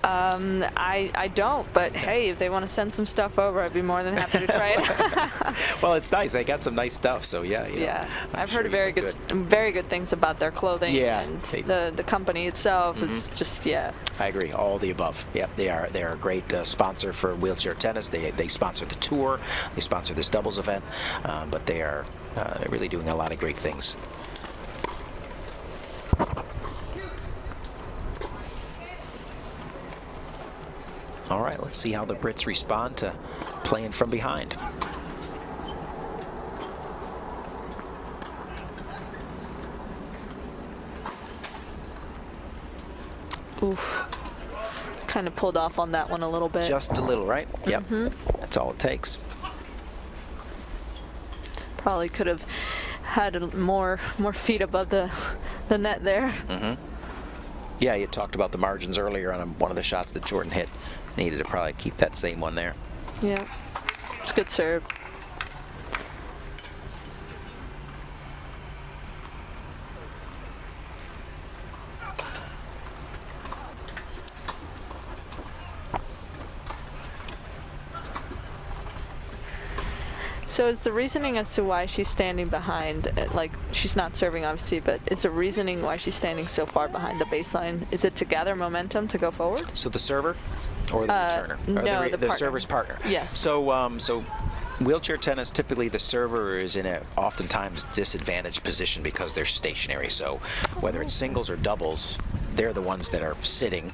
D: I don't, but hey, if they want to send some stuff over, I'd be more than happy to try it.
B: Well, it's nice. They got some nice stuff, so yeah.
D: Yeah,
B: I'm
D: I've
B: sure
D: heard
B: you
D: very good things about their clothing
B: Yeah,
D: and
B: they-
D: the company itself. It's just, yeah.
B: I agree. All the above. Yep, they're a great sponsor for wheelchair tennis. They sponsor the tour. They sponsor this doubles event, but they are really doing a lot of great things. All right, let's see how the Brits respond to playing from behind.
D: Oof. Kind of pulled off on that one a little bit.
B: Just a little, right? Yep. That's all it takes.
D: Probably could have had more feet above the net there.
B: Yeah, you talked about the margins earlier on one of the shots that Jordan hit. Needed to probably keep that same one there.
D: Yeah, it's a good serve. So is the reasoning as to why she's standing behind, like she's not serving obviously, but is the reasoning why she's standing so far behind the baseline, is it to gather momentum to go forward?
B: So the server or the returner? Or
D: No, the partner.
B: server's partner.
D: Yes.
B: So wheelchair tennis, typically the server is in a oftentimes disadvantaged position because they're stationary. So whether it's singles or doubles, they're the ones that are sitting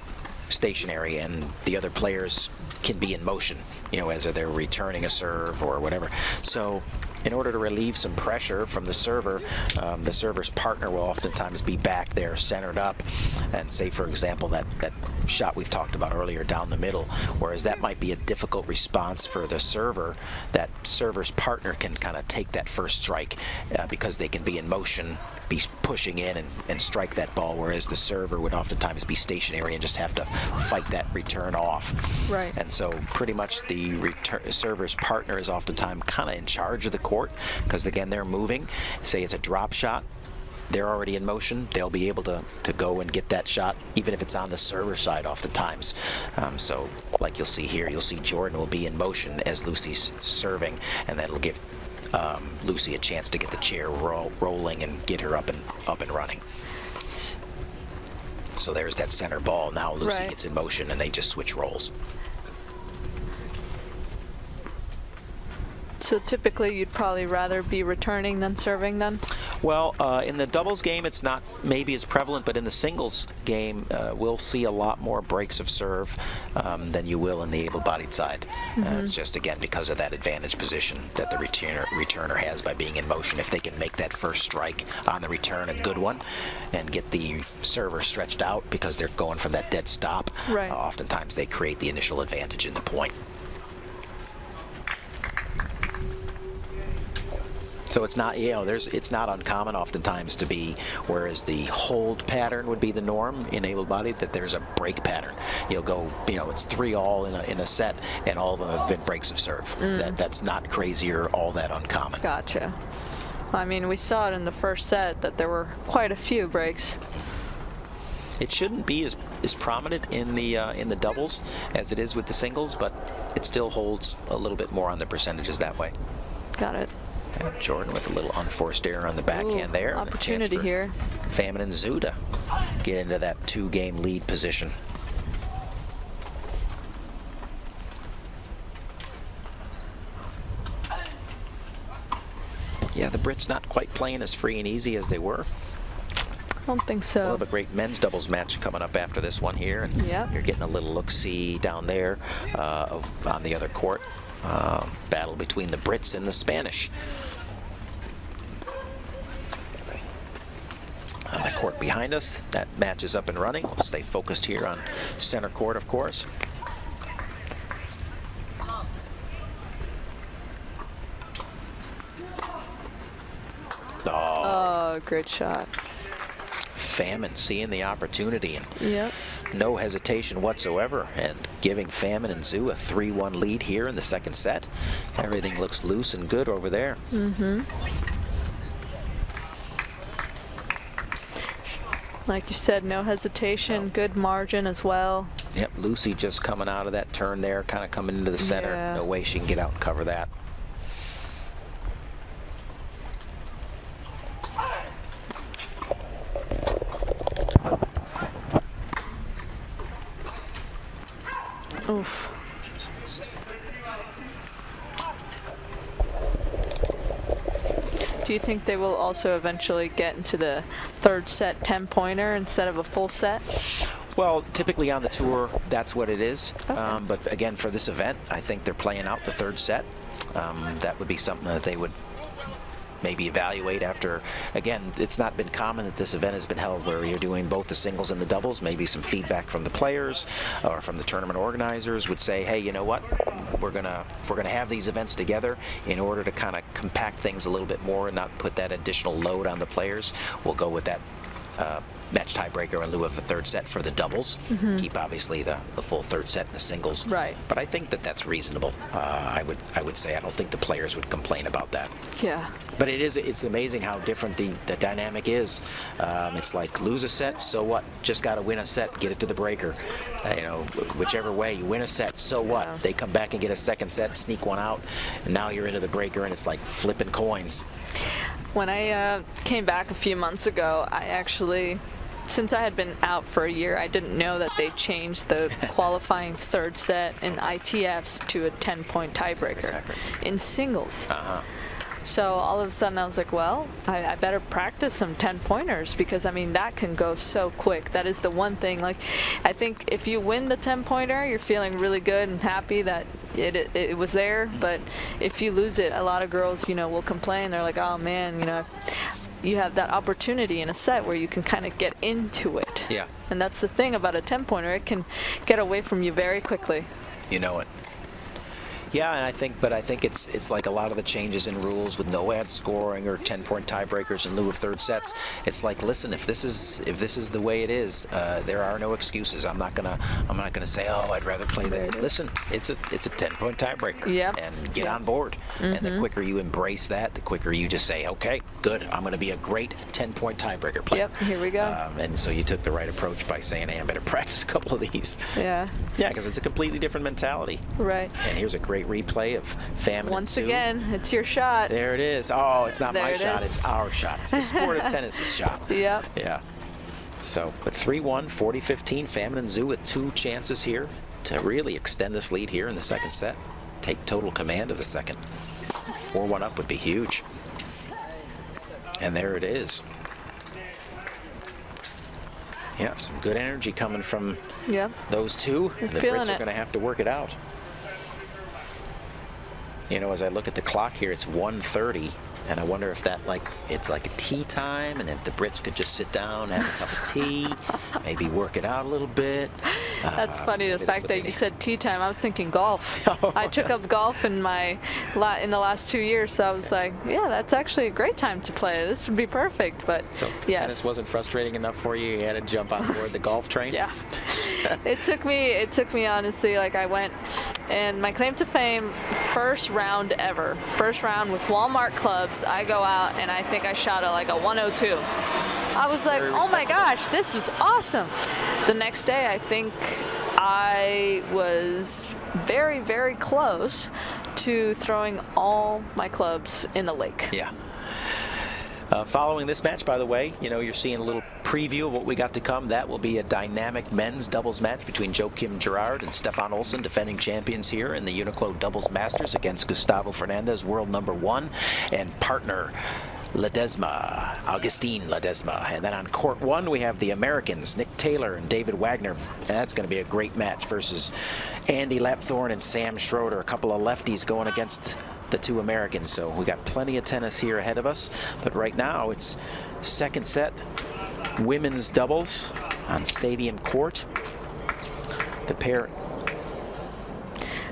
B: stationary, and the other players can be in motion, as they're returning a serve or whatever. So in order to relieve some pressure from the server's partner will oftentimes be back there centered up, and say, for example, that shot we've talked about earlier down the middle, whereas that might be a difficult response for the server, that server's partner can kind of take that first strike because they can be in motion, be pushing in and strike that ball, whereas the server would oftentimes be stationary and just have to fight that return off.
D: Right.
B: And so pretty much the server's partner is oftentimes kind of in charge of the court, because again, they're moving. Say it's a drop shot, they're already in motion. They'll be able to go and get that shot, even if it's on the server side oftentimes. So like you'll see here, you'll see Jordan will be in motion as Lucy's serving, and that'll give Lucy a chance to get the chair rolling and get her up and running. So there's that center ball. Now Lucy
D: Right.
B: gets in motion and they just switch roles.
D: So typically you'd probably rather be returning than serving then?
B: Well, in the doubles game, it's not maybe as prevalent, but in the singles game, we'll see a lot more breaks of serve than you will in the able-bodied side. It's just, again, because of that advantage position that the returner has by being in motion. If they can make that first strike on the return a good one and get the server stretched out because they're going from that dead stop,
D: Right.
B: Oftentimes they create the initial advantage in the point. So it's not, it's not uncommon oftentimes to be, whereas the hold pattern would be the norm in able-bodied, that there's a break pattern. You'll go, it's 3-all in a set, and all of them have been breaks of serve. That's not crazy or all that uncommon.
D: Gotcha. I mean, we saw it in the first set that there were quite a few breaks.
B: It shouldn't be as prominent in the doubles as it is with the singles, but it still holds a little bit more on the percentages that way.
D: Got it.
B: And Jordan with a little unforced error on the backhand there. and a chance
D: Opportunity
B: for
D: here.
B: Famin and Zhu to get into that 2-game lead position. Yeah, the Brits not quite playing as free and easy as they were.
D: I don't think so.
B: We'll have a great men's doubles match coming up after this one here. And
D: Yep.
B: you're getting a little look-see down there on the other court. Battle between the Brits and the Spanish. On the court behind us, that match is up and running. We'll stay focused here on center court, of course.
D: Oh, great shot.
B: Famine seeing the opportunity and
D: Yep.
B: no hesitation whatsoever, and giving Famine and Zhu a 3-1 lead here in the second set. Everything looks loose and good over there.
D: Like you said, no hesitation, good margin as well.
B: Yep, Lucy just coming out of that turn there, kind of coming into the center.
D: Yeah.
B: No way she can get out and cover that.
D: Oof. Do you think they will also eventually get into the third set 10-pointer instead of a full set?
B: Well, typically on the tour, that's what it is.
D: Okay.
B: But again, for this event, I think they're playing out the third set. That would be something that they would maybe evaluate after. Again, it's not been common that this event has been held where you're doing both the singles and the doubles. Maybe some feedback from the players or from the tournament organizers would say, hey, you know what? If we're gonna have these events together in order to kind of compact things a little bit more and not put that additional load on the players. We'll go with that match tiebreaker in lieu of the third set for the doubles. Keep obviously the full third set in the singles.
D: Right.
B: But I think that that's reasonable. I would say I don't think the players would complain about that.
D: Yeah.
B: But it's amazing how different the dynamic is. It's like lose a set, so what? Just got to win a set, get it to the breaker. You know, whichever way you win a set, so what?
D: Yeah.
B: They come back and get a second set, sneak one out, and now you're into the breaker, and it's like flipping coins.
D: When I came back a few months ago, I actually, since I had been out for a year, I didn't know that they changed the qualifying third set in ITFs to a 10-point tiebreaker in singles. So all of a sudden I was like, well, I better practice some 10-pointers because, I mean, that can go so quick. That is the one thing. Like, I think if you win the 10-pointer, you're feeling really good and happy that it was there. But if you lose it, a lot of girls, you know, will complain. They're like, oh, man, you know, you have that opportunity in a set where you can kind of get into it.
B: Yeah.
D: And that's the thing about a 10-pointer. It can get away from you very quickly.
B: You know it. Yeah, and I think it's like a lot of the changes in rules with no ad scoring or 10-point tiebreakers in lieu of third sets. It's like, listen, if this is the way it is, there are no excuses. I'm not gonna say, oh, I'd rather play that. Listen, it's a 10-point tiebreaker.
D: Yep.
B: And get on board. And the quicker you embrace that, the quicker you just say, okay, good, I'm going to be a great 10-point tiebreaker player.
D: Yep. Here we go.
B: And so you took the right approach by saying, hey, I better practice a couple of these.
D: Yeah.
B: Yeah, because it's a completely different mentality.
D: Right.
B: And here's a great replay of Famine.
D: Once
B: and Zhu.
D: Again, it's your shot.
B: There it is. Oh, it's not
D: There
B: my
D: it
B: shot.
D: is.
B: It's our shot. It's the sport of tennis's shot.
D: Yep.
B: Yeah. So, but 3-1, 40-15. Famine and Zhu with 2 chances here to really extend this lead here in the second set. Take total command of the second. 4-1 up would be huge. And there it is. Yeah, some good energy coming from those two. The Brits are going to have to work it out. You know, as I look at the clock here, it's 1:30, and I wonder if that, like, it's like a tea time, and if the Brits could just sit down, have a cup of tea, maybe work it out a little bit.
D: That's funny, the fact that you said tea time. I was thinking golf. I took up golf in the last 2 years, so I was like, yeah, that's actually a great time to play. This would be perfect. But
B: so
D: yes.
B: Tennis wasn't frustrating enough for you. You had to jump on board the golf train.
D: Yeah. It took me honestly, like, I went, and my claim to fame, first round ever, first round with Walmart clubs. I go out and I think I shot at like a 102. I was like, oh my gosh, this was awesome. The next day, I think I was very, very close to throwing all my clubs in the lake.
B: Yeah. Following this match, by the way, you know, you're seeing a little preview of what we got to come. That will be a dynamic men's doubles match between Joachim Gerard and Stefan Olsson, defending champions here in the UNIQLO Doubles Masters, against Gustavo Fernandez, world #1, and partner Augustine Ledesma. And then on court 1, we have the Americans, Nick Taylor and David Wagner. And that's going to be a great match versus Andy Lapthorne and Sam Schroeder, a couple of lefties going against the 2 Americans. So we got plenty of tennis here ahead of us. But right now, it's second set women's doubles on Stadium Court. The pair.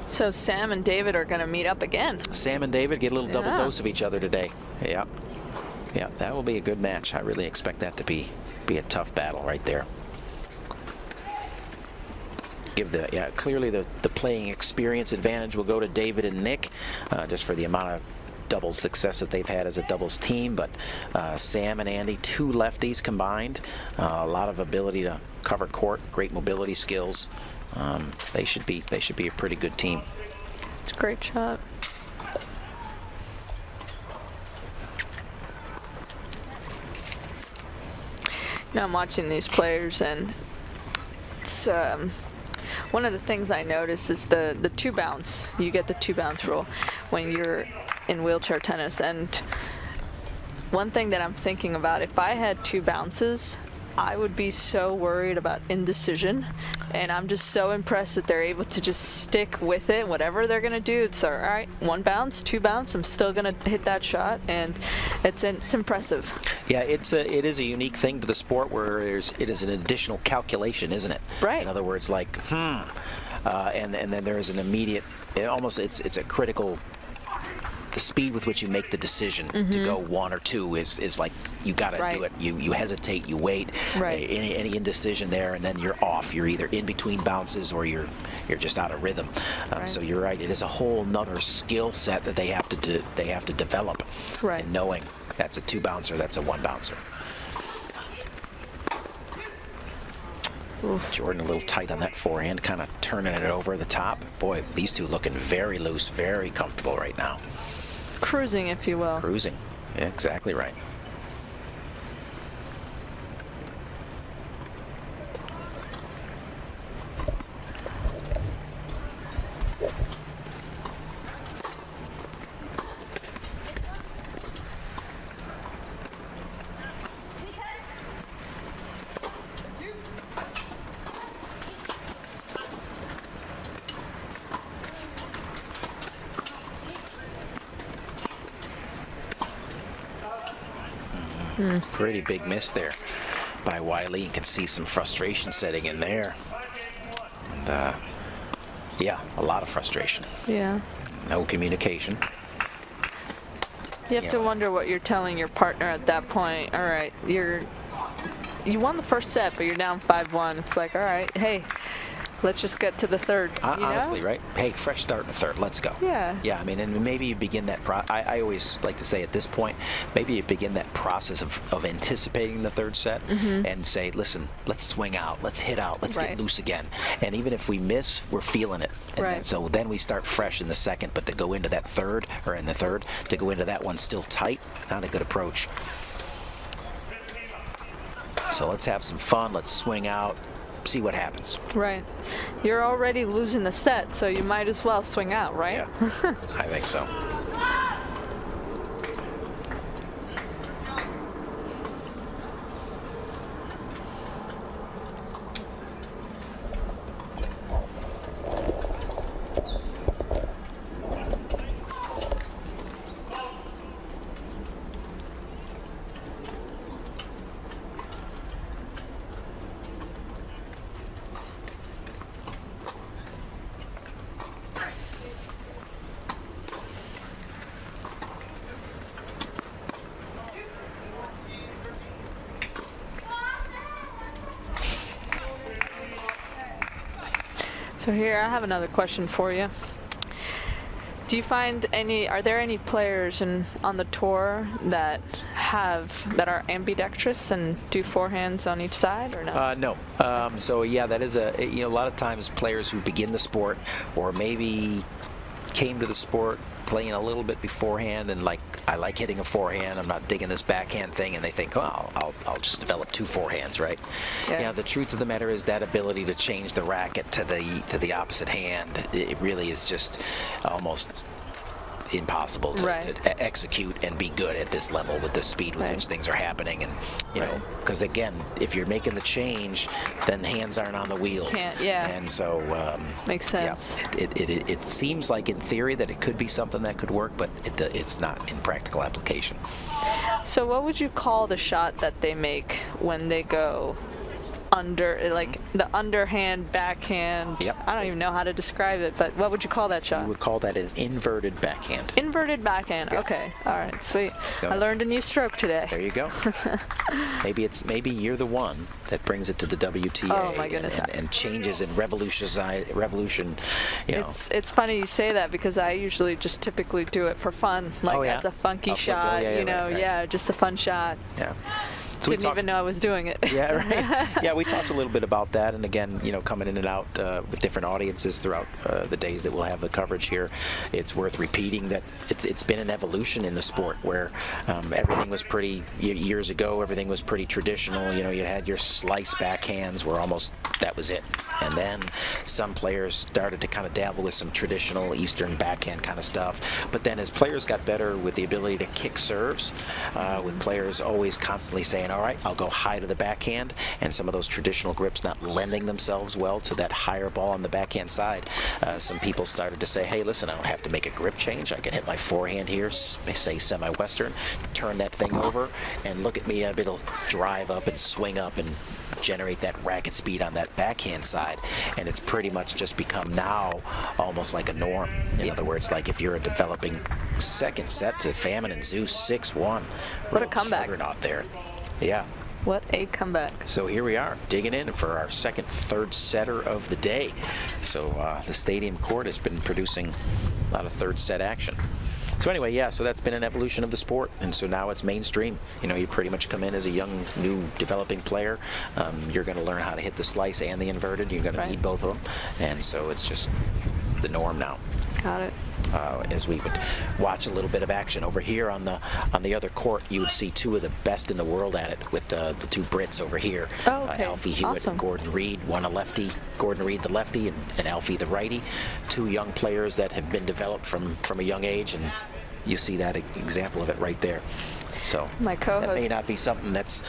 D: So Sam and David are going to meet up again.
B: Sam and David get a little double dose of each other today. Yeah. Yeah, that will be a good match. I really expect that to be a tough battle right there. Clearly the playing experience advantage will go to David and Nick, just for the amount of doubles success that they've had as a doubles team. But Sam and Andy, 2 lefties combined, a lot of ability to cover court, great mobility skills. They should be a pretty good team.
D: It's a great shot. You know, I'm watching these players, and it's one of the things I notice is the 2 bounce. You get the 2 bounce rule when you're in wheelchair tennis. And one thing that I'm thinking about, if I had 2 bounces, I would be so worried about indecision. And I'm just so impressed that they're able to just stick with it. Whatever they're going to do, it's all right. 1 bounce, 2 bounce, I'm still going to hit that shot. And it's impressive.
B: Yeah, it is a unique thing to the sport where it is an additional calculation, isn't it?
D: Right.
B: In other words, like, and then there is an immediate, it's a critical, the speed with which you make the decision to go 1 or 2 is like, you got to do it. You hesitate, you wait, any indecision there, and then you're off. You're either in between bounces or you're just out of rhythm. So you're right. It is a whole nother skill set that they have to develop.
D: Right.
B: In knowing that's a 2 bouncer, that's a 1 bouncer. Oof. Jordan a little tight on that forehand, kind of turning it over the top. Boy, these 2 looking very loose, very comfortable right now.
D: Cruising, if you will.
B: Cruising. Yeah, exactly right. Pretty big miss there by Wiley. You can see some frustration setting in there. And, yeah, a lot of frustration.
D: Yeah.
B: No communication.
D: You have to wonder what you're telling your partner at that point. All right, you won the first set, but you're down 5-1. It's like, all right, hey, let's just get to the third.
B: Honestly, right? Hey, fresh start in the third. Let's go.
D: Yeah.
B: Yeah, I mean, and maybe you begin that I always like to say at this point, maybe you begin that process of anticipating the third set and say, listen, let's swing out, let's hit out, let's get loose again. And even if we miss, we're feeling it. And so then we start fresh in the second, but to go into that third, or in the third, to go into that one still tight, not a good approach. So let's have some fun. Let's swing out. See what happens.
D: Right. You're already losing the set, so you might as well swing out, right?
B: Yeah, I think so.
D: So here, I have another question for you. Do you find are there any players on the tour that are ambidextrous and do forehands on each side, or no?
B: No. So yeah, that is a lot of times players who begin the sport or maybe came to the sport playing a little bit beforehand and I like hitting a forehand, I'm not digging this backhand thing, and they think, oh, I'll just develop 2 forehands, right? Yeah. The truth of the matter is that ability to change the racket to the opposite hand, it really is just almost impossible to execute and be good at this level with the speed with which things are happening. And you know, because again, if you're making the change, then the hands aren't on the wheels. And so
D: makes sense.
B: Yeah, it seems like in theory that it could be something that could work, but it's not in practical application.
D: So what would you call the shot that they make when they go like the underhand backhand.
B: Yep.
D: I don't even know how to describe it, but what would you call that shot?
B: You would call that an inverted backhand.
D: Inverted backhand.
B: Yeah.
D: Okay. All right. Sweet.
B: Go.
D: I learned a new stroke today.
B: There you go. maybe you're the one that brings it to the WTA.
D: Oh my goodness.
B: And changes and revolution. You know.
D: It's funny you say that because I usually just typically do it for fun, like as a funky shot,
B: right.
D: just a fun shot.
B: Yeah. So
D: Didn't even know I was doing it.
B: Yeah, right. Yeah, we talked a little bit about that, and again, coming in and out with different audiences throughout the days that we'll have the coverage here. It's worth repeating that it's been an evolution in the sport where everything was pretty years ago. Everything was pretty traditional. You had your slice backhands where almost that was it, and then some players started to kind of dabble with some traditional Eastern backhand kind of stuff. But then as players got better with the ability to kick serves, with players always constantly saying, all right, I'll go high to the backhand, and some of those traditional grips not lending themselves well to that higher ball on the backhand side. Some people started to say, hey, listen, I don't have to make a grip change. I can hit my forehand here, say semi-Western, turn that thing over, and look at me, it'll drive up and swing up and generate that racket speed on that backhand side. And it's pretty much just become now almost like a norm. In other words, like if you're a developing second set to Famine and Zeus 6-1.
D: What a comeback.
B: Juggernaut there. Yeah.
D: What a comeback.
B: So here we are, digging in for our third setter of the day. So the stadium court has been producing a lot of third set action. So anyway, yeah, so that's been an evolution of the sport, and so now it's mainstream. You pretty much come in as a young, new, developing player. You're going to learn how to hit the slice and the inverted. You're going to need both of them, and so it's just the norm now.
D: Got it.
B: As we would watch a little bit of action over here on the other court, you would see two of the best in the world at it with the two Brits over here.
D: Oh, okay.
B: Alfie Hewitt and Gordon Reed, one a lefty, Gordon Reed the lefty, and Alfie the righty. Two young players that have been developed from a young age, and you see that example of it right there. So
D: my co-host,
B: that may not be something that's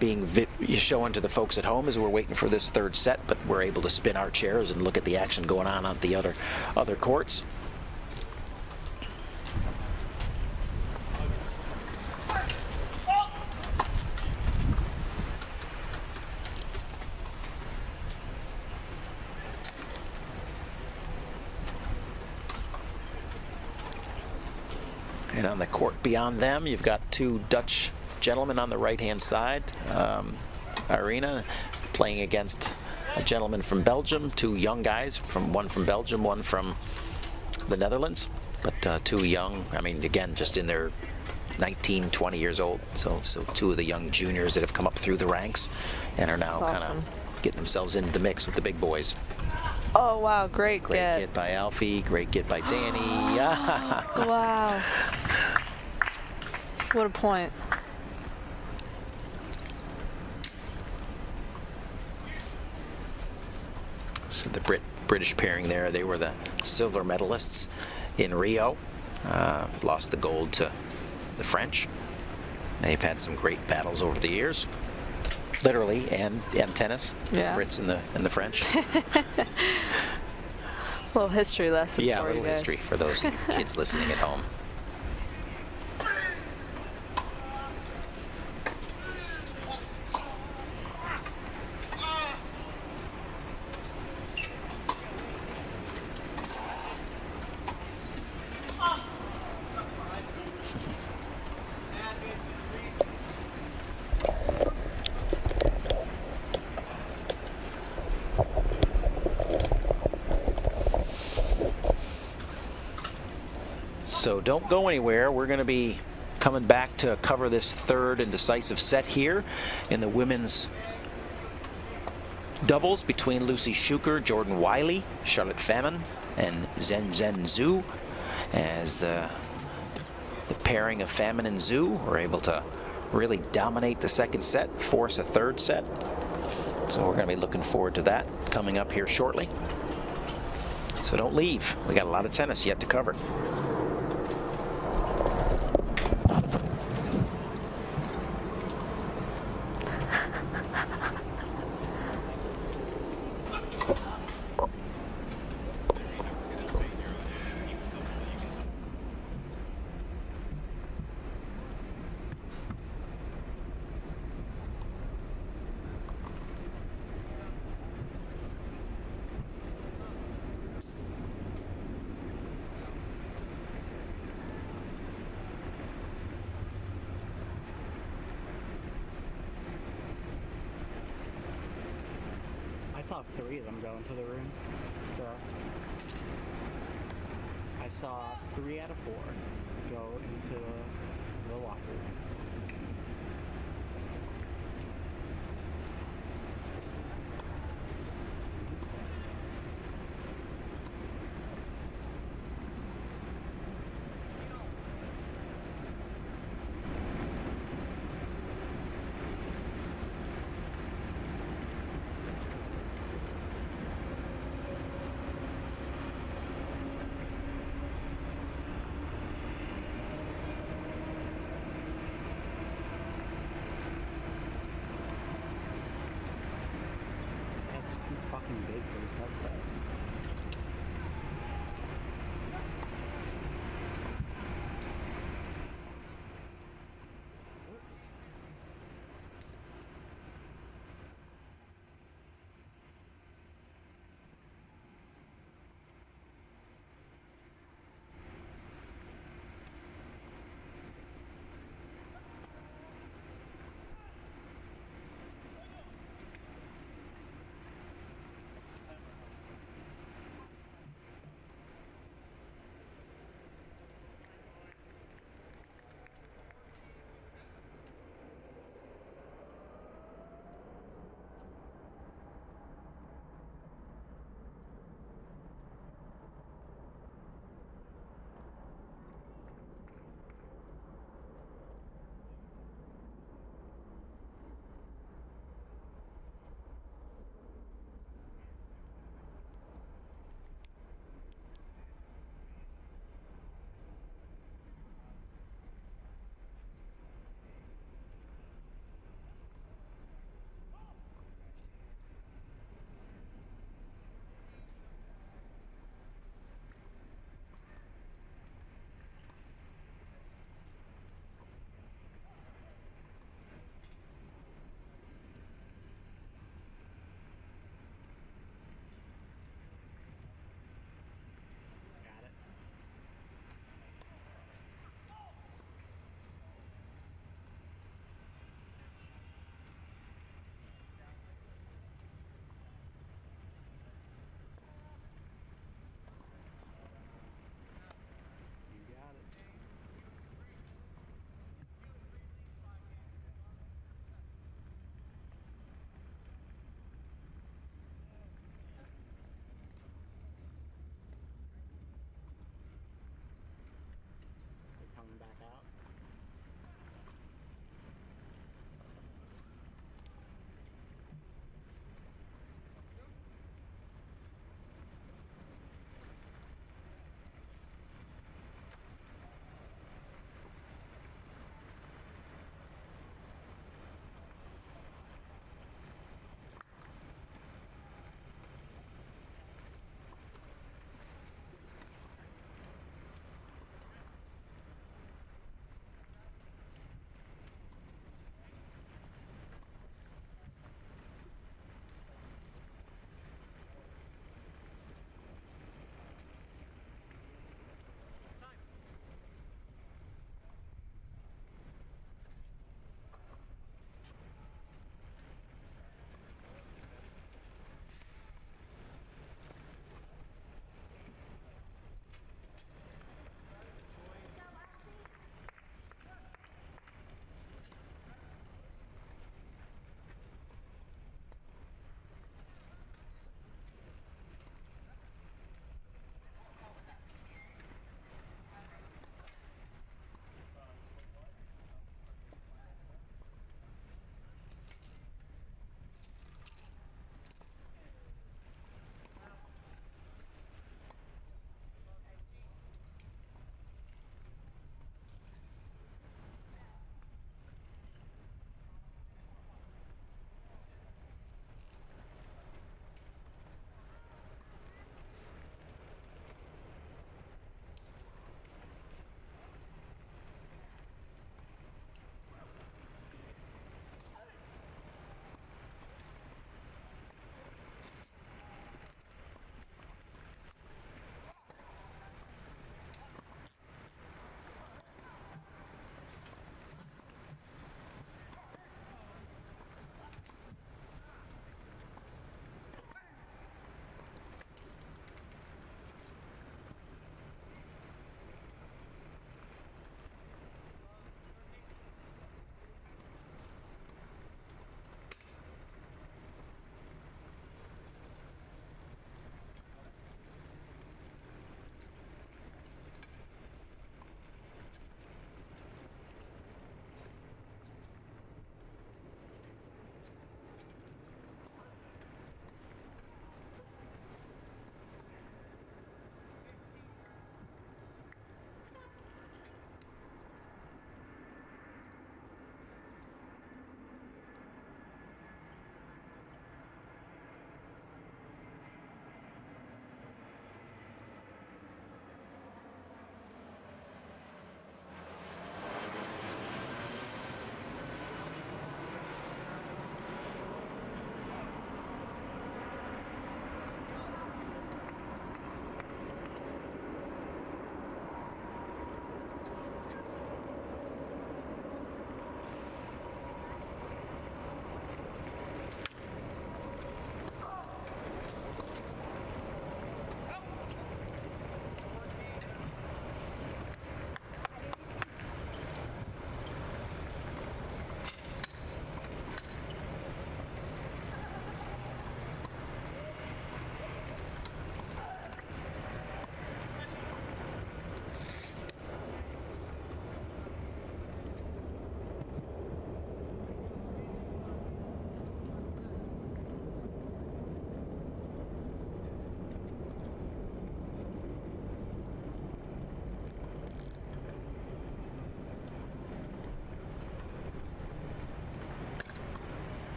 B: being shown to the folks at home as we're waiting for this third set, but we're able to spin our chairs and look at the action going on the other courts. And on the court beyond them, you've got two Dutch gentlemen on the right-hand side. Irina playing against a gentleman from Belgium, two young guys, one from Belgium, one from the Netherlands, but two young, I mean, again, just in their 19, 20 years old. So two of the young juniors that have come up through the ranks and are now kind of getting themselves into the mix with the big boys.
D: Oh, wow, great
B: get by Alfie, great get by Danny.
D: Wow. What a point.
B: So the British pairing there, they were the silver medalists in Rio. Lost the gold to the French. They've had some great battles over the years. Literally and tennis,
D: yeah.
B: Brits and the French.
D: Little history lesson.
B: Yeah,
D: for
B: a little
D: you guys.
B: history for those kids listening at home. So don't go anywhere. We're going to be coming back to cover this third and decisive set here in the women's doubles between Lucy Schuker, Jordan Wiley, Charlotte Famine, and Zhen Zhu. As the pairing of Famine and Zhu were able to really dominate the second set, force a third set. So we're going to be looking forward to that coming up here shortly. So don't leave. We got a lot of tennis yet to cover.
F: saw 3 of them go into the room. So I saw 3 out of 4 go into the locker room. Too fucking big for this headset.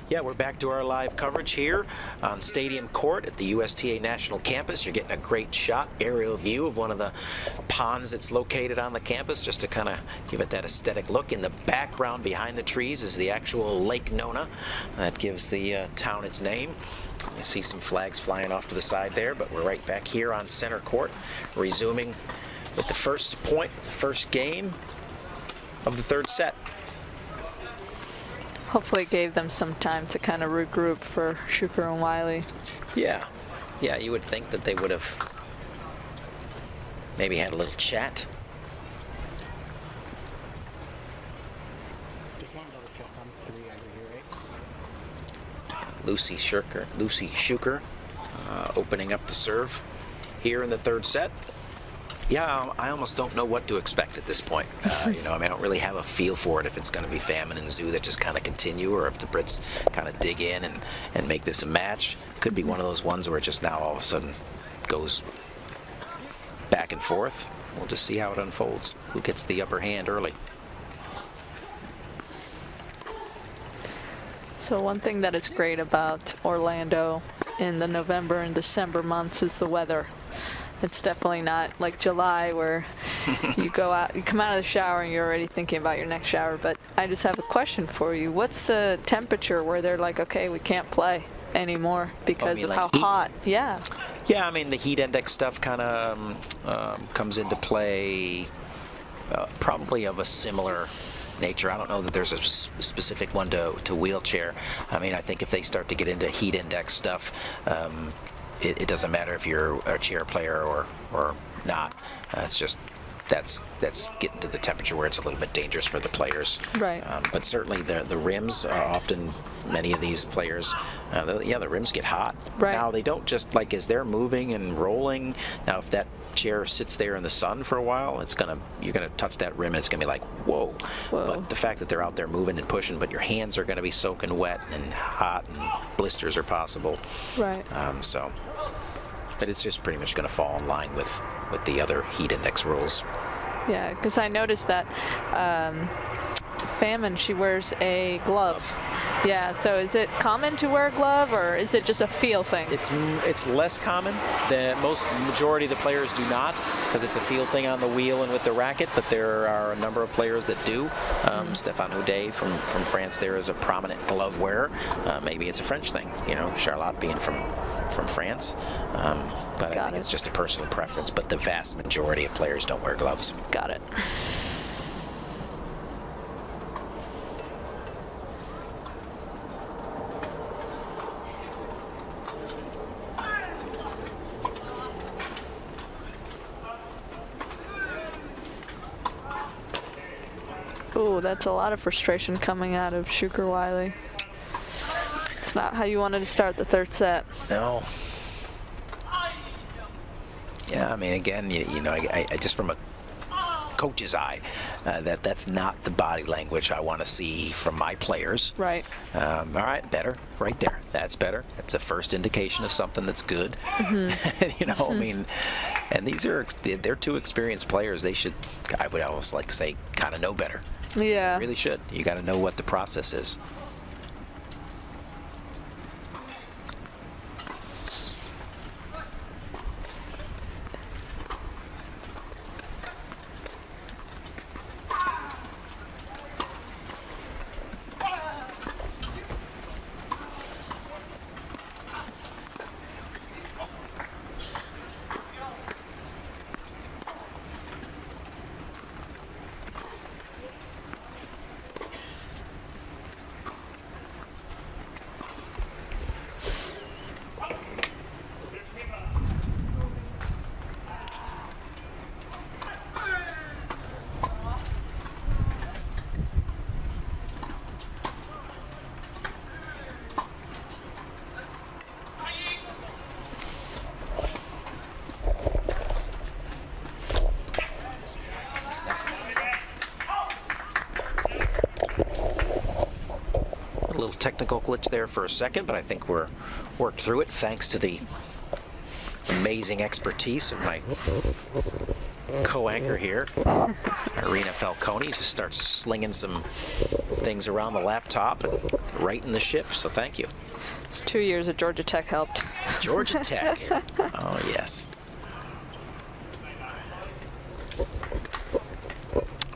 B: Yeah, we're back to our live coverage here on Stadium Court at the USTA National Campus. You're getting a great shot, aerial view of one of the ponds that's located on the campus, just to kind of give it that aesthetic look. In the background behind the trees is the actual Lake Nona. That gives the town its name. You see some flags flying off to the side there, but we're right back here on center court, resuming with the first point, the first game of the third set.
D: Hopefully it gave them some time to kind of regroup for Shuker and Wiley.
B: Yeah, you would think that they would have maybe had a little chat.
F: Just want to double check on 3 over here, right?
B: Lucy Shuker opening up the serve here in the third set. Yeah, I almost don't know what to expect at this point. I don't really have a feel for it, if it's going to be Famine and Zhu that just kind of continue, or if the Brits kind of dig in and make this a match. Could be one of those ones where it just now all of a sudden goes back and forth. We'll just see how it unfolds. Who gets the upper hand early?
D: So one thing that is great about Orlando in the November and December months is the weather. It's definitely not like July where you come out of the shower and you're already thinking about your next shower. But I just have a question for you. What's the temperature where they're like, okay, we can't play anymore because of how hot? Yeah.
B: Yeah, I mean, the heat index stuff kind of comes into play, probably of a similar nature. I don't know that there's a specific one to wheelchair. I mean, I think if they start to get into heat index stuff, it doesn't matter if you're a chair player or not. It's just that's getting to the temperature where it's a little bit dangerous for the players.
D: Right.
B: But certainly the rims are often, many of these players, the rims get hot.
D: Right.
B: Now they don't just, like, as they're moving and rolling. Now if that chair sits there in the sun for a while, you're gonna touch that rim and it's gonna be like, whoa. But the fact that they're out there moving and pushing, but your hands are gonna be soaking wet and hot and blisters are possible.
D: Right.
B: But it's just pretty much going to fall in line with the other heat index rules.
D: Yeah, because I noticed that Famine, she wears a glove. Yeah, so is it common to wear a glove, or is it just a feel thing?
B: It's less common. The majority of the players do not, because it's a feel thing on the wheel and with the racket, but there are a number of players that do. Stéphane Houdet from France there is a prominent glove wearer. Maybe it's a French thing, Charlotte being from France. But I think it's just a personal preference, but the vast majority of players don't wear gloves.
D: Got it. Ooh, that's a lot of frustration coming out of Shuker Wiley. It's not how you wanted to start the third set.
B: No. Yeah, I mean, again, I just from a coach's eye, that's not the body language I want to see from my players.
D: Right.
B: All right, better, right there. That's better. That's a first indication of something that's good. Mm-hmm. I mean, and they're two experienced players. They should, I would almost like to say, kind of know better.
D: Yeah.
B: You really should. You got to know what the process is. Technical glitch there for a second, but I think we're worked through it thanks to the amazing expertise of my co-anchor here, Irina Falcone. Just starts slinging some things around the laptop and righting the ship, so thank you.
D: It's 2 years at Georgia Tech helped.
B: Georgia Tech. Oh, yes.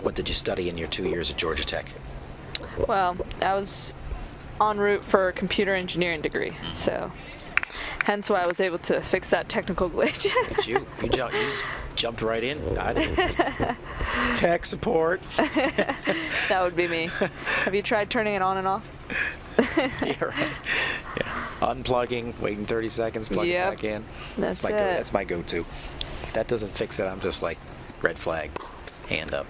B: What did you study in your 2 years at Georgia Tech?
D: Well, I was en route for a computer engineering degree, so hence why I was able to fix that technical glitch.
B: You jumped right in. I didn't. Tech support.
D: That would be me. Have you tried turning it on and off?
B: Yeah, right. Yeah. Unplugging, waiting 30 seconds, plugging it back in.
D: That's it.
B: That's my go-to. If that doesn't fix it, I'm just like, red flag, hand up.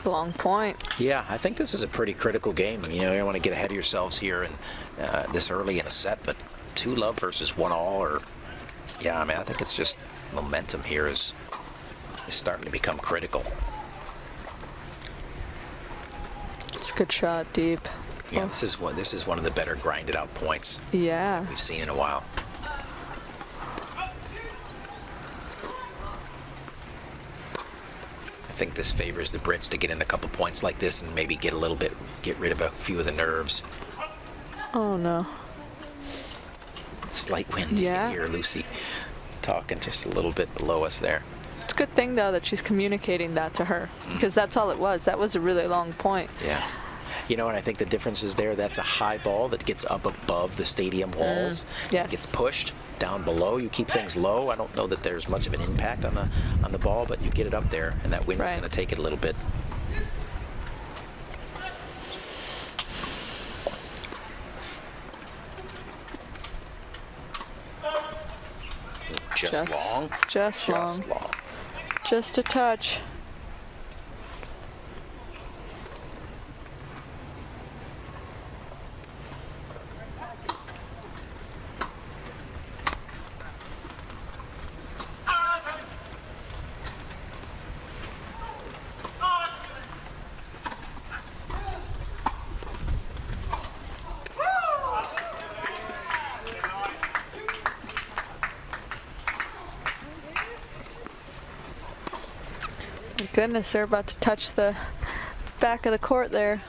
D: Long point.
B: Yeah, I think this is a pretty critical game. I mean, you don't want to get ahead of yourselves here and this early in a set, but 2-love versus 1-all, or yeah, I mean, I think it's just momentum here is starting to become critical.
D: It's a good shot, deep.
B: Yeah, this is one of the better grinded out points
D: Yeah.
B: we've seen in a while. I think this favors the Brits to get in a couple points like this and maybe get rid of a few of the nerves.
D: Oh no.
B: Slight wind
D: Yeah.
B: here, Lucy talking just a little bit below us there.
D: It's a good thing though that she's communicating that to her, because that's all it was. That was a really long point.
B: Yeah. You know, and I think the difference is that's a high ball that gets up above the stadium walls.
D: Yes.
B: It gets pushed down below. You keep things low. I don't know that there's much of an impact on the ball, but you get it up there, and that wind's going to take it a little bit. Just long.
D: Just long. Just a touch. Goodness, they're about to touch the back of the court there.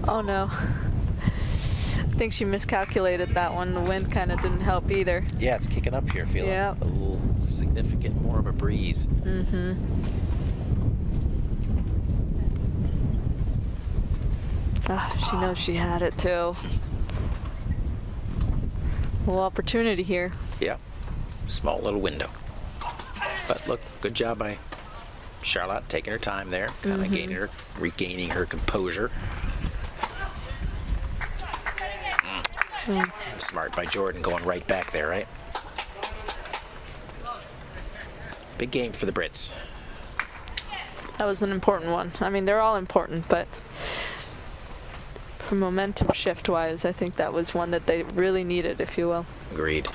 D: Oh no. I think she miscalculated that one. The wind kind of didn't help either.
B: Yeah, it's kicking up here, feeling
D: Yep.
B: a little significant more of a breeze.
D: Mm-hmm. Ah, she knows she had it too. A little opportunity here.
B: Yeah, small little window. But look, good job by Charlotte taking her time there, kind of regaining her composure. Smart by Jordan going right back there, right? Big game for the Brits.
D: That was an important one. I mean, they're all important, but for momentum shift-wise, I think that was one that they really needed, if you will.
B: Agreed.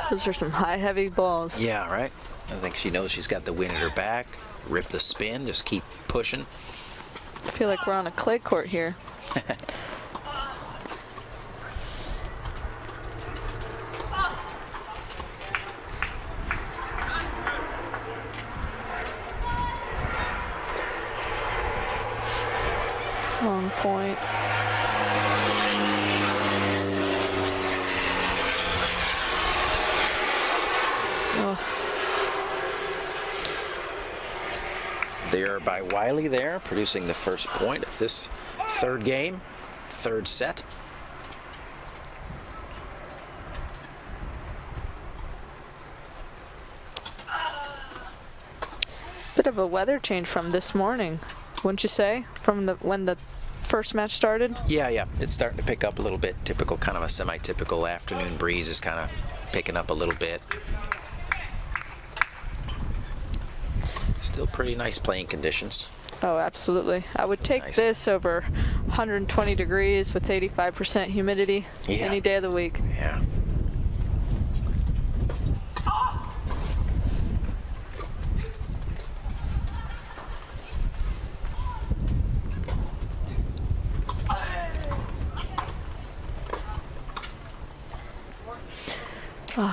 D: Those are some high, heavy balls.
B: Yeah, right? I think she knows she's got the wind at her back. Rip the spin, just keep pushing.
D: I feel like we're on a clay court here. point. Oh.
B: There by Wiley there, producing the first point of this third game, third set.
D: Bit of a weather change from this morning, wouldn't you say? From when the first match started?
B: Yeah, it's starting to pick up a little bit. Typical, kind of a semi-typical afternoon breeze is kind of picking up a little bit. Still pretty nice playing conditions.
D: Oh, absolutely. I would take this over 120 degrees with 85% humidity any day of the week.
B: Yeah.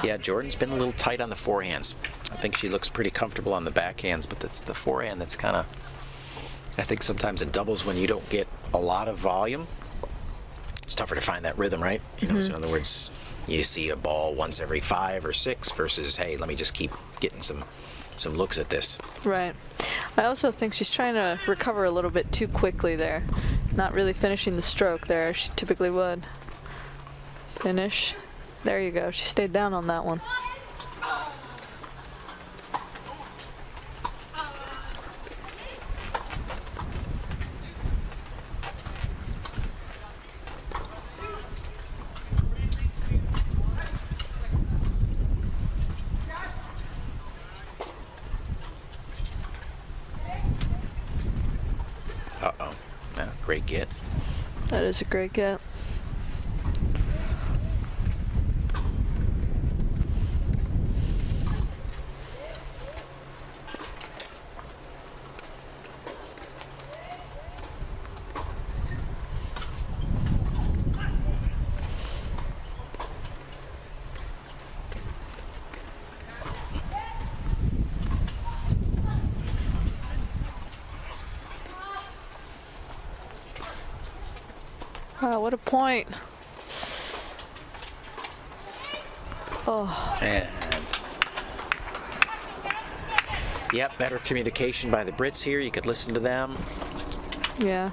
B: Yeah, Jordan's been a little tight on the forehands. I think she looks pretty comfortable on the backhands, but it's the forehand that's kind of, I think sometimes in doubles when you don't get a lot of volume, it's tougher to find that rhythm, right? You know, so in other words, you see a ball once every 5 or 6 versus, hey, let me just keep getting some looks at this.
D: Right. I also think she's trying to recover a little bit too quickly there. Not really finishing the stroke there. She typically would. Finish. There you go. She stayed down on that one.
B: Uh-oh. Great get.
D: That is a great get. Wow, what a point. Oh.
B: And yep, better communication by the Brits here. You could listen to them.
D: Yeah.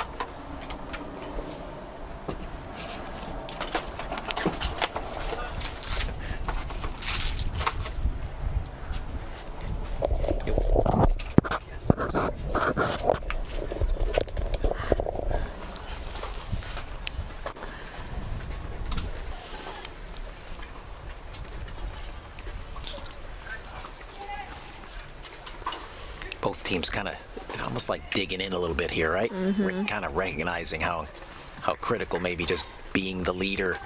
B: Both teams kind of almost like digging in a little bit here, right? We're kind of recognizing how critical maybe just being the leader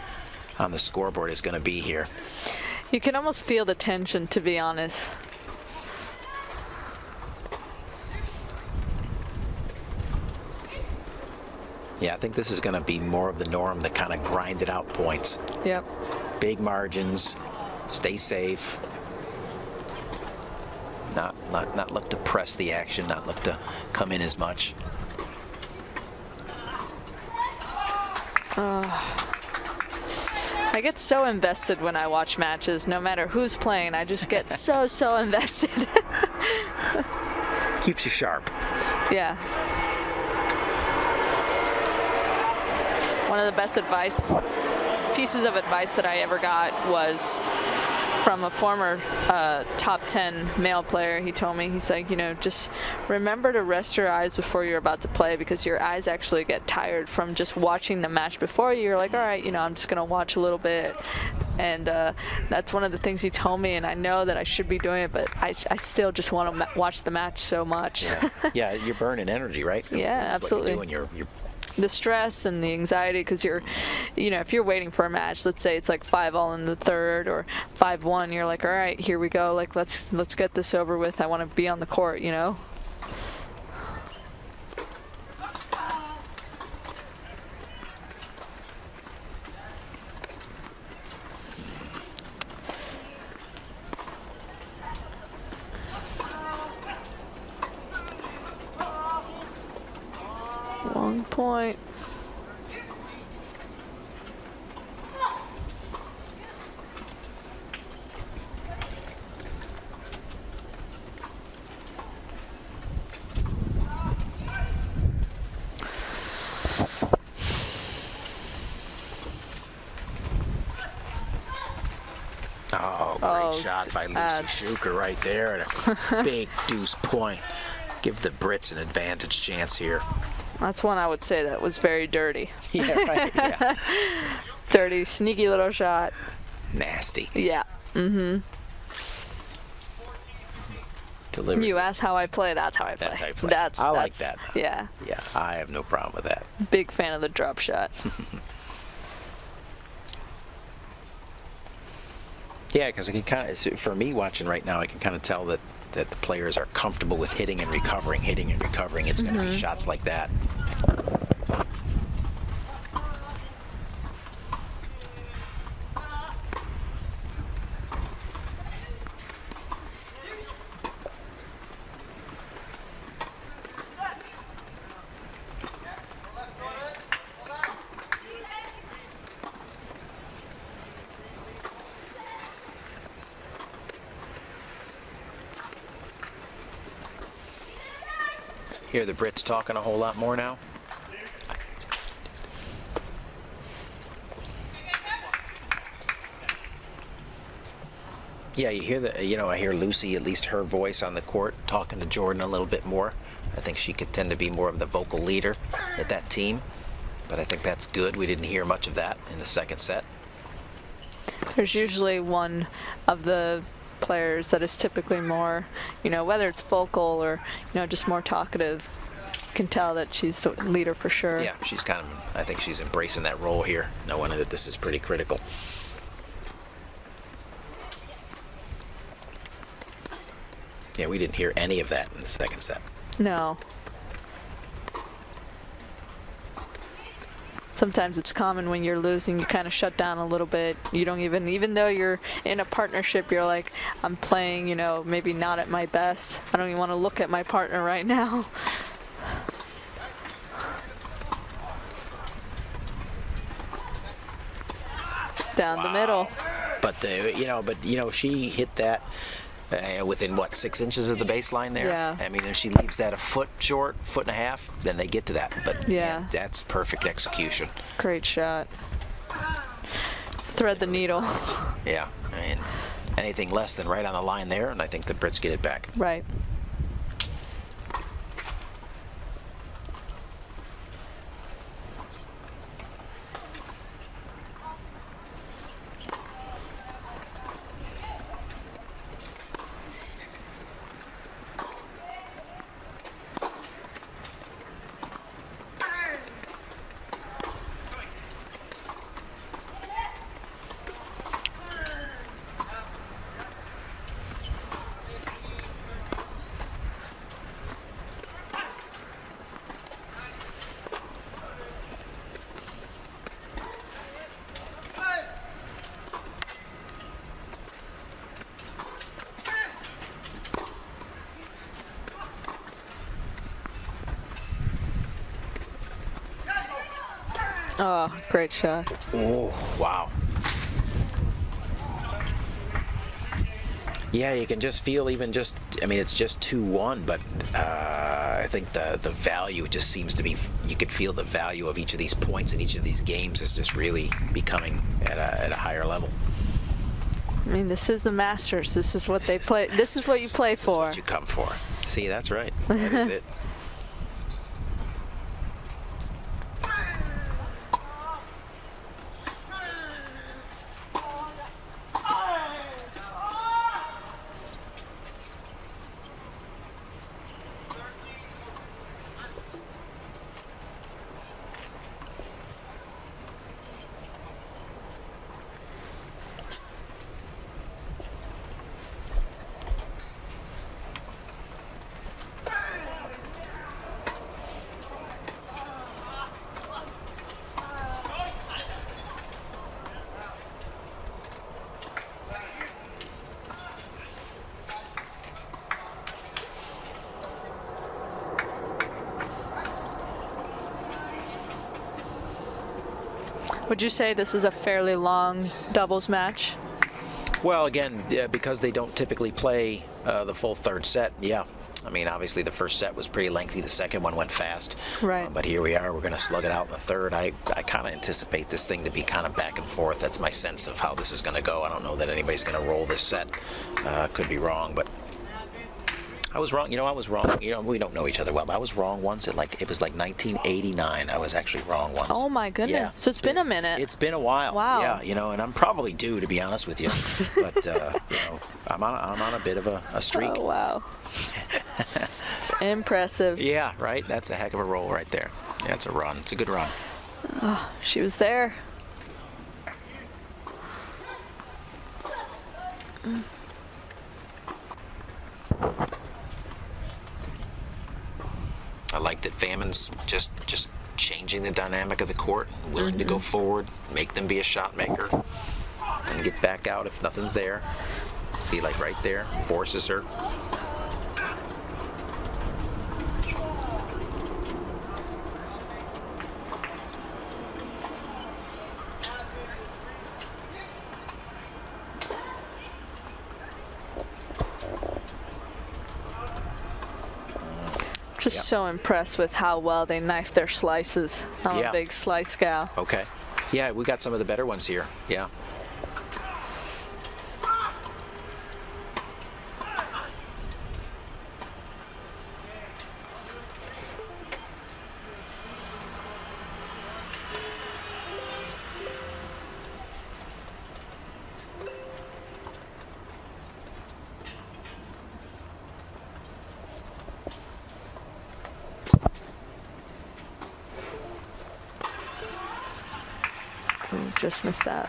B: on the scoreboard is going to be here.
D: You can almost feel the tension, to be honest.
B: Yeah, I think this is going to be more of the norm, the kind of grinded out points.
D: Yep.
B: Big margins, stay safe. Not look to press the action, not look to come in as much.
D: I get so invested when I watch matches, no matter who's playing. I just get so invested.
B: Keeps you sharp.
D: Yeah. One of the best pieces of advice that I ever got was from a former top 10 male player. He told me, he's like, you know, just remember to rest your eyes before you're about to play, because your eyes actually get tired from just watching the match before. You're like, all right, you know, I'm just going to watch a little bit. And that's one of the things he told me, and I know that I should be doing it, but I still just want to watch the match so much.
B: Yeah, you're burning energy, right?
D: Yeah, absolutely.
B: What you're doing, you're
D: the stress and the anxiety, because you're, you know, if you're waiting for a match, let's say it's like 5-all in the third or 5-1, you're like, all right, here we go, like let's get this over with. I want to be on the court, you know. Long point.
B: Great shot by Lucy Schuker right there at a big deuce point. Give the Brits an advantage chance here.
D: That's one I would say that was very dirty.
B: Yeah, right. Yeah.
D: Dirty, sneaky little shot.
B: Nasty.
D: Yeah. Mm-hmm.
B: Delivery.
D: You ask how I play, that's how I play.
B: That's how you play. I like that.
D: Yeah.
B: Yeah, I have no problem with that.
D: Big fan of the drop shot.
B: Yeah, because I can kind of, for me watching right now, I can kind of tell that the players are comfortable with hitting and recovering. It's going to be shots like that. Hear the Brits talking a whole lot more now. Yeah, you hear I hear Lucy, at least her voice on the court, talking to Jordan a little bit more. I think she could tend to be more of the vocal leader at that team, but I think that's good. We didn't hear much of that in the second set.
D: There's usually one of the players that is typically more, whether it's vocal or, just more talkative. You can tell that she's the leader for sure.
B: Yeah, she's I think she's embracing that role here, knowing that this is pretty critical. Yeah, we didn't hear any of that in the second set.
D: No. Sometimes it's common when you're losing, you kind of shut down a little bit. You don't even though you're in a partnership, you're like, I'm playing, maybe not at my best. I don't even want to look at my partner right now. Down the middle.
B: But she hit that within what, 6 inches of the baseline there.
D: Yeah.
B: I mean, if she leaves that a foot short, foot and a half, then they get to that. But
D: yeah,
B: that's perfect execution.
D: Great shot. Thread the needle.
B: Yeah, I mean, anything less than right on the line there, and I think the Brits get it back.
D: Right. Oh, great shot.
B: Oh, wow. Yeah, you can just feel it's just 2-1, but I think the value just seems to be, you could feel the value of each of these points in each of these games is just really becoming at a higher level.
D: I mean, this is the Masters. This is what they play. This is what you play for.
B: This is what you come for. See, that's right. That is it.
D: Would you say this is a fairly long doubles match?
B: Well, again, because they don't typically play the full third set, yeah. I mean, obviously the first set was pretty lengthy. The second one went fast.
D: Right.
B: But here we are. We're going to slug it out in the third. I kind of anticipate this thing to be kind of back and forth. That's my sense of how this is going to go. I don't know that anybody's going to roll this set. Could be wrong, but I was wrong. You know, I was wrong. You know, we don't know each other well, but I was wrong once. It was like 1989. I was actually wrong once.
D: Oh my goodness!
B: Yeah.
D: So it's been a minute.
B: It's been a while.
D: Wow.
B: Yeah, you know, and I'm probably due, to be honest with you. But you know, I'm on a bit of a streak.
D: Oh wow! It's impressive.
B: Yeah, right. That's a heck of a roll right there. Yeah, it's a run. It's a good run.
D: Oh, she was there.
B: I like that Famin's just changing the dynamic of the court, willing to go forward, make them be a shot maker, and get back out if nothing's there. See, like right there, forces her.
D: Just so impressed with how well they knife their slices. I'm a big slice gal.
B: Okay. Yeah, we got some of the better ones here. Yeah.
D: Ooh, just missed that.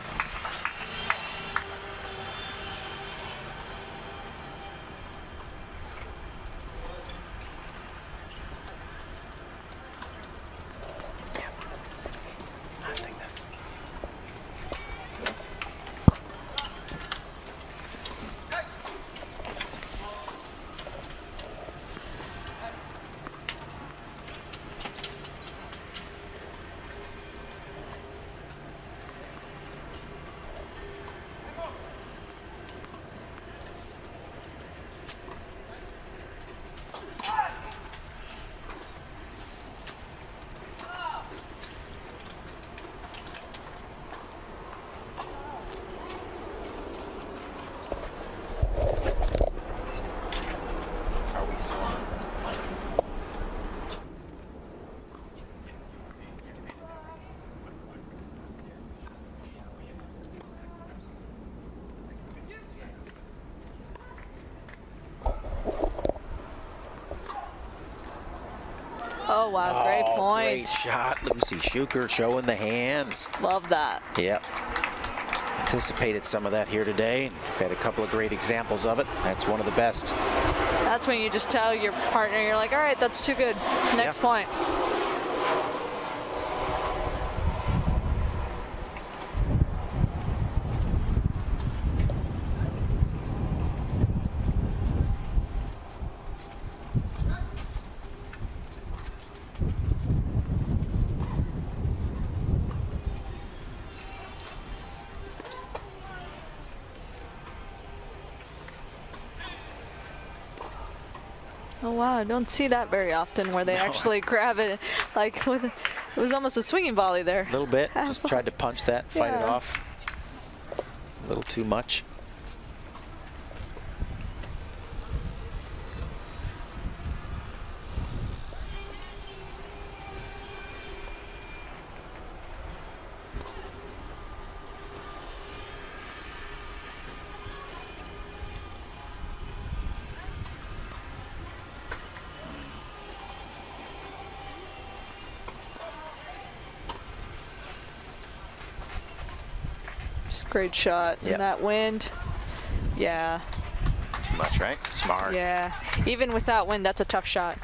B: I think that's...
D: Oh wow, great point.
B: Great shot, Lucy Schuker showing the hands.
D: Love that.
B: Yep. Anticipated some of that here today. Had a couple of great examples of it. That's one of the best.
D: That's when you just tell your partner, you're like, all right, that's too good. Next point. Oh wow, I don't see that very often where they actually grab it like with it was almost a swinging volley there.
B: A little bit. Just tried to punch that, fight it off. A little too much.
D: Great shot.
B: Yep.
D: And that wind, yeah.
B: Too much, right? Smart.
D: Yeah. Even with that wind, that's a tough shot.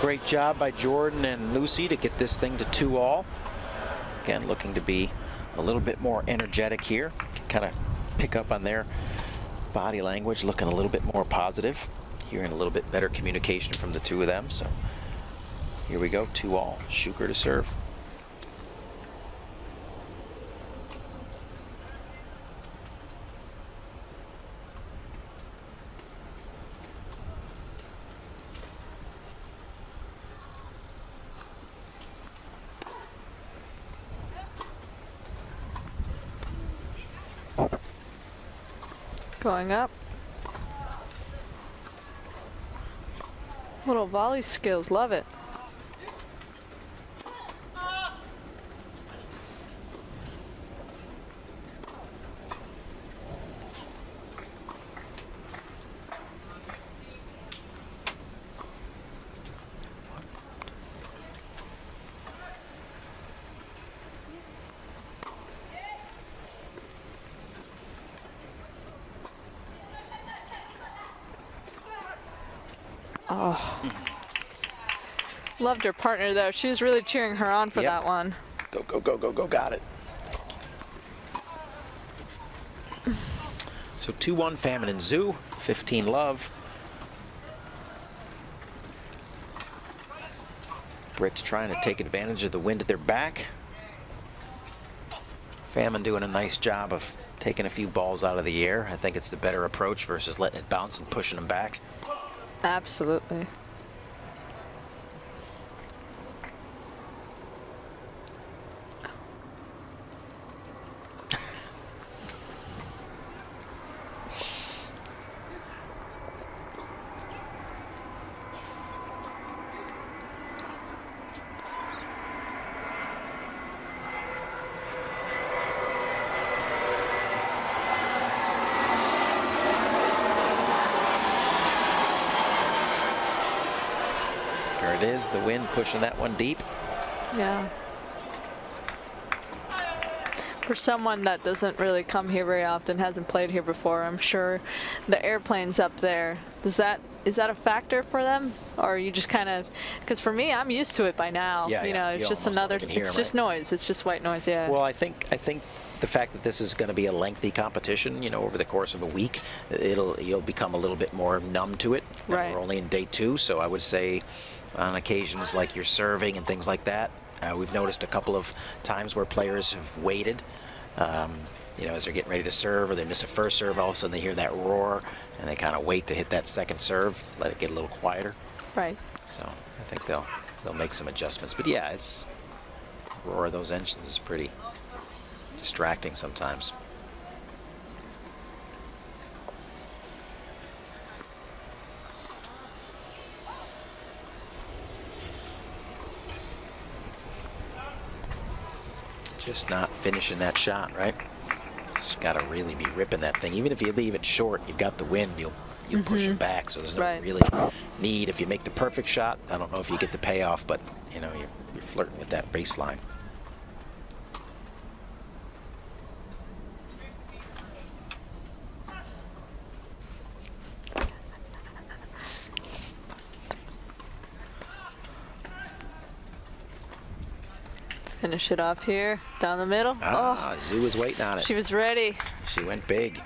B: Great job by Jordan and Lucy to get this thing to 2-all. Again, looking to be a little bit more energetic here. Kind of pick up on their body language, looking a little bit more positive. Hearing a little bit better communication from the two of them. So here we go, 2-all. Shuker to serve.
D: Going up. Little volley skills, love it. Oh. Loved her partner though. She was really cheering her on for that one.
B: Go, go, go, go, go, got it. So 2-1 Famine and Zhu, 15 love. Brits trying to take advantage of the wind at their back. Famine doing a nice job of taking a few balls out of the air. I think it's the better approach versus letting it bounce and pushing them back.
D: Absolutely.
B: There it is, the wind pushing that one deep.
D: Yeah. For someone that doesn't really come here very often, hasn't played here before, I'm sure the airplanes up there, is that a factor for them? Or are you just kind of, because for me, I'm used to it by now.
B: Yeah,
D: you know, it's just another, it's just noise. It's just white noise, yeah.
B: Well, I think the fact that this is going to be a lengthy competition, you know, over the course of a week, you'll become a little bit more numb to it.
D: Right.
B: We're only in day 2, so I would say on occasions like you're serving and things like that, we've noticed a couple of times where players have waited, you know, as they're getting ready to serve, or they miss a first serve, all of a sudden they hear that roar and they kind of wait to hit that second serve, let it get a little quieter.
D: Right.
B: So I think they'll make some adjustments. But yeah, it's the roar of those engines is pretty distracting sometimes. Just not finishing that shot, right? Just got to really be ripping that thing. Even if you leave it short, you've got the wind, you'll push it back. So there's no really need. If you make the perfect shot, I don't know if you get the payoff, but you know, you're flirting with that baseline.
D: Finish it off here, down the middle.
B: Ah, Zhu was waiting on it.
D: She was ready.
B: She went big.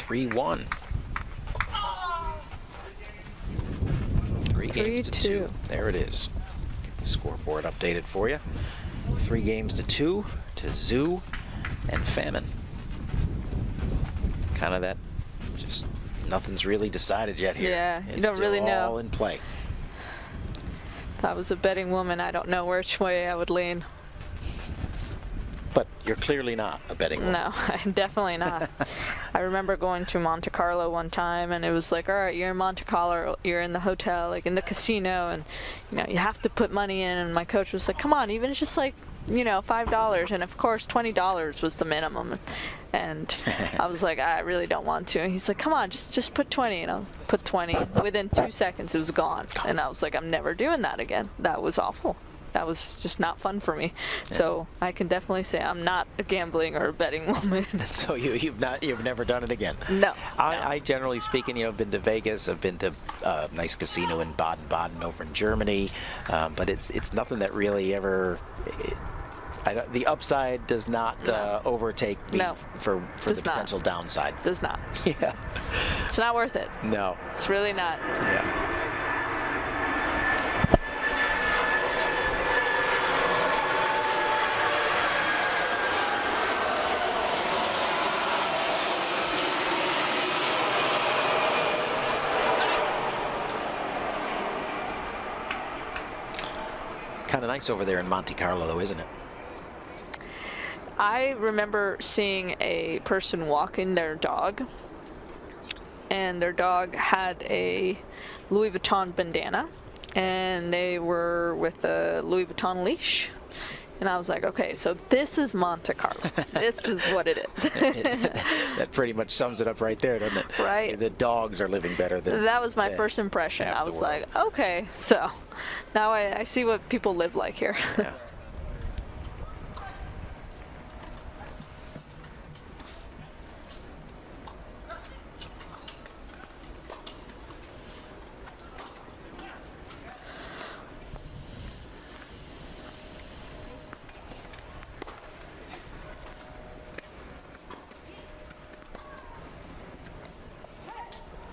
B: (3-1). 3 games to 2. There it is. Get the scoreboard updated for you. 3 games to 2 to Zhu and Famine. Kind of that, just nothing's really decided yet here.
D: Yeah, you
B: it's
D: don't really know.
B: all in play.
D: If I was a betting woman, I don't know which way I would lean.
B: But you're clearly not a betting woman.
D: No, I'm definitely not. I remember going to Monte Carlo one time, and it was like, all right, you're in Monte Carlo, you're in the hotel, like in the casino, and you have to put money in. And my coach was like, come on, even it's just like $5, and of course $20 was the minimum. And I was like, I really don't want to. And he's like, come on, just put 20. And I'll put 20. Within 2 seconds, it was gone. And I was like, I'm never doing that again. That was awful. That was just not fun for me. Yeah. So I can definitely say I'm not a gambling or a betting woman.
B: So you've never done it again?
D: No.
B: I generally speaking, have been to Vegas. I've been to a nice casino in Baden-Baden over in Germany, but it's nothing that really ever. The upside does not overtake me for the potential downside.
D: Does not.
B: Yeah.
D: It's not worth it.
B: No.
D: It's really not.
B: Yeah. Kind of nice over there in Monte Carlo, though, isn't it?
D: I remember seeing a person walking their dog, and their dog had a Louis Vuitton bandana, and they were with a Louis Vuitton leash. And I was like, okay, so this is Monte Carlo. This is what it is.
B: That pretty much sums it up right there, doesn't it?
D: Right.
B: The dogs are living better than.
D: That was my first impression. I was like, okay, so now I see what people live like here.
B: Yeah.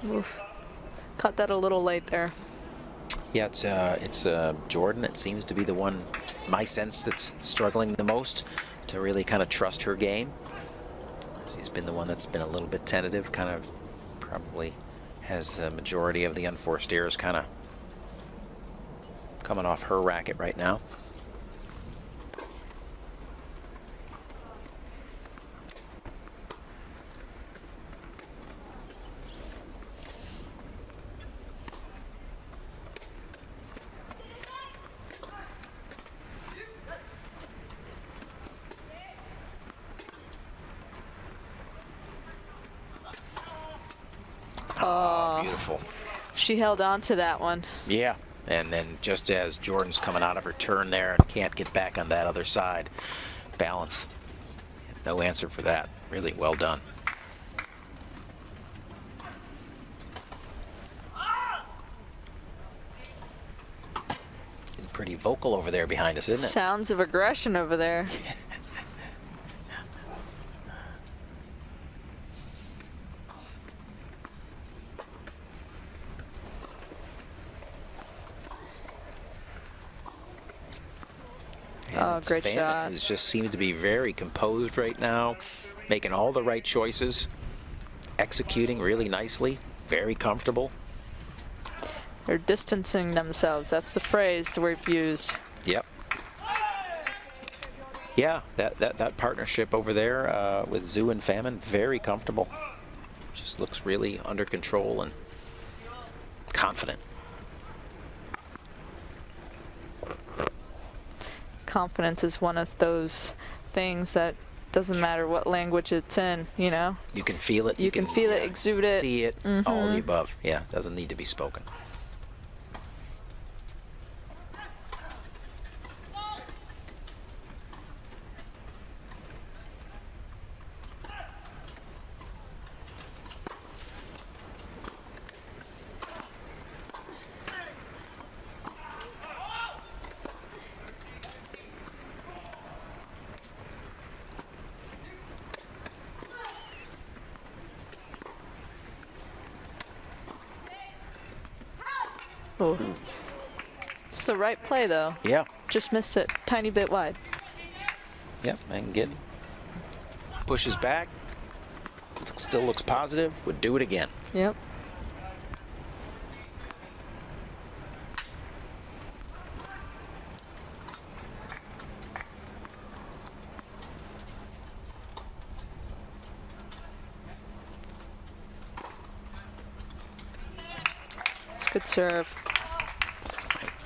D: Oof. Caught that a little late there.
B: Yeah, it's Jordan. It seems to be the one, my sense, that's struggling the most to really kind of trust her game. She's been the one that's been a little bit tentative, kind of probably has the majority of the unforced errors kind of coming off her racket right now. Oh, beautiful.
D: She held on to that one.
B: Yeah, and then just as Jordan's coming out of her turn there and can't get back on that other side, balance. No answer for that. Really well done. Getting pretty vocal over there behind us, isn't it?
D: Sounds of aggression over there. Oh, great shot.
B: It just seems to be very composed right now, making all the right choices, executing really nicely, very comfortable.
D: They're distancing themselves. That's the phrase we've used.
B: Yep. Yeah, that partnership over there with Zhu and Famine, very comfortable. Just looks really under control and confident.
D: Confidence is one of those things that doesn't matter what language it's in, you know?
B: You can feel it.
D: You can feel it, exude it.
B: See it, all the above. Yeah, doesn't need to be spoken.
D: Oh. It's the right play, though.
B: Yeah.
D: Just missed it. Tiny bit wide.
B: Yep, and get pushes back. Still looks positive. Would do it again.
D: Yep. Good serve.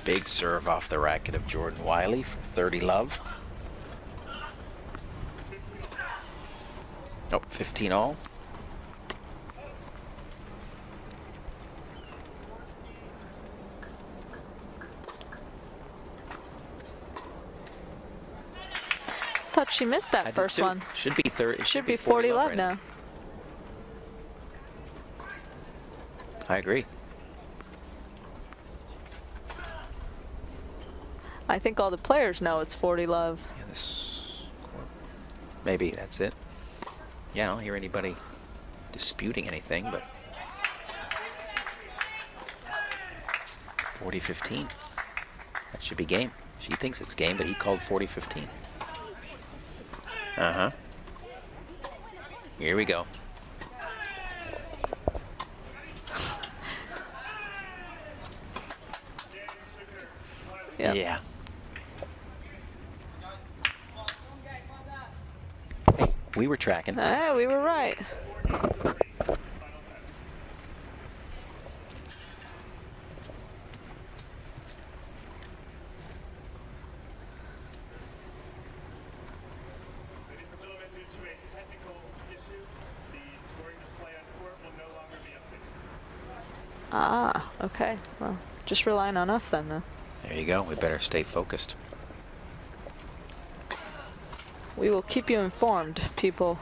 B: Big serve off the racket of Jordan Wiley for 30 love. Oh, 15 all.
D: Thought she missed that first one.
B: Should be 30.
D: Should be 40 love now.
B: I agree.
D: I think all the players know it's 40 love.
B: Yeah, maybe that's it. Yeah, I don't hear anybody disputing anything, but 40-15. That should be game. She thinks it's game, but he called 40-15. Uh-huh. Here we go.
D: Yep.
B: Yeah. Hey, we were tracking.
D: We were right. Ah, okay. Well, just relying on us then, though.
B: There you go. We better stay focused.
D: We will keep you informed, people.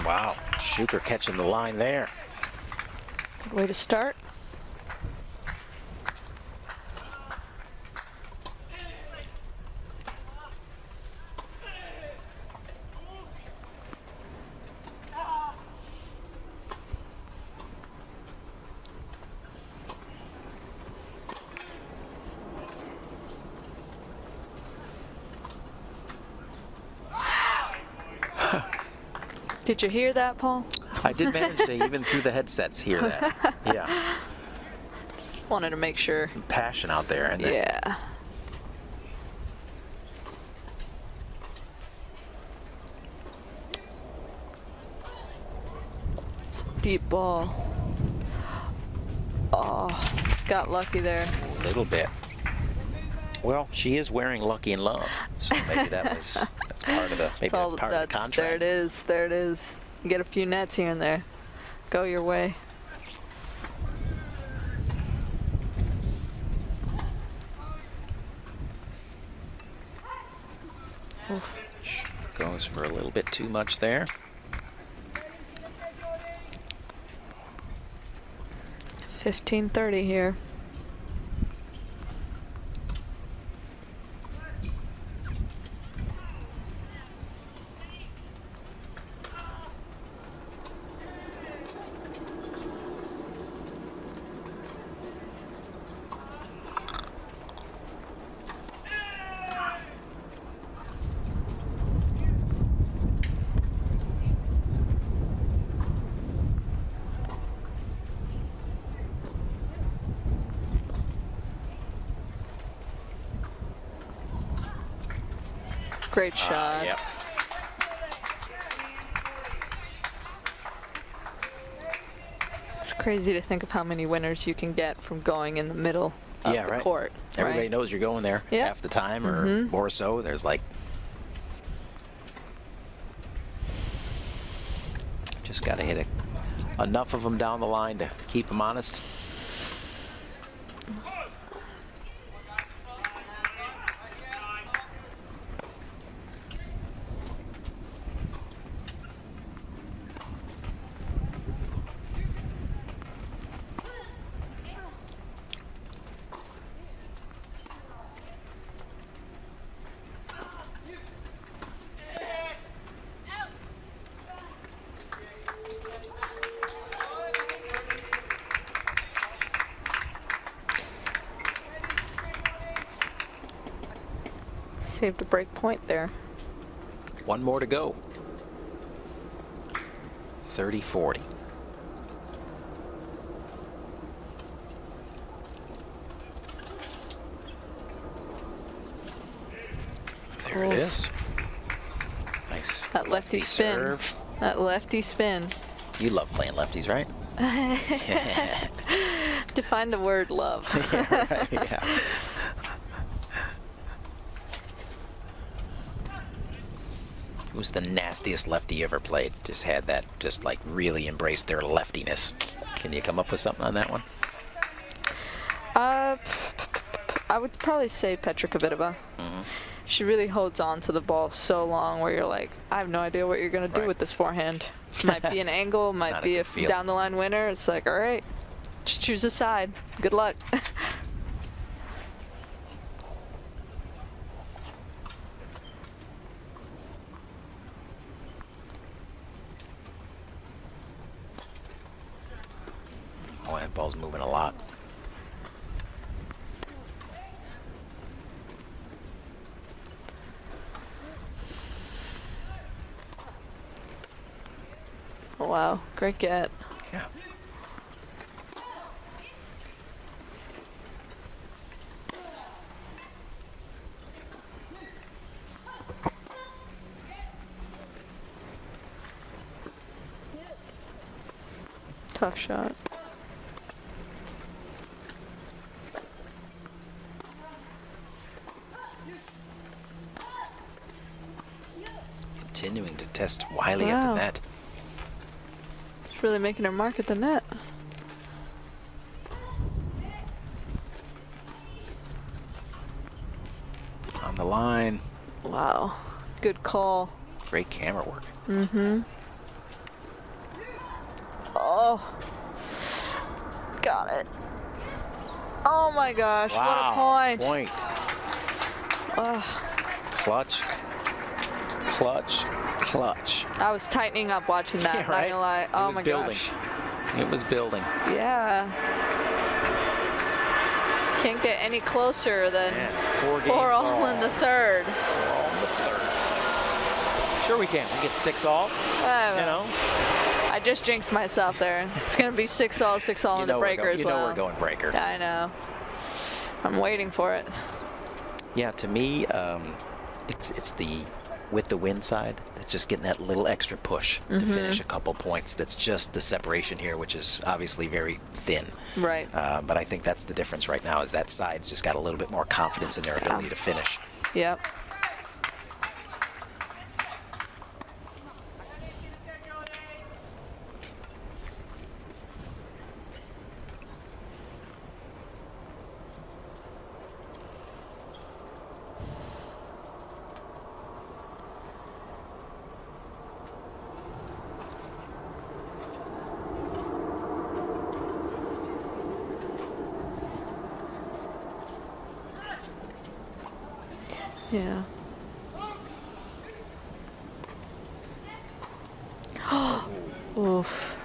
B: Wow, Shuker catching the line there.
D: Good way to start. Did you hear that, Paul?
B: I did manage to, even through the headsets, hear that. Yeah.
D: Just wanted to make sure.
B: Some passion out there. And
D: yeah. Deep ball. Oh, got lucky there.
B: A little bit. Well, she is wearing Lucky in Love, so maybe that's part of the part of the contract.
D: There it is. There it is. You get a few nets here and there. Go your way. Oof.
B: Goes for a little bit too much there.
D: 15:30 here. Great shot.
B: Yep.
D: It's crazy to think of how many winners you can get from going in the middle of the court.
B: Everybody
D: right?
B: knows you're going there half the time or more so. There's like, just got to hit enough of them down the line to keep them honest.
D: Saved a break point there.
B: One more to go. 30-40. There it is. Nice.
D: That lefty spin.
B: Serve.
D: That lefty spin.
B: You love playing lefties, right?
D: Define the word love.
B: Yeah, right, yeah. Who's the nastiest lefty you ever played? Just had that, just like really embraced their leftiness. Can you come up with something on that one?
D: I would probably say Petra Kvitova. She really holds on to the ball so long where you're like, I have no idea what you're going to do with this forehand. Might be an angle, might be a down the line winner. It's like, all right, just choose a side. Good luck.
B: Oh, that ball's moving a lot.
D: Oh, wow, great get.
B: Yeah.
D: Tough shot.
B: Continuing to test Wiley at the net.
D: She's really making her mark at the net.
B: On the line.
D: Wow, good call.
B: Great camera work.
D: Oh, got it. Oh my gosh,
B: Wow.
D: what a point.
B: Point. Clutch. Clutch. Clutch.
D: I was tightening up watching that,
B: Yeah,
D: not
B: right?
D: gonna lie.
B: It
D: Oh
B: was
D: my
B: building.
D: gosh.
B: It was building.
D: Yeah. Can't get any closer than
B: Man, 4 games
D: 4 all in the third.
B: 4 all in the third. Sure we can. We get 6 all. You know.
D: I just jinxed myself there. It's gonna be 6 all, 6 all in the breaker as well.
B: You know we're going breaker.
D: I know. I'm waiting for it.
B: Yeah, to me, it's the with the wind side that's just getting that little extra push to finish a couple points. That's just the separation here, which is obviously very thin.
D: Right.
B: But I think that's the difference right now, is that side's just got a little bit more confidence in their ability to finish.
D: Yep. Yeah. Oof.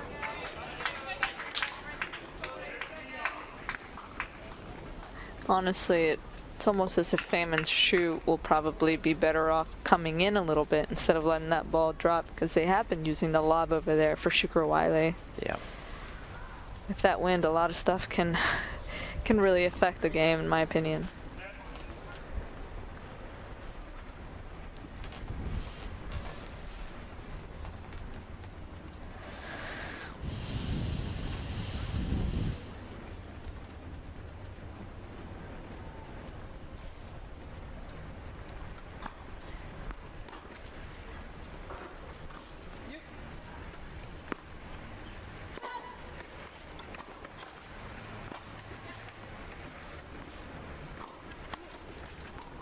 D: Honestly, it's almost as if Famin's shoe will probably be better off coming in a little bit instead of letting that ball drop, because they have been using the lob over there for Shukra Wiley.
B: Yeah.
D: With that wind, a lot of stuff can really affect the game, in my opinion.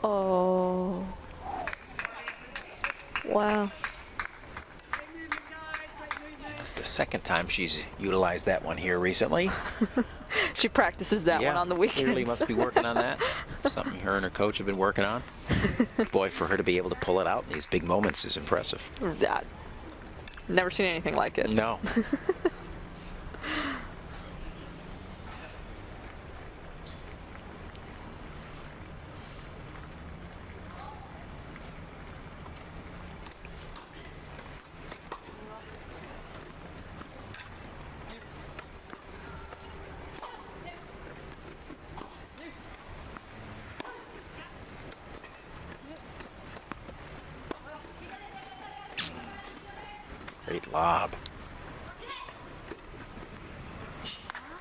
D: Oh. Wow.
B: It's the second time she's utilized that one here recently.
D: She practices that one on the weekends.
B: Clearly must be working on that. Something her and her coach have been working on. Boy, for her to be able to pull it out in these big moments is impressive.
D: Yeah. Never seen anything like it.
B: No. Great lob.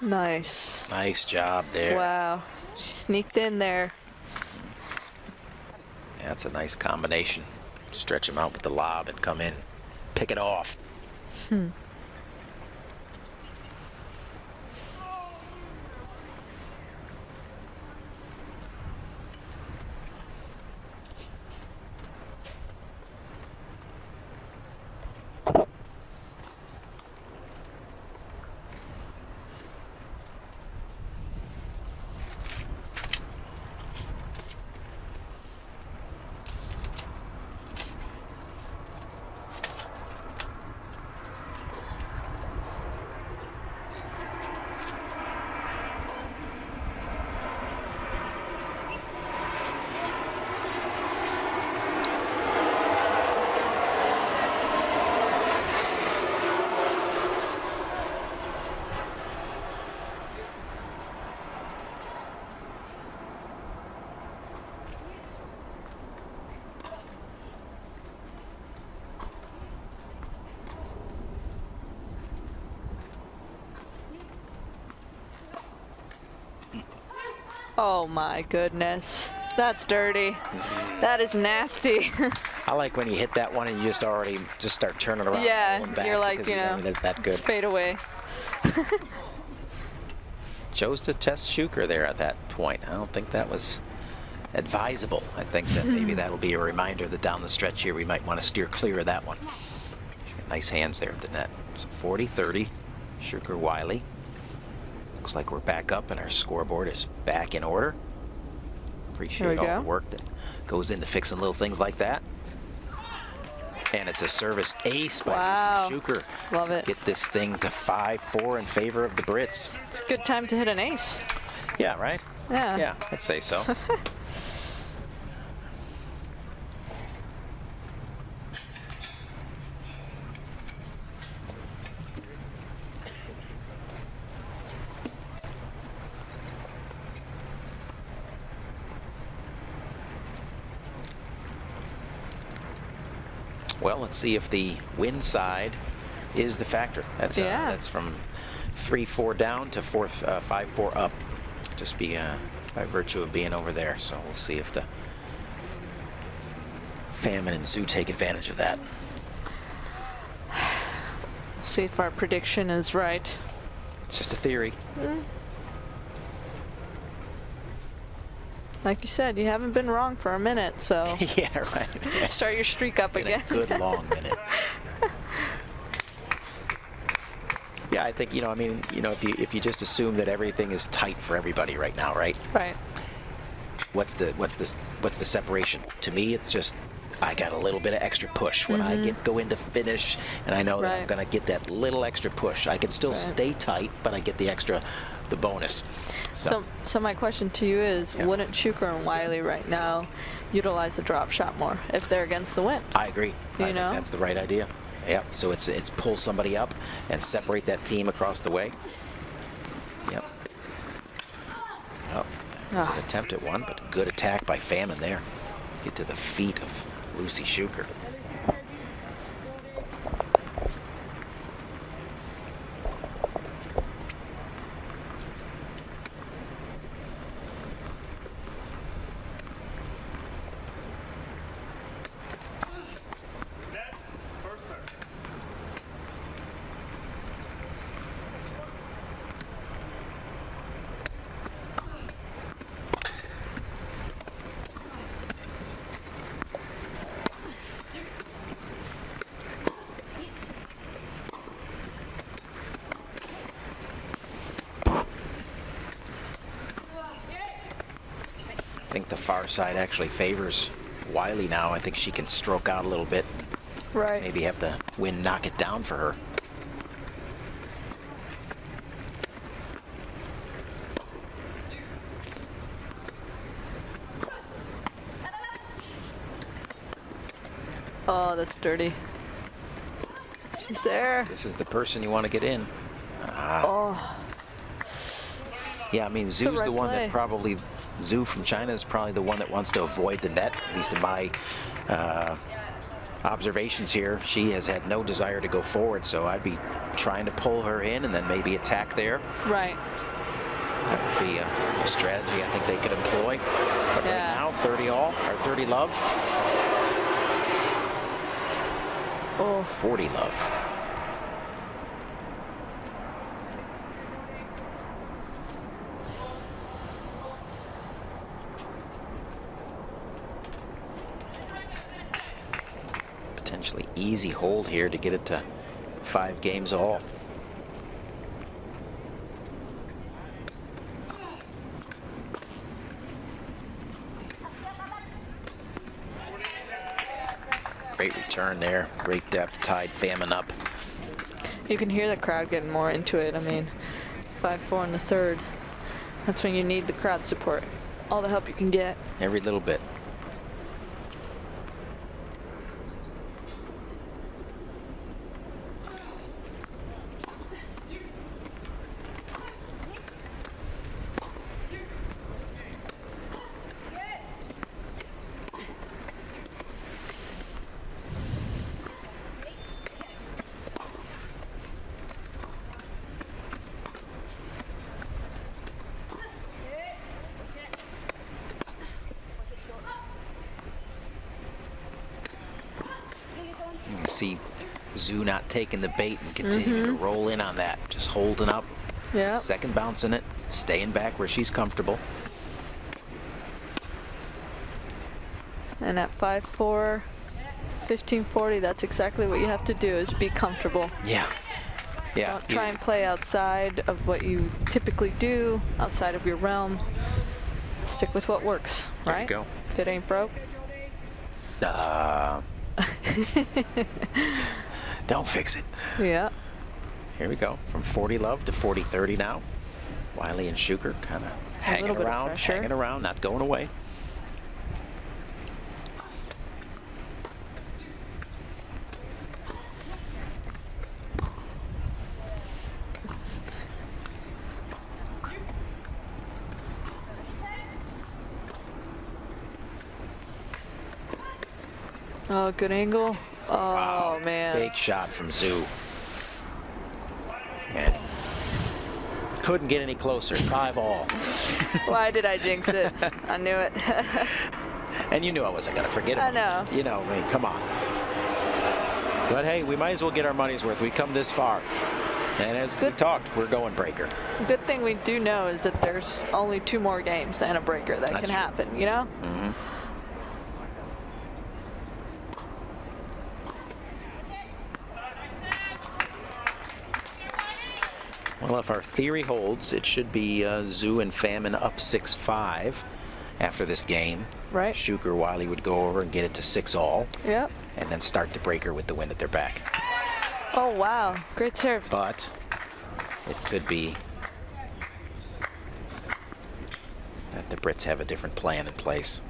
D: Nice.
B: Nice job there.
D: Wow. She sneaked in there.
B: Yeah, that's a nice combination. Stretch him out with the lob and come in, pick it off.
D: Oh my goodness. That's dirty. That is nasty.
B: I like when you hit that one and you just start turning around.
D: Yeah,
B: going back
D: you're like,
B: because
D: you know,
B: it's that good.
D: just fade away.
B: Chose to test Shuker there at that point. I don't think that was advisable. I think that maybe that'll be a reminder that down the stretch here we might want to steer clear of that one. Nice hands there at the net. So 40-30, Shuker Wiley. Looks like we're back up and our scoreboard is back in order. Appreciate all the work that goes into fixing little things like that. And it's a service ace by Shuker.
D: Love it.
B: Get this thing to 5-4 in favor of the Brits.
D: It's a good time to hit an ace.
B: Yeah, right?
D: Yeah.
B: Yeah, I'd say so. Well, let's see if the wind side is the factor. That's that's from 3-4 down to 5-4 up, just by virtue of being over there. So we'll see if the Famine and Zoo take advantage of that.
D: See if our prediction is right.
B: It's just a theory.
D: Like you said, you haven't been wrong for a minute, so
B: Yeah, right.
D: start your streak up again.
B: A good long minute. Yeah, I think, I mean, if you just assume that everything is tight for everybody right now, right?
D: Right.
B: What's the separation? To me, it's just I got a little bit of extra push when I go into finish, and I know that I'm going to get that little extra push. I can still stay tight, but I get the bonus.
D: So my question to you is, wouldn't Shuker and Wiley right now utilize the drop shot more if they're against the wind?
B: I agree. I think that's the right idea. Yep. So it's pull somebody up and separate that team across the way. Yep. Oh, that was an attempt at one, but good attack by Famine there. Get to the feet of Lucy Shuker. I think the far side actually favors Wiley now. I think she can stroke out a little bit.
D: Right.
B: Maybe have the wind knock it down for her.
D: Oh, that's dirty. She's there.
B: This is the person you want to get in.
D: Oh.
B: Yeah, I mean, Zoo's the one that probably, Zoo from China is probably the one that wants to avoid the net, at least in my observations here. She has had no desire to go forward, so I'd be trying to pull her in and then maybe attack there.
D: Right.
B: That would be a strategy I think they could employ. But right now, 30 all, or 30 love.
D: Oh.
B: 40 love. Potentially easy hold here to get it to 5 games all. Great return there, great depth, tied Famine up.
D: You can hear the crowd getting more into it. I mean, 5-4 in the third. That's when you need the crowd support. All the help you can get.
B: Every little bit. See Zhu not taking the bait and continuing to roll in on that. Just holding up.
D: Yeah.
B: Second bouncing it. Staying back where she's comfortable.
D: And at 5-4, 15-40, that's exactly what you have to do, is be comfortable.
B: Yeah. Yeah.
D: Don't try and play outside of what you typically do, outside of your realm. Stick with what works,
B: There
D: right?
B: you go.
D: If it ain't broke.
B: Don't fix it.
D: Yeah.
B: Here we go. From 40 love to 40-30 now. Wiley and Shuker kind of hanging around, not going away.
D: Oh, good angle. Oh,
B: Wow.
D: man.
B: Big shot from Zhu. And couldn't get any closer. 5 all.
D: Why did I jinx it? I knew it.
B: And you knew I wasn't going to forget it.
D: I know.
B: You know, I mean, come on. But hey, we might as well get our money's worth. We come this far. And as we talked, we're going breaker.
D: Good thing we do know is that there's only 2 more games and a breaker that
B: That's
D: can
B: true.
D: happen, you know?
B: Mm-hmm. Well, if our theory holds, it should be Zhu and Famine up 6-5 after this game.
D: Right.
B: Shuker, Wiley would go over and get it to 6 all.
D: Yep.
B: And then start the breaker with the wind at their back.
D: Oh, wow. Great serve.
B: But it could be that the Brits have a different plan in place.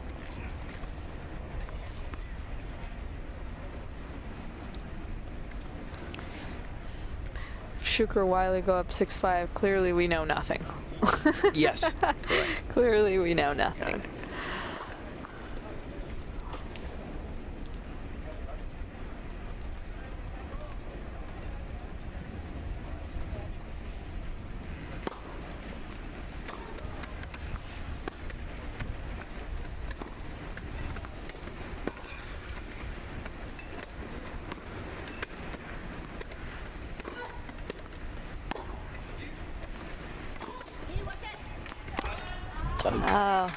D: Shuker, Wiley go up 6-5. Clearly, we know nothing.
B: Yes, correct.
D: Clearly, we know
B: Got
D: nothing.
B: it.
D: Oh.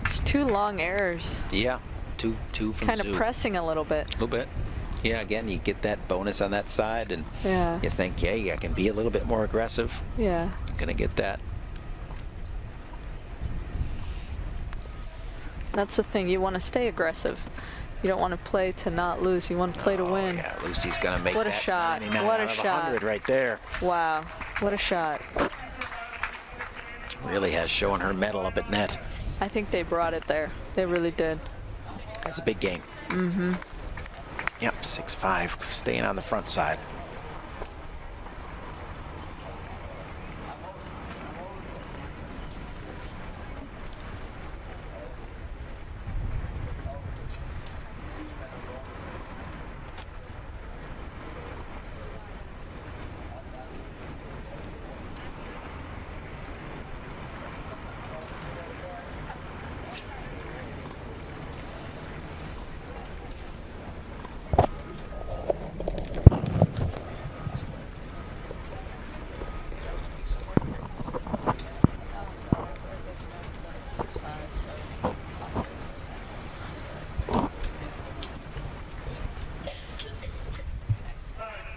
D: It's 2 long errors.
B: Yeah, two from
D: Kind of
B: Zhu.
D: pressing a little bit.
B: A little bit. Yeah, again, you get that bonus on that side, and
D: Yeah.
B: you think, hey, I can be a little bit more aggressive.
D: Yeah.
B: Gonna get that.
D: That's the thing. You want to stay aggressive. You don't want to play to not lose. You want to play to win.
B: Yeah, Lucy's gonna make
D: What a
B: that
D: shot.
B: 99
D: What a
B: out of
D: shot.
B: 100 right there.
D: Wow. What a shot.
B: Really has shown her mettle up at net.
D: I think they brought it there. They really did.
B: That's a big game. Mm-hmm. Yep, 6-5, staying on the front side.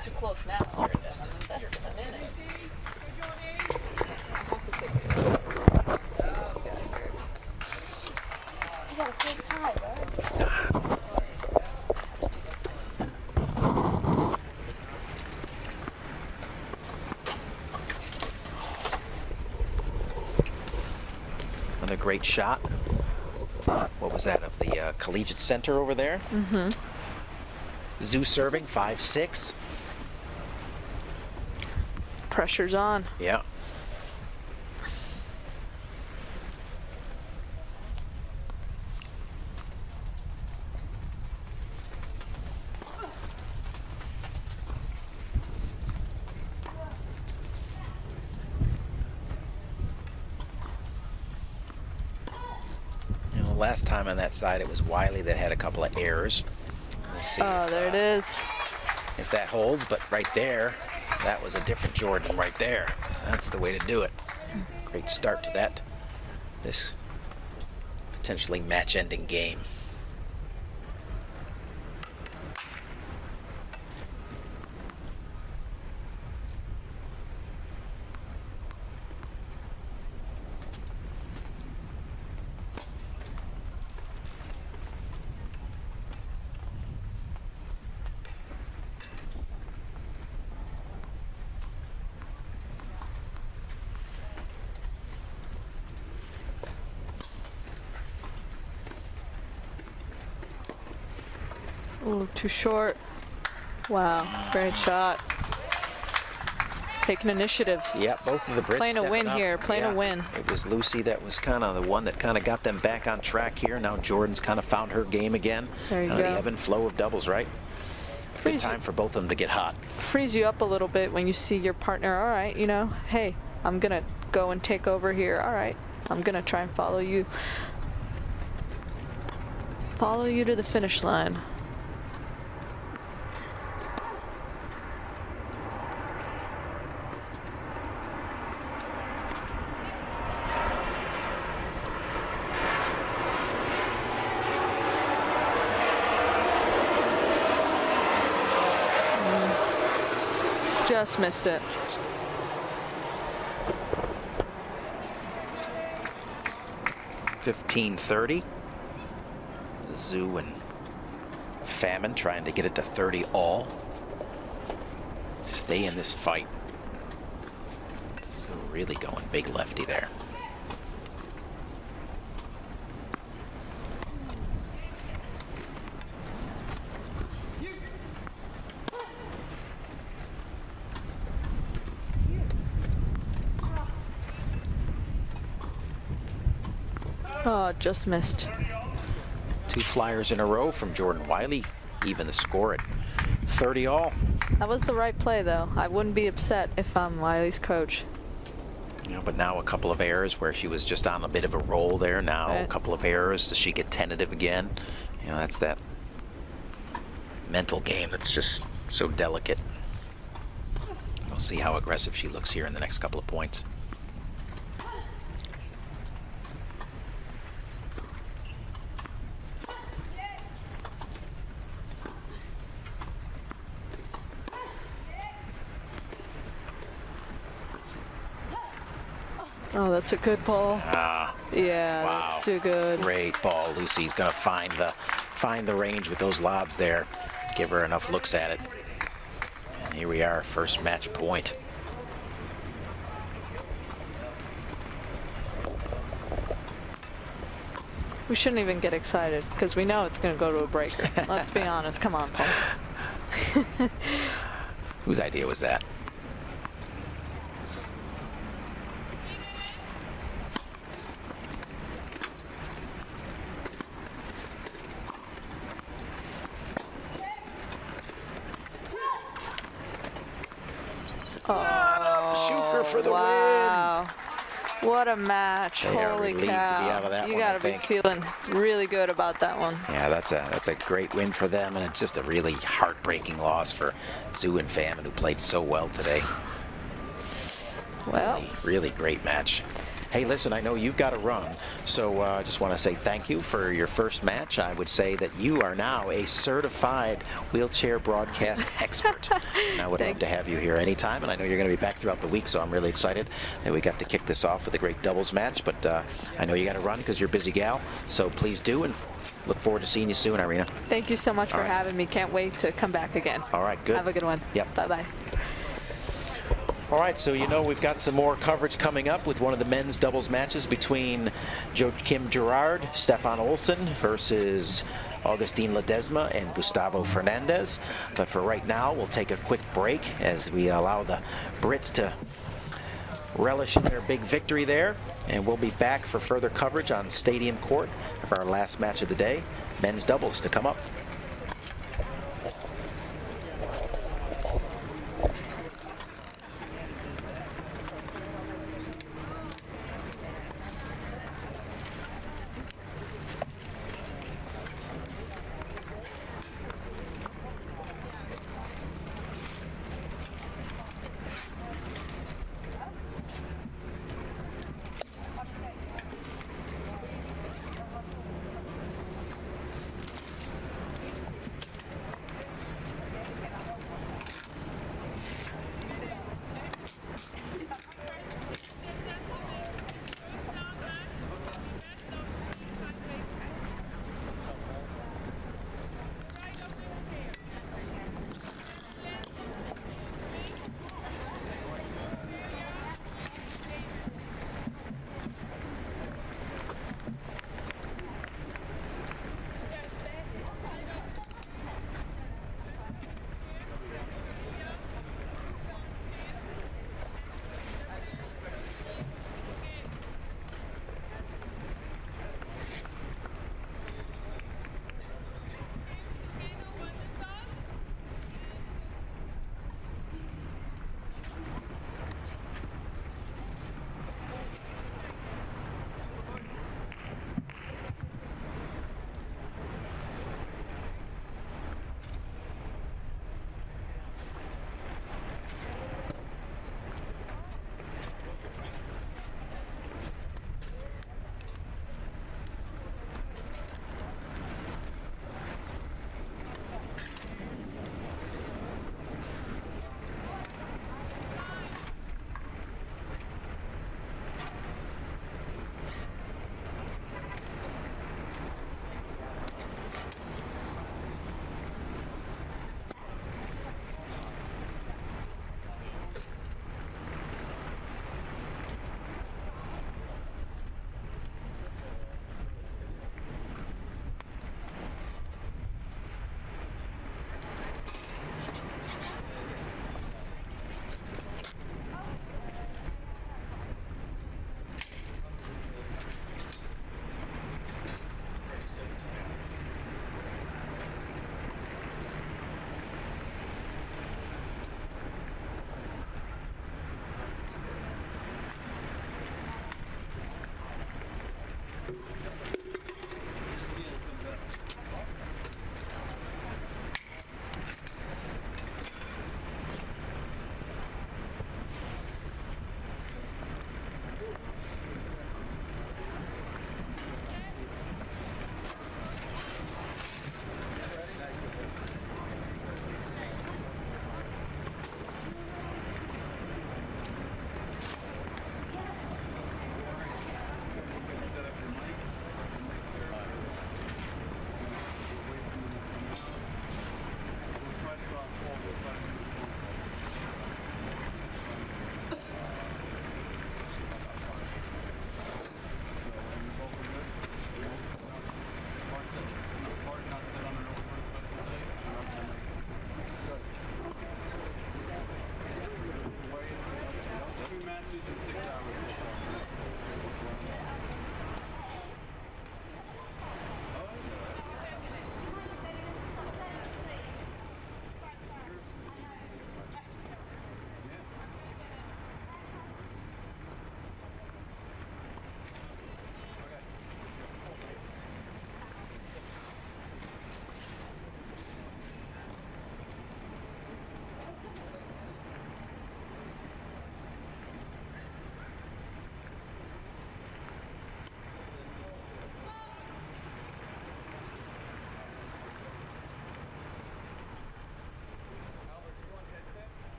D: Too close now. I'm investing a minute. I have to take it. You gotta take high, right?
B: Another great shot. What was that, of the collegiate center over there? Mm-hmm. Zhu serving, 5-6.
D: Pressure's on.
B: Yeah. Last time on that side, it was Wiley that had a couple of errors. We'll see
D: there it is.
B: if that holds, but right there, that was a different Jordan right there. That's the way to do it. Great start to that. This potentially match-ending game.
D: Ooh, too short. Wow, great shot. Taking initiative.
B: Yeah, both of the Brits
D: playing a win
B: up.
D: here, playing a win.
B: It was Lucy that was kind of the one that kind of got them back on track here. Now Jordan's kind of found her game again.
D: There you go.
B: The ebb and flow of doubles, right? Good time for both of them to get hot.
D: Frees you up a little bit when you see your partner, all right, you know, hey, I'm going to go and take over here. All right, I'm going to try and follow you. Follow you to the finish line. Just missed it.
B: 15-30. Zhu and Famine trying to get it to 30 all. Stay in this fight. So really going big lefty there.
D: Oh, just missed.
B: 2 flyers in a row from Jordan Wiley. Even the score at 30 all.
D: That was the right play, though. I wouldn't be upset if I'm Wiley's coach.
B: You know, but now a couple of errors where she was just on a bit of a roll there. Now
D: right.
B: A couple of errors. Does she get tentative again? You know, that's that mental game that's just so delicate. We'll see how aggressive she looks here in the next couple of points.
D: Oh, that's a good ball. Yeah,
B: wow.
D: That's too good.
B: Great ball. Lucy's going to find the range with those lobs there. Give her enough looks at it. And here we are, first match point.
D: We shouldn't even get excited because we know it's going to go to a breaker. Let's be honest. Come on, Paul.
B: Whose idea was that? For the
D: wow. Win. What a match.
B: They
D: Holy cow. You got to be feeling really good about that one.
B: Yeah, that's a great win for them, and it's just a really heartbreaking loss for Zhu and Famine, who played so well today.
D: Well,
B: really great match. Hey, listen, I know you've got to run, so I just want to say thank you for your first match. I would say that you are now a certified wheelchair broadcast expert. And I would love to have you here anytime, and I know you're going to be back throughout the week, so I'm really excited that we got to kick this off with a great doubles match. But I know you got to run because you're a busy gal, so please do, and look forward to seeing you soon, Irina.
D: Thank you so much for having me. Can't wait to come back again.
B: All right, good.
D: Have a good one.
B: Yep.
D: Bye-bye.
B: All right, so you know we've got some more coverage coming up with one of the men's doubles matches between Joachim Gerard, Stefan Olsen versus Augustin Ledesma and Gustavo Fernandez. But for right now, we'll take a quick break as we allow the Brits to relish in their big victory there. And we'll be back for further coverage on Stadium Court for our last match of the day, men's doubles, to come up.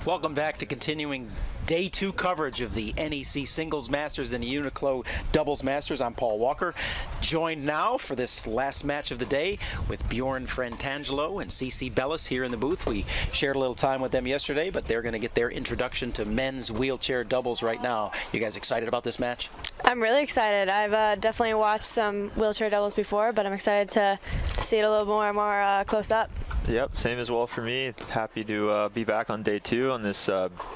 B: Welcome back to continuing Day 2 coverage of the NEC Singles Masters and the UNIQLO Doubles Masters. I'm Paul Walker, joined now for this last match of the day with Bjorn Frantangelo and CC Bellis here in the booth. We shared a little time with them yesterday, but they're going to get their introduction to men's wheelchair doubles right now. You guys excited about this match?
G: I'm really excited. I've definitely watched some wheelchair doubles before, but I'm excited to see it a little more close up.
H: Yep, same as well for me. Happy to be back on Day 2 on this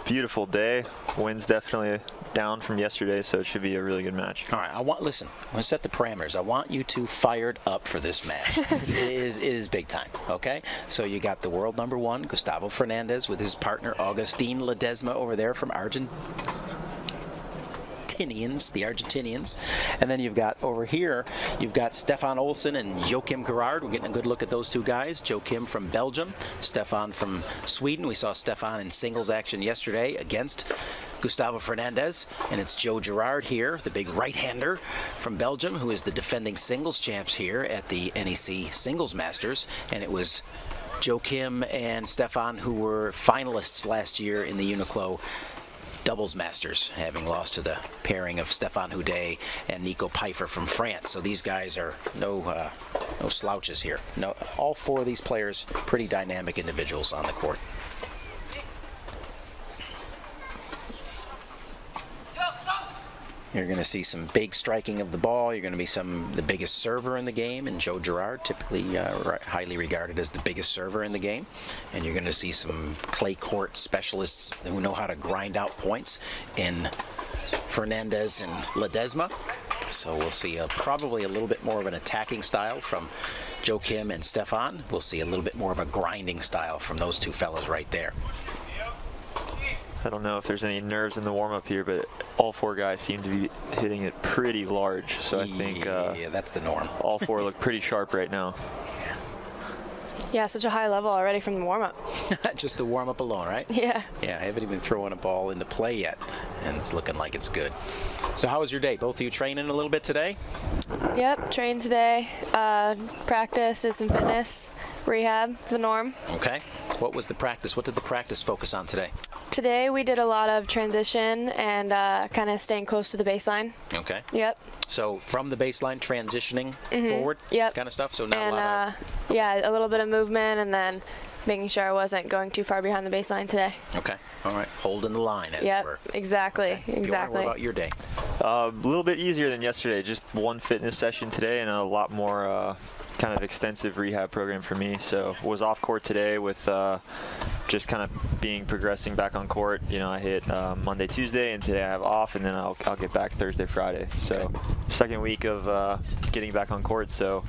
H: beautiful day. Wind's definitely down from yesterday, so it should be a really good match.
B: All right, listen, I'm going to set the parameters. I want you two fired up for this match. It is big time, okay? So you got the world number 1, Gustavo Fernandez, with his partner, Agustin Ledesma, over there from the Argentinians. And then you've got over here, you've got Stefan Olsen and Joachim Gerard. We're getting a good look at those two guys. Joachim from Belgium, Stefan from Sweden. We saw Stefan in singles action yesterday against Gustavo Fernandez. And it's Joe Gerard here, the big right-hander from Belgium, who is the defending singles champs here at the NEC Singles Masters. And it was Joachim and Stefan who were finalists last year in the UNIQLO Doubles Masters, having lost to the pairing of Stefan Houdet and Nico Pfeiffer from France. So these guys are no slouches here. No, all 4 of these players, pretty dynamic individuals on the court. You're going to see some big striking of the ball. You're going to be the biggest server in the game, and Joe Gerard, typically highly regarded as the biggest server in the game. And you're going to see some clay court specialists who know how to grind out points in Fernandez and Ledesma. So we'll see probably a little bit more of an attacking style from Joachim and Stefan. We'll see a little bit more of a grinding style from those two fellas right there.
H: I don't know if there's any nerves in the warm-up here, but all 4 guys seem to be hitting it pretty large. So I think
B: yeah, that's the norm.
H: All 4 look pretty sharp right now.
G: Yeah, such a high level already from the warm-up.
B: Just the warm-up alone, right?
G: Yeah.
B: Yeah, I haven't even thrown a ball into play yet, and it's looking like it's good. So how was your day? Both of you training a little bit today?
G: Yep, trained today. Practice, did some fitness, rehab, the norm.
B: Okay. What was the practice? What did the practice focus on today?
G: Today we did a lot of transition and kind of staying close to the baseline.
B: Okay.
G: Yep.
B: So from the baseline, transitioning forward,
G: yep,
B: kind of stuff. So not
G: and,
B: a lot of
G: yeah, a little bit of movement, and then making sure I wasn't going too far behind the baseline today.
B: Okay. All right. Holding the line, as it were.
G: Exactly.
B: Okay.
G: Exactly.
B: Bjorn, what about your day?
H: A little bit easier than yesterday. Just 1 fitness session today and a lot more kind of extensive rehab program for me. So was off court today with just kind of progressing back on court. You know, I hit Monday, Tuesday, and today I have off, and then I'll get back Thursday, Friday. So second week of getting back on court. So,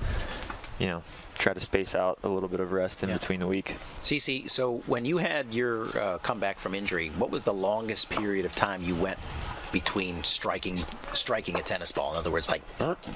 H: you know, try to space out a little bit of rest in between the week.
B: CC, so when you had your comeback from injury, what was the longest period of time you went between striking a tennis ball? In other words, like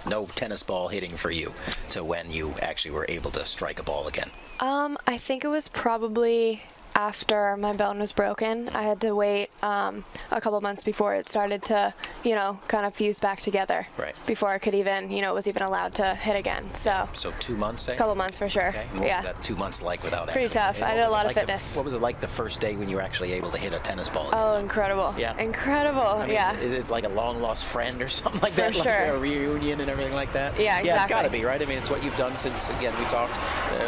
B: no tennis ball hitting for you, to when you actually were able to strike a ball again?
G: I think it was probably after my bone was broken. I had to wait a couple months before it started to, you know, kind of fuse back together.
B: Right.
G: Before I could even, you know, was even allowed to hit again. So
B: 2 months, say?
G: A couple months for sure.
B: Okay. And what was that 2 months like without
G: Pretty tough. I did a lot of fitness.
B: What was it like the first day when you were actually able to hit a tennis ball again?
G: Oh, incredible.
B: Yeah.
G: Incredible.
B: I mean,
G: yeah.
B: it's like a long lost friend or something like
G: For
B: that,
G: sure.
B: like a reunion and everything like that.
G: Yeah, exactly.
B: Yeah, it's got to be, right? I mean, it's what you've done since, again, we talked,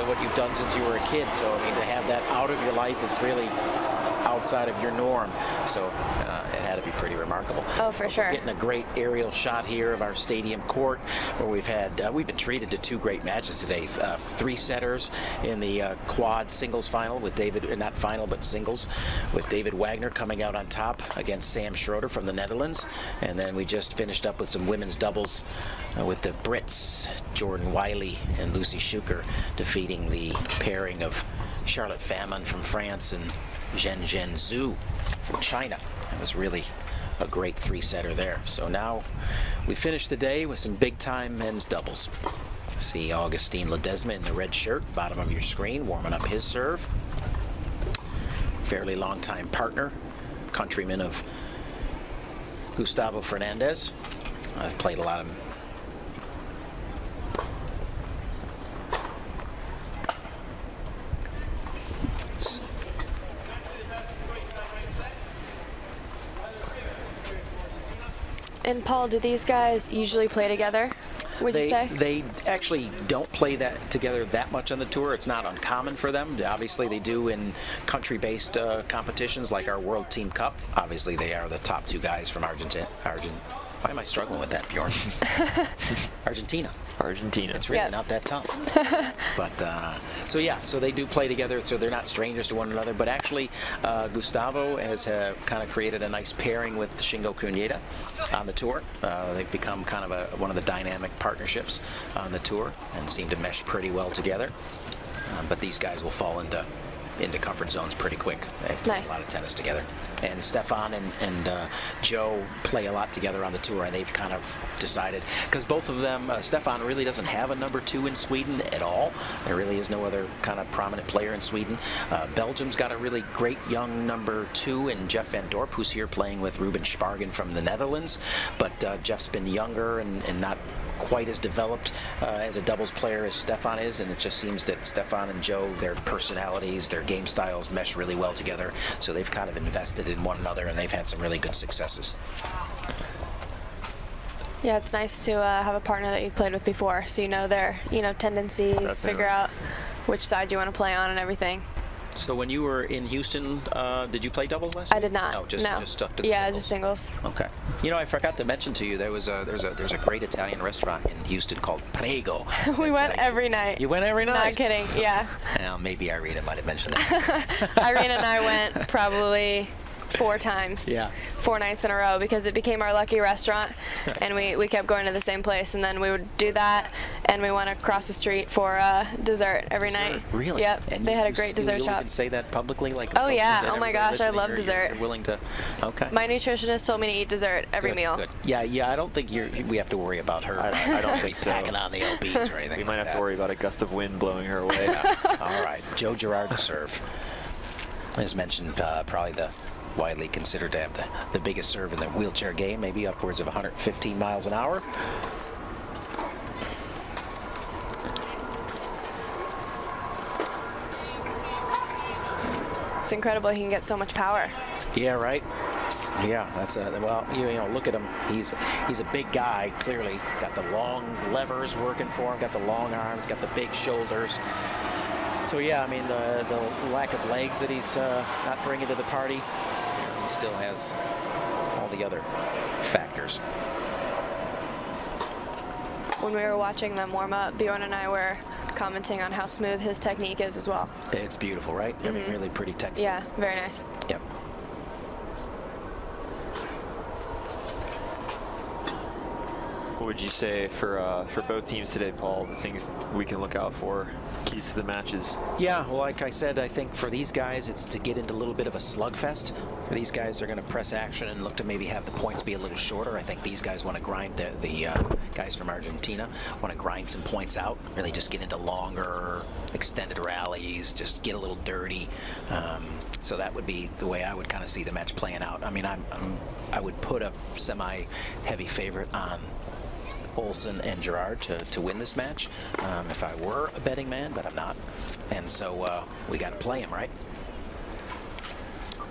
B: what you've done since you were a kid. So, I mean, to have that out of your life is really outside of your norm. So it had to be pretty remarkable.
G: Oh, for sure.
B: We're getting a great aerial shot here of our stadium court, where we've been treated to 2 great matches today. 3 setters in the quad singles final with David, not final, but singles, with David Wagner coming out on top against Sam Schroeder from the Netherlands. And then we just finished up with some women's doubles with the Brits, Jordan Wiley and Lucy Schuker, defeating the pairing of Charlotte Famon from France and Zhen Zhu from China. It was really a great 3-setter there. So now we finish the day with some big-time men's doubles. See Agustin Ledesma in the red shirt, bottom of your screen, warming up his serve. Fairly long-time partner, countryman of Gustavo Fernandez. I've played a lot of
G: And Paul, do these guys usually play together, would you say?
B: They actually don't play that together that much on the tour. It's not uncommon for them. Obviously, they do in country-based competitions like our World Team Cup. Obviously, they are the top 2 guys from Argentina. Why am I struggling with that, Bjorn? Argentina. It's really not that tough. But so yeah, so they do play together, so they're not strangers to one another. But actually, Gustavo has kind of created a nice pairing with Shingo Cuneta on the tour. They've become kind of one of the dynamic partnerships on the tour and seem to mesh pretty well together. But these guys will fall into comfort zones pretty quick. They've played a lot of tennis together. And Stefan and Joe play a lot together on the tour, and they've kind of decided, because both of them, Stefan really doesn't have a number 2 in Sweden at all. There really is no other kind of prominent player in Sweden. Belgium's got a really great young number 2 in Jeff Van Dorp, who's here playing with Ruben Spargen from the Netherlands. But Jeff's been younger and not quite as developed as a doubles player as Stefan is, and it just seems that Stefan and Joe, their personalities, their game styles mesh really well together, so they've kind of invested in one another, and they've had some really good successes.
G: Yeah, it's nice to have a partner that you've played with before, so you know their tendencies,
H: Definitely.
G: figure out which side you want to play on and everything.
B: So when you were in Houston, did you play doubles last year?
G: I did not.
B: No, just stuck to the
G: Yeah,
B: singles.
G: just singles.
B: Okay. You know, I forgot to mention to you, there's a great Italian restaurant in Houston called Prego.
G: We went every night.
B: You went every night?
G: Not kidding, yeah.
B: Well, maybe Irina might have mentioned that.
G: Irene and I went probably 4 times.
B: Yeah.
G: 4 nights in a row, because it became our lucky restaurant, and we kept going to the same place, and then we would do that, and we went across the street for dessert every night.
B: Really?
G: Yep.
B: And
G: they had a great dessert shop.
B: You can say that publicly, like.
G: Oh yeah. Oh my
B: everybody
G: gosh, I
B: listening,
G: love
B: or
G: dessert.
B: You're willing to. Okay.
G: My nutritionist told me to eat dessert every
B: Good,
G: meal.
B: Good. Yeah. I don't think we have to worry about her.
H: I don't think so.
B: Packing on the LBs or anything.
H: We might
B: like
H: have
B: that.
H: to worry about a gust of wind blowing her away.
B: All right, Joe Girard to serve. As mentioned, probably the widely considered to have the biggest serve in the wheelchair game, maybe upwards of 115 miles an hour.
G: It's incredible he can get so much power.
B: Yeah, right. Yeah, that's well, you know, look at him. He's a big guy. Clearly, got the long levers working for him. Got the long arms. Got the big shoulders. So yeah, I mean the lack of legs that he's not bringing to the party. He still has all the other factors.
G: When we were watching them warm up, Bjorn and I were commenting on how smooth his technique is as well.
B: It's beautiful, right? I mean, really pretty texture.
G: Yeah, very nice.
B: Yep.
H: What would you say for both teams today, Paul, the things we can look out for, keys to the matches?
B: Yeah, well, like I said, I think for these guys, it's to get into a little bit of a slugfest. For these guys, they're going to press action and look to maybe have the points be a little shorter. I think these guys want to grind, the guys from Argentina want to grind some points out, really just get into longer, extended rallies, just get a little dirty. So that would be the way I would kind of see the match playing out. I mean, I would put a semi-heavy favorite on Olsen and Girard to win this match if I were a betting man, but I'm not. And so we got to play him, right?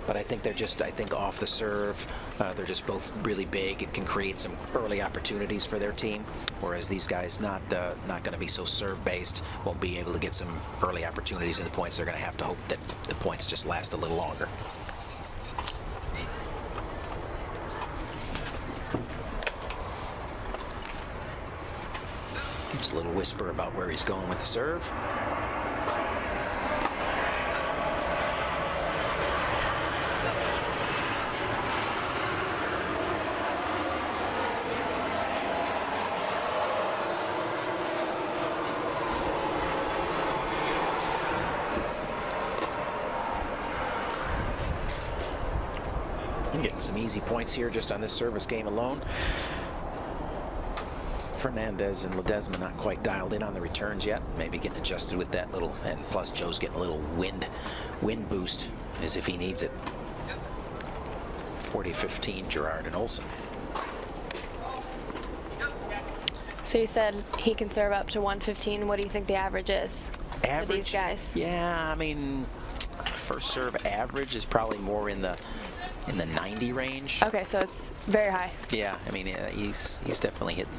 B: But I think I think off the serve, they're just both really big and can create some early opportunities for their team, whereas these guys not going to be so serve-based, won't be able to get some early opportunities in the points. They're going to have to hope that the points just last a little longer. Just a little whisper about where he's going with the serve. I'm getting some easy points here just on this service game alone. Fernandez and Ledesma not quite dialed in on the returns yet. Maybe getting adjusted with that little, and plus Joe's getting a little wind boost as if he needs it. 40-15, Girard and Olsen.
G: So you said he can serve up to 115. What do you think the average is for these guys?
B: Yeah, I mean, first serve average is probably more in the in the 90 range.
G: Okay, so it's very high.
B: Yeah, I mean, he's definitely hitting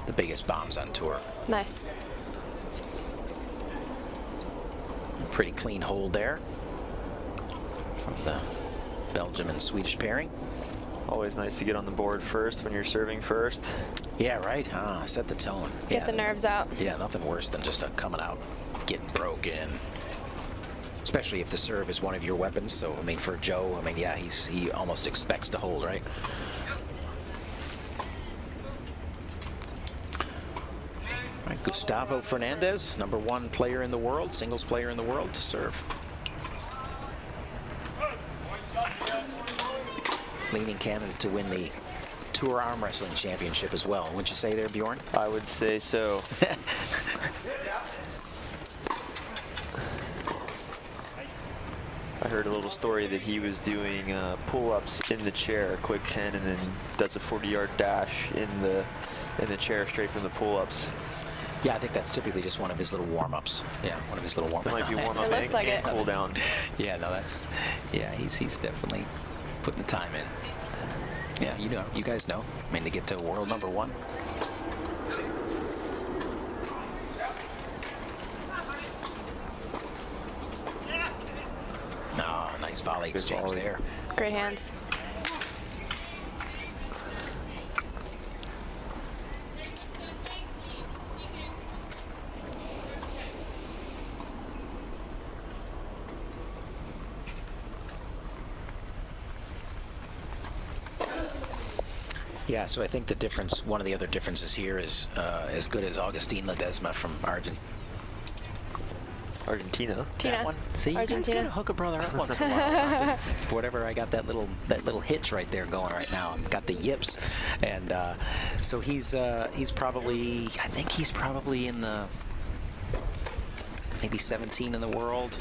B: the biggest bombs on tour.
G: Nice.
B: Pretty clean hold there from the Belgium and Swedish pairing.
H: Always nice to get on the board first when you're serving first.
B: Yeah, right. Set the tone.
G: Get the nerves out.
B: Yeah, nothing worse than just coming out, getting broken. Especially if the serve is one of your weapons. So, I mean, for Joe, I mean, yeah, he almost expects to hold, right? All right, Gustavo Fernandez, #1 player in the world, singles player in the world to serve. Leading candidate to win the Tour Arm Wrestling Championship as well. Wouldn't you say there, Bjorn?
H: I would say so. I heard a little story that he was doing pull-ups in the chair, quick 10, and then does a 40-yard dash in the chair straight from the pull-ups.
B: Yeah, I think that's typically just one of his little warm-ups. Yeah, one of his little warm-ups.
H: It might be warm-up
G: It looks like it.
H: cool down.
B: Yeah, no, he's definitely putting the time in. Yeah, you guys know. I mean, to get to world #1. Oh, nice volley exchange there.
G: Great hands.
B: Yeah, so I think the difference, one of the other differences here is as good as Agustin Ledesma from Argentina. That one. See,
G: Argentina.
B: you guys gotta hook a brother up once in a while. Whatever, I got that little hitch right there going right now. I've got the yips, and so he's probably, I think he's probably in the maybe 17 in the world,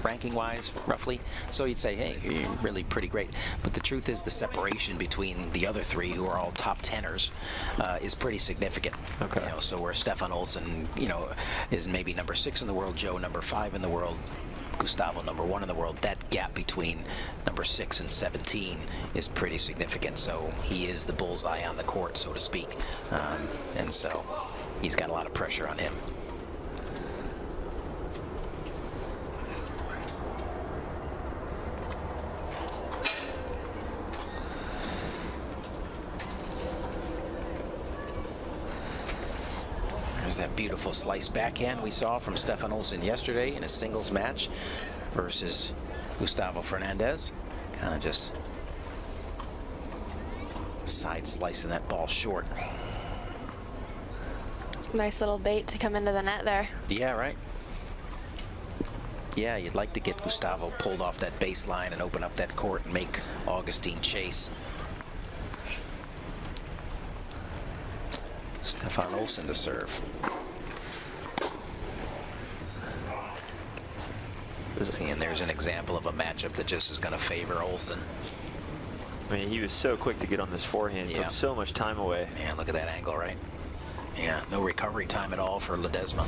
B: ranking-wise, roughly. So you'd say, hey, you're really pretty great. But the truth is the separation between the other three, who are all top teners, is pretty significant.
H: Okay.
B: You know, so where Stefan Olsson, is maybe #6 in the world, Joe #5 in the world, Gustavo #1 in the world, that gap between #6 and 17 is pretty significant. So he is the bullseye on the court, so to speak. And so he's got a lot of pressure on him. There's that beautiful slice backhand we saw from Stefan Olsson yesterday in a singles match versus Gustavo Fernandez. Kind of just side slicing that ball short.
G: Nice little bait to come into the net there.
B: Yeah, right. Yeah, you'd like to get Gustavo pulled off that baseline and open up that court and make Augustine chase. Stefan Olsson to serve. See, and there's an example of a matchup that just is going to favor Olsson.
H: I mean, he was so quick to get on this forehand.
B: Yeah.
H: Took so much time away.
B: Yeah, look at that angle, right? Yeah, no recovery time at all for Ledesma.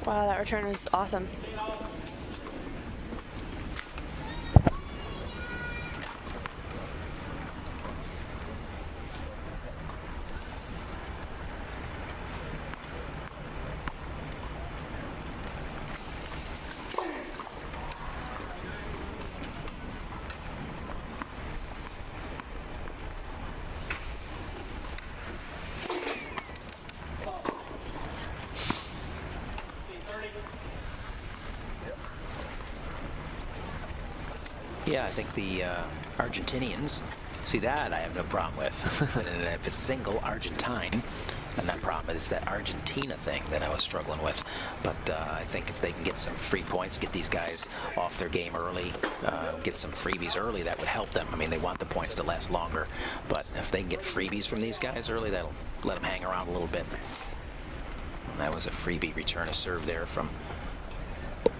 G: Wow, that return was awesome.
B: Yeah, I think the Argentinians, see that I have no problem with. And if it's single Argentine, and that problem is that Argentina thing that I was struggling with. But I think if they can get some free points, get these guys off their game early, get some freebies early, that would help them. I mean, they want the points to last longer, but if they can get freebies from these guys early, that'll let them hang around a little bit. And that was a freebie return of serve there from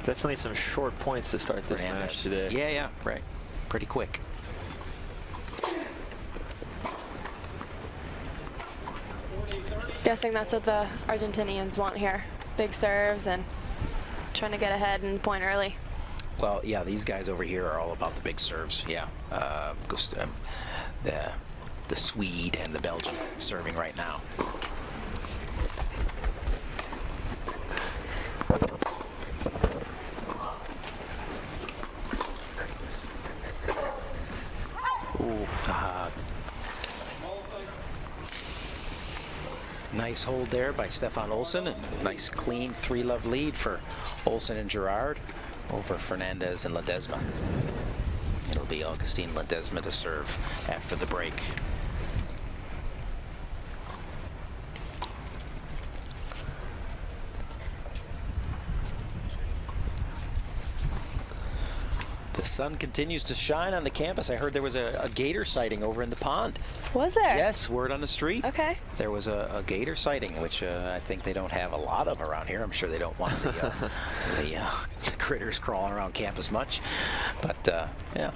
H: Definitely some short points to start this match today.
B: Yeah, right. Pretty quick.
G: Guessing that's what the Argentinians want here. Big serves and trying to get ahead and point early.
B: Well, yeah, these guys over here are all about the big serves. Yeah, the Swede and the Belgian serving right now. Ooh, nice hold there by Stefan Olsen, and nice clean 3-love lead for Olsen and Gerard over Fernandez and Ledesma. It'll be Augustine Ledesma to serve after the break. The sun continues to shine on the campus. I heard there was a gator sighting over in the pond.
G: Was there?
B: Yes, word on the street.
G: Okay.
B: There was a gator sighting, which I think they don't have a lot of around here. I'm sure they don't want the critters crawling around campus much. But yeah,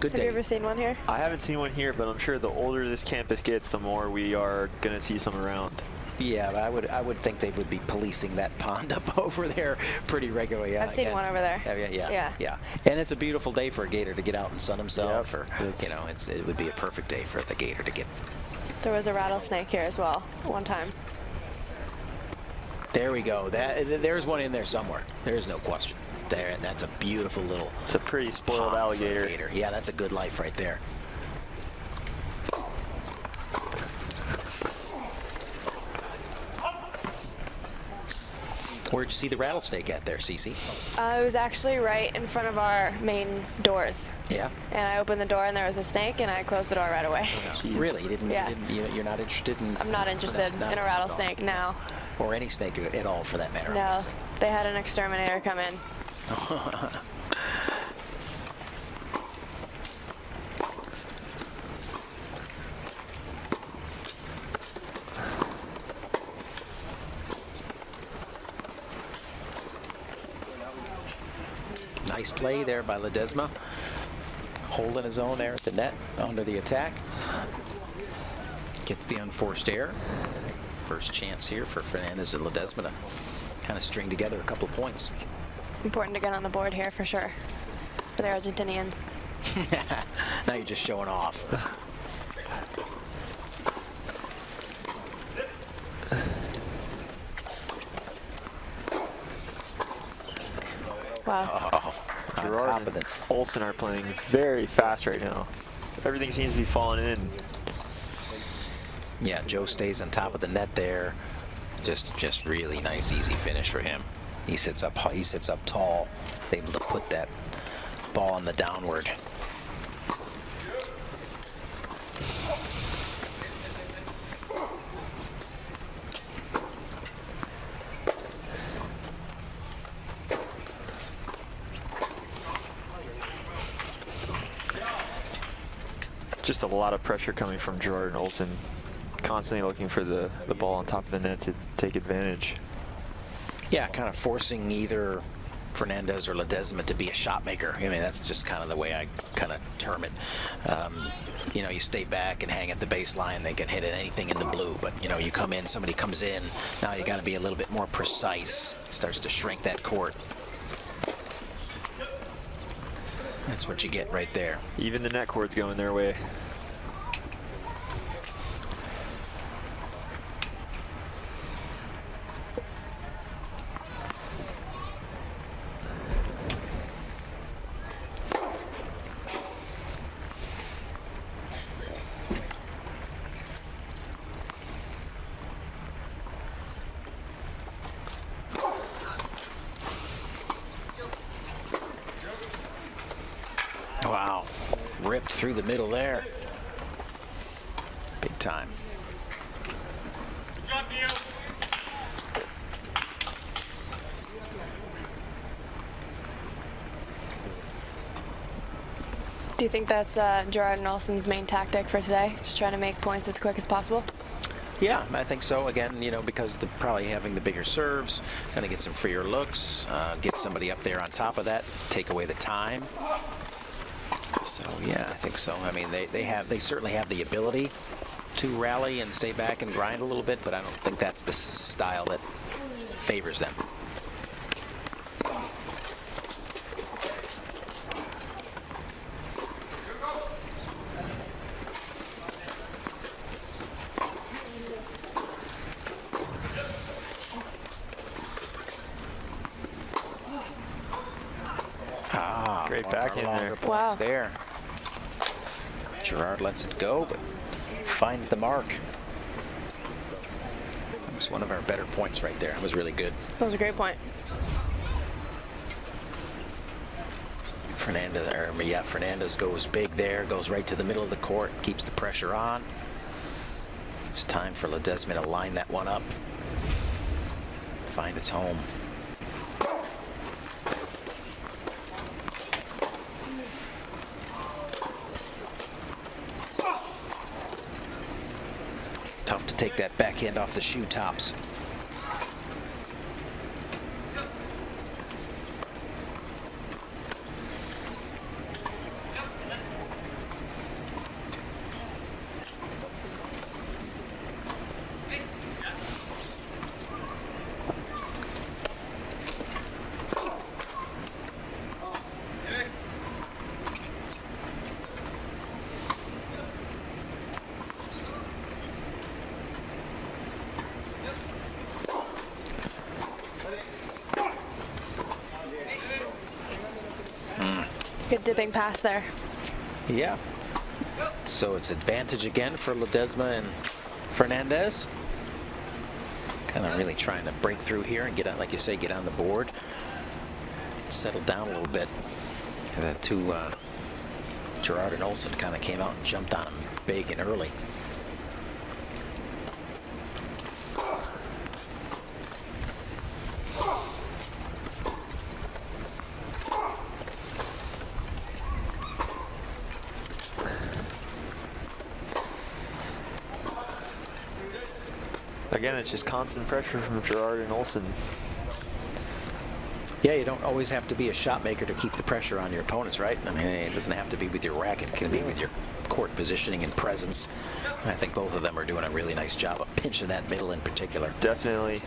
B: good day.
G: Have you ever seen one here?
H: I haven't seen one here, but I'm sure the older this campus gets, the more we are going to see some around.
B: Yeah, but I would think they would be policing that pond up over there pretty regularly.
G: I've seen one over there.
B: Yeah. And it's a beautiful day for a gator to get out and sun himself.
H: Yep.
B: Or you know, it would be a perfect day for the gator to get.
G: There was a rattlesnake here as well one time.
B: There we go. There's one in there somewhere. There's no question. There, and that's a beautiful little.
H: It's a pretty spoiled alligator.
B: Yeah, that's a good life right there. Where'd you see the rattlesnake at there, Cece?
G: It was actually right in front of our main doors.
B: Yeah.
G: And I opened the door and there was a snake, and I closed the door right away.
B: Really?
G: Yeah.
B: You're not interested in?
G: I'm not interested in a rattlesnake now.
B: Or any snake at all, for that matter.
G: No, they had an exterminator come in.
B: Nice play there by Ledesma. Holding his own there at the net under the attack. Gets the unforced error. First chance here for Fernandez and Ledesma to kind of string together a couple of points.
G: Important to get on the board here for sure for the Argentinians.
B: Now you're just showing off.
G: Wow.
H: Gerard and Olsen are playing very fast right now. Everything seems to be falling in.
B: Yeah, Joe stays on top of the net there. Just really nice, easy finish for him. He sits up tall, able to put that ball on the downward.
H: Just a lot of pressure coming from Gerard and Olsen, constantly looking for the ball on top of the net to take advantage.
B: Yeah, kind of forcing either Fernandez or Ledesma to be a shot maker. I mean, that's just kind of the way I kind of term it. You know, you stay back and hang at the baseline, they can hit at anything in the blue, but you know, you come in, somebody comes in, now you got to be a little bit more precise. Starts to shrink that court. That's what you get right there.
H: Even the net court's going their way.
B: Wow, ripped through the middle there. Big time.
A: Good job, Neil.
G: Do you think that's Gerard and Olsen's main tactic for today? Just trying to make points as quick as possible?
B: Yeah, I think so. Again, you know, because probably having the bigger serves, going to get some freer looks, get somebody up there on top of that, take away the time. So yeah, I think so. I mean, they certainly have the ability. to rally and stay back and grind a little bit, but I don't think that's the style that favors them.
H: Great back in there.
B: Wow. There. Gerard lets it go, but finds the mark. That was one of our better points right there. It was really good.
G: That was a great point.
B: Fernandez goes big there, goes right to the middle of the court, keeps the pressure on. It's time for Ledesma to line that one up, find its home. Tough to take that backhand off the shoe tops.
G: Good dipping pass there.
B: Yeah. So it's advantage again for Ledesma and Fernandez. Kind of really trying to break through here and get on, like you say, get on the board. Settle down a little bit. And the two, Gerard and Olsen, kind of came out and jumped on him big and early.
H: Again, it's just constant pressure from Gerard and Olsen.
B: Yeah, you don't always have to be a shot maker to keep the pressure on your opponents, right? I mean, it doesn't have to be with your racket. It can be with your court positioning and presence. And I think both of them are doing a really nice job of pinching that middle in particular.
H: Definitely.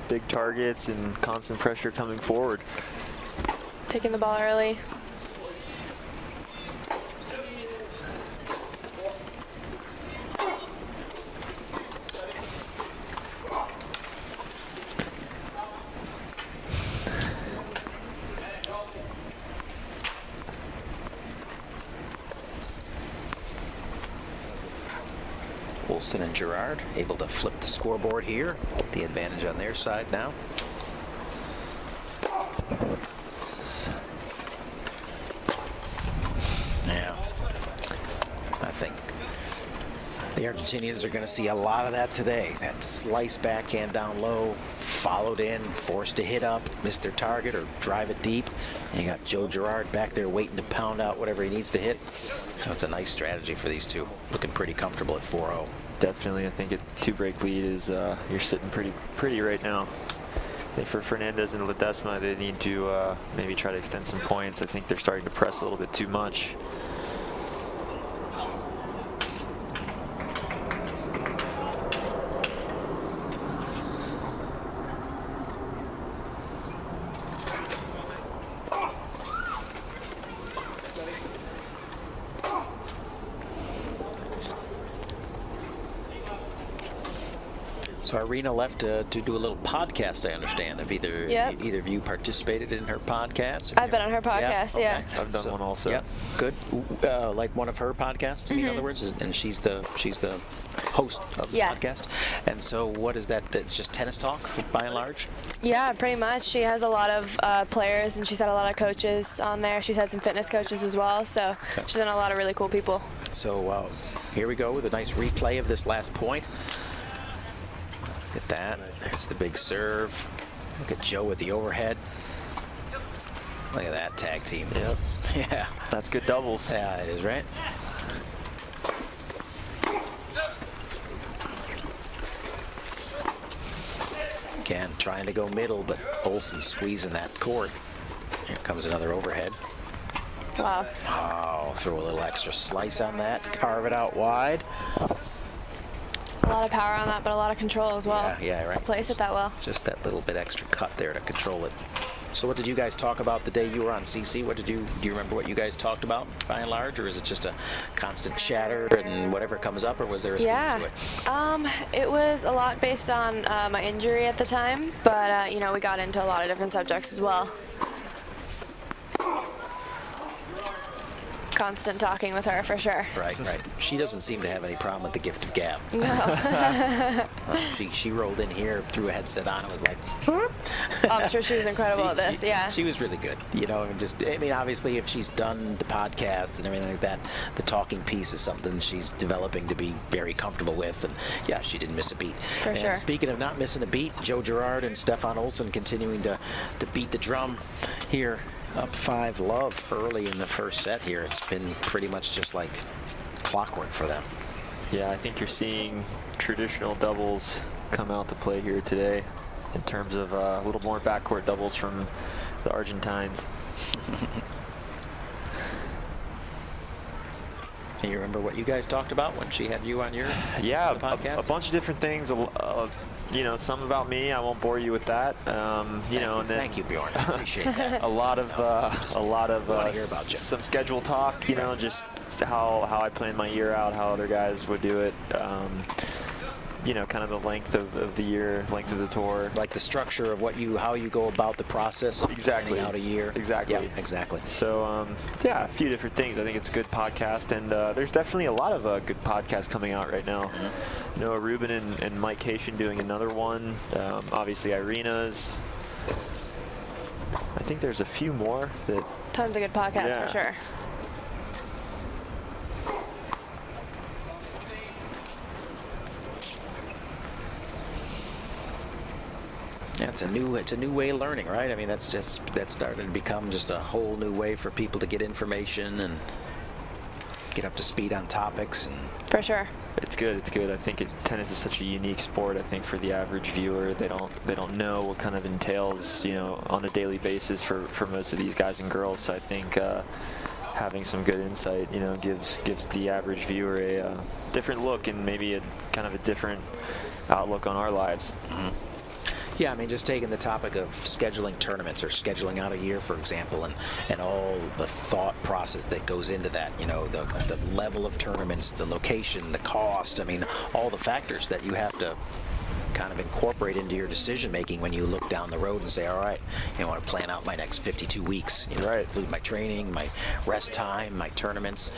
H: Big targets and constant pressure coming forward.
G: Taking the ball early.
B: Olsen and Gerard able to flip the scoreboard here. Get the advantage on their side now. Yeah. I think the Argentinians are going to see a lot of that today. That slice backhand down low, followed in, forced to hit up, missed their target or drive it deep. And you got Joe Gerard back there waiting to pound out whatever he needs to hit. So it's a nice strategy for these two. Looking pretty comfortable at 4-0.
H: Definitely, I think a 2-break lead is you're sitting pretty right now. I think for Fernandez and Ledesma, they need to maybe try to extend some points. I think they're starting to press a little bit too much.
B: So Irina left to do a little podcast, I understand. Have either of you participated in her podcast?
G: I've been on her podcast, yeah.
B: Okay.
H: I've done one also.
B: Yeah, good. Like one of her podcasts, in other words, and she's the host of the podcast. And so what is that? It's just tennis talk, by and large?
G: Yeah, pretty much. She has a lot of players, and she's had a lot of coaches on there. She's had some fitness coaches as well, so she's done a lot of really cool people. So
B: here we go with a nice replay of this last point. Look at that. There's the big serve. Look at Joe with the overhead. Look at that tag team.
H: Yep.
B: Yeah.
H: That's good doubles.
B: Yeah, it is, right? Again, trying to go middle, but Olsen squeezing that court. Here comes another overhead.
G: Wow.
B: Oh, throw a little extra slice on that. Carve it out wide.
G: lot of power on that, but a lot of control as well.
B: Yeah, right.
G: Place it that well.
B: Just that little bit extra cut there to control it. So what did you guys talk about the day you were on CC? Do you remember what you guys talked about by and large, or is it just a constant chatter and whatever comes up, or was there a theme to it?
G: It was a lot based on my injury at the time, but you know, we got into a lot of different subjects as well. Constant talking with her for sure.
B: Right. She doesn't seem to have any problem with the gift of gab.
G: No.
B: She rolled in here, threw a headset on, and was like,
G: I'm sure she was incredible at this. Yeah.
B: She was really good. You know, obviously, if she's done the podcasts and everything like that, the talking piece is something she's developing to be very comfortable with. And yeah, she didn't miss a beat.
G: For sure.
B: Speaking of not missing a beat, Joe Girard and Stefan Olsen continuing to beat the drum here. Up 5-love early in the first set here. It's been pretty much just like clockwork for them.
H: Yeah, I think you're seeing traditional doubles come out to play here today in terms of a little more backcourt doubles from the Argentines.
B: And you remember what you guys talked about when she had you on your podcast?
H: A bunch of different things. You know, some about me. I won't bore you with that. You know, and then
B: thank you, Bjorn. I appreciate that.
H: a lot of
B: hear about you.
H: Some schedule talk. You know, just how I plan my year out, how other guys would do it. You know, kind of the length of the year, length of the tour.
B: Like the structure of how you go about the process of planning out a year.
H: Exactly.
B: Yeah, exactly.
H: So, yeah, a few different things. I think it's a good podcast, and there's definitely a lot of good podcasts coming out right now. Mm-hmm. Noah Rubin and Mike Cation doing another one. Obviously, Irina's. I think there's a few more that.
G: Tons of good podcasts for sure.
B: Yeah, it's a new way of learning, right? I mean, that started to become just a whole new way for people to get information and get up to speed on topics. And
G: for sure.
H: It's good. It's good. I think tennis is such a unique sport. I think for the average viewer, they don't know what kind of entails, you know, on a daily basis for most of these guys and girls. So I think having some good insight, you know, gives the average viewer a different look and maybe a kind of a different outlook on our lives.
B: Mm-hmm. Yeah, I mean, just taking the topic of scheduling tournaments or scheduling out a year, for example, and all the thought process that goes into that, you know, the level of tournaments, the location, the cost, I mean, all the factors that you have to kind of incorporate into your decision making when you look down the road and say, all right, you know, I want to plan out my next 52 weeks, you know, include my training, my rest time, my tournaments,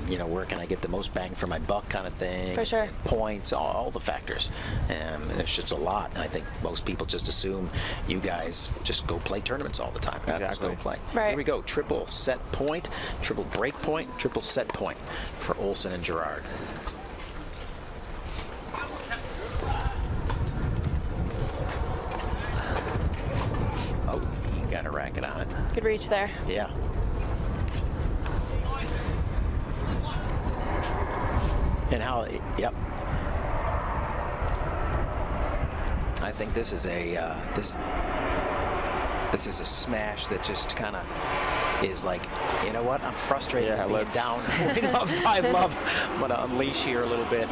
B: you know, where can I get the most bang for my buck kind of thing.
G: For sure.
B: Points, all the factors. And there's just a lot. And I think most people just assume you guys just go play tournaments all the time.
H: Exactly.
B: Just go play.
G: Right.
B: Here we go. Triple set point, triple break point, triple set point for Olsen and Girard. Oh, he got a racket on it.
G: Good reach there.
B: Yeah. And how, yep. I think this is a this is a smash that just kind of is like, you know what? I'm frustrated with being down. I love. I'm gonna unleash here a little bit.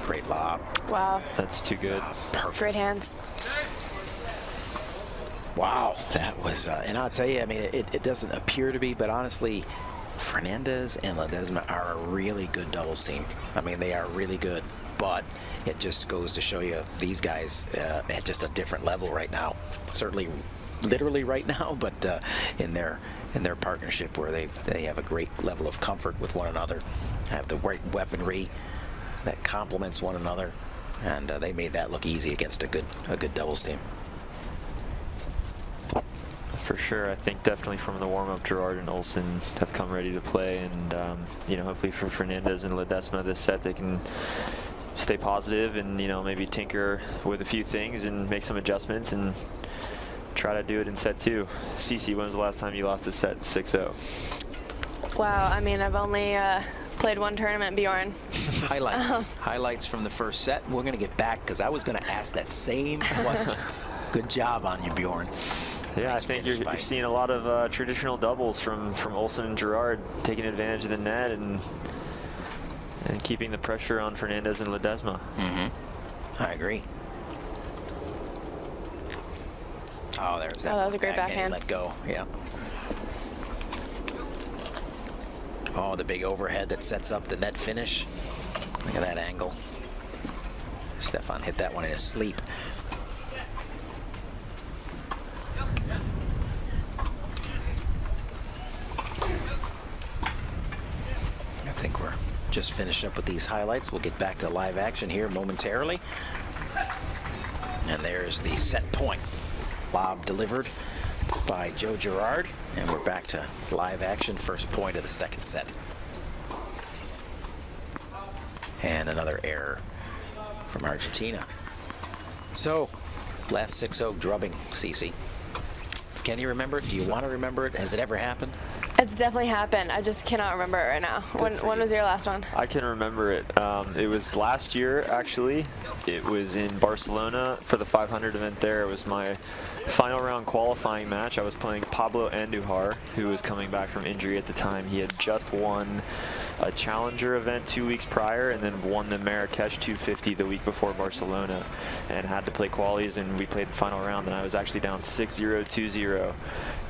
B: Great lob.
G: Wow.
H: That's too good.
B: Perfect.
G: Great hands.
B: Wow, that was, and I'll tell you, I mean, it doesn't appear to be, but honestly, Fernandez and Ledesma are a really good doubles team. I mean, they are really good, but it just goes to show you these guys at just a different level right now. Certainly, literally right now, but in their partnership where they have a great level of comfort with one another, have the right weaponry that complements one another, and they made that look easy against a good doubles team.
H: For sure. I think definitely from the warm-up, Girard and Olsen have come ready to play, and you know, hopefully for Fernandez and Ledesma this set they can stay positive and, you know, maybe tinker with a few things and make some adjustments and try to do it in set two. Cece, when was the last time you lost a set 6-0?
G: Wow, I mean, I've only played one tournament, Bjorn.
B: Highlights from the first set. We're going to get back because I was going to ask that same question. Good job on you, Bjorn.
H: Yeah,
B: nice.
H: I think you're seeing a lot of traditional doubles from Olsen and Gerard, taking advantage of the net and keeping the pressure on Fernandez and Ledesma.
B: I agree. Oh, there's that.
G: Oh, that was a great backhand.
B: Let go. Yeah. Oh, the big overhead that sets up the net finish. Look at that angle. Stefan hit that one in his sleep. I think we're just finishing up with these highlights. We'll get back to live action here momentarily. And there's the set point. Lob delivered by Joe Gerard, and we're back to live action. First point of the second set. And another error from Argentina. So, last 6-0 drubbing, Cece. Can you remember it? Do you want to remember it? Has it ever happened?
G: It's definitely happened. I just cannot remember it right now. When was your last one?
H: I can remember it. It was last year, actually. It was in Barcelona for the 500 event there. It was my final round qualifying match. I was playing Pablo Andujar, who was coming back from injury at the time. He had just won a challenger event 2 weeks prior and then won the Marrakesh 250 the week before Barcelona and had to play qualies, and we played the final round, and I was actually down 6-0, 2-0.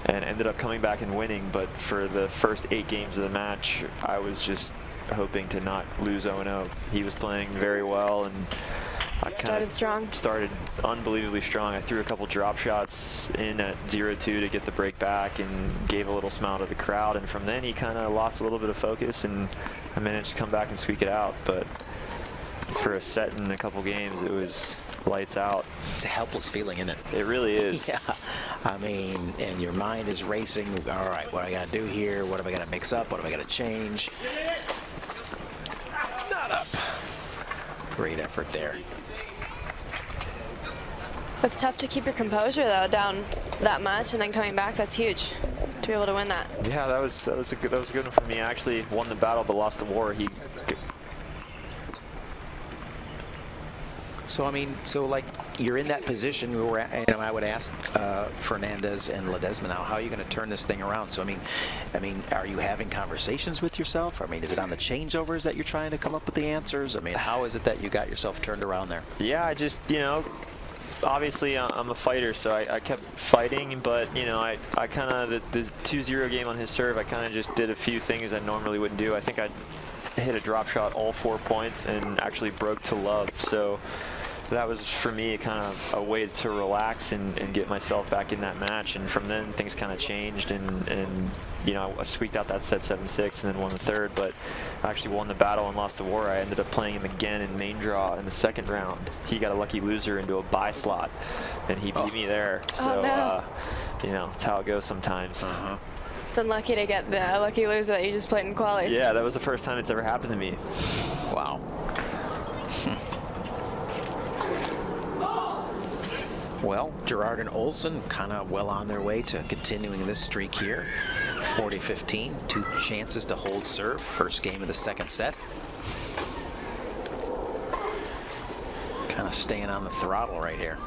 H: And ended up coming back and winning, but for the first 8 games of the match, I was just hoping to not lose 0-0. He was playing very well, and I started unbelievably strong. I threw a couple drop shots in at 0-2 to get the break back and gave a little smile to the crowd, and from then he kind of lost a little bit of focus, and I managed to come back and squeak it out. But for a set in a couple games, it was lights out.
B: It's a helpless feeling, isn't it?
H: It really is.
B: Yeah. I mean, and your mind is racing. All right, what do I got to do here? What have I got to mix up? What have I got to change? Not up. Great effort there.
G: It's tough to keep your composure though, down that much, and then coming back. That's huge to be able to win that.
H: Yeah, that was a good one for me. I actually won the battle but lost the war.
B: So I mean, like you're in that position where, and I would ask Fernandez and Ledesma now, how are you going to turn this thing around? So I mean, are you having conversations with yourself? I mean, is it on the changeovers that you're trying to come up with the answers? I mean, how is it that you got yourself turned around there?
H: Yeah, I just, obviously I'm a fighter, so I kept fighting, but I kind of the 2-0 game on his serve, I kind of just did a few things I normally wouldn't do. I think I hit a drop shot all 4 points and actually broke to love. So that was for me kind of a way to relax and get myself back in that match. And from then things kind of changed, and I squeaked out that set 7-6 and then won the third, but I actually won the battle and lost the war. I ended up playing him again in main draw in the second round. He got a lucky loser into a bye slot, and he beat me there. So that's how it goes sometimes.
G: It's unlucky to get the lucky loser that you just played in qualies.
H: Yeah, that was the first time it's ever happened to me.
B: Wow. Well, Gerard and Olsen kind of well on their way to continuing this streak here. 40-15, 2 chances to hold serve. First game of the second set. Kind of staying on the throttle right here.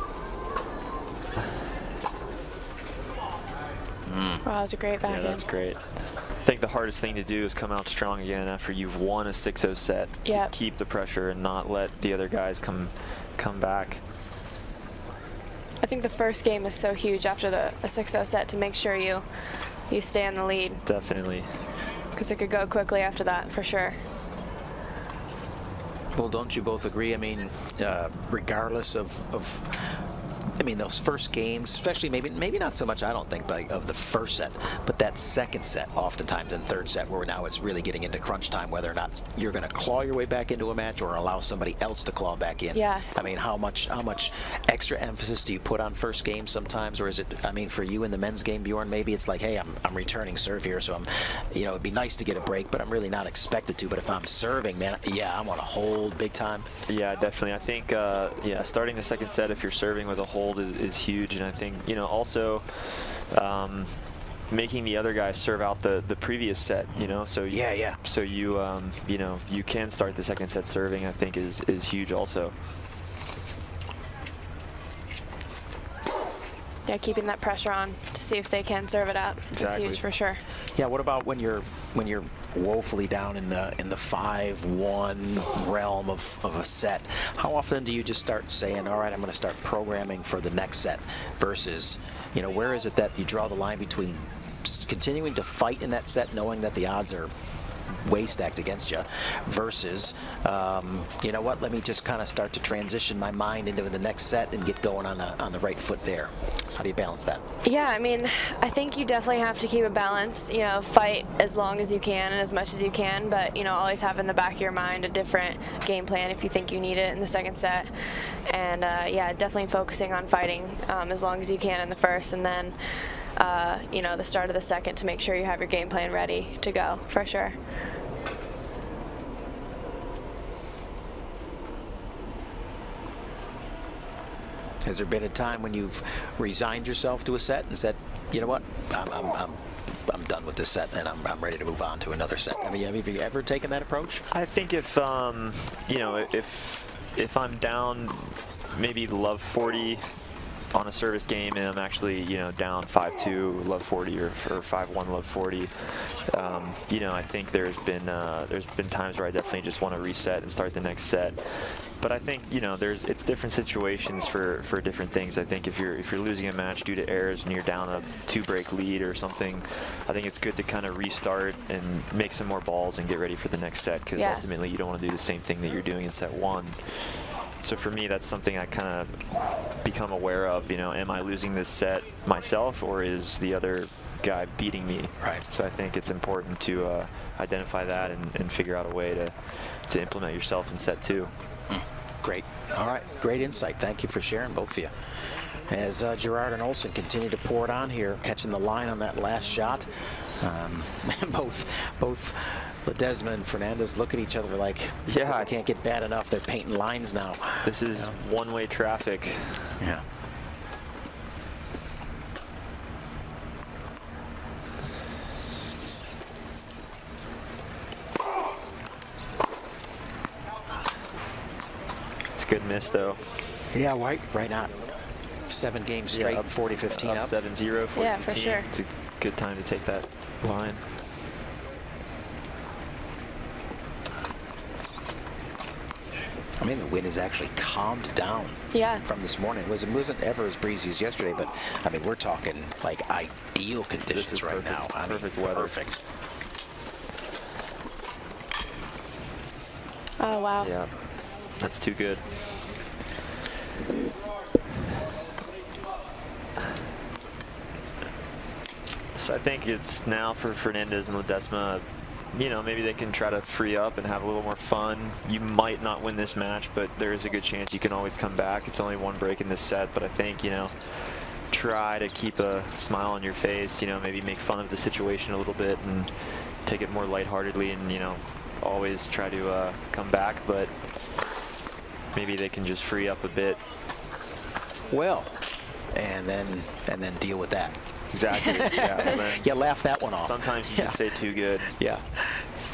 G: Wow, that was a great backhand.
H: Yeah, that's great. I think the hardest thing to do is come out strong again after you've won a 6-0 set.
G: Yep.
H: To keep the pressure and not let the other guys come back.
G: I think the first game is so huge after a 6-0 set to make sure you stay in the lead.
H: Definitely.
G: Because it could go quickly after that, for sure.
B: Well, don't you both agree? I mean, regardless of those first games, especially maybe not so much, I don't think, but of the first set, but that second set, oftentimes in third set, where now it's really getting into crunch time, whether or not you're going to claw your way back into a match or allow somebody else to claw back in.
G: Yeah.
B: I mean, how much extra emphasis do you put on first game sometimes, or is it? I mean, for you in the men's game, Bjorn, maybe it's like, hey, I'm returning serve here, so it'd be nice to get a break, but I'm really not expected to. But if I'm serving, man, I want to hold big time.
H: Yeah, definitely. I think, starting the second set, if you're serving with a hold is huge. And I think, also, making the other guy serve out the previous set, you know, so so you you know, you can start the second set serving, I think is huge also.
G: Yeah, keeping that pressure on to see if they can serve it out is huge for sure.
B: Yeah, what about when you're woefully down in the 5-1 realm of a set? How often do you just start saying, all right, I'm going to start programming for the next set, versus, you know, where is it that you draw the line between continuing to fight in that set knowing that the odds are way stacked against you, versus you know what, let me just kind of start to transition my mind into the next set and get going on the right foot there? How do you balance that?
G: Yeah, I mean, I think you definitely have to keep a balance, you know, fight as long as you can and as much as you can, but, you know, always have in the back of your mind a different game plan if you think you need it in the second set. And yeah, definitely focusing on fighting as long as you can in the first, and then you know, the start of the second, to make sure you have your game plan ready to go, for sure.
B: Has there been a time when you've resigned yourself to a set and said, you know what, I'm done with this set and I'm ready to move on to another set? I mean, have you ever taken that approach?
H: I think if you know, if I'm down maybe love 40 on a service game and I'm actually, you know, down 5-2 love 40 or 5-1 love 40, you know, I think there's been times where I definitely just want to reset and start the next set. But I think, you know, it's different situations for different things. I think if you're losing a match due to errors and you're down a 2-break lead or something, I think it's good to kind of restart and make some more balls and get ready for the next set, because ultimately you don't want to do the same thing that you're doing in set 1. So for me, that's something I kind of become aware of. You know, am I losing this set myself, or is the other guy beating me?
B: Right.
H: So I think it's important to identify that and figure out a way to implement yourself in set 2.
B: Great. All right. Great insight. Thank you for sharing, both of you. As Gerard and Olsen continue to pour it on here, catching the line on that last shot, both Ledesma and Fernandez look at each other like,
H: yeah,
B: I can't get bad enough. They're painting lines now.
H: This is one-way traffic.
B: Yeah.
H: It's a good miss, though.
B: Yeah, right on. 7 games straight,
H: up
B: 40-15 up.
H: 7-0, 40-15.
G: Yeah, for sure.
H: It's a good time to take that line.
B: I mean, the wind has actually calmed down from this morning. It wasn't ever as breezy as yesterday, but I mean, we're talking like ideal conditions right now.
H: Perfect weather.
B: Perfect.
G: Oh, wow.
H: Yeah, that's too good. So I think it's now for Fernandez and Ledesma, you know, maybe they can try to free up and have a little more fun. You might not win this match, but there is a good chance you can always come back. It's only 1 break in this set, but I think, you know, try to keep a smile on your face, you know, maybe make fun of the situation a little bit and take it more lightheartedly, and, you know, always try to come back, but maybe they can just free up a bit.
B: Well, and then deal with that.
H: Exactly. Yeah,
B: you laugh that one off.
H: Sometimes you just say too good.
B: Yeah.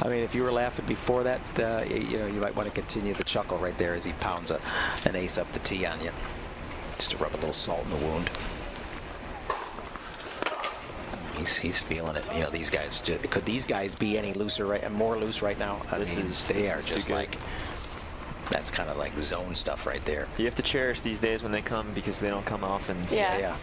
B: I mean, if you were laughing before that, you know, you might want to continue the chuckle right there as he pounds an ace up the tee on you, just to rub a little salt in the wound. He's feeling it. You know, these guys. Could these guys be any looser, more loose right now? They are just like. That's kind of like zone stuff right there.
H: You have to cherish these days when they come, because they don't come often.
G: Yeah.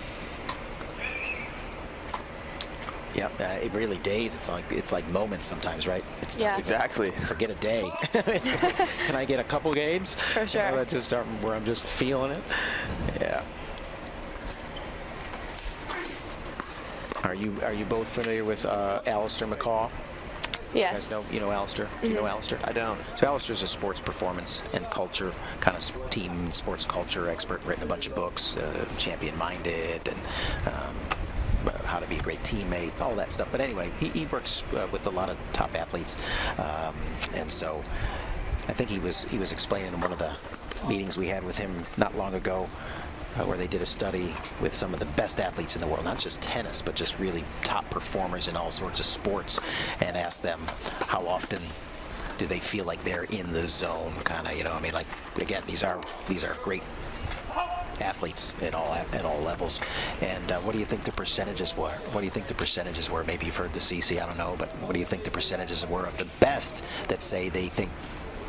B: Yeah, it really days. It's like moments sometimes, right? It's not
H: exactly.
B: Forget a day. It's like, can I get a couple games?
G: For sure.
B: You know, just start where I'm just feeling it. Yeah. Are you both familiar with Alistair McCaw?
G: Yes.
B: You know Alistair? Do you know Alistair?
H: I don't.
B: So Alistair's a sports performance and culture, kind of team sports culture expert, written a bunch of books, Champion Minded, and how to be a great teammate, all that stuff. But anyway, he works with a lot of top athletes, and so I think he was explaining in one of the meetings we had with him not long ago where they did a study with some of the best athletes in the world, not just tennis, but just really top performers in all sorts of sports, and asked them how often do they feel like they're in the zone, kind of, you know, I mean, like, again, these are great athletes at all levels. And what do you think the percentages were? What do you think the percentages were? Maybe you've heard the CC, I don't know, but what do you think the percentages were of the best that say they think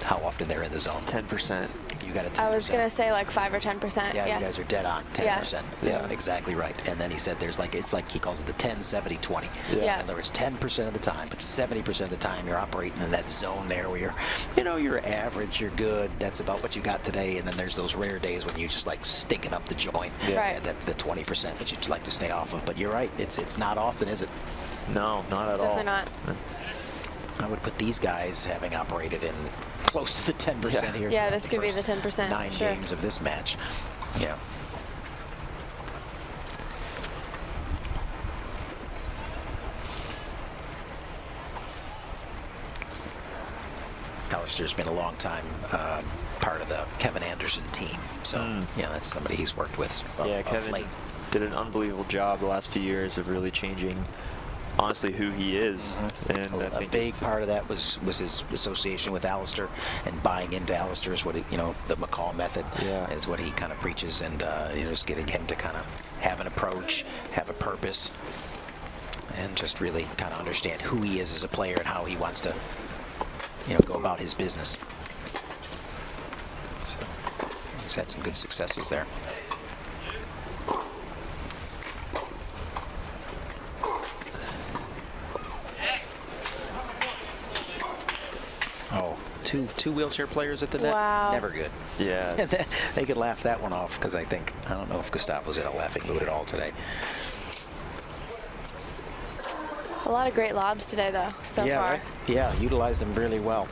B: how often they're in the zone?
H: 10%.
B: You got a 10%.
G: I was gonna say like 5 or 10%.
B: Yeah, you guys are dead on. 10%.
G: Yeah.
B: Exactly right. And then he said there's like, it's like he calls it the 10, 70, 20.
G: Yeah.
B: In other words, 10% of the time, but 70% of the time you're operating in that zone there where you're, you know, you're average, you're good. That's about what you got today. And then there's those rare days when you just like stinking up the joint.
G: Yeah. Right.
B: And that's the 20% that you'd like to stay off of. But you're right. It's not often, is it?
H: No, not at all.
G: Definitely not.
B: I would put these guys having operated in close to the 10% here.
G: Yeah, this could be the 10%.
B: 9
G: sure.
B: games of this match. Yeah. Alistair's been a long time part of the Kevin Anderson team. So, yeah, that's somebody he's worked with
H: Kevin
B: late.
H: did an unbelievable job the last few years of really changing, honestly, who he is. And I think
B: a big part of that was his association with Alistair, and buying into Alistair is what he, you know, the McCall method is what he kind of preaches, and you know, just getting him to kind of have an approach, have a purpose, and just really kind of understand who he is as a player and how he wants to, you know, go about his business. So he's had some good successes there. Oh, two wheelchair players at the net?
G: Wow.
B: Never good.
H: Yeah.
B: They could laugh that one off, because I don't know if Gustavo's in a laughing mood at all today.
G: A lot of great lobs today, though, so far.
B: Right? Yeah, utilized them really well.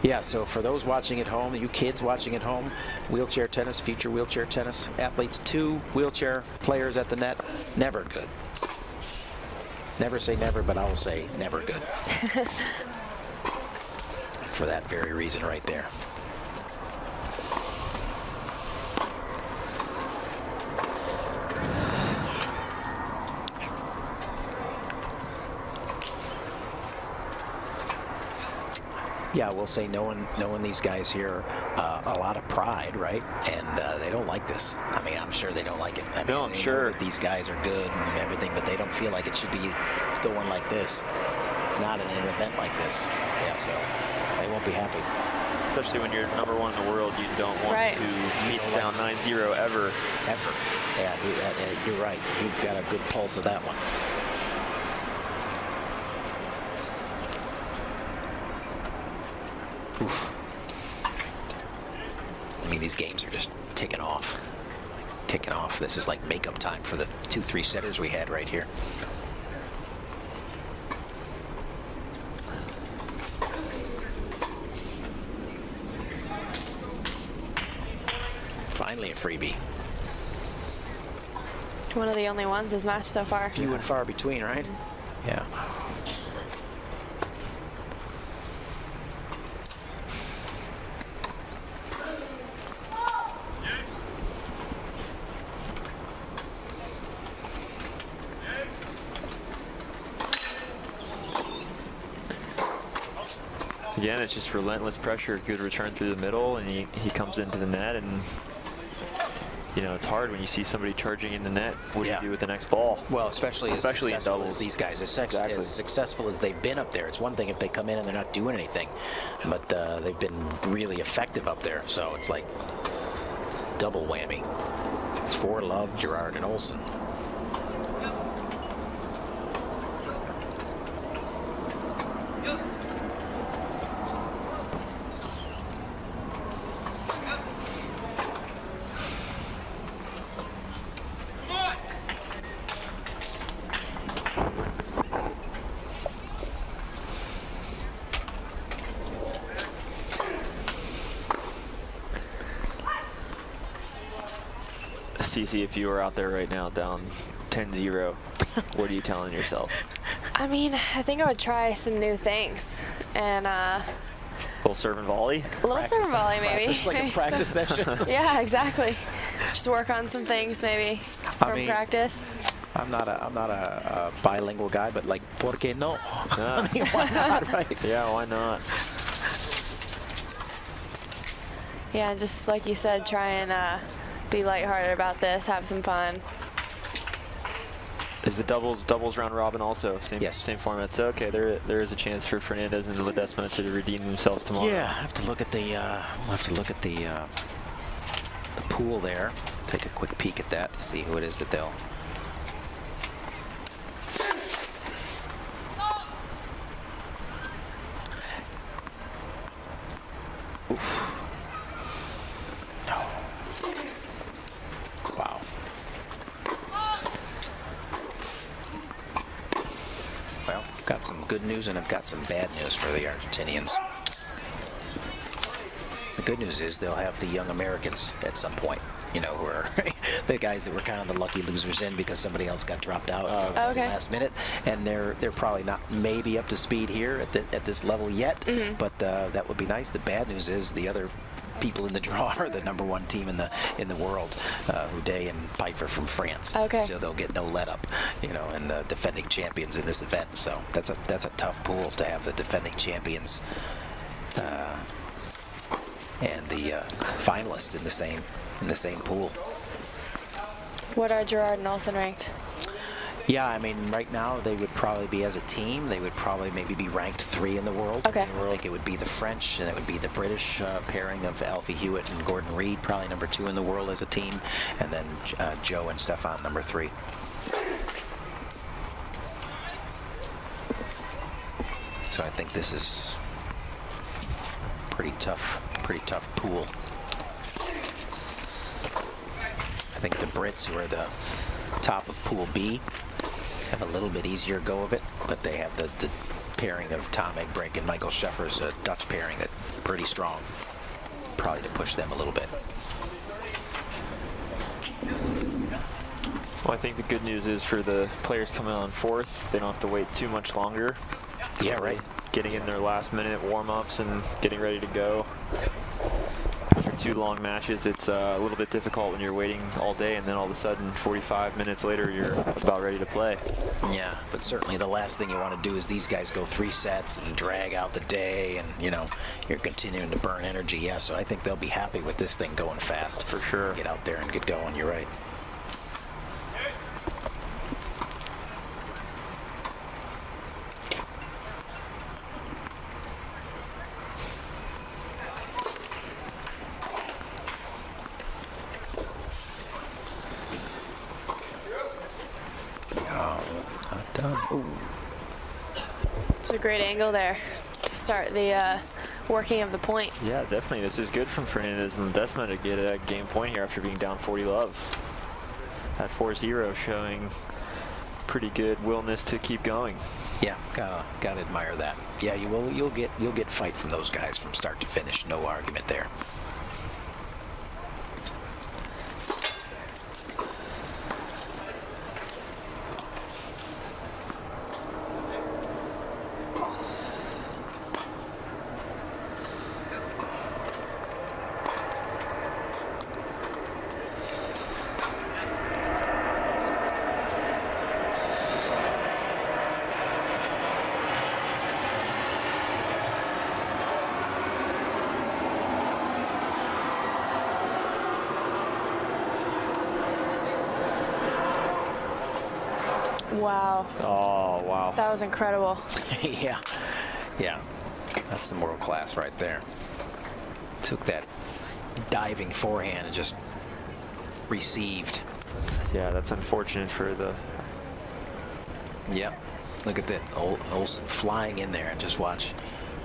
B: Yeah, so for those watching at home, you kids watching at home, wheelchair tennis, future wheelchair tennis athletes, 2 wheelchair players at the net, never good. Never say never, but I will say never good. For that very reason right there. Yeah, we'll say knowing these guys here, a lot of pride, right? And they don't like this. I mean, I'm sure they don't like it. I mean,
H: no, I'm sure
B: these guys are good and everything, but they don't feel like it should be going like this. Not in an event like this. Yeah, so they won't be happy.
H: Especially when you're #1 in the world, you don't want to meet down 9-0 ever.
B: Ever. Yeah, you're right. You've got a good pulse of that one. Oof. I mean, these games are just ticking off. Ticking off. This is like makeup time for the 2-3 setters we had right here. Finally a freebie.
G: One of the only ones this match so far.
B: Few and far between, right? Yeah.
H: Again, it's just relentless pressure, good return through the middle, and he comes into the net, and you know, it's hard when you see somebody charging in the net. What do you do with the next ball?
B: Well, especially
H: in
B: successful
H: doubles.
B: as these guys, as successful as they've been up there. It's one thing if they come in and they're not doing anything, but they've been really effective up there. So it's like double whammy. It's for Love, Gerard, and Olsen.
H: CC, if you were out there right now down 10-0, what are you telling yourself?
G: I mean, I think I would try some new things, and
H: little serve and volley.
G: A little serve and volley, maybe.
B: Just like a practice session.
G: Yeah, exactly. Just work on some things, maybe, from practice.
B: I'm not a bilingual guy, but like, ¿por qué no? I mean, why not, right?
H: Yeah, why not?
G: Yeah, just like you said, try and be lighthearted about this, have some fun.
H: Is the doubles round robin also same format? So okay, there is a chance for Fernandez and Ledesma to redeem themselves tomorrow.
B: Yeah, I have to look at the the pool there. Take a quick peek at that to see who it is that they'll. Oof. No. Wow. Well, I've got some good news and I've got some bad news for the Argentinians. The good news is they'll have the young Americans at some point, you know, who are the guys that were kind of the lucky losers in because somebody else got dropped out at the last minute, and they're probably not maybe up to speed here at this level yet, but that would be nice. The bad news is the other people in the draw are the #1 team in the world, Houdet and Pfeiffer from France.
G: Okay.
B: So they'll get no let up, you know, and the defending champions in this event. So that's a tough pool to have the defending champions and the finalists in the same pool.
G: What are Gerard and Olsen ranked?
B: Yeah, I mean, right now they would probably be, as a team, they would probably maybe be ranked 3 in the world.
G: Okay.
B: I think it would be the French, and it would be the British pairing of Alfie Hewitt and Gordon Reed, probably #2 in the world as a team, and then Joe and Stefan #3. So I think this is pretty tough pool. I think the Brits, who are the top of Pool B, have a little bit easier go of it, but they have the pairing of Tom Egbrink and Michael Scheffer's a Dutch pairing that's pretty strong, probably to push them a little bit.
H: Well, I think the good news is for the players coming on 4th, they don't have to wait too much longer.
B: Yeah, right.
H: Getting in their last minute warm-ups and getting ready to go. After 2 long matches, it's a little bit difficult when you're waiting all day and then all of a sudden 45 minutes later you're about ready to play.
B: Yeah, but certainly the last thing you want to do is these guys go 3 sets and drag out the day, and you know, you're continuing to burn energy. Yeah, so I think they'll be happy with this thing going fast.
H: For sure.
B: Get out there and get going, you're right.
G: It's a great angle there to start the working of the point.
H: Yeah, definitely. This is good from Fernandez and Ledesma to get a game point here after being down 40-love. That 4-0 showing pretty good willness to keep going.
B: Yeah, gotta admire that. Yeah, you'll get fight from those guys from start to finish. No argument there.
G: Wow.
H: Oh, wow.
G: That was incredible.
B: Yeah, that's some world class right there. Took that diving forehand and just received.
H: Yeah, that's unfortunate for the...
B: Yep. Look at that. Olsen flying in there, and just watch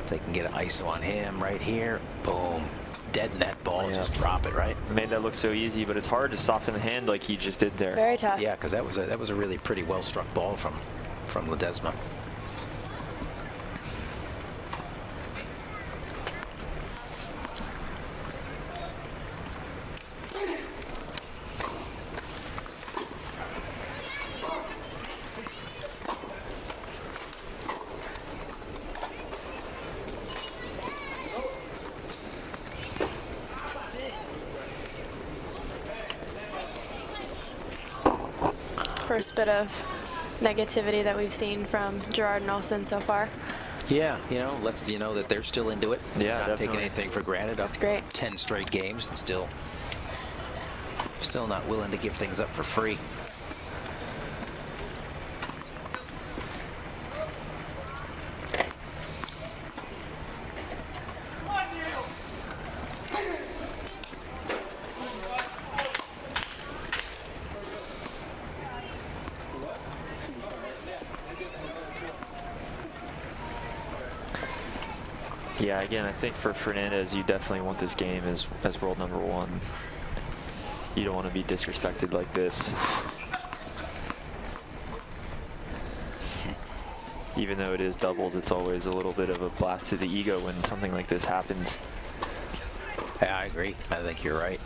B: if they can get an ISO on him right here. Boom. Deaden that ball.
H: Yeah.
B: Just drop it, right?
H: Made that look so easy, but it's hard to soften the hand like he just did there.
G: Very tough.
B: Yeah, because that was a really pretty well struck ball from Ledesma.
G: first bit of negativity that we've seen from Gerard and Olsen so far.
B: Yeah, you know, lets you know that they're still into it.
H: Yeah,
B: not
H: definitely.
B: taking anything for granted.
G: That's great.
B: 10 straight games and still not willing to give things up for free.
H: Yeah, again, I think for Fernandez, you definitely want this game as world number 1. You don't want to be disrespected like this. Even though it is doubles, it's always a little bit of a blast to the ego when something like this happens.
B: Yeah, I agree. I think you're right.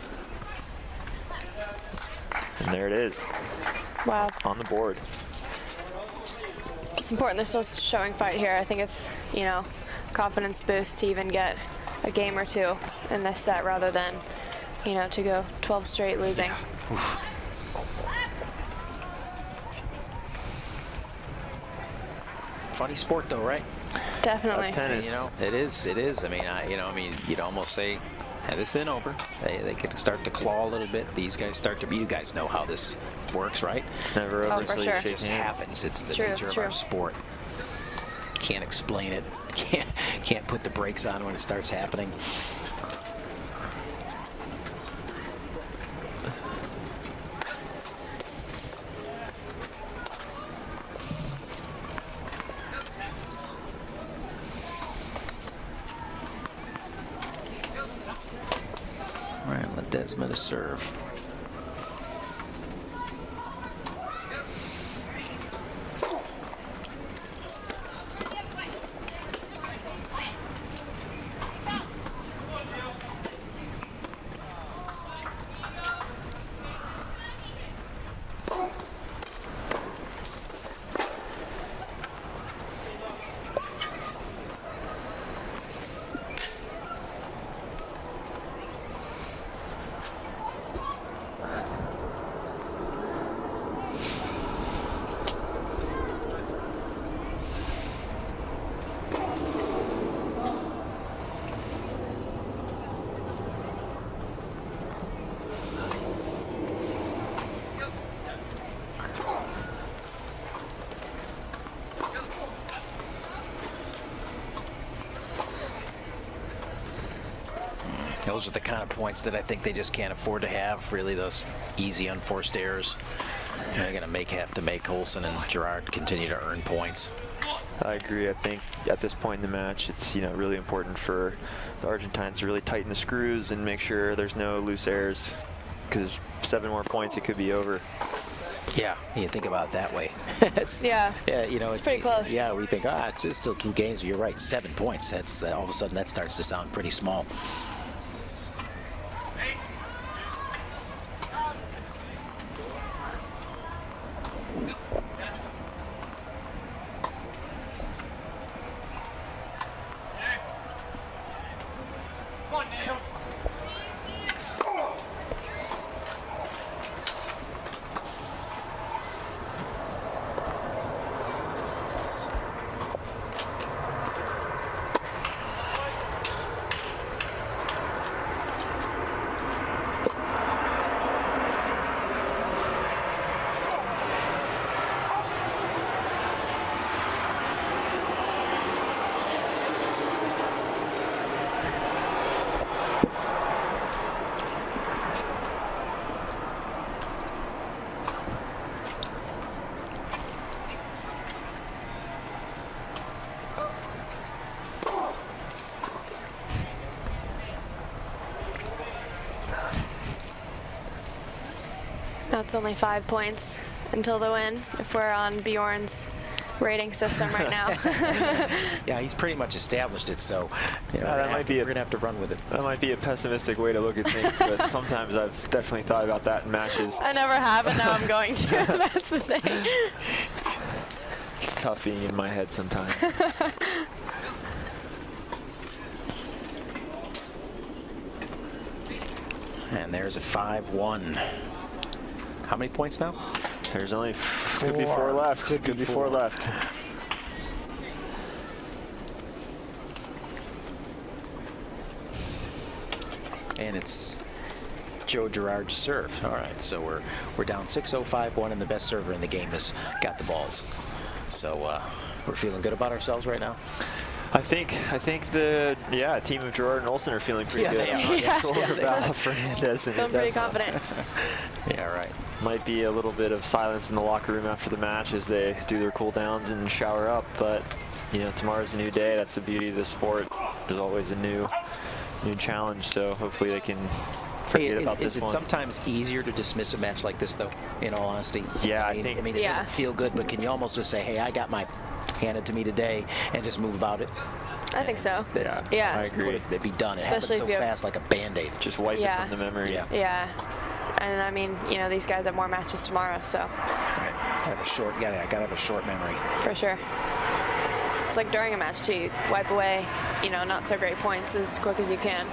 H: And there it is.
G: Wow.
H: On the board.
G: It's important they're still showing fight here. I think it's, you know, confidence boost to even get a game or 2 in this set rather than, you know, to go 12 straight losing.
B: Funny sport though, right?
G: Definitely.
H: Tennis.
B: You know, it is. I mean, you'd almost say, have this in over. They could start to claw a little bit. These guys start to. You guys know how this works, right?
H: It's never over
G: for
H: until
G: sure.
H: you
B: It
H: shake
B: just
H: hands.
B: happens. It's the
G: true,
B: nature
G: it's
B: of our
G: true.
B: sport. Can't explain it. Can't put the brakes on when it starts happening. All right, let Desmond serve. Those are the kind of points that I think they just can't afford to have, really, those easy unforced errors. They're going to have to make Olsen and Gerard continue to earn points.
H: I agree. I think at this point in the match, it's, you know, really important for the Argentines to really tighten the screws and make sure there's no loose errors, because 7 more points, it could be over.
B: Yeah, you think about it that way.
G: Yeah,
B: you know,
G: it's pretty close.
B: Yeah, we think, it's still 2 games. You're right, 7 points. That's all of a sudden that starts to sound pretty small.
G: Now it's only 5 points until the win if we're on Bjorn's rating system right now.
B: Yeah, he's pretty much established it, so you know, we're going to have to run with it.
H: That might be a pessimistic way to look at things, but sometimes I've definitely thought about that in matches.
G: I never have, and now I'm going to. That's the thing.
H: It's tough being in my head sometimes.
B: And there's a 5-1. How many points now?
H: There's only could be 4 left. Could be 4 left.
B: And it's Joe Girard's serve. All right, so we're down 6-0, 5-1, and the best server in the game has got the balls. So we're feeling good about ourselves right now.
H: I think the team of Girard and Olsen are feeling pretty good.
B: They are.
H: Fernandez and
G: I'm pretty confident.
B: Yeah, right.
H: Might be a little bit of silence in the locker room after the match as they do their cool downs and shower up, but you know, tomorrow's a new day. That's the beauty of the sport. There's always a new challenge, so hopefully they can forget about this one.
B: Is it sometimes easier to dismiss a match like this, though, in all honesty?
H: Yeah,
B: I mean, it doesn't feel good, but can you almost just say, hey, I got my handed to me today, and just move about it?
G: I think so.
H: Yeah, I agree.
B: It'd be done. It
G: Especially
B: happens so fast, like a Band-Aid.
H: Just wipe it from the memory.
G: Yeah. And I mean, you know, these guys have more matches tomorrow, so.
B: Right. Gotta have a short memory.
G: For sure. It's like during a match too. You wipe away, you know, not so great points as quick as you can.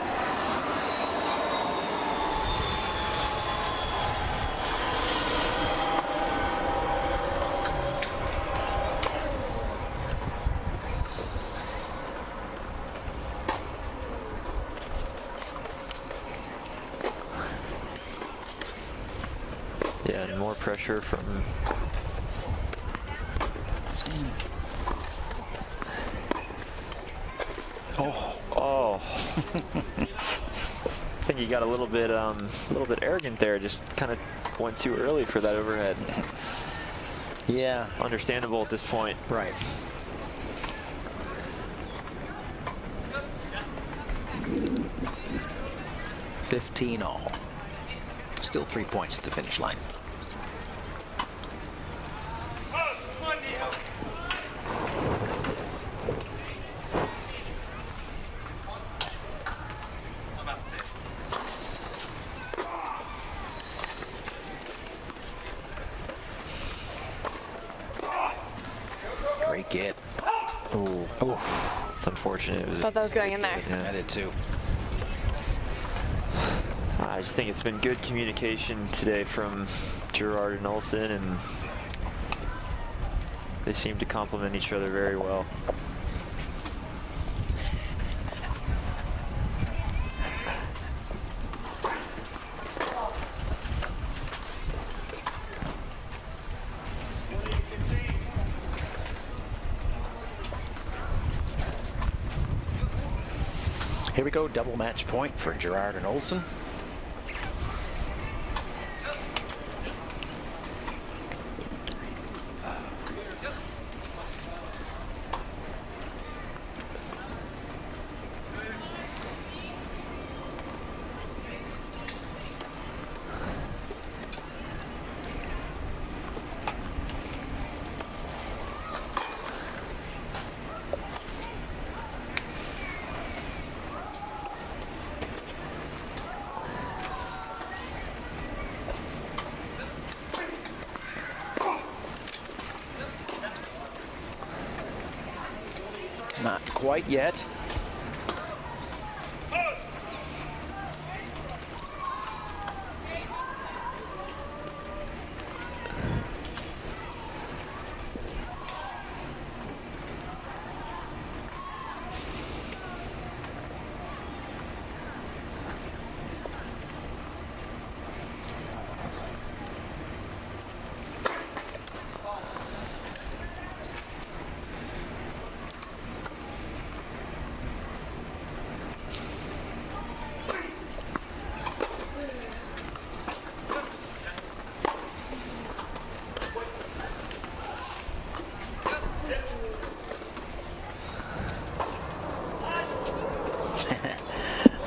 H: Yeah, and more pressure from. Oh. I think he got a little bit arrogant there. Just kind of went too early for that overhead.
B: Yeah.
H: Understandable at this point.
B: Right. $15-all. Still 3 points at the finish line. Great get.
H: Oh, it's unfortunate.
G: Thought that was going in there.
B: Yeah, I did too.
H: I just think it's been good communication today from Girard and Olsen, and they seem to complement each other very well.
B: Here we go, double match point for Girard and Olsen. Not quite yet.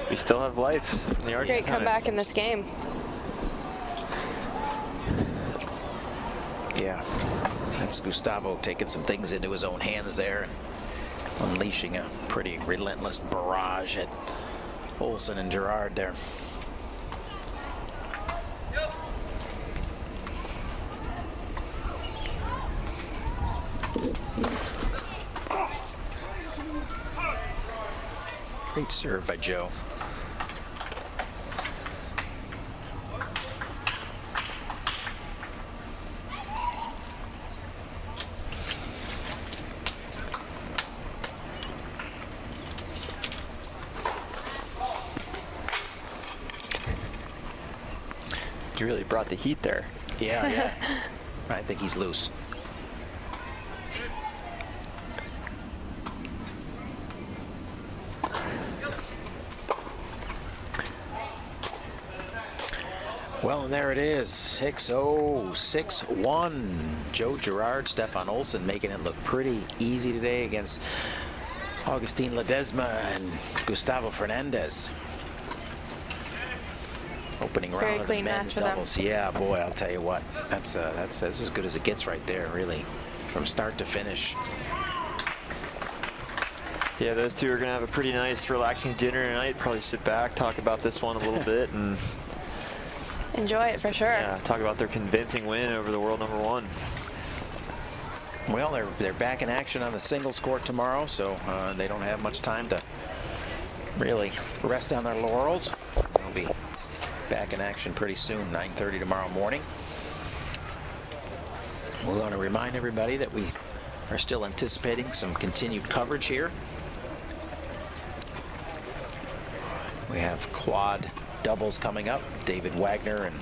H: We still have life in the Argentines.
G: Great comeback in this game.
B: Yeah, that's Gustavo taking some things into his own hands there and unleashing a pretty relentless barrage at Olsen and Girard there. Great serve by Joe.
H: He really brought the heat there.
B: Yeah, yeah. I think he's loose. Well, and there it is, 6-0, 6-1. Joe Girard, Stefan Olsen making it look pretty easy today against Augustin Ledesma and Gustavo Fernandez. Opening round of the men's doubles. Yeah, boy, I'll tell you what, that's as good as it gets right there, really, from start to finish.
H: Yeah, those two are going to have a pretty nice, relaxing dinner tonight. Probably sit back, talk about this one a little bit, and
G: enjoy it for sure.
H: yeah, talk about their convincing win over the world #1.
B: Well, they're back in action on the singles court tomorrow, so they don't have much time to really rest on their laurels. They'll be back in action pretty soon, 9:30 tomorrow morning. We're going to remind everybody that we are still anticipating some continued coverage here. We have quad doubles coming up. David Wagner and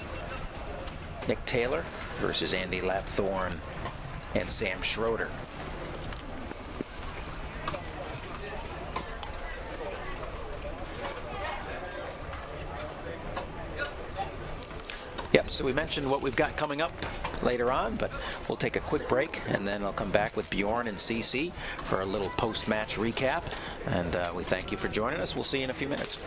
B: Nick Taylor versus Andy Lapthorne and Sam Schroeder. Yep, so we mentioned what we've got coming up later on, but we'll take a quick break and then I'll come back with Bjorn and CC for a little post-match recap. And we thank you for joining us. We'll see you in a few minutes.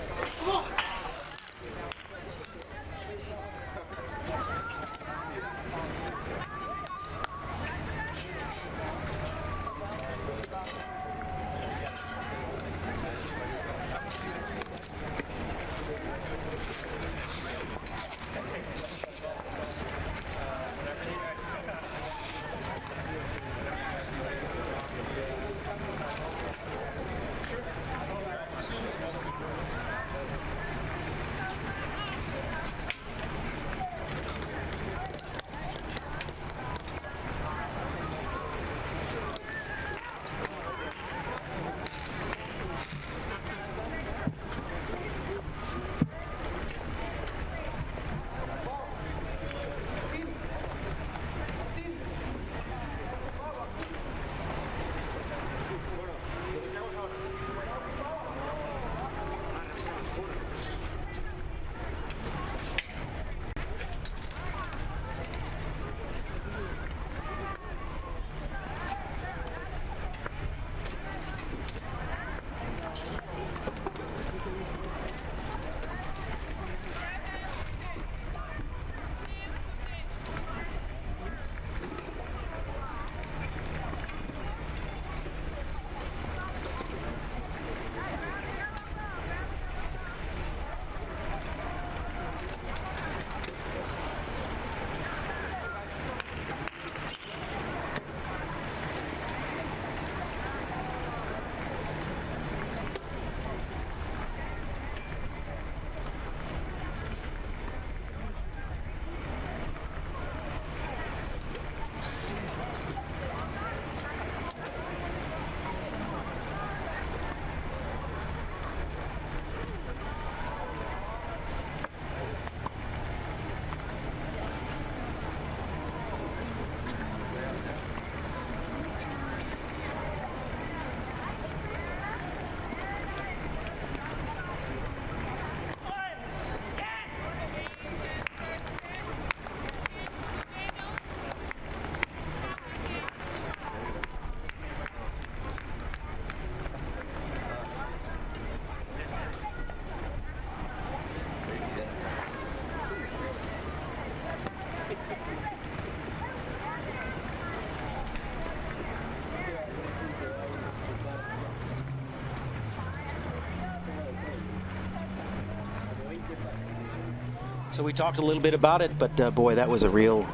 B: So we talked a little bit about it, but boy, that was a real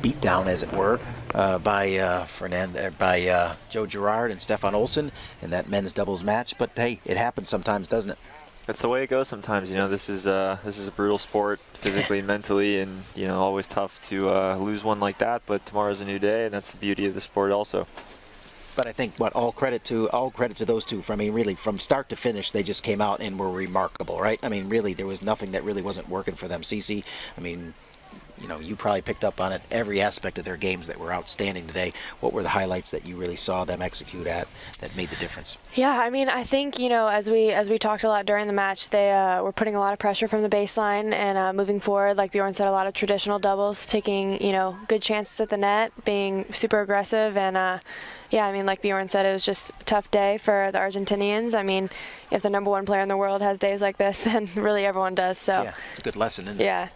B: beatdown, as it were, by Joe Girard and Stefan Olsen in that men's doubles match. But hey, it happens sometimes, doesn't it?
H: That's the way it goes sometimes. You know, this is a brutal sport, physically and mentally, and you know, always tough to lose one like that. But tomorrow's a new day, and that's the beauty of the sport, also.
B: But I think all credit to those two. Really, from start to finish, they just came out and were remarkable, right? I mean, really, there was nothing that really wasn't working for them. CC, I mean, you probably picked up on it, every aspect of their games that were outstanding today. What were the highlights that you really saw them execute at that made the difference?
G: Yeah, I mean, I think, as we talked a lot during the match, they were putting a lot of pressure from the baseline and moving forward. Like Bjorn said, a lot of traditional doubles, taking, good chances at the net, being super aggressive. And, yeah, I mean, like Bjorn said, it was just a tough day for the Argentinians. I mean, if the #1 player in the world has days like this, then really everyone does. So
B: yeah, it's a good lesson, isn't it?
G: Yeah.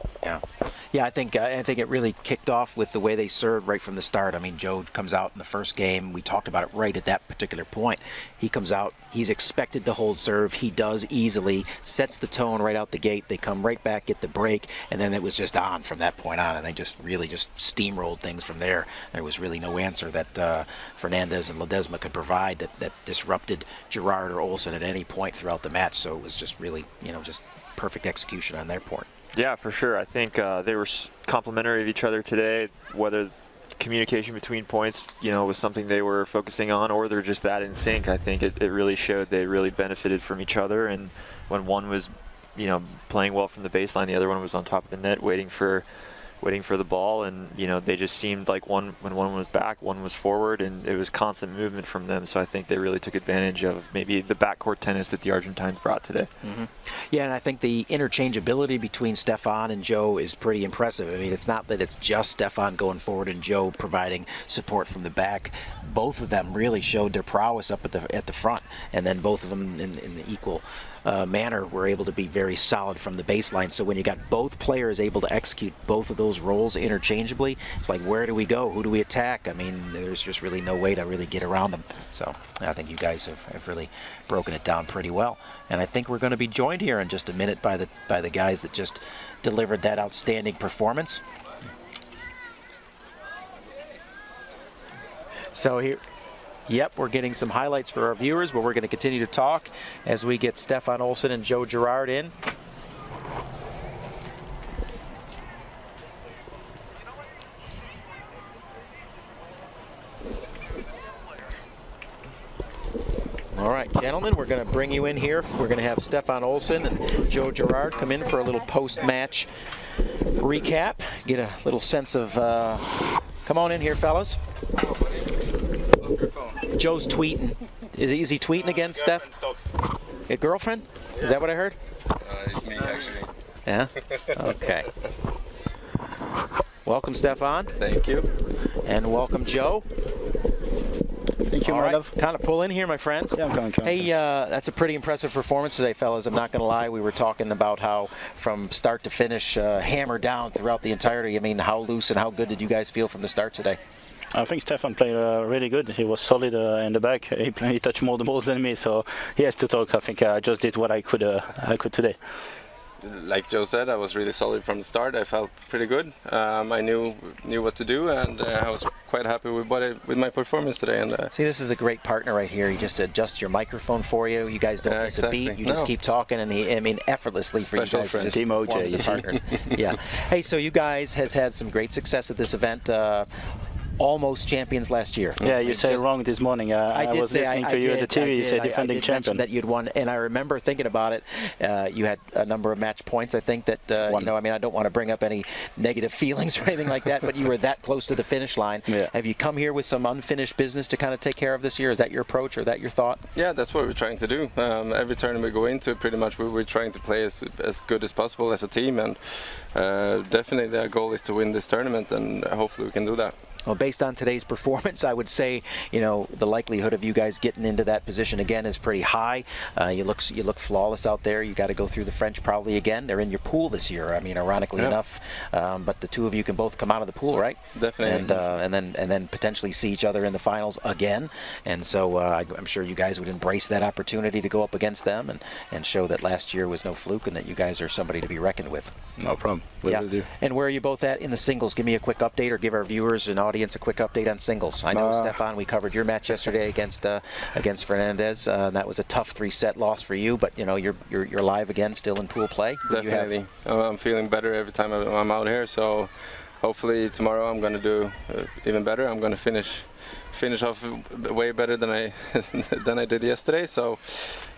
B: Yeah, I think it really kicked off with the way they served right from the start. I mean, Joe comes out in the first game. We talked about it right at that particular point. He comes out. He's expected to hold serve. He does easily, sets the tone right out the gate. They come right back, get the break, and then it was just on from that point on, and they just really just steamrolled things from there. There was really no answer that Fernandez and Ledesma could provide that disrupted Gerard or Olsen at any point throughout the match. So it was just really, just perfect execution on their part.
H: Yeah, for sure. I think they were complimentary of each other today, whether communication between points, was something they were focusing on, or they're just that in sync. I think it really showed they really benefited from each other, and when one was, playing well from the baseline, the other one was on top of the net waiting for the ball, and they just seemed like when one was back, one was forward, and it was constant movement from them. So I think they really took advantage of maybe the backcourt tennis that the Argentines brought today.
B: Mm-hmm. Yeah, and I think the interchangeability between Stefan and Joe is pretty impressive. I mean, it's not that it's just Stefan going forward and Joe providing support from the back. Both of them really showed their prowess up at the front, and then both of them in the equal manner were able to be very solid from the baseline. So when you got both players able to execute both of those roles interchangeably, it's like, where do we go? Who do we attack? I mean, there's just really no way to really get around them. So I think you guys have really broken it down pretty well. And I think we're going to be joined here in just a minute by the guys that just delivered that outstanding performance. So here, yep, we're getting some highlights for our viewers, but we're going to continue to talk as we get Stefan Olsen and Joe Gerard in. All right, gentlemen, we're going to bring you in here. We're going to have Stefan Olsen and Joe Gerard come in for a little post-match recap, get a little sense of... come on in here, fellas. Joe's tweeting. Is he tweeting again, Steph? A girlfriend? Is that what I heard?
A: It's me, actually.
B: Yeah? Okay. Welcome, Stefan.
A: Thank you.
B: And welcome, Joe.
I: Thank you,
B: All
I: my
B: right,
I: love.
B: kind of pull in here, my friends.
I: Yeah, I'm coming.
B: Hey, that's a pretty impressive performance today, fellas. I'm not going to lie. We were talking about how from start to finish, hammer down throughout the entirety. I mean, how loose and how good did you guys feel from the start today?
I: I think Stefan played really good. He was solid in the back. He touched more the balls than me, so he has to talk. I think I just did what I could today.
A: Like Joe said, I was really solid from the start. I felt pretty good. I knew what to do, and I was quite happy with my performance today. And
B: see, this is a great partner right here. He just adjusts your microphone for you. You guys don't miss a beat. You just keep talking, and effortlessly for you guys.
A: Friend.
B: Team OJ, as partners. Yeah. Hey, so you guys has had some great success at this event. Almost champions last year.
I: Yeah, you said wrong this morning. I was listening to you at the TV. You said defending champion.
B: That you'd won, and I remember thinking about it. You had a number of match points. I think that I don't want to bring up any negative feelings or anything like that, but you were that close to the finish line.
I: Yeah.
B: Have you come here with some unfinished business to kind of take care of this year? Is that your approach, or that your thought?
A: Yeah, that's what we're trying to do. Every tournament we go into, pretty much we're trying to play as good as possible as a team, and definitely our goal is to win this tournament, and hopefully we can do that.
B: Well, based on today's performance, I would say, the likelihood of you guys getting into that position again is pretty high. You look flawless out there. You got to go through the French probably again. They're in your pool this year. I mean, ironically enough, but the two of you can both come out of the pool, right?
A: Definitely.
B: And then potentially see each other in the finals again. And so I'm sure you guys would embrace that opportunity to go up against them and show that last year was no fluke and that you guys are somebody to be reckoned with.
I: No problem.
B: Yeah. And where are you both at in the singles? Give me a quick update, or give our viewers and audience a quick update on singles. I know, Stefan, we covered your match yesterday against Fernandez. That was a tough 3-set loss for you, but you're live again, still in pool play.
A: Definitely. I'm feeling better every time I'm out here, so hopefully tomorrow I'm going to do even better. I'm going to finish off way better than I did yesterday. So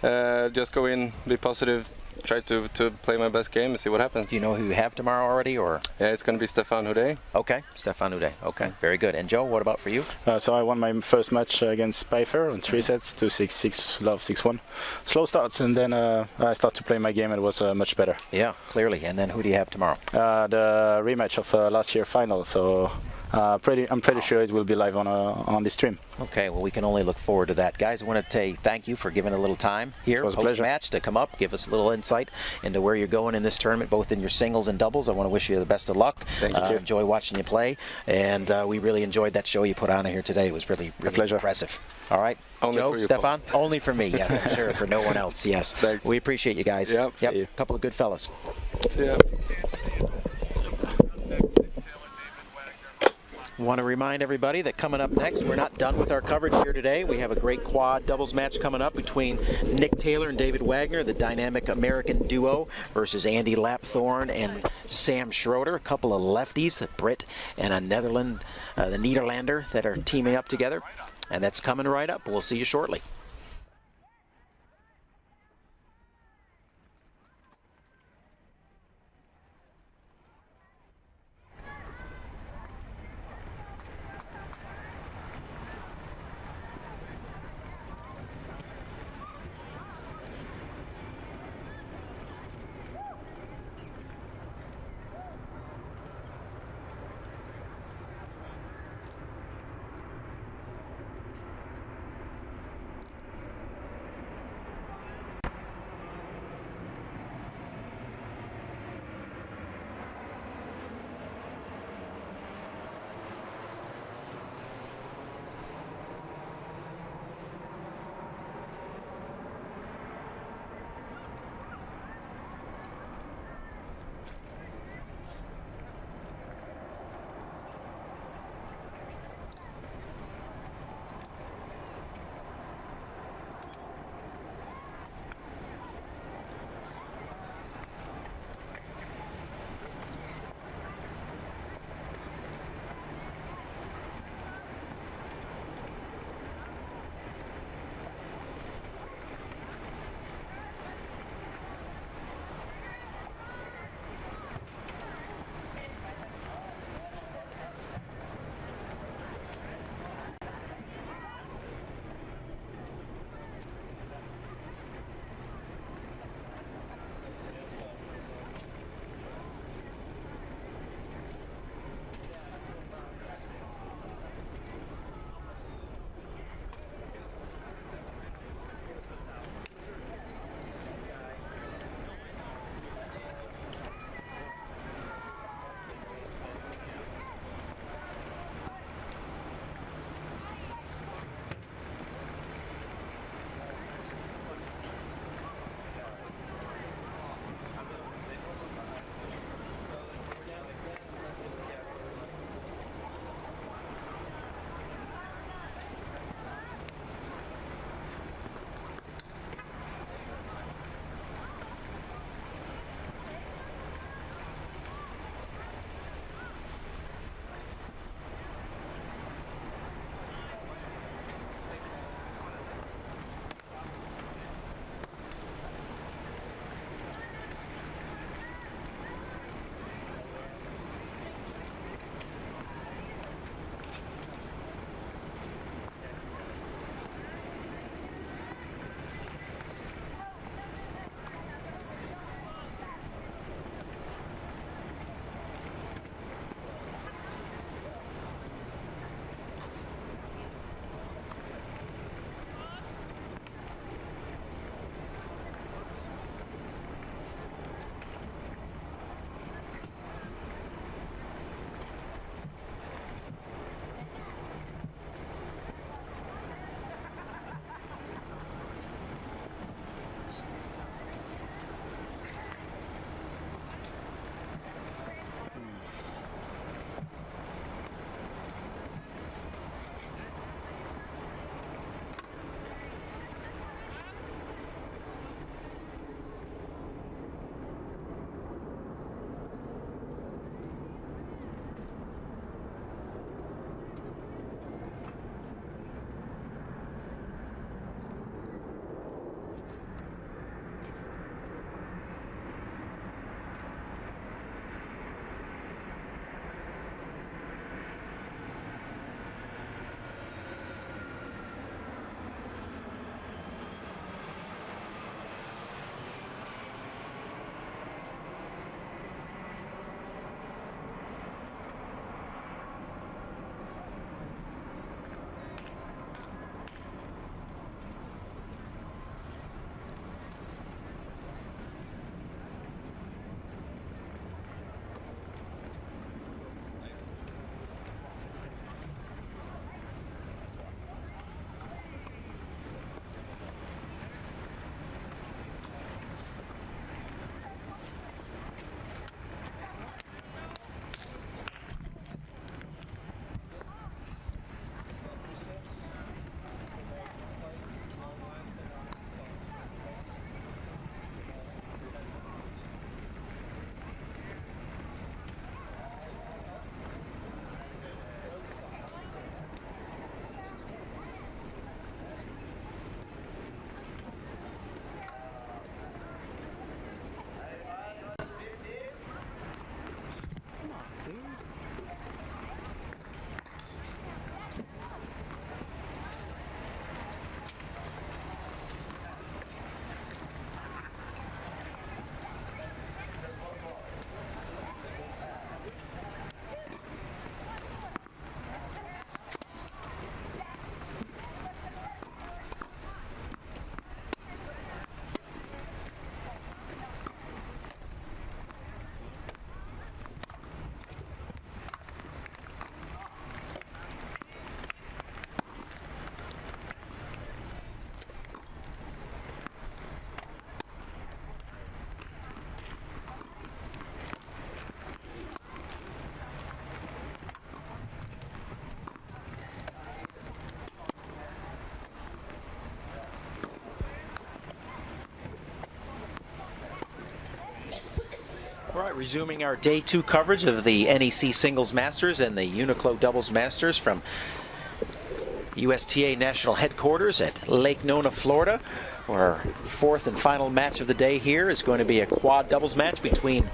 A: just go in, be positive, try to play my best game and see what happens.
B: Do you know who you have tomorrow already, or?
A: Yeah, it's going to be Stefan Houdet.
B: Okay, Stefan Houdet. Okay, very good. And Joe, what about for you?
I: So I won my first match against Pfeiffer in 3 sets, 2-6, 6 love, 6-1. Slow starts, and then I started to play my game, and it was much better.
B: Yeah, clearly. And then who do you have tomorrow?
I: The rematch of last year final. So I'm pretty sure it will be live on the stream.
B: Okay, well, we can only look forward to that. Guys, I want to say thank you for giving a little time here post-match to come up, give us a little insight into where you're going in this tournament, both in your singles and doubles. I want to wish you the best of luck.
I: Thank you.
B: Enjoy watching you play, and we really enjoyed that show you put on here today. It was really impressive. All right,
A: only
B: Joe,
A: for you,
B: Stefan? Only for me, yes, I'm sure, for no one else, yes.
A: Thanks.
B: We appreciate you guys.
A: Yep.
B: A couple of good fellas.
A: Yeah.
B: Want to remind everybody that coming up next, we're not done with our coverage here today. We have a great quad doubles match coming up between Nick Taylor and David Wagner, the dynamic American duo, versus Andy Lapthorne and Sam Schroeder, a couple of lefties, a Brit and a the Nederlander, that are teaming up together. And that's coming right up. We'll see you shortly. right, resuming our day 2 coverage of the NEC Singles Masters and the UNIQLO Doubles Masters from USTA National Headquarters at Lake Nona, Florida. Our 4th and final match of the day here is going to be a quad doubles match between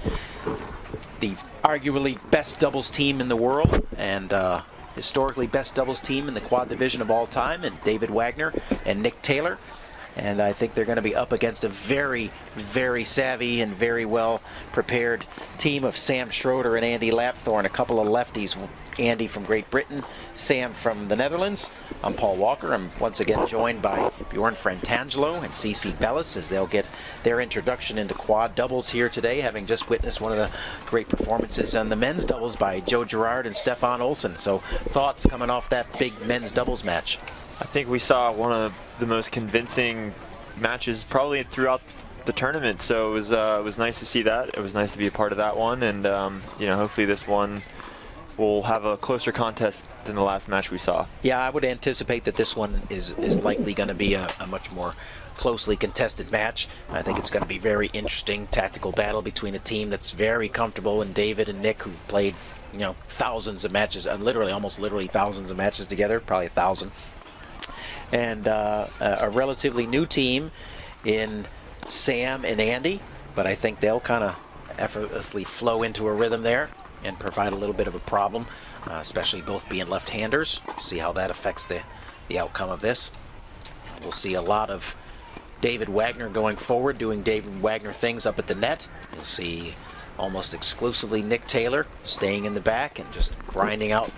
B: the arguably best doubles team in the world and historically best doubles team in the quad division of all time, and David Wagner and Nick Taylor. And I think they're going to be up against a very, very savvy and very well prepared team of Sam Schroeder and Andy Lapthorne, a couple of lefties. Andy from Great Britain, Sam from the Netherlands. I'm Paul Walker. I'm once again joined by Bjorn Frantangelo and CC Bellis as they'll get their introduction into quad doubles here today, having just witnessed one of the great performances on the men's doubles by Joe Girard and Stefan Olsen. So thoughts coming off that big men's doubles match?
H: I think we saw one of the most convincing matches probably throughout the tournament, so it was nice to see that. It was nice to be a part of that one, and hopefully this one will have a closer contest than the last match we saw.
B: Yeah, I would anticipate that this one is likely going to be a much more closely contested match. I think it's going to be very interesting tactical battle between a team that's very comfortable in David and Nick, who've played thousands of matches, almost literally thousands of matches together, probably 1,000. And a relatively new team in Sam and Andy, but I think they'll kind of effortlessly flow into a rhythm there and provide a little bit of a problem, especially both being left-handers. See how that affects the outcome of this. We'll see a lot of David Wagner going forward, doing David Wagner things up at the net. You'll see almost exclusively Nick Taylor staying in the back and just grinding out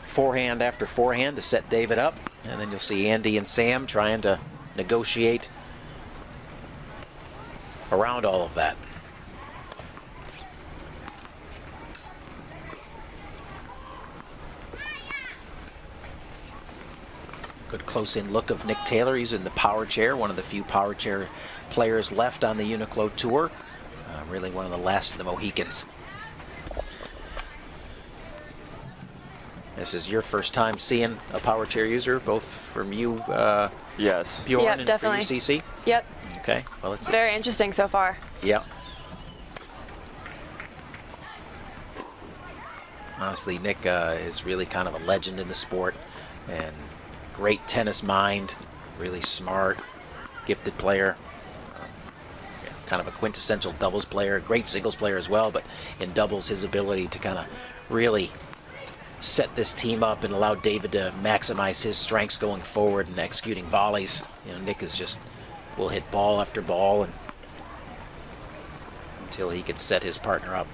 B: forehand after forehand to set David up. And then you'll see Andy and Sam trying to negotiate around all of that. Good close-in look of Nick Taylor. He's in the power chair, one of the few power chair players left on the UNIQLO Tour. Really one of the last of the Mohicans. This is your first time seeing a power chair user, both from you,
H: yes,
B: Bjorn,
G: yep,
B: and
G: definitely.
B: for you, CC?
G: Yep.
B: Okay. Well, it's
G: very interesting so far.
B: Yep. Honestly, Nick is really kind of a legend in the sport, and great tennis mind, really smart, gifted player, kind of a quintessential doubles player, great singles player as well, but in doubles his ability to kind of really set this team up and allow David to maximize his strengths going forward and executing volleys. Nick is just will hit ball after ball and until he can set his partner up.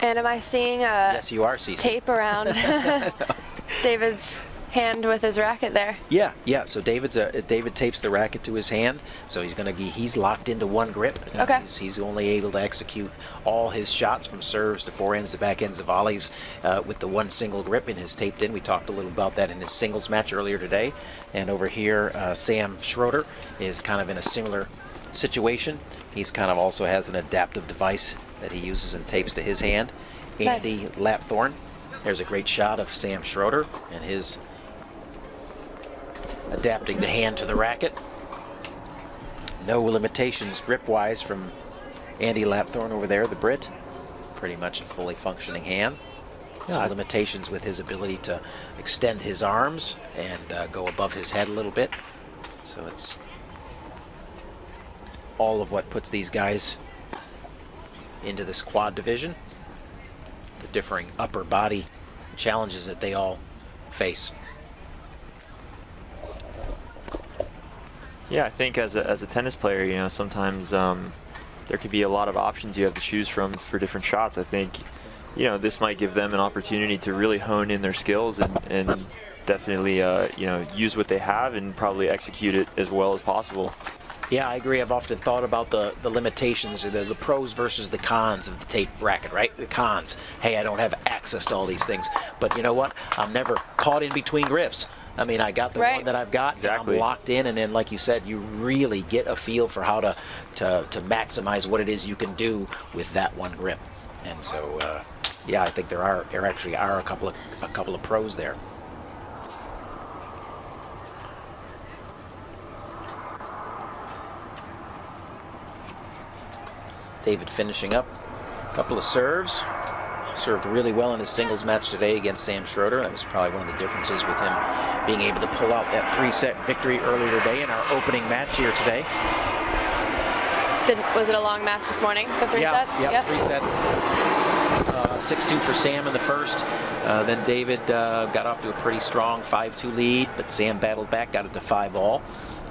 G: And am I seeing a
B: yes, you are, CC.
G: Tape around David's hand with his racket there?
B: Yeah. So David tapes the racket to his hand, so he's locked into one grip.
G: Okay.
B: He's only able to execute all his shots from serves to forehands to backhands to volleys with the one single grip in his taped in. We talked a little about that in his singles match earlier today. And over here, Sam Schroeder is kind of in a similar situation. He's kind of also has an adaptive device that he uses and tapes to his hand. Andy
G: Nice.
B: Lapthorne. There's a great shot of Sam Schroeder and his adapting the hand to the racket. No limitations grip-wise from Andy Lapthorne over there, the Brit. Pretty much a fully functioning hand. Some limitations with his ability to extend his arms and go above his head a little bit. So it's all of what puts these guys into this quad division. The differing upper body challenges that they all face.
H: Yeah, I think as a tennis player, sometimes there could be a lot of options you have to choose from for different shots. I think, this might give them an opportunity to really hone in their skills and definitely, use what they have and probably execute it as well as possible.
B: Yeah, I agree. I've often thought about the limitations, or the pros versus the cons of the tape bracket, right? The cons. Hey, I don't have access to all these things. But you know what? I'm never caught in between grips. I mean, I got the one that I've got,
H: exactly.
B: And I'm locked in, and then, like you said, you really get a feel for how to maximize what it is you can do with that one grip. And so, yeah, I think there actually are a couple of pros there. David finishing up a couple of serves. Served really well in his singles match today against Sam Schroeder. That was probably one of the differences with him being able to pull out that 3-set victory earlier today in our opening match here today.
G: Was it a long match this morning, the 3 sets?
B: Yeah, yep. 3 sets. 6-2 for Sam in the first. Then David got off to a pretty strong 5-2 lead, but Sam battled back, got it to 5-all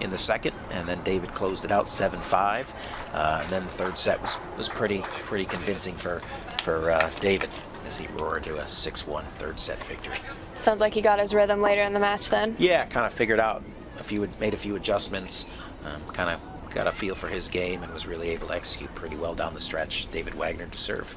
B: in the second, and then David closed it out 7-5. And then the third set was pretty convincing for David as he roared to a 6-1 third set victory.
G: Sounds like he got his rhythm later in the match then.
B: Yeah, kind of figured out made a few adjustments, kind of got a feel for his game, and was really able to execute pretty well down the stretch. David Wagner to serve.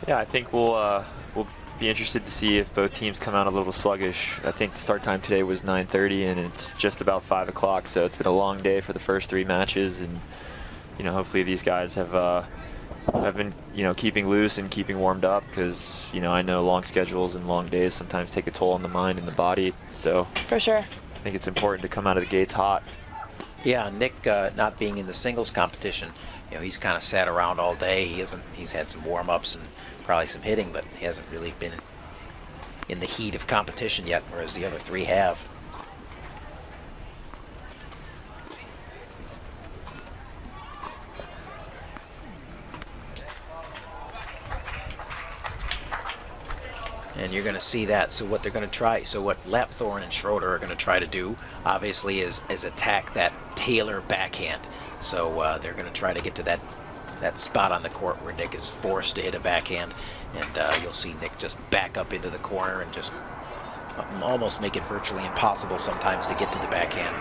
H: Yeah, I think we'll be interested to see if both teams come out a little sluggish. I think the start time today was 9:30, and it's just about 5 o'clock, so it's been a long day for the first 3 matches, and hopefully these guys have been keeping loose and keeping warmed up, because I know long schedules and long days sometimes take a toll on the mind and the body. So
G: for sure,
H: I think it's important to come out of the gates hot.
B: Yeah, Nick not being in the singles competition, he's kind of sat around all day. He's had some warm-ups and probably some hitting, but he hasn't really been in the heat of competition yet, whereas the other 3 have. And you're going to see that. So what they're going to try, so what Lapthorne and Schroeder are going to try to do, obviously, is attack that Taylor backhand. So they're going to try to get to that spot on the court where Nick is forced to hit a backhand, and you'll see Nick just back up into the corner and just almost make it virtually impossible sometimes to get to the backhand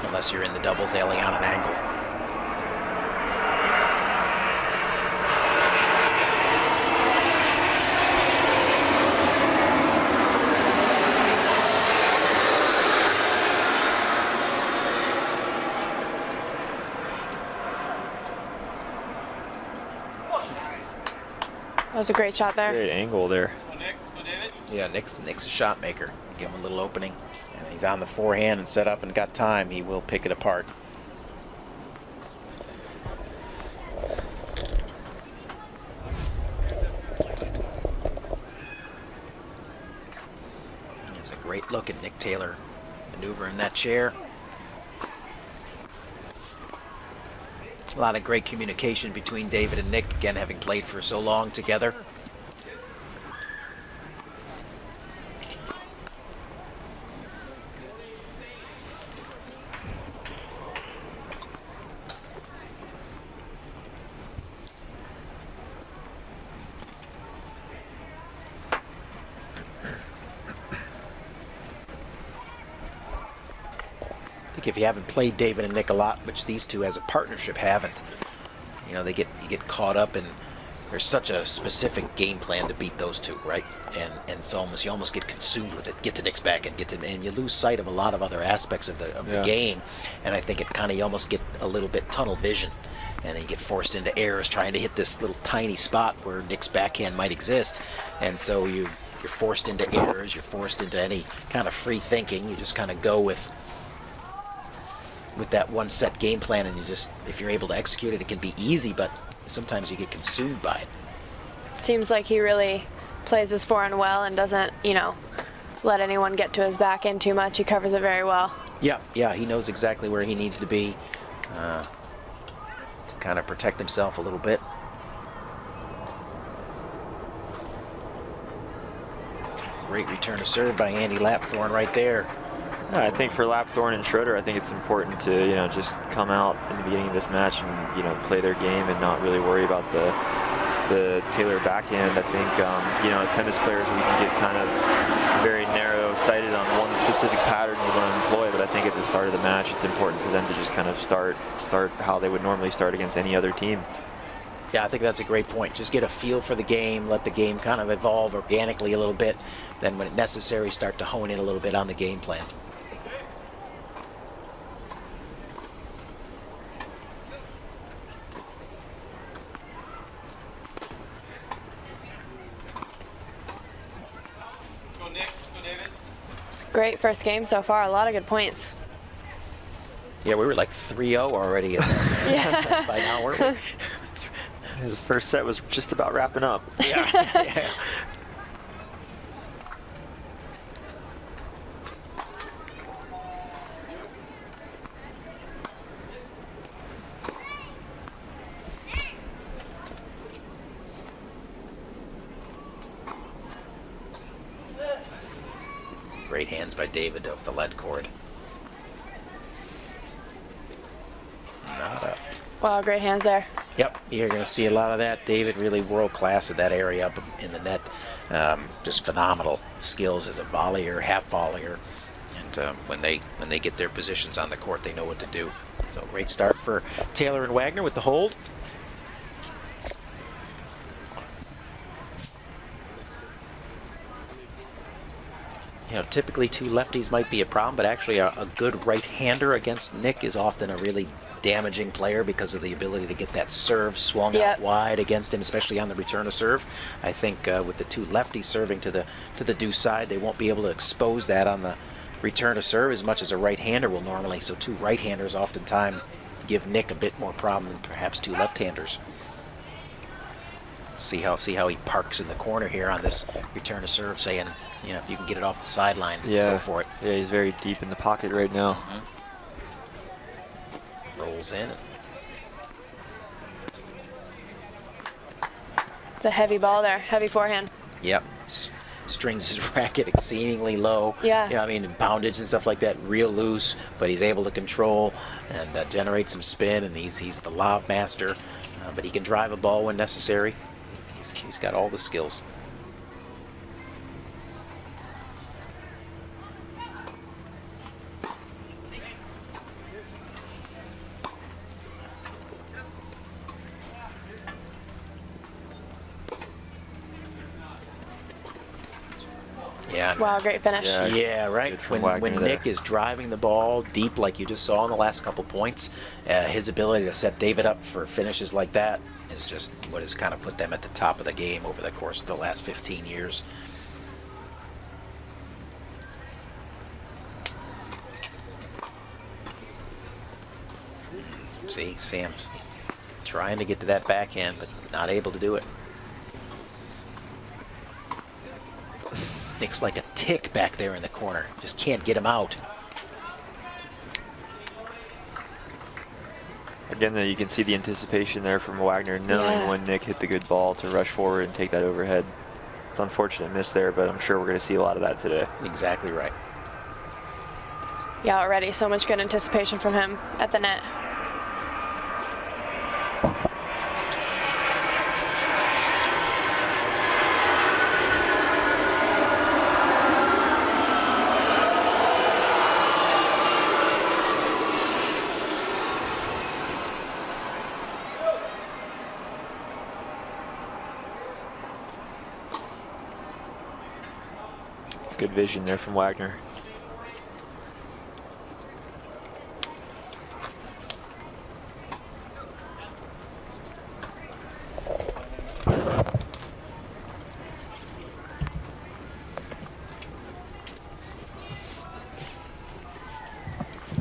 B: unless you're in the doubles alley on an angle.
G: That was a great shot there.
H: Great angle there.
B: Yeah, Nick's a shot maker. Give him a little opening, and he's on the forehand and set up and got time. He will pick it apart. There's a great look at Nick Taylor maneuvering that chair. A lot of great communication between David and Nick, again, having played for so long together. If you haven't played David and Nick a lot, which these two as a partnership haven't, you get caught up in, there's such a specific game plan to beat those two, right? And so you almost get consumed with it. Get to Nick's back and you lose sight of a lot of other aspects of the game. And I think it kind of, you almost get a little bit tunnel vision, and then you get forced into errors trying to hit this little tiny spot where Nick's backhand might exist, and so you're forced into errors. You're forced into any kind of free thinking. You just kind of go with that one set game plan, and if you're able to execute it, it can be easy, but sometimes you get consumed by it.
G: Seems like he really plays his forehand well and doesn't, let anyone get to his backhand too much. He covers it very well.
B: Yeah, he knows exactly where he needs to be to kind of protect himself a little bit. Great return to serve by Andy Lapthorne right there.
H: Yeah, I think for Lapthorne and Schroeder, I think it's important to just come out in the beginning of this match and play their game and not really worry about the Taylor backhand. I think as tennis players we can get kind of very narrow-sighted on one specific pattern we want to employ, but I think at the start of the match it's important for them to just kind of start how they would normally start against any other team.
B: Yeah, I think that's a great point. Just get a feel for the game, let the game kind of evolve organically a little bit, then when necessary start to hone in a little bit on the game plan.
G: Great first game so far. A lot of good points.
B: Yeah, we were like 3-0 already.
G: Yeah.
B: By now, weren't we?
H: The first set was just about wrapping up.
B: Yeah. Yeah. Great hands by David off the lead cord.
G: Wow, great hands there.
B: Yep, you're going to see a lot of that. David really world class at that area up in the net. Just phenomenal skills as a volleyer, half volleyer, and when they get their positions on the court, they know what to do. So great start for Taylor and Wagner with the hold. You know, typically two lefties might be a problem, but actually a good right-hander against Nick is often a really damaging player because of the ability to get that serve swung out wide against him, especially on the return of serve. I think with the two lefties serving to the deuce side, they won't be able to expose that on the return of serve as much as a right-hander will normally. So two right-handers oftentimes give Nick a bit more problem than perhaps two left-handers. See how he parks in the corner here on this return of serve, saying, you know, if you can get it off the sideline, go for it.
H: Yeah, he's very deep in the pocket right now.
B: Rolls in.
G: It's a heavy ball there, heavy forehand.
B: Yep. Strings his racket exceedingly low.
G: Yeah.
B: You know, I mean, poundage and stuff like that, real loose, but he's able to control and generate some spin, and he's the lob master. But he can drive a ball when necessary. He's got all the skills. Yeah.
G: Wow, great finish.
B: Yeah, right. When Nick is driving the ball deep, like you just saw in the last couple points, his ability to set David up for finishes like that is just what has kind of put them at the top of the game over the course of the last 15 years. See, Sam's trying to get to that backhand, but not able to do it. Nick's like a tick back there in the corner. Just can't get him out.
H: Again, you can see the anticipation there from Wagner, knowing when Nick hit the good ball to rush forward and take that overhead. It's an unfortunate miss there, but I'm sure we're going to see a lot of that today.
B: Exactly right.
G: Yeah, already so much good anticipation from him at the net.
H: Good vision there from Wagner.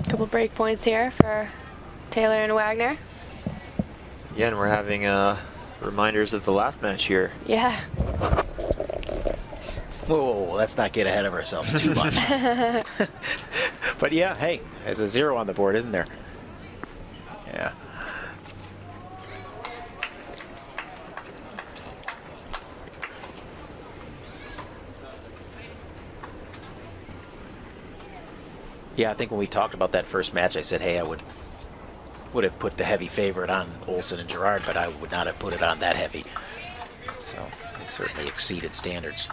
G: Couple break points here for Taylor and Wagner.
H: Yeah, and we're having reminders of the last match here.
G: Yeah.
B: Whoa, let's not get ahead of ourselves too much. But yeah, hey, there's a 0 on the board, isn't there? Yeah. Yeah, I think when we talked about that first match, I said, hey, I would have put the heavy favorite on Olsen and Gerard, but I would not have put it on that heavy. So they certainly exceeded standards.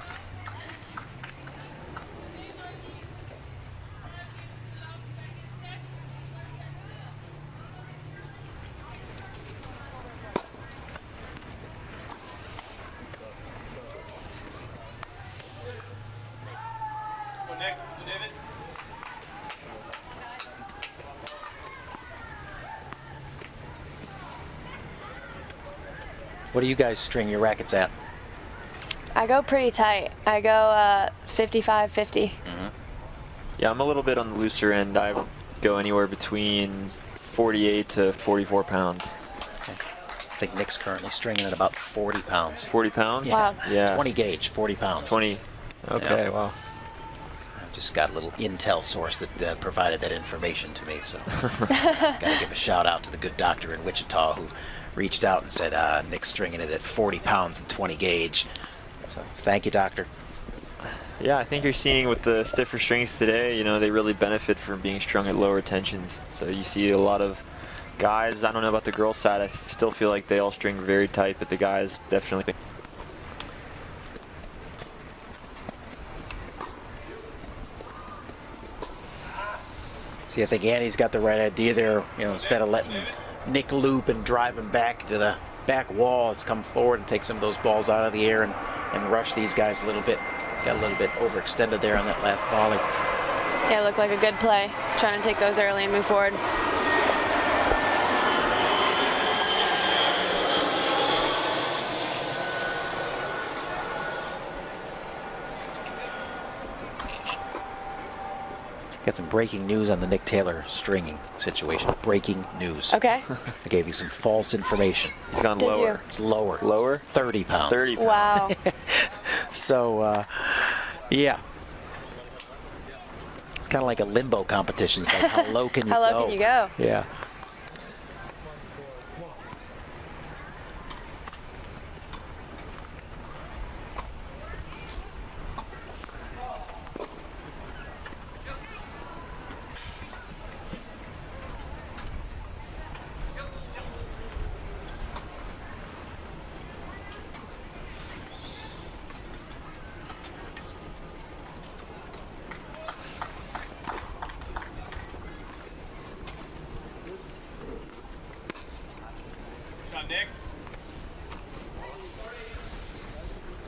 B: What do you guys string your rackets at?
G: I go pretty tight. I go 55-50.
H: Yeah, I'm a little bit on the looser end. I go anywhere between 48 to 44 pounds.
B: Okay. I think Nick's currently stringing at about 40 pounds.
H: 40 pounds?
G: Wow.
H: Yeah.
B: 20 gauge, 40 pounds.
H: 20. Okay,
B: Yeah.
H: wow.
B: I just got a little intel source that provided that information to me, so got to give a shout out to the good doctor in Wichita who reached out and said Nick's stringing it at 40 pounds and 20 gauge. So thank you, doctor.
H: Yeah, I think you're seeing with the stiffer strings today, you know, they really benefit from being strung at lower tensions. So you see a lot of guys, I don't know about the girls' side, I still feel like they all string very tight, but the guys definitely.
B: See, I think Andy's got the right idea there. You know, instead of letting Nick loop and drive him back to the back wall, let's come forward and take some of those balls out of the air and rush these guys a little bit. Got a little bit overextended there on that last volley.
G: Yeah, it looked like a good play. Trying to take those early and move forward.
B: Got some breaking news on the Nick Taylor stringing situation. Breaking news.
G: Okay.
B: I gave you some false information.
H: He's gone
G: Did
H: lower.
G: you?
B: It's lower.
H: Lower?
B: 30 pounds.
H: 30 pounds.
G: Wow.
B: So, yeah. It's kind of like a limbo competition. It's like, how low can you go?
G: How low can you go?
B: Yeah.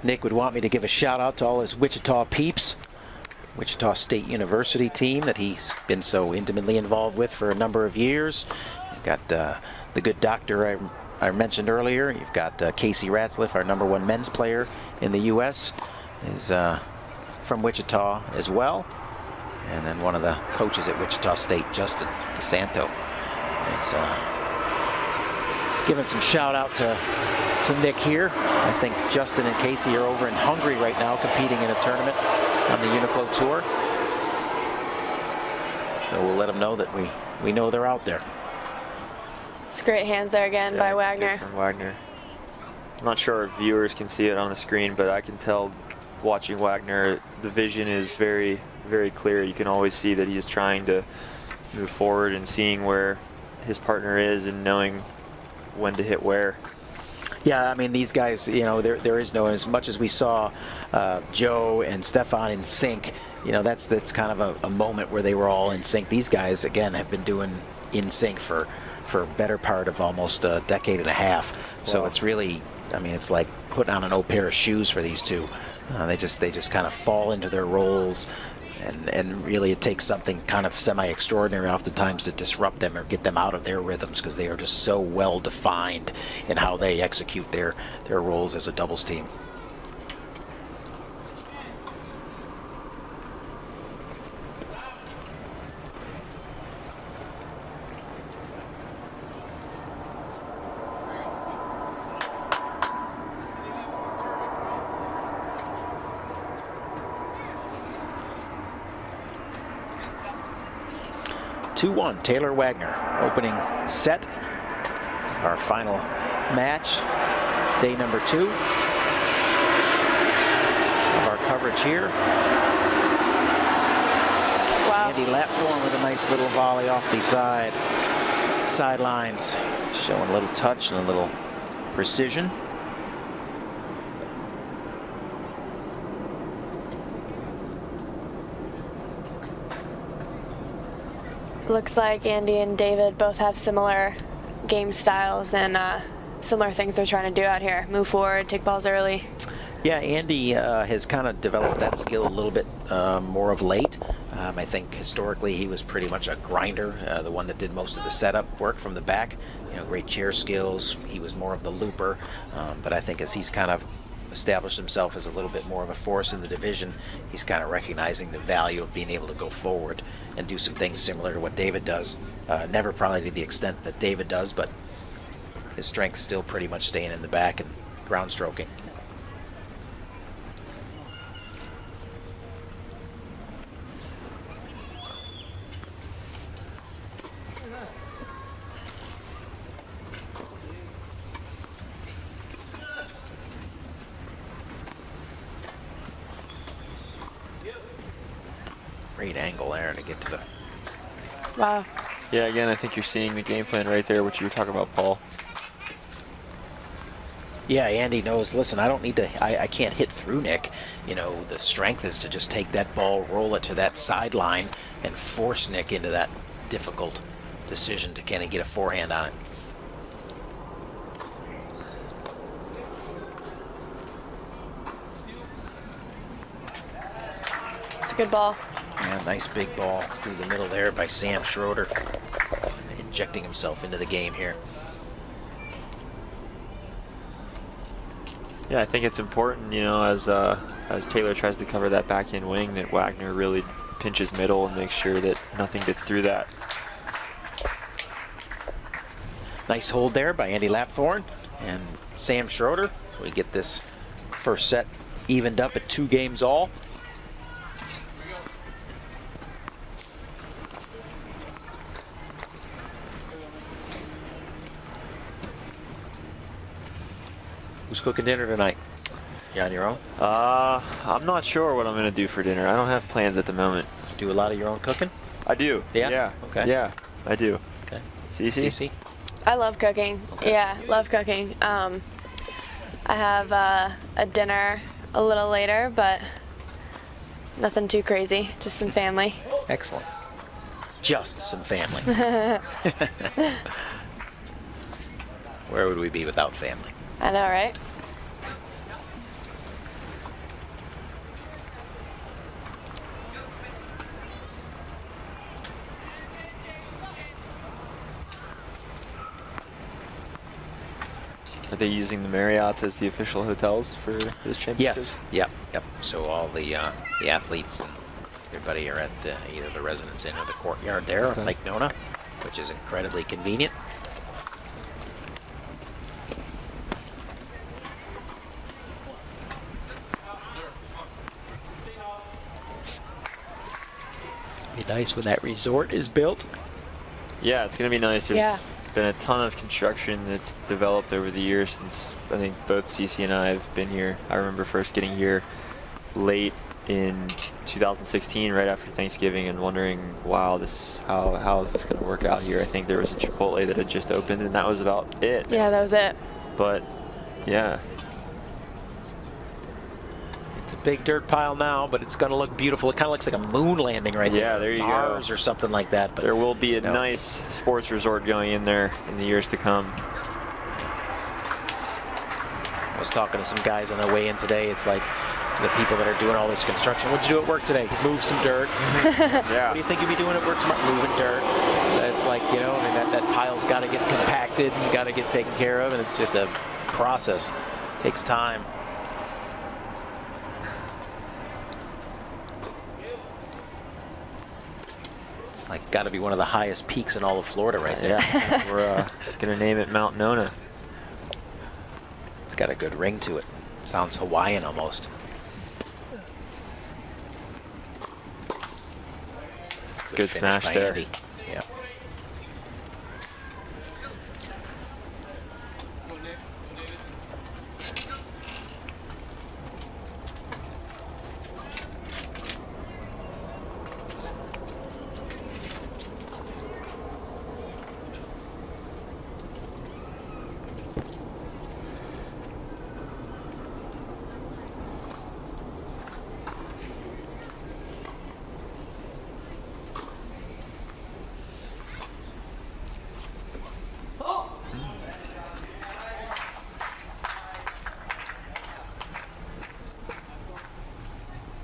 B: Nick would want me to give a shout out to all his Wichita peeps, Wichita State University team that he's been so intimately involved with for a number of years. You've got the good doctor I mentioned earlier. You've got Casey Ratzliff, our #1 men's player in the U.S., is from Wichita as well. And then one of the coaches at Wichita State, Justin DeSanto, is giving some shout out to Nick here. I think Justin and Casey are over in Hungary right now competing in a tournament on the UNIQLO Tour. So we'll let them know that we know they're out there.
G: It's great hands there again by Wagner.
H: From Wagner. I'm not sure if viewers can see it on the screen, but I can tell watching Wagner, the vision is very, very clear. You can always see that he's trying to move forward and seeing where his partner is and knowing when to hit where.
B: Yeah, I mean, these guys, you know, there is no, as much as we saw Joe and Stefan in sync, you know, that's kind of a moment where they were all in sync. These guys, again, have been doing in sync for a better part of almost a decade and a half. So it's really, I mean, it's like putting on an old pair of shoes for these two. They just kind of fall into their roles. And really it takes something kind of semi-extraordinary oftentimes to disrupt them or get them out of their rhythms, because they are just so well defined in how they execute their roles as a doubles team. (2-1) Taylor Wagner, opening set. Our final match, day number 2 of our coverage here.
G: Wow.
B: Andy Lapthorne with a nice little volley off the sidelines, showing a little touch and a little precision.
G: Looks like Andy and David both have similar game styles and similar things they're trying to do out here. Move forward, take balls early.
B: Yeah, Andy has kind of developed that skill a little bit more of late. I think historically he was pretty much a grinder, the one that did most of the setup work from the back. You know, great chair skills. He was more of the looper. But I think as he's kind of established himself as a little bit more of a force in the division, he's kind of recognizing the value of being able to go forward and do some things similar to what David does. Never probably to the extent that David does, but his strength still pretty much staying in the back and ground stroking. Great angle there to get to the...
G: Wow.
H: Yeah, again, I think you're seeing the game plan right there, what you were talking about, Paul.
B: Yeah, Andy knows, listen, I don't need to, I can't hit through Nick. You know, the strength is to just take that ball, roll it to that sideline, and force Nick into that difficult decision to kind of get a forehand on it.
G: It's a good ball.
B: Yeah, nice big ball through the middle there by Sam Schroeder, injecting himself into the game here.
H: Yeah, I think it's important, you know, as Taylor tries to cover that backhand wing, that Wagner really pinches middle and makes sure that nothing gets through that.
B: Nice hold there by Andy Lapthorne and Sam Schroeder. We get this first set evened up at 2 games all. Who's cooking dinner tonight? You on your own?
H: I'm not sure what I'm going to do for dinner. I don't have plans at the moment.
B: Do a lot of your own cooking?
H: I do.
B: Yeah?
H: Yeah.
B: Okay.
H: Yeah, I do.
B: Okay.
H: Cece?
G: I love cooking.
B: Okay.
G: Yeah, love cooking. I have a dinner a little later, but nothing too crazy. Just some family.
B: Excellent. Just some family. Where would we be without family?
G: I know, right?
H: Are they using the Marriotts as the official hotels for this championship?
B: Yes. Yep. So all the athletes and everybody are at either the Residence Inn or the Courtyard there on Lake Nona, which is incredibly convenient. Be nice when that resort is built.
H: Yeah, it's going to be nice.
G: Yeah.
H: There's been a ton of construction that's developed over the years since I think both Cece and I have been here. I remember first getting here late in 2016, right after Thanksgiving, and wondering, wow, how is this going to work out here? I think there was a Chipotle that had just opened, and that was about it.
G: Yeah, that was it.
H: But yeah.
B: It's a big dirt pile now, but it's going to look beautiful. It kind of looks like a moon landing right there.
H: Yeah, there you go.
B: Mars or something like that. But
H: there will be a nice sports resort going in there in the years to come.
B: I was talking to some guys on the way in today. It's like the people that are doing all this construction. What'd you do at work today? Move some dirt.
H: Yeah.
B: What do you think you'll be doing at work tomorrow? Moving dirt. It's like, you know, I mean, that pile's got to get compacted and got to get taken care of, and it's just a process. It takes time. It's like got to be one of the highest peaks in all of Florida right there.
H: Yeah. We're going to name it Mount Nona.
B: It's got a good ring to it. Sounds Hawaiian almost.
H: Good smash there.
B: Andy. Yeah.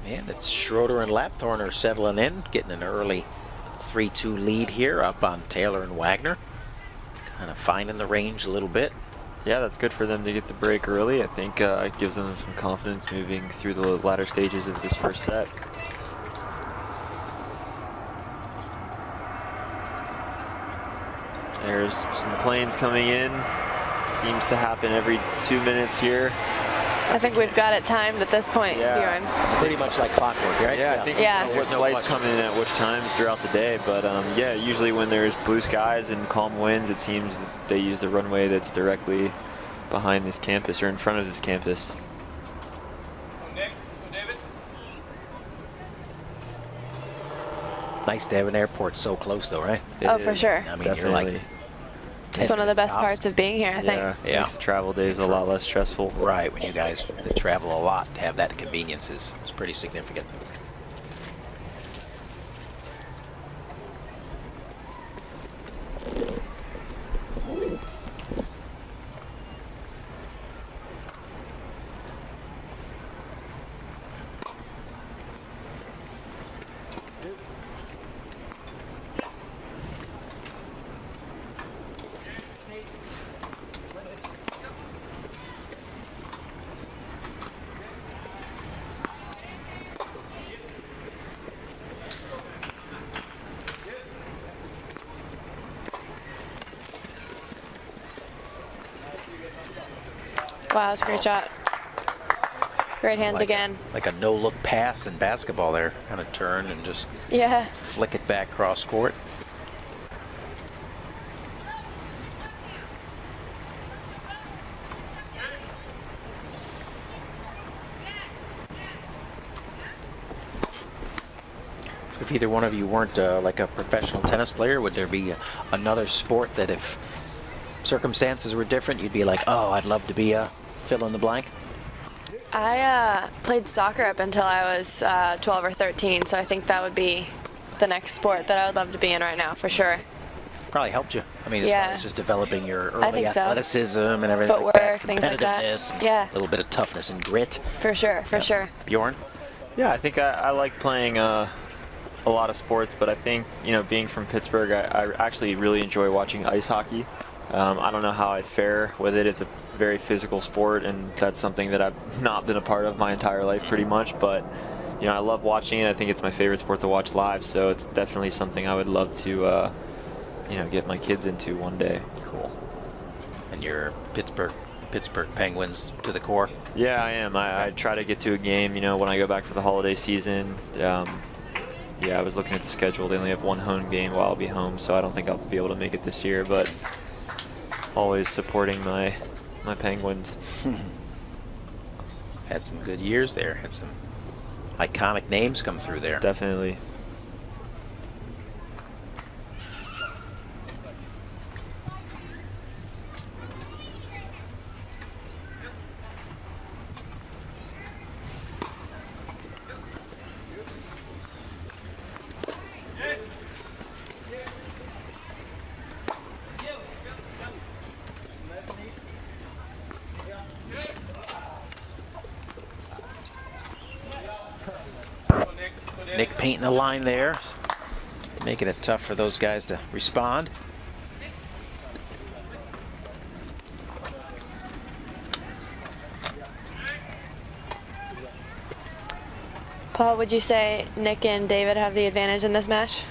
B: And it's Schroeder and Lapthorne are settling in, getting an early 3-2 lead here up on Taylor and Wagner. Kind of finding the range a little bit.
H: Yeah, that's good for them to get the break early. I think it gives them some confidence moving through the latter stages of this first set. There's some planes coming in. Seems to happen every 2 minutes here.
G: I think we've got it timed at this point, Bjorn.
B: Pretty much like clockwork, right?
H: Yeah, I think what flights come in at which times throughout the day. But yeah, usually when there's blue skies and calm winds, it seems that they use the runway that's directly behind this campus or in front of this campus.
B: Nice to have an airport so close, though, right?
G: Oh, for sure.
B: I mean, you're like...
G: It's one of the best parts of being here, I think.
H: Yeah, makes the travel days a lot less stressful.
B: Right, when you guys travel a lot, to have that convenience is pretty significant.
G: Wow, that's a great shot. Great hands again.
B: Like a no-look pass in basketball there. Kind of turn and just flick it back cross court. If either one of you weren't like a professional tennis player, would there be another sport that if circumstances were different, you'd be like, oh, I'd love to be a fill in the blank?
G: I played soccer up until I was 12 or 13, so I think that would be the next sport that I would love to be in right now, for sure.
B: Probably helped you. I mean, as far as just developing your early athleticism and everything
G: Footwork,
B: like that,
G: things like that.
B: A little bit of toughness and grit.
G: For sure, for sure.
B: Bjorn?
H: Yeah, I think I like playing a lot of sports, but I think, you know, being from Pittsburgh, I actually really enjoy watching ice hockey. I don't know how I fare with it. It's a very physical sport, and that's something that I've not been a part of my entire life pretty much, but you know, I love watching it. I think it's my favorite sport to watch live, so it's definitely something I would love to you know, get my kids into one day.
B: Cool. And you're Pittsburgh Penguins to the core?
H: Yeah, I am. I try to get to a game, you know, when I go back for the holiday season. Yeah, I was looking at the schedule. They only have one home game while I'll be home, so I don't think I'll be able to make it this year, but always supporting my Penguins.
B: Had some good years there. Had some iconic names come through there.
H: Definitely.
B: Nick painting the line there, making it tough for those guys to respond.
G: Paul, would you say Nick and David have the advantage in this match?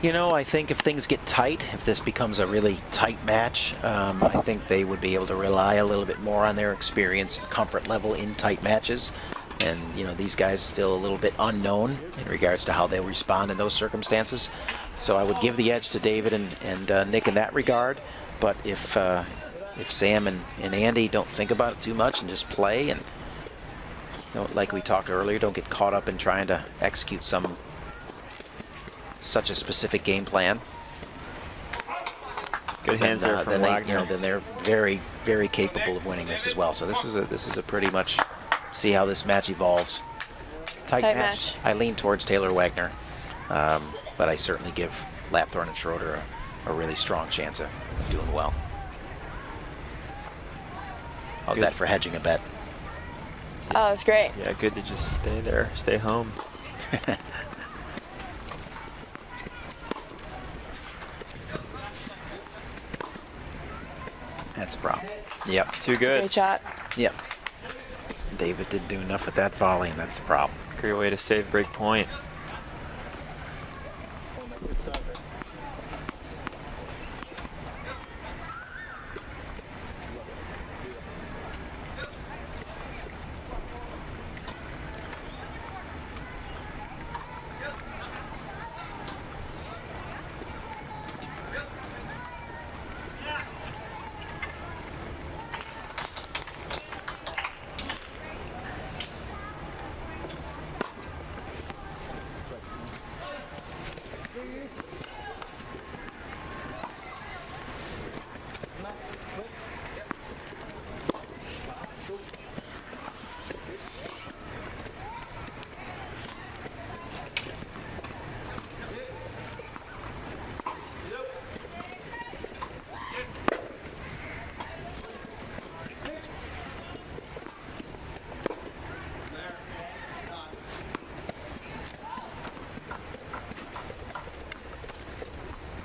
B: You know, I think if things get tight, if this becomes a really tight match, I think they would be able to rely a little bit more on their experience and comfort level in tight matches. And, you know, these guys still a little bit unknown in regards to how they'll respond in those circumstances. So I would give the edge to David and Nick in that regard. But if Sam and Andy don't think about it too much and just play and, you know, like we talked earlier, don't get caught up in trying to execute such a specific game plan.
H: Good hands there from Wagner.
B: Then they're very, very capable of winning this as well. So this is a pretty much see how this match evolves. Tight match. I lean towards Taylor Wagner, but I certainly give Lapthorne and Schroeder a really strong chance of doing well. How's that for hedging a bet?
G: Oh, that's great.
H: Yeah, good to just stay there, stay home.
B: That's a problem. Yep.
H: Too good.
G: Great shot.
B: Yep. David didn't do enough with that volley, and that's a problem.
H: Great way to save break point.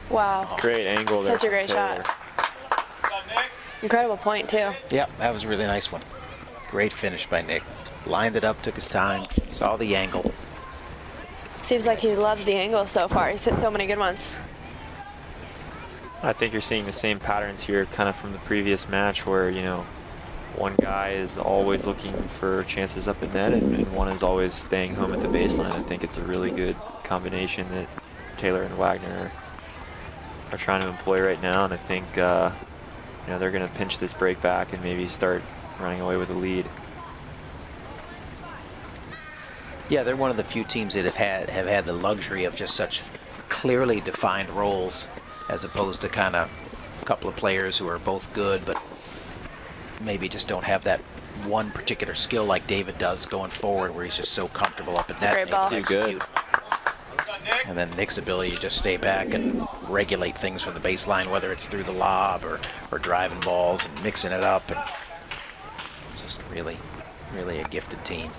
G: Wow.
H: Great angle there.
G: Such a great shot. Incredible point, too.
B: Yep, that was a really nice one. Great finish by Nick. Lined it up, took his time, saw the angle.
G: Seems like he loves the angle so far. He's hit so many good ones.
H: I think you're seeing the same patterns here kind of from the previous match where, you know, one guy is always looking for chances up in net and one is always staying home at the baseline. I think it's a really good combination that Taylor and Wagner are trying to employ right now, and I think you know, they're going to pinch this break back and maybe start running away with a lead.
B: Yeah, they're one of the few teams that have had the luxury of just such clearly defined roles, as opposed to kind of a couple of players who are both good but maybe just don't have that one particular skill like David does going forward, where he's just so comfortable up at net.
G: Great ball.
B: Too good. And then Nick's ability to just stay back and regulate things from the baseline, whether it's through the lob or driving balls and mixing it up. And it's just really, really a gifted team.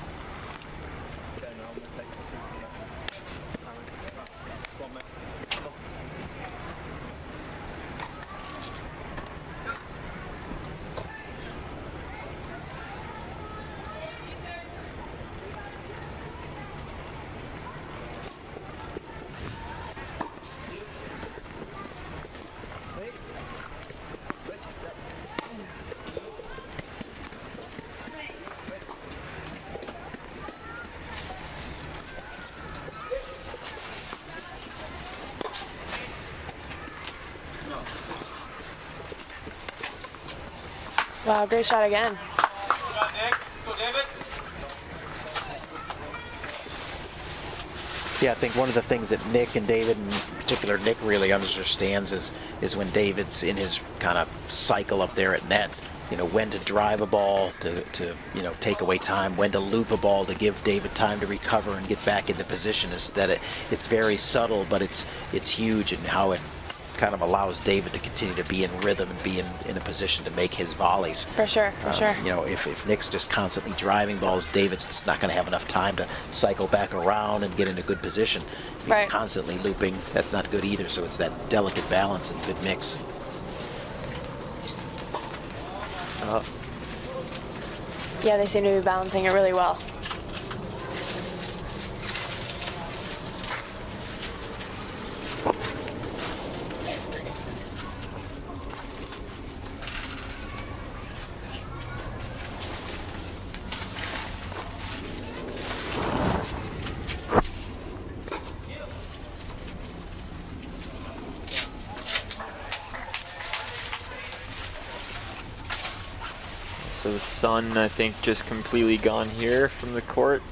G: Wow, great shot again.
B: Yeah, I think one of the things that Nick and David, in particular Nick, really understands is when David's in his kind of cycle up there at net, you know, when to drive a ball to you know, take away time, when to loop a ball to give David time to recover and get back into position. Is that it's very subtle, but it's huge in how it kind of allows David to continue to be in rhythm and be in a position to make his volleys.
G: For sure, for sure.
B: You know, if Nick's just constantly driving balls, David's just not going to have enough time to cycle back around and get in a good position. If he's
G: Right.
B: constantly looping, that's not good either, so it's that delicate balance and good mix.
G: Yeah, they seem to be balancing it really well.
H: So the sun, I think, just completely gone here from the court.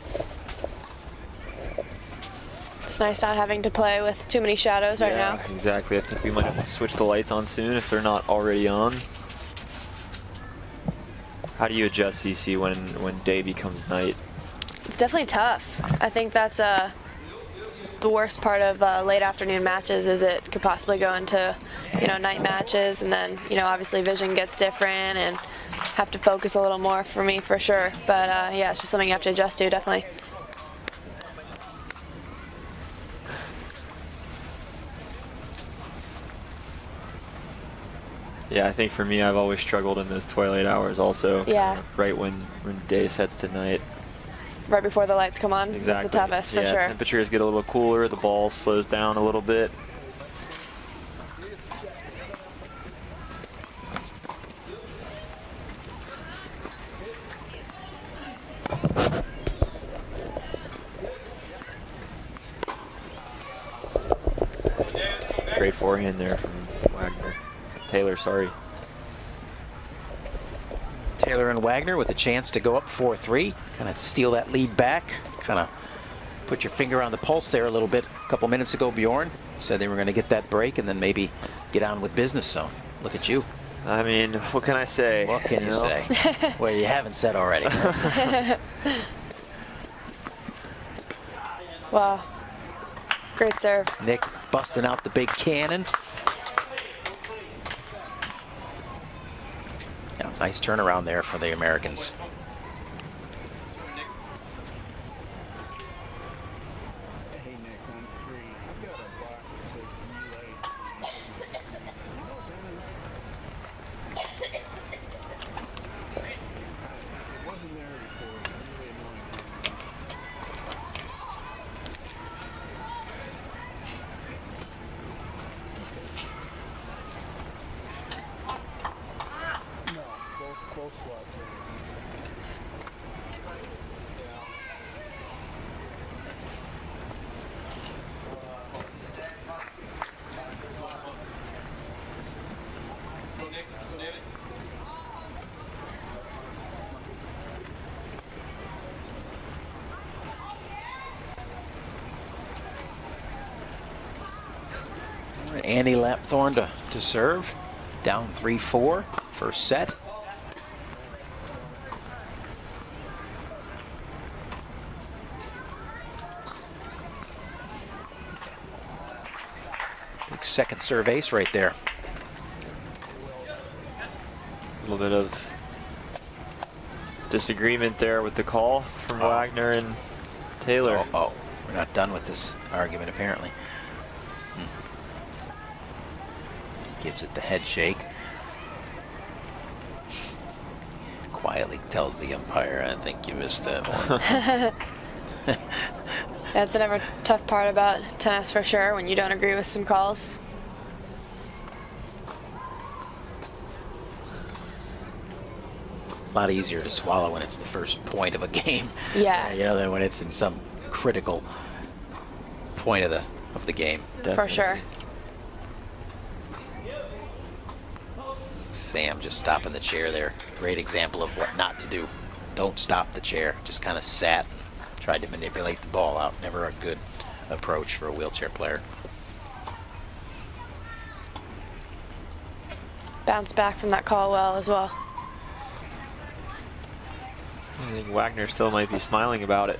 G: It's nice not having to play with too many shadows right now.
H: Yeah, exactly. I think we might have to switch the lights on soon if they're not already on. How do you adjust, CC, when day becomes night?
G: It's definitely tough. I think that's the worst part of late afternoon matches, is it could possibly go into, you know, night matches, and then, you know, obviously vision gets different and have to focus a little more for me, for sure. But yeah, it's just something you have to adjust to, definitely.
H: Yeah, I think for me, I've always struggled in those twilight hours also.
G: Yeah.
H: Right when day sets to night.
G: Right before the lights come on.
H: Exactly.
G: It's the toughest, for
H: yeah,
G: sure.
H: Temperatures get a little cooler, the ball slows down a little bit. Great forehand there from Wagner. Taylor, sorry.
B: Taylor and Wagner with a chance to go up 4-3, kind of steal that lead back, kind of put your finger on the pulse there a little bit. A couple minutes ago, Bjorn said they were going to get that break and then maybe get on with business. So look at you.
H: I mean, what can I say?
B: What can you say? Well, you haven't said already.
G: Wow. Great serve.
B: Nick busting out the big cannon. Yeah, nice turnaround there for the Americans. Andy Lapthorne to serve. Down 3-4, first set. Big second serve ace right there.
H: A little bit of disagreement there with the call from Wagner and Taylor.
B: Oh, we're not done with this argument apparently. Gives it the head shake. Quietly tells the umpire, I think you missed that one.
G: That's another tough part about tennis for sure, when you don't agree with some calls.
B: A lot easier to swallow when it's the first point of a game.
G: Yeah.
B: You know, than when it's in some critical point of the game.
H: Definitely.
G: For sure.
B: Sam just stopping the chair there. Great example of what not to do. Don't stop the chair. Just kind of sat, tried to manipulate the ball out. Never a good approach for a wheelchair player.
G: Bounce back from that call well as well.
H: I think Wagner still might be smiling about it.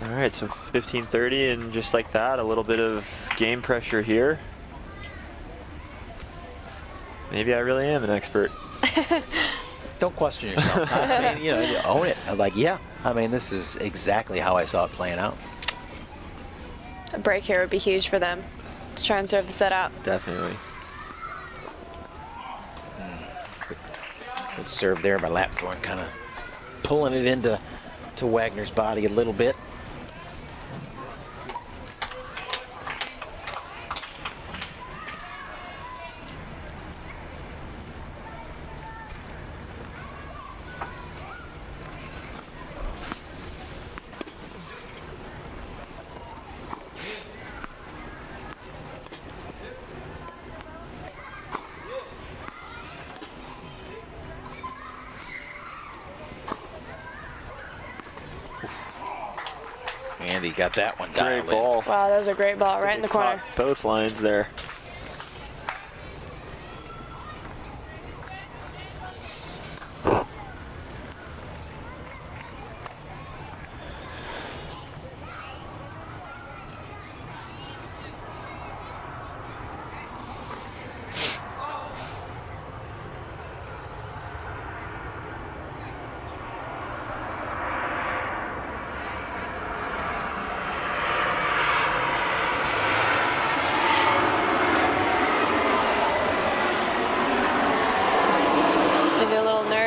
H: All right, so 15:30, and just like that, a little bit of game pressure here. Maybe I really am an expert.
B: Don't question yourself. I mean, you know, you own it. I'm like, yeah. I mean, this is exactly how I saw it playing out.
G: A break here would be huge for them to try and serve the set out.
H: Definitely.
B: Good serve there by Lapthorne, kind of pulling it into Wagner's body a little bit. Andy got that one dialed
H: Great ball.
G: Wow, that was a great ball right in the corner.
H: Both lines there.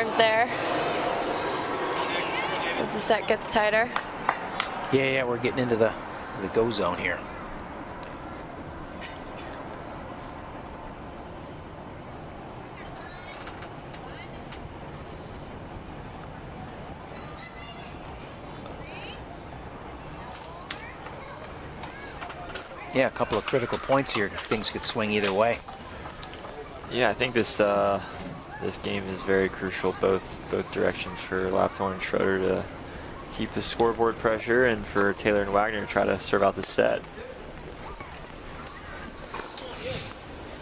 G: nerves there as the set gets tighter.
B: Yeah, we're getting into the go zone here. Yeah, a couple of critical points here. Things could swing either way.
H: Yeah, I think this this game is very crucial, both directions, for Lapthorne and Schroeder to keep the scoreboard pressure, and for Taylor and Wagner to try to serve out the set.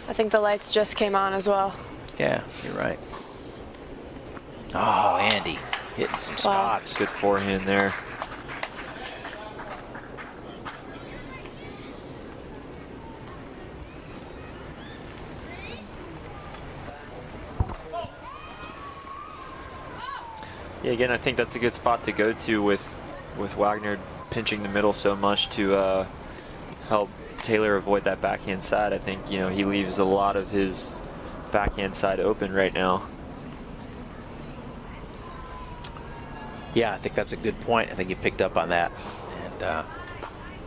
G: I think the lights just came on as well.
B: Yeah, you're right. Oh, Andy hitting some spots.
H: Good forehand there. Yeah, again, I think that's a good spot to go to with Wagner pinching the middle so much to help Taylor avoid that backhand side. I think, you know, he leaves a lot of his backhand side open right now.
B: Yeah, I think that's a good point. I think you picked up on that. And,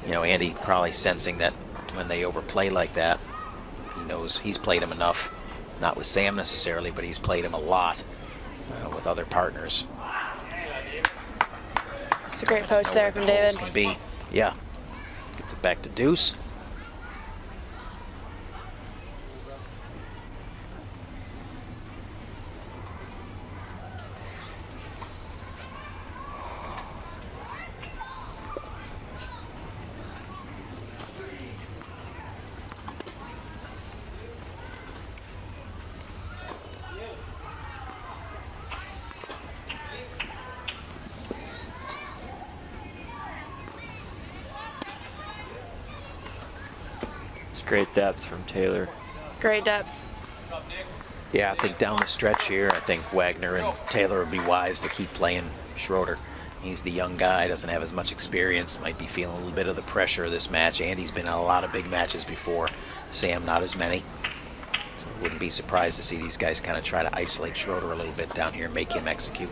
B: you know, Andy probably sensing that when they overplay like that, he knows he's played him enough. Not with Sam necessarily, but he's played him a lot with other partners.
G: It's a great poach there from David.
B: Can be. Yeah. Gets it back to deuce.
H: Great depth from Taylor.
G: Great depth.
B: Yeah, I think down the stretch here, I think Wagner and Taylor would be wise to keep playing Schroeder. He's the young guy, doesn't have as much experience, might be feeling a little bit of the pressure of this match. Andy's been in a lot of big matches before. Sam, not as many. So wouldn't be surprised to see these guys kind of try to isolate Schroeder a little bit down here and make him execute.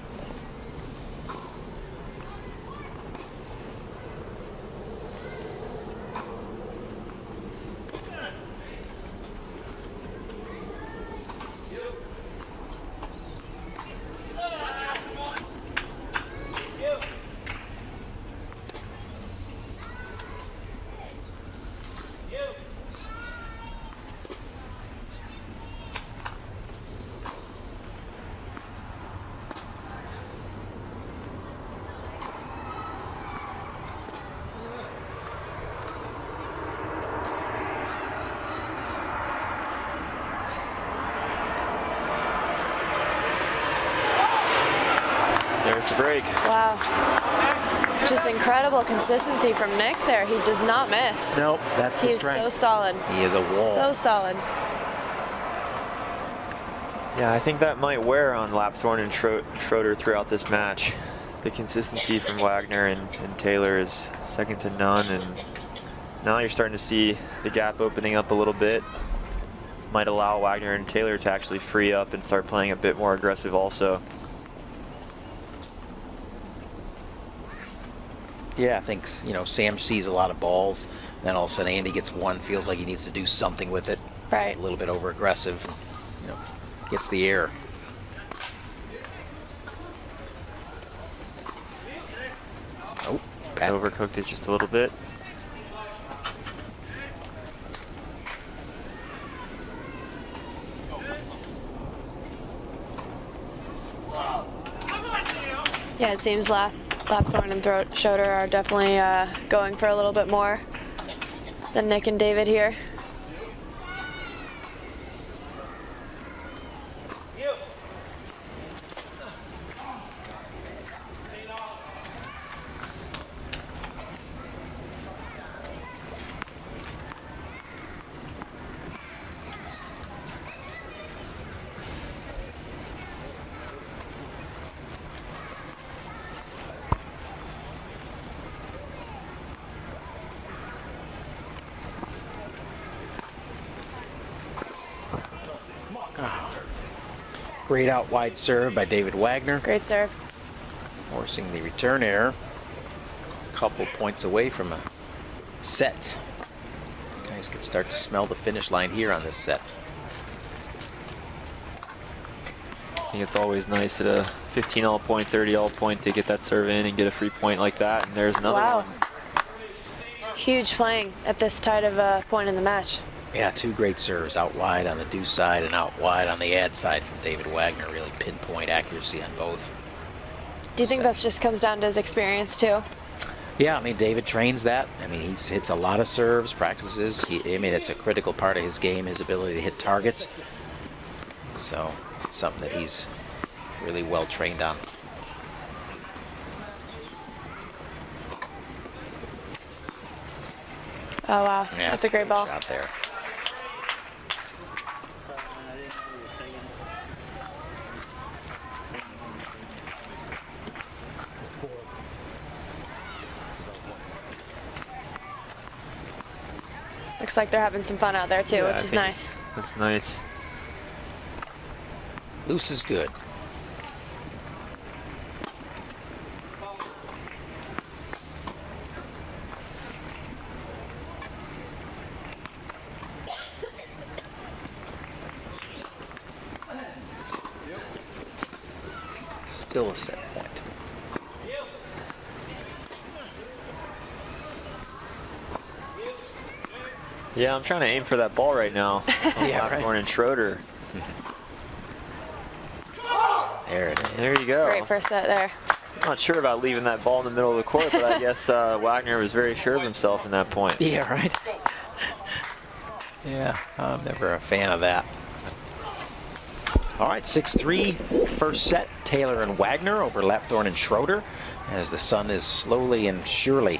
H: There's the break.
G: Wow. Just incredible consistency from Nick there. He does not miss.
B: Nope, that's the strength.
G: He is so solid.
B: He is a wall.
G: So solid.
H: Yeah, I think that might wear on Lapthorne and Schroeder throughout this match. The consistency from Wagner and Taylor is second to none, and now you're starting to see the gap opening up a little bit. Might allow Wagner and Taylor to actually free up and start playing a bit more aggressive also.
B: Yeah, I think, you know, Sam sees a lot of balls, then all of a sudden Andy gets one, feels like he needs to do something with it.
G: Right.
B: It's a little bit over aggressive, you know, gets the air. Oh, bad.
H: Overcooked it just a little bit.
G: Yeah, it seems Lapthorne and Schroeder are definitely going for a little bit more than Nick and David here.
B: Great out wide serve by David Wagner.
G: Great serve.
B: Forcing the return error. A couple points away from a set. Guys could start to smell the finish line here on this set.
H: I think it's always nice at a 15 all point, 30 all point to get that serve in and get a free point like that. And there's another
G: Wow.
H: one.
G: Huge playing at this tight of a point in the match.
B: Yeah, two great serves, out wide on the deuce side and out wide on the ad side from David Wagner. Really pinpoint accuracy on both.
G: Do you think that just comes down to his experience too?
B: Yeah, I mean, David trains that. I mean, he hits a lot of serves, practices. I mean, it's a critical part of his game, his ability to hit targets. So it's something that he's really well trained on.
G: Oh wow,
B: Yeah,
G: that's a great ball.
B: Shot there.
G: Looks like they're having some fun out there too,
H: Yeah,
G: which
H: I
G: is
H: think
G: nice.
H: That's nice.
B: Loose is good. Still a set point.
H: Yeah, I'm trying to aim for that ball right now.
B: Yeah, right.
H: Blackthorn and Schroeder.
B: There it is.
H: There you go.
G: Great first set there.
H: I'm not sure about leaving that ball in the middle of the court, but I guess Wagner was very sure of himself in that point.
B: Yeah, right. Yeah, I'm never a fan of that. All right, 6-3, first set. Taylor and Wagner over Lapthorn and Schroeder, as the sun is slowly and surely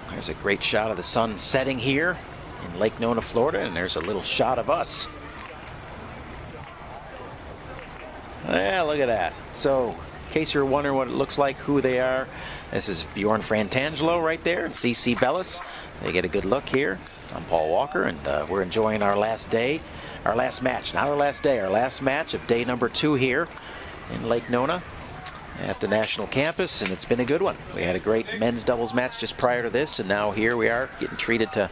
B: There's a great shot of the sun setting here in Lake Nona, Florida, and there's a little shot of us. Yeah, look at that. So, in case you're wondering what it looks like, who they are, this is Bjorn Frantangelo right there and CC Bellis. They get a good look here. I'm Paul Walker, and we're enjoying our last day, our last match, not our last day, our last match of day number 2 here in Lake Nona at the National Campus, and it's been a good one. We had a great men's doubles match just prior to this, and now here we are getting treated to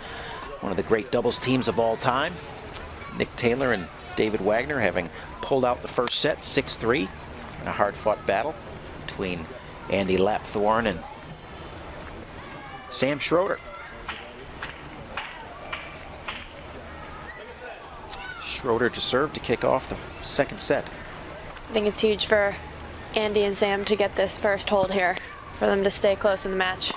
B: one of the great doubles teams of all time. Nick Taylor and David Wagner having pulled out the first set 6-3 in a hard-fought battle between Andy Lapthorn and Sam Schroeder. Schroeder to serve to kick off the second set.
G: I think it's huge for Andy and Sam to get this first hold here, for them to stay close in the match.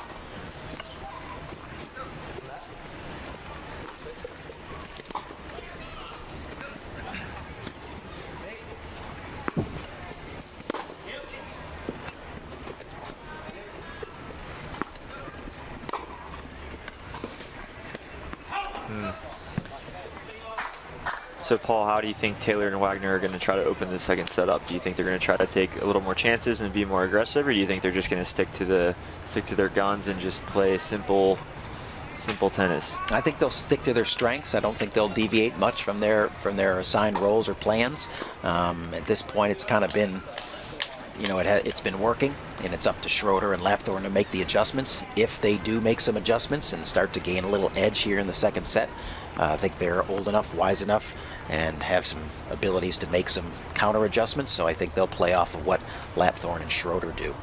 H: So, Paul, how do you think Taylor and Wagner are going to try to open the second set up? Do you think they're going to try to take a little more chances and be more aggressive, or do you think they're just going to stick to their guns and just play simple tennis?
B: I think they'll stick to their strengths. I don't think they'll deviate much from their assigned roles or plans. At this point, it's kind of been, you know, it's been working, and it's up to Schroeder and Lapthorn to make the adjustments. If they do make some adjustments and start to gain a little edge here in the second set, I think they're old enough, wise enough, and have some abilities to make some counter adjustments. So I think they'll play off of what Lapthorn and Schroeder do.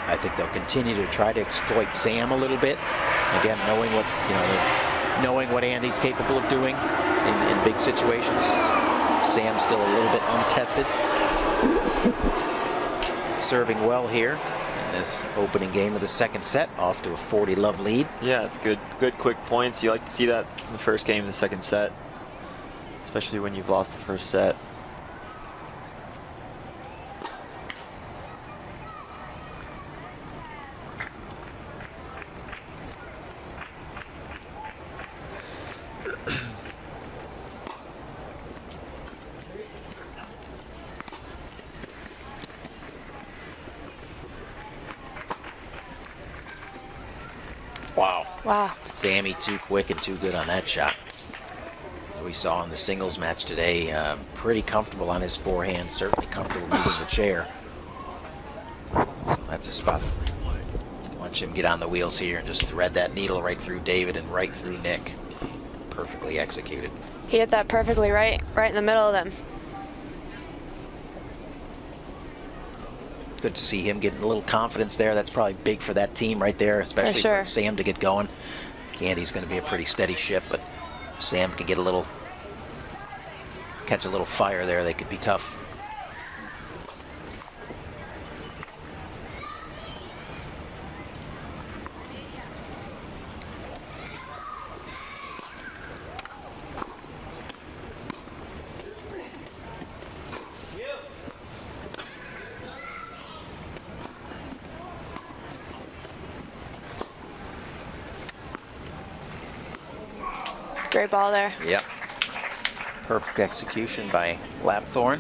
B: I think they'll continue to try to exploit Sam a little bit. Again, knowing what Andy's capable of doing in big situations. Sam's still a little bit untested. Serving well here in this opening game of the second set, off to a 40-love lead.
H: Yeah, it's good quick points. You like to see that in the first game of the second set, especially when you've lost the first set.
G: Wow.
B: Sammy too quick and too good on that shot. We saw in the singles match today, pretty comfortable on his forehand, certainly comfortable moving the chair. That's a spot. Watch him get on the wheels here and just thread that needle right through David and right through Nick. Perfectly executed.
G: He hit that perfectly right in the middle of them.
B: Good to see him getting a little confidence there. That's probably big for that team right there, especially for Sam to get going. Candy's going to be a pretty steady ship, but Sam can get a little, catch a little fire there. They could be tough.
G: Great ball there.
B: Yep. Perfect execution by Lapthorne.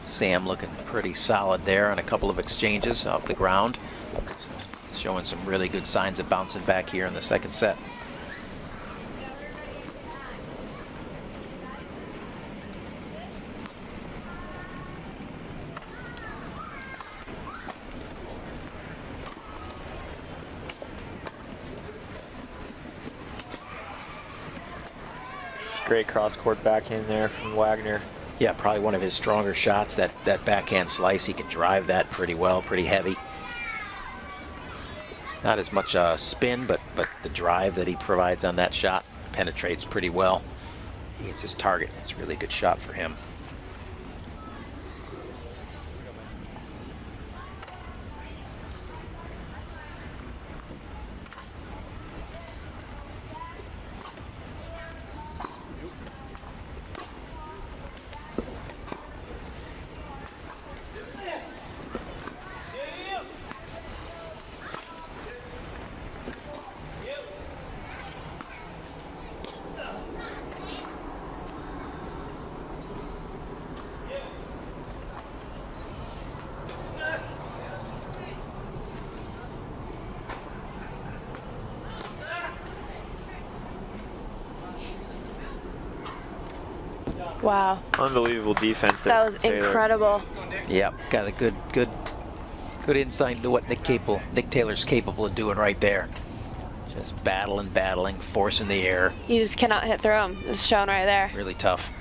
B: Sam looking pretty solid there on a couple of exchanges off the ground. Showing some really good signs of bouncing back here in the second set.
H: Great cross-court backhand there from Wagner.
B: Yeah, probably one of his stronger shots, that backhand slice. He can drive that pretty well, pretty heavy. Not as much spin, but the drive that he provides on that shot penetrates pretty well. He hits his target. It's a really good shot for him.
G: Wow.
H: Unbelievable defense there.
G: That was incredible.
B: Yep, got a good insight into what Nick Taylor's capable of doing right there. Just battling, forcing the air.
G: You just cannot hit through him. It's shown right there.
B: Really tough.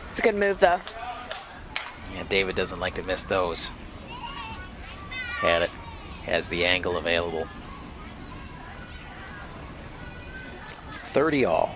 G: It's a good move, though.
B: Yeah, David doesn't like to miss those. Had it. Has the angle available. 30 all.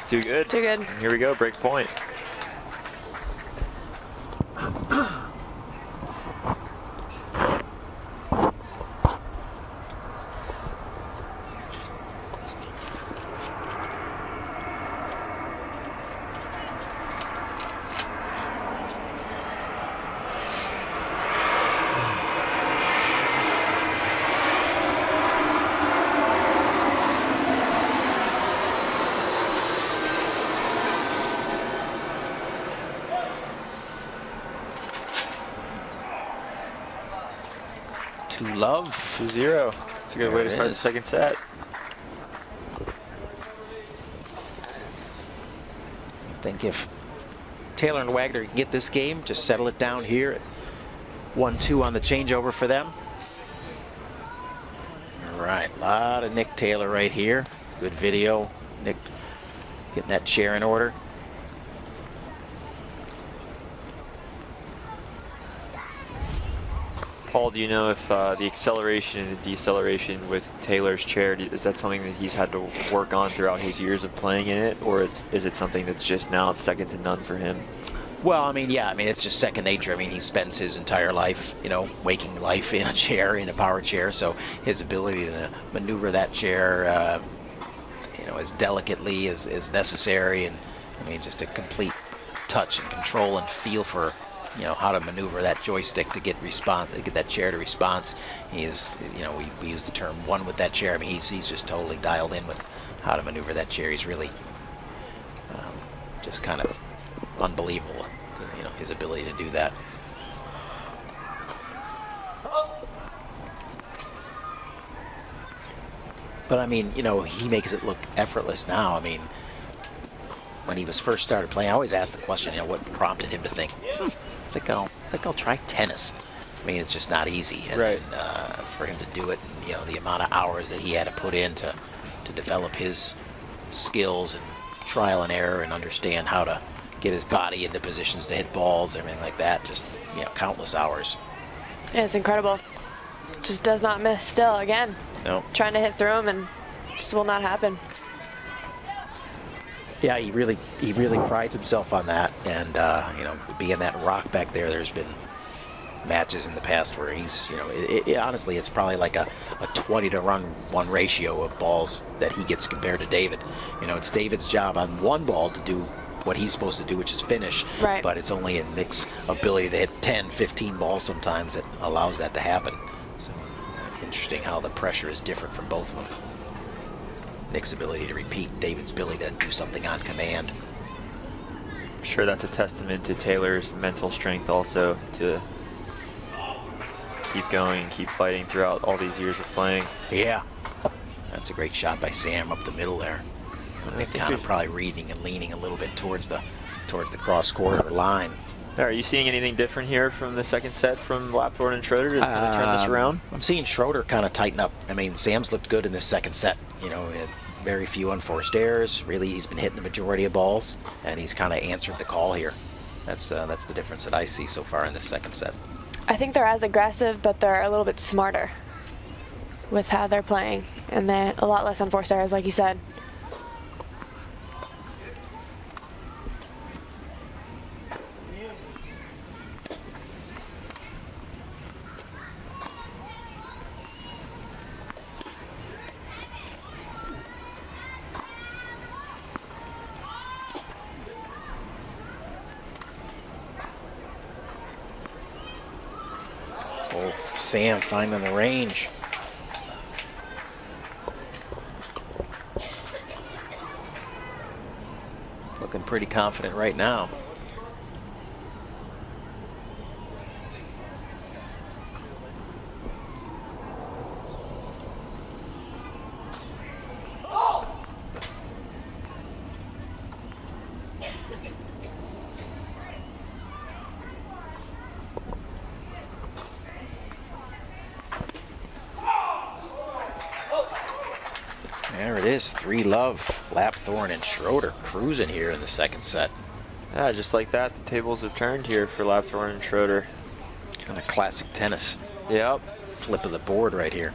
H: Too good.
G: It's too good.
H: Here we go, break point.
B: Love
H: 2-0. It's a good way to start the second set.
B: I think if Taylor and Wagner can get this game, just settle it down here at 1-2 on the changeover for them. All right, a lot of Nick Taylor right here. Good video. Nick getting that chair in order.
H: Paul, do you know if the acceleration and the deceleration with Taylor's chair, is that something that he's had to work on throughout his years of playing in it, or is it something that's just now it's second to none for him?
B: Well, I mean, yeah, I mean, it's just second nature. I mean, he spends his entire life, you know, waking life in a chair, in a power chair, so his ability to maneuver that chair, you know, as delicately as necessary, and I mean, just a complete touch and control and feel for, you know, how to maneuver that joystick to get that chair to response. He is, you know, we use the term one with that chair. I mean, he's just totally dialed in with how to maneuver that chair. He's really just kind of unbelievable, you know, his ability to do that. But I mean, you know, he makes it look effortless now. I mean, when he was first started playing, I always ask the question, you know, what prompted him to think, I think I'll try tennis. I mean, it's just not easy. And,
H: right.
B: For him to do it, you know, the amount of hours that he had to put in to develop his skills and trial and error and understand how to get his body into positions to hit balls, everything like that, just, you know, countless hours.
G: Yeah, it's incredible. Just does not miss still, again.
B: No.
G: Trying to hit through him and just will not happen.
B: Yeah, he really prides himself on that, and you know, being that rock back there, there's been matches in the past where he's, you know, honestly, it's probably like a 20 to 1 ratio of balls that he gets compared to David. You know, it's David's job on one ball to do what he's supposed to do, which is finish.
G: Right.
B: But it's only in Nick's ability to hit 10, 15 balls sometimes that allows that to happen. So interesting how the pressure is different from both of them. Nick's ability to repeat, David's ability to do something on command.
H: I'm sure that's a testament to Taylor's mental strength also, to keep going, keep fighting throughout all these years of playing.
B: Yeah. That's a great shot by Sam up the middle there. Nick kind of probably reading and leaning a little bit towards the cross court line.
H: Are you seeing anything different here from the second set from Lapthorne and Schroeder to kind of turn this around?
B: I'm seeing Schroeder kind of tighten up. I mean, Sam's looked good in this second set. You know, he had very few unforced errors. Really, he's been hitting the majority of balls, and he's kind of answered the call here. That's the difference that I see so far in this second set.
G: I think they're as aggressive, but they're a little bit smarter with how they're playing, and they're a lot less unforced errors, like you said.
B: Oh, Sam finding the range. Looking pretty confident right now. There it is, 3-love. Lapthorne and Schroeder cruising here in the second set.
H: Yeah, just like that, the tables have turned here for Lapthorne and Schroeder.
B: Kind of classic tennis.
H: Yep.
B: Flip of the board right here.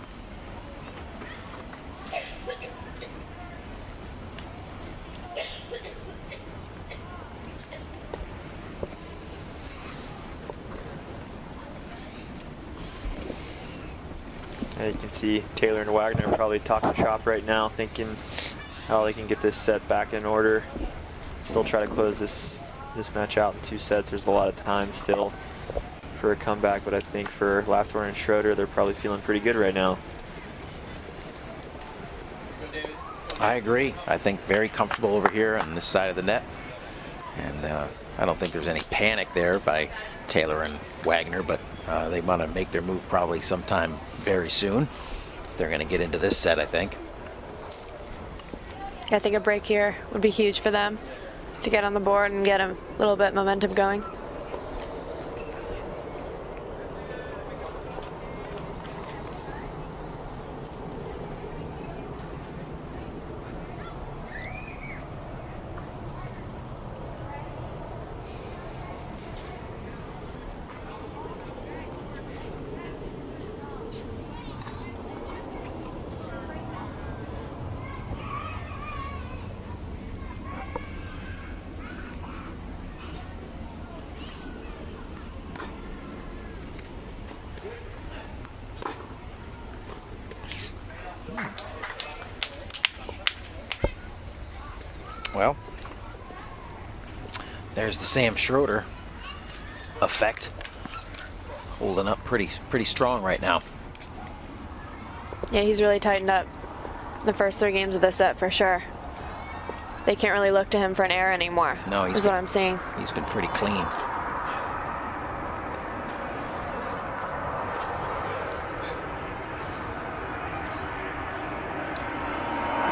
H: You can see Taylor and Wagner probably talking shop right now, thinking how they can get this set back in order. Still try to close this match out in 2 sets. There's a lot of time still for a comeback, but I think for Lapthorne and Schroeder, they're probably feeling pretty good right now.
B: I agree. I think very comfortable over here on this side of the net. And I don't think there's any panic there by Taylor and Wagner, but they want to make their move probably sometime very soon. They're going to get into this set, I think.
G: I think a break here would be huge for them to get on the board and get a little bit momentum going.
B: There's the Sam Schroeder effect. Holding up pretty strong right now.
G: Yeah, he's really tightened up the first 3 games of this set for sure. They can't really look to him for an error anymore.
B: No,
G: is what I'm seeing.
B: He's been pretty clean.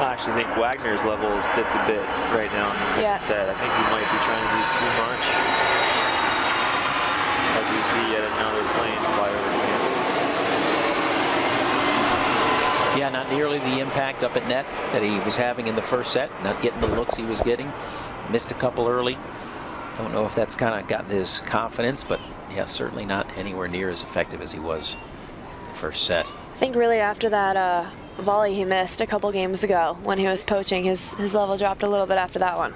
H: I actually think Wagner's level has dipped a bit right now in the second set. I think he might be trying to do too much. As we see yet another plane fly over the campus.
B: Yeah, not nearly the impact up at net that he was having in the first set. Not getting the looks he was getting. Missed a couple early. Don't know if that's kind of gotten his confidence, but yeah, certainly not anywhere near as effective as he was the first set.
G: I think really after that volley he missed a couple games ago when he was poaching, his level dropped a little bit after that one.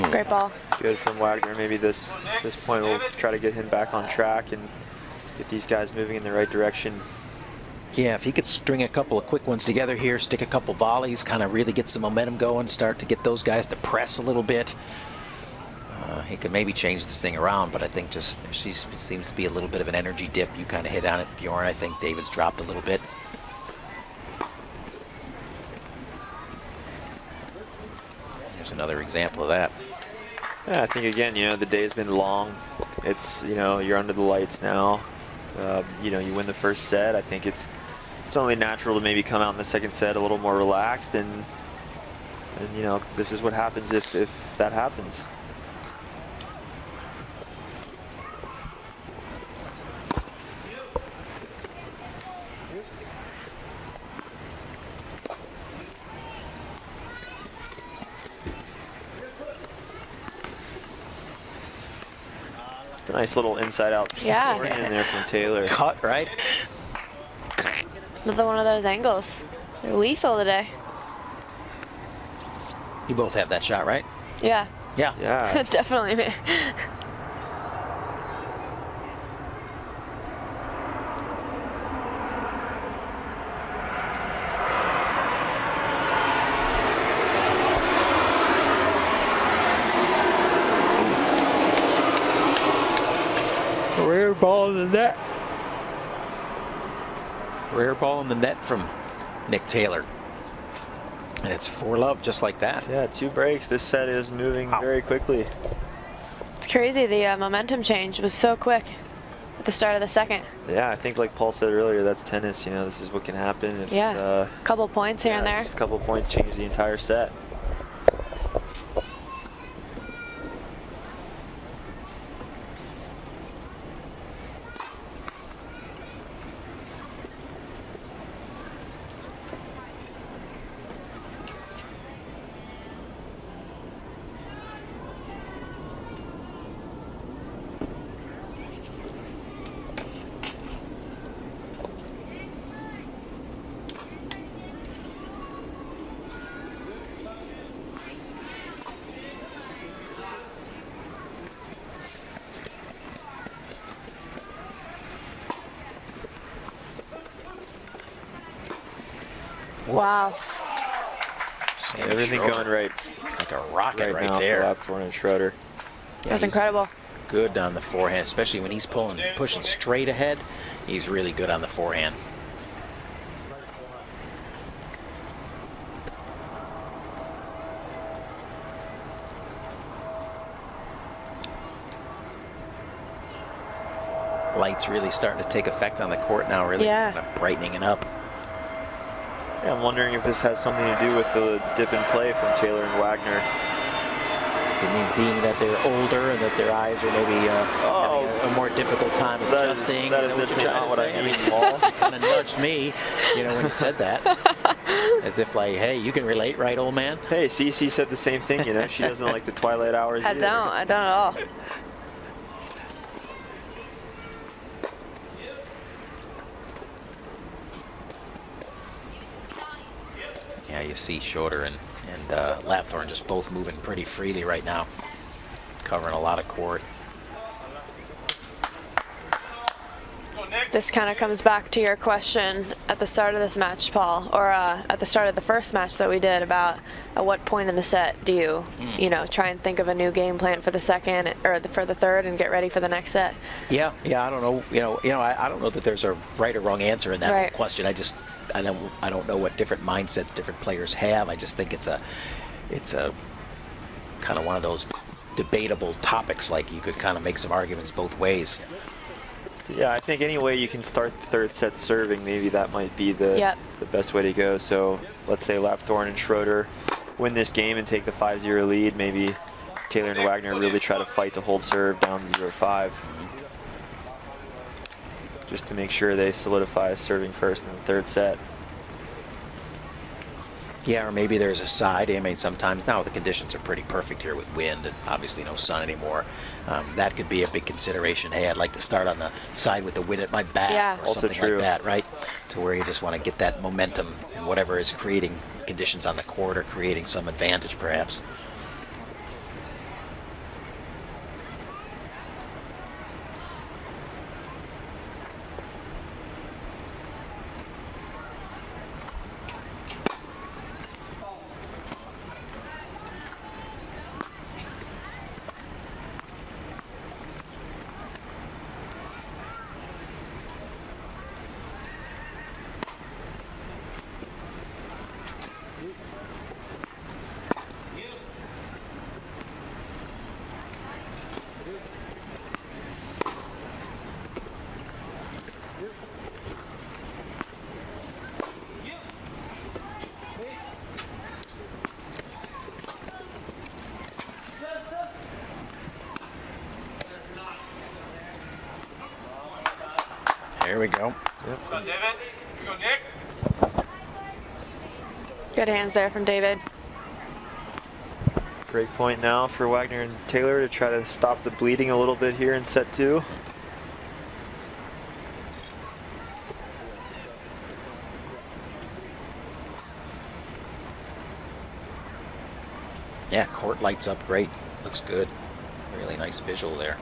G: Great ball.
H: Good from Wagner. Maybe this point we'll try to get him back on track and get these guys moving in the right direction.
B: Yeah, if he could string a couple of quick ones together here, stick a couple volleys, kind of really get some momentum going, start to get those guys to press a little bit, he could maybe change this thing around. But I think just she seems to be a little bit of an energy dip. You kind of hit on it, Bjorn. I think David's dropped a little bit. There's another example of that.
H: Yeah, I think again, the day's been long. It's, you're under the lights now. You win the first set. I think it's only natural to maybe come out in the second set a little more relaxed, and this is what happens if that happens. A nice little inside-out forehand there from Taylor.
B: Cut, right?
G: Another one of those angles. They're lethal today.
B: You both have that shot, right?
G: Yeah.
B: Yeah.
H: Yeah.
G: Definitely.
B: Rare ball in the net. Rare ball in the net from Nick Taylor. And it's 4-love just like that.
H: Yeah, 2 breaks. This set is moving very quickly.
G: It's crazy. The momentum change was so quick at the start of the second.
H: Yeah, I think like Paul said earlier, that's tennis. This is what can happen. If,
G: a couple points here and there.
H: Just a couple points change the entire set.
G: Wow.
H: Everything going right.
B: Like a rocket right
H: now
B: there.
H: Lap forehand Schroeder.
G: That was incredible.
B: Good on the forehand, especially when he's pushing straight ahead. He's really good on the forehand. Light's really starting to take effect on the court now, really kind of brightening it up.
H: Yeah, I'm wondering if this has something to do with the dip in play from Taylor and Wagner.
B: Being that they're older and that their eyes are maybe having a more difficult time adjusting.
H: That is definitely not what I mean, Paul.
B: You kind of nudged me, when you said that. As if like, hey, you can relate, right, old man?
H: Hey, Cece said the same thing, She doesn't like the twilight hours either.
G: I don't at all.
B: Yeah, you see Schroeder and Lapthorne just both moving pretty freely right now, covering a lot of court.
G: This kind of comes back to your question at the start of this match, Paul, or at the start of the first match that we did about at what point in the set do you, you know, try and think of a new game plan for the second or for the third and get ready for the next set.
B: Yeah, I don't know. I don't know that there's a right or wrong answer in that question. I don't know what different mindsets different players have. I just think it's a kind of one of those debatable topics. Like you could kind of make some arguments both ways.
H: Yeah, I think any way you can start the third set serving, maybe that might be the best way to go. So let's say Lapthorne and Schroeder win this game and take the 5-0 lead. Maybe Taylor and Wagner really try to fight to hold serve down 0-5. Just to make sure they solidify serving first in the third set.
B: Yeah, or maybe there's a side. I mean, sometimes now the conditions are pretty perfect here with wind and obviously no sun anymore. That could be a big consideration. Hey, I'd like to start on the side with the wind at my back or something like that, right? To where you just want to get that momentum and whatever is creating conditions on the court or creating some advantage perhaps. There we go.
G: Good hands there from David.
H: Break point now for Wagner and Taylor to try to stop the bleeding a little bit here in set 2.
B: Yeah, court lights up great. Looks good. Really nice visual there.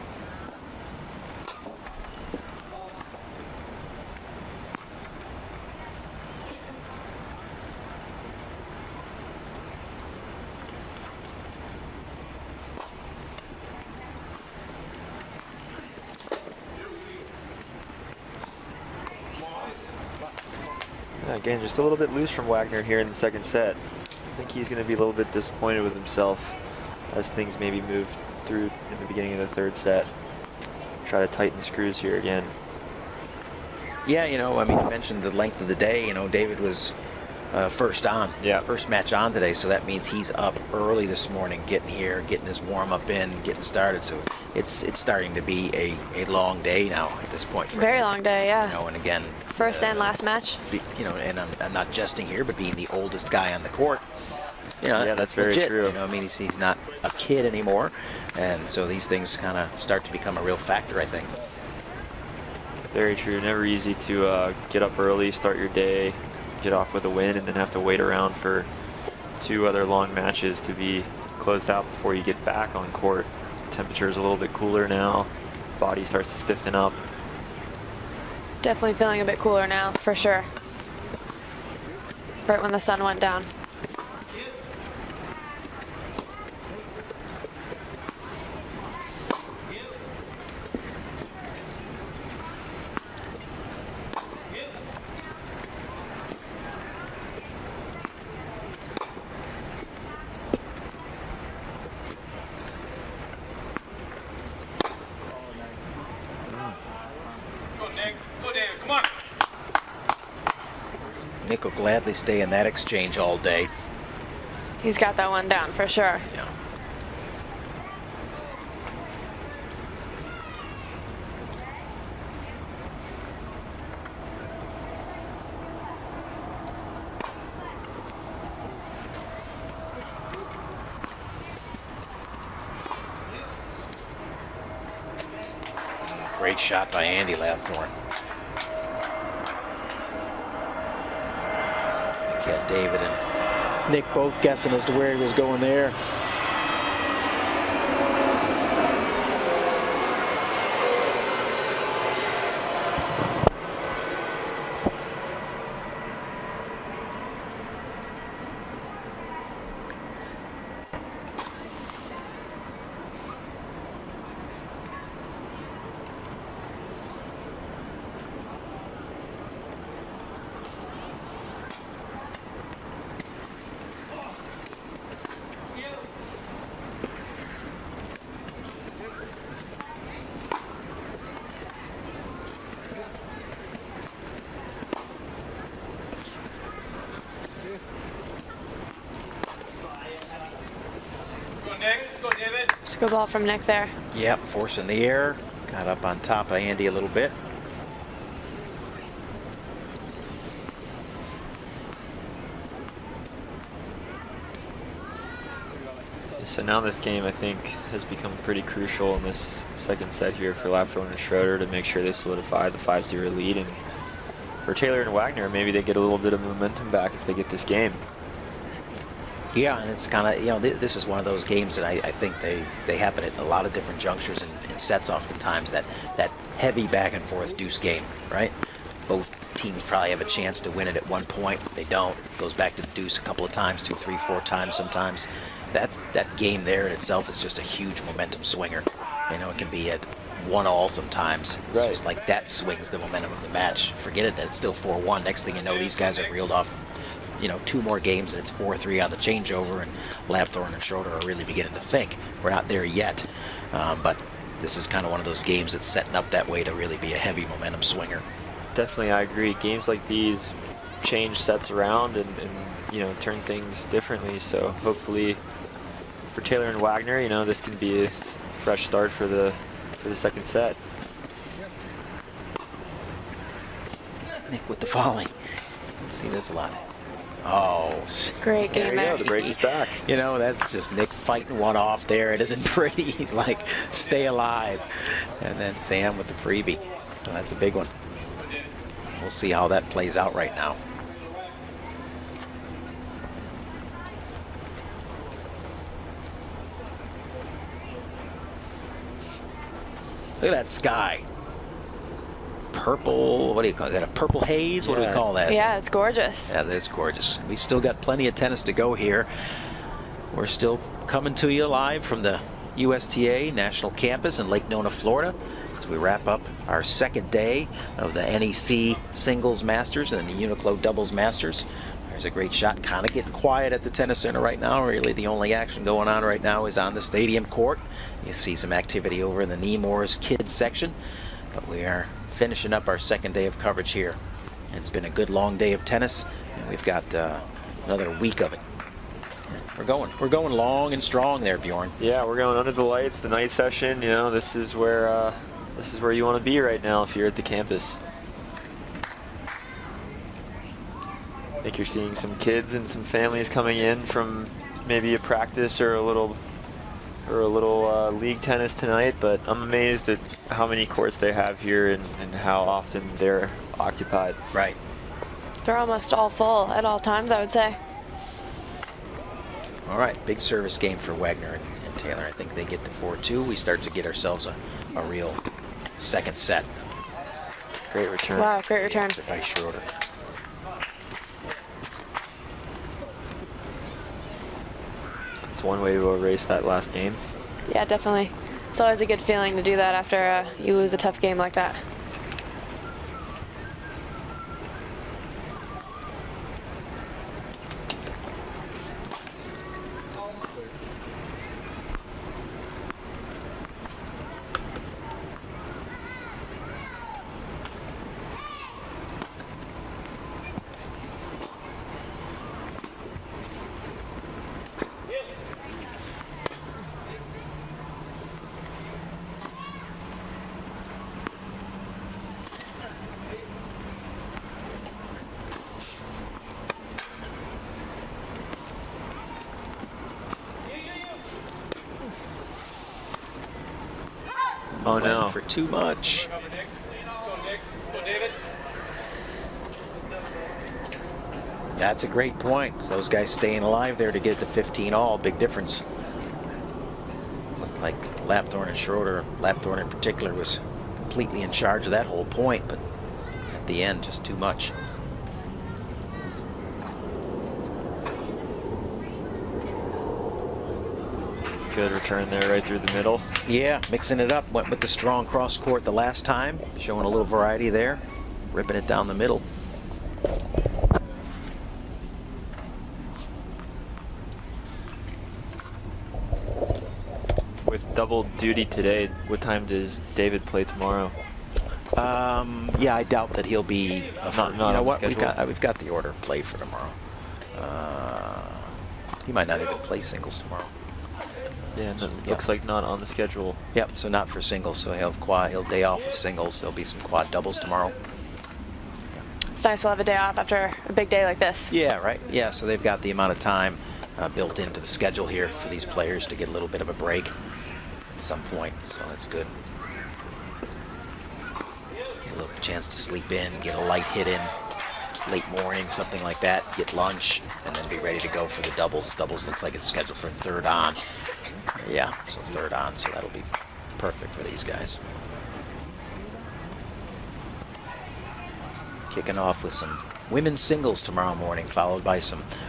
H: Again, just a little bit loose from Wagner here in the second set. I think he's going to be a little bit disappointed with himself as things maybe move through in the beginning of the third set. Try to tighten the screws here again.
B: Yeah, you know, I mean, you mentioned the length of the day. You know, David was first match on today, so that means he's up early this morning, getting here, getting his warm-up in, getting started. So it's starting to be a long day now at this point.
G: Very long day, yeah.
B: You know, and again,
G: first and last match.
B: You know, and I'm not jesting here, but being the oldest guy on the court, you know,
H: yeah, that's very
B: legit.
H: true.
B: You know, I mean, he's not a kid anymore, and so these things kind of start to become a real factor, I think.
H: Very true. Never easy to get up early, start your day, get off with a win, and then have to wait around for 2 other long matches to be closed out before you get back on court. Temperature is a little bit cooler now. Body starts to stiffen up.
G: Definitely feeling a bit cooler now, for sure. Right when the sun went down.
B: Nick will gladly stay in that exchange all day.
G: He's got that one down for sure.
B: Yeah. Great shot by Andy Lapthorne. Got David and Nick both guessing as to where he was going there.
G: It's a good ball from Nick there.
B: Yep, forcing the air. Got up on top of Andy a little bit.
H: So now this game, I think, has become pretty crucial in this second set here for Lapthorne and Schroeder to make sure they solidify the 5-0 lead. And for Taylor and Wagner, maybe they get a little bit of momentum back if they get this game.
B: Yeah, and it's kind of, you know, this is one of those games that I think they happen at a lot of different junctures and sets oftentimes, that heavy back and forth deuce game, right? Both teams probably have a chance to win it at one point. They don't. It goes back to the deuce a couple of times, 2, 3, 4 times sometimes. That game there in itself is just a huge momentum swinger. You know, it can be at 1-1 sometimes. It's just like that swings the momentum of the match. Forget it that it's still 4-1. Next thing you know, these guys are reeled off, you know, 2 more games and it's 4-3 on the changeover, and Lapthorne and Schroeder are really beginning to think. We're not there yet, but this is kind of one of those games that's setting up that way to really be a heavy momentum swinger.
H: Definitely, I agree. Games like these change sets around and you know, turn things differently. So hopefully for Taylor and Wagner, you know, this can be a fresh start for the second set.
B: Nick with the volley. See this a lot. Oh,
G: great game
H: there. The break is back.
B: You know, that's just Nick fighting one off there. It isn't pretty. He's like, stay alive. And then Sam with the freebie. So that's a big one. We'll see how that plays out right now. Look at that sky. Purple, what do you call it? Is that a purple haze? What do we call that?
G: Yeah, it's gorgeous.
B: Yeah, that's gorgeous. We still got plenty of tennis to go here. We're still coming to you live from the USTA National Campus in Lake Nona, Florida, as we wrap up our second day of the NEC Singles Masters and the UNIQLO Doubles Masters. There's a great shot. Kind of getting quiet at the tennis center right now. Really, the only action going on right now is on the stadium court. You see some activity over in the Nemours kids section, but we are finishing up our second day of coverage here. It's been a good long day of tennis, and we've got another week of it. We're going long and strong there, Bjorn.
H: Yeah, we're going under the lights, the night session. You know, this is where you want to be right now if you're at the campus. I think you're seeing some kids and some families coming in from maybe a practice or a little league tennis tonight, but I'm amazed at how many courts they have here and how often they're occupied.
B: Right.
G: They're almost all full at all times, I would say.
B: All right, big service game for Wagner and Taylor. I think they get to 4-2. We start to get ourselves a real second set.
H: Great return.
G: Wow, great return.
B: By Schroeder.
H: It's one way to erase that last game.
G: Yeah, definitely. It's always a good feeling to do that after you lose a tough game like that.
B: Oh no. For too much. That's a great point. Those guys staying alive there to get it to 15 all, big difference. Looked like Lapthorne and Schroeder, Lapthorne in particular, was completely in charge of that whole point, but at the end, just too much.
H: Good return there right through the middle.
B: Yeah, mixing it up. Went with the strong cross court the last time, showing a little variety there, ripping it down the middle.
H: With double duty today, what time does David play tomorrow?
B: Yeah, I doubt that he'll be.
H: Not
B: you know what?
H: schedule.
B: We've got the order played for tomorrow. He might not even play singles tomorrow.
H: Yeah, no, looks like not on the schedule.
B: Yep. So not for singles. So he'll have quad. He'll day off of singles. There'll be some quad doubles tomorrow.
G: It's nice to have a day off after a big day like this.
B: Yeah. Right. Yeah. So they've got the amount of time built into the schedule here for these players to get a little bit of a break at some point. So that's good. Get a little chance to sleep in, get a light hit in, late morning, something like that. Get lunch, and then be ready to go for the doubles. Doubles looks like it's scheduled for third on. Yeah, so third on, so that'll be perfect for these guys. Kicking off with some women's singles tomorrow morning, followed by a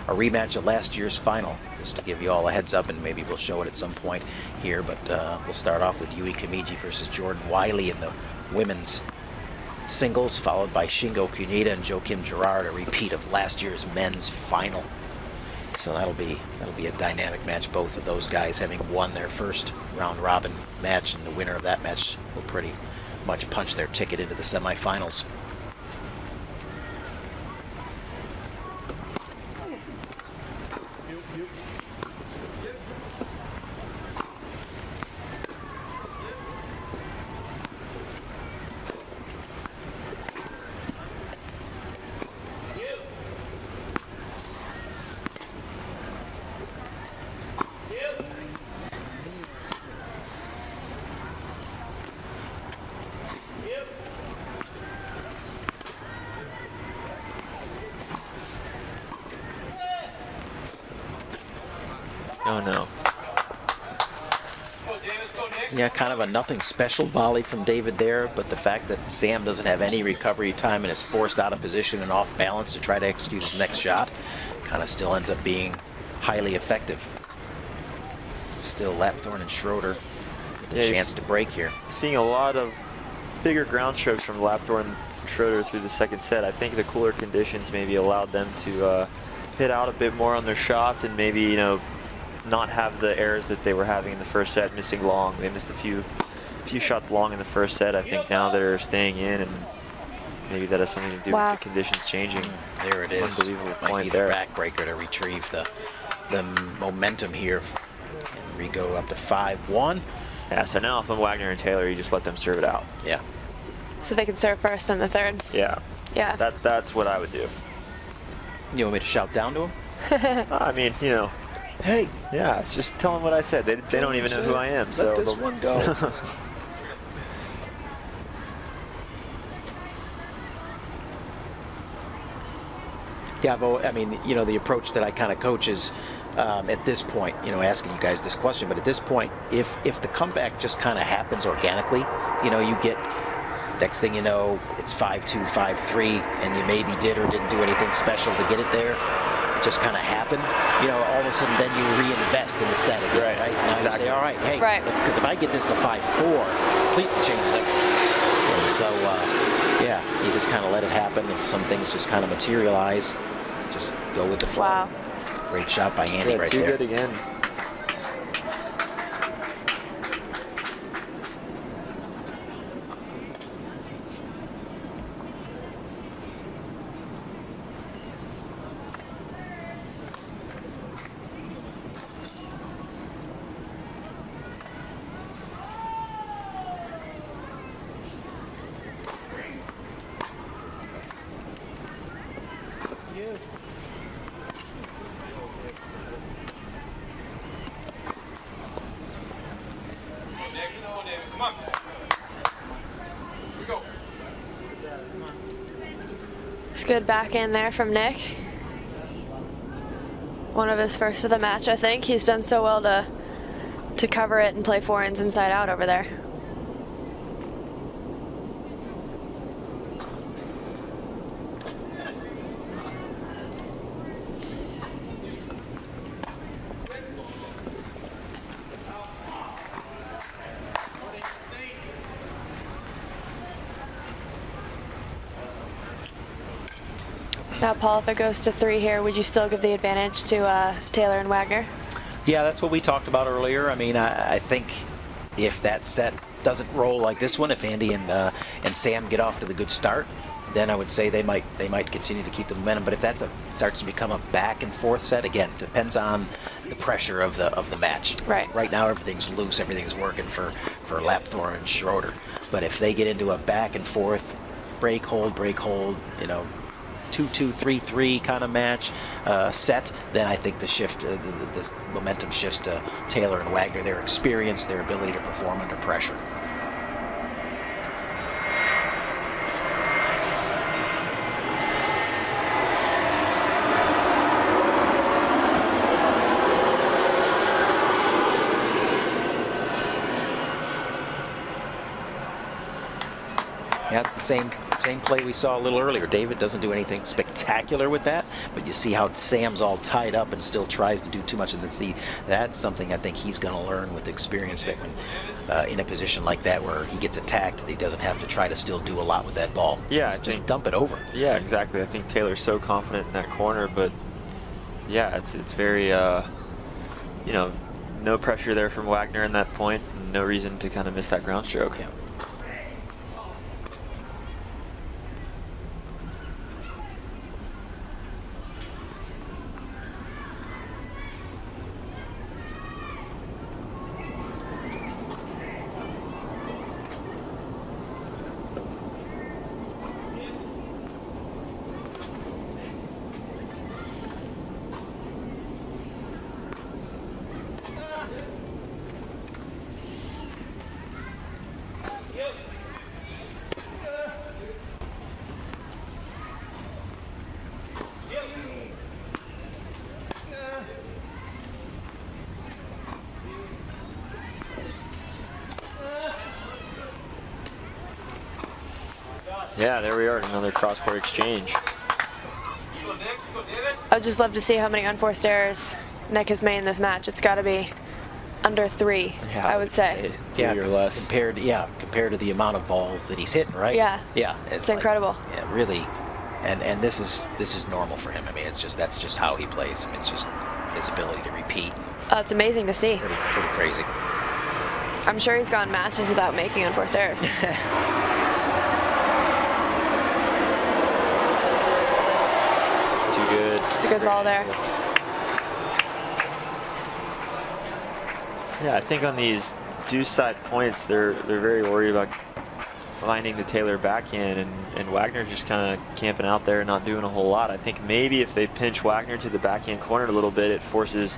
B: rematch of last year's final, just to give you all a heads up, and maybe we'll show it at some point here, but we'll start off with Yui Kamiji versus Jordan Wiley in the women's singles, followed by Shingo Kunita and Joakim Gerard, a repeat of last year's men's final. So that'll be a dynamic match, both of those guys having won their first round robin match, and the winner of that match will pretty much punch their ticket into the semifinals.
H: Oh no.
B: Yeah, kind of a nothing special volley from David there, but the fact that Sam doesn't have any recovery time and is forced out of position and off balance to try to execute his next shot kind of still ends up being highly effective. Still Lapthorne and Schroeder with a chance to break here.
H: Seeing a lot of bigger ground strokes from Lapthorne and Schroeder through the second set. I think the cooler conditions maybe allowed them to hit out a bit more on their shots and maybe, you know, not have the errors that they were having in the first set, missing long. They missed a few shots long in the first set. I think now they're staying in, and maybe that has something to do with the conditions changing.
B: There it is.
H: Unbelievable
B: Might
H: point
B: be
H: there.
B: the backbreaker to retrieve the momentum here. And we go up to 5-1.
H: Yeah, so now if I'm Wagner and Taylor, you just let them serve it out.
B: Yeah.
G: So they can serve first in the third.
H: Yeah.
G: Yeah.
H: That's what I would do.
B: You want me to shout down to him?
H: I mean, you know.
B: Hey.
H: Yeah, just tell them what I said. They don't even know who I am.
B: Let this one go. Yeah, but I mean, you know, the approach that I kind of coach is at this point, you know, asking you guys this question, but at this point, if the comeback just kind of happens organically, you know, you get, next thing you know, it's 5-2, 5-3, and you maybe did or didn't do anything special to get it there. It just kind of happened. You know, all of a sudden, then you reinvest in the set again, right? Now you say, all right, hey, because if I get this to 5-4, completely changes everything. And so, yeah, you just kind of let it happen. If some things just kind of materialize, just go with the flow.
G: Wow.
B: Great shot by Andy right
H: too
B: there.
H: Good again.
G: It's good back in there from Nick. one of his first of the match, I think. He's done so well to cover it and play forehands inside out over there. Now, Paul, if it goes to 3 here, would you still give the advantage to Taylor and Wagner?
B: Yeah, that's what we talked about earlier. I mean, I think if that set doesn't roll like this one, if Andy and Sam get off to the good start, then I would say they might continue to keep the momentum. But if that starts to become a back and forth set, again, depends on the pressure of the match.
G: Right.
B: Right now, everything's loose, everything's working for Lapthorne and Schroeder. But if they get into a back and forth, break hold, you know, 2-2, 3-3 kind of match set, then I think the shift, the momentum shifts to Taylor and Wagner, their experience, their ability to perform under pressure. Yeah, it's the same play we saw a little earlier. David doesn't do anything spectacular with that, but you see how Sam's all tied up and still tries to do too much. And see, that's something I think he's going to learn with experience, that when in a position like that where he gets attacked, he doesn't have to try to still do a lot with that ball.
H: Yeah,
B: just dump it over.
H: Yeah, exactly. I think Taylor's so confident in that corner, but yeah, it's very you know, no pressure there from Wagner in that point, and no reason to kind of miss that ground stroke.
B: Yeah.
H: Yeah, there we are, another cross-court exchange.
G: I'd just love to see how many unforced errors Nick has made in this match. It's got to be under 3,
H: yeah,
G: I would say.
H: 3 or less.
B: Compared to the amount of balls that he's hitting, right?
G: Yeah.
B: Yeah.
G: It's incredible.
B: Yeah, really. And this is normal for him. I mean, that's just how he plays. I mean, it's just his ability to repeat.
G: It's amazing to see.
B: Pretty crazy.
G: I'm sure he's gone matches without making unforced errors.
H: Good.
G: It's a good ball there.
H: Yeah, I think on these deuce side points, they're very worried about finding the Taylor backhand, and Wagner's just kind of camping out there, not doing a whole lot. I think maybe if they pinch Wagner to the backhand corner a little bit, it forces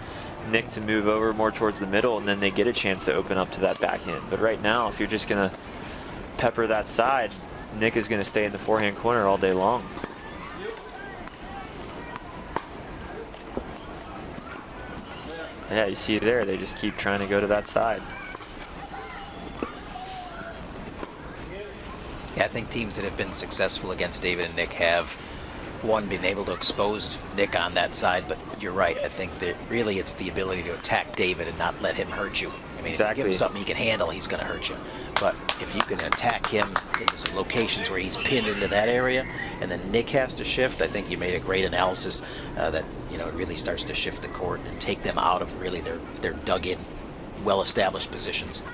H: Nick to move over more towards the middle, and then they get a chance to open up to that backhand. But right now, if you're just going to pepper that side, Nick is going to stay in the forehand corner all day long. Yeah, you see there, they just keep trying to go to that side.
B: Yeah, I think teams that have been successful against David and Nick have, one, been able to expose Nick on that side, but you're right, I think that really it's the ability to attack David and not let him hurt you. I mean,
H: exactly.
B: If you give him something he can handle, he's going to hurt you. But if you can attack him into some locations where he's pinned into that area, and then Nick has to shift, I think you made a great analysis that, you know, it really starts to shift the court and take them out of really their dug-in, well-established positions.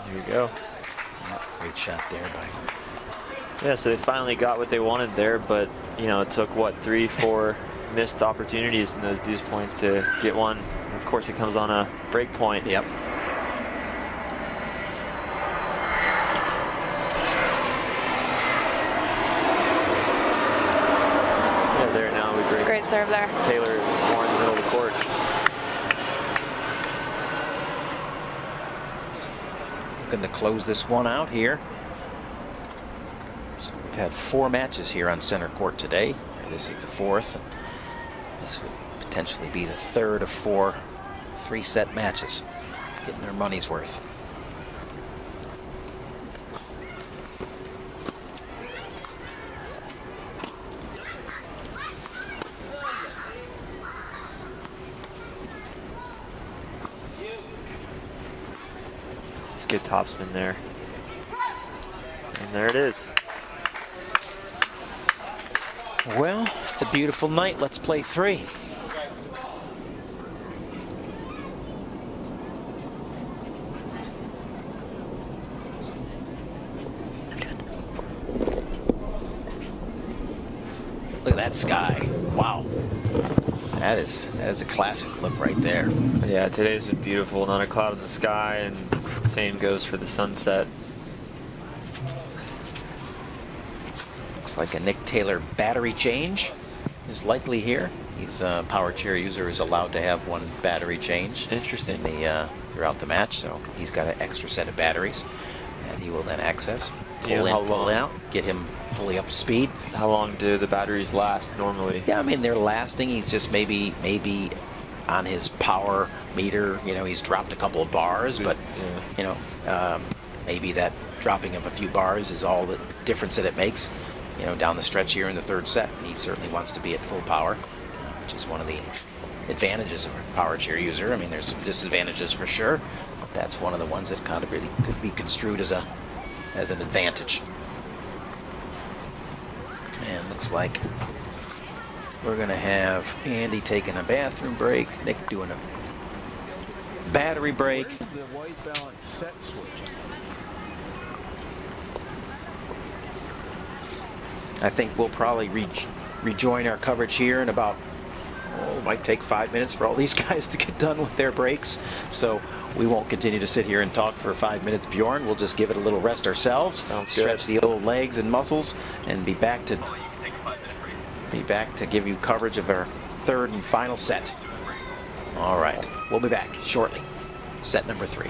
H: There you go.
B: Yeah, great shot there by.
H: Yeah, so they finally got what they wanted there, but you know, it took what, 3-4 missed opportunities in those deuce points to get one. And of course, it comes on a break point.
B: Yep.
H: Yeah, there now we bring
G: It's a great serve there.
H: Taylor more in the middle of the court.
B: looking to close this one out here. So we've had 4 matches here on center court today. This is the 4th. And this would potentially be the 3rd of 4 3-set matches. Getting their money's worth.
H: Good topspin there. And there it is.
B: Well, it's a beautiful night. Let's play 3. Look at that sky. Wow. That is a classic look right there.
H: Yeah, today's been beautiful. Not a cloud in the sky, and same goes for the sunset.
B: Looks like a Nick Taylor battery change is likely here. He's a power chair user, is allowed to have 1 battery change.
H: Interesting.
B: Throughout the match, so he's got an extra set of batteries that he will then access.
H: Do you know how long?
B: Out, get him fully up to speed.
H: How long do the batteries last normally?
B: Yeah, I mean, they're lasting. He's just maybe on his power meter, you know, he's dropped a couple of bars, but you know, maybe that dropping of a few bars is all the difference that it makes, you know, down the stretch here in the 3rd set. And he certainly wants to be at full power, which is one of the advantages of a power chair user. I mean, there's some disadvantages for sure, but that's one of the ones that kind of really could be construed as an advantage. And looks like we're going to have Andy taking a bathroom break, Nick doing a battery break.
J: The white balance set switch.
B: I think we'll probably rejoin our coverage here in about, it might take 5 minutes for all these guys to get done with their breaks. So we won't continue to sit here and talk for 5 minutes, Bjorn. We'll just give it a little rest ourselves.
H: Sounds
B: stretch
H: good.
B: the old legs and muscles, and be back to give you coverage of our 3rd and final set. All right, we'll be back shortly. Set number 3.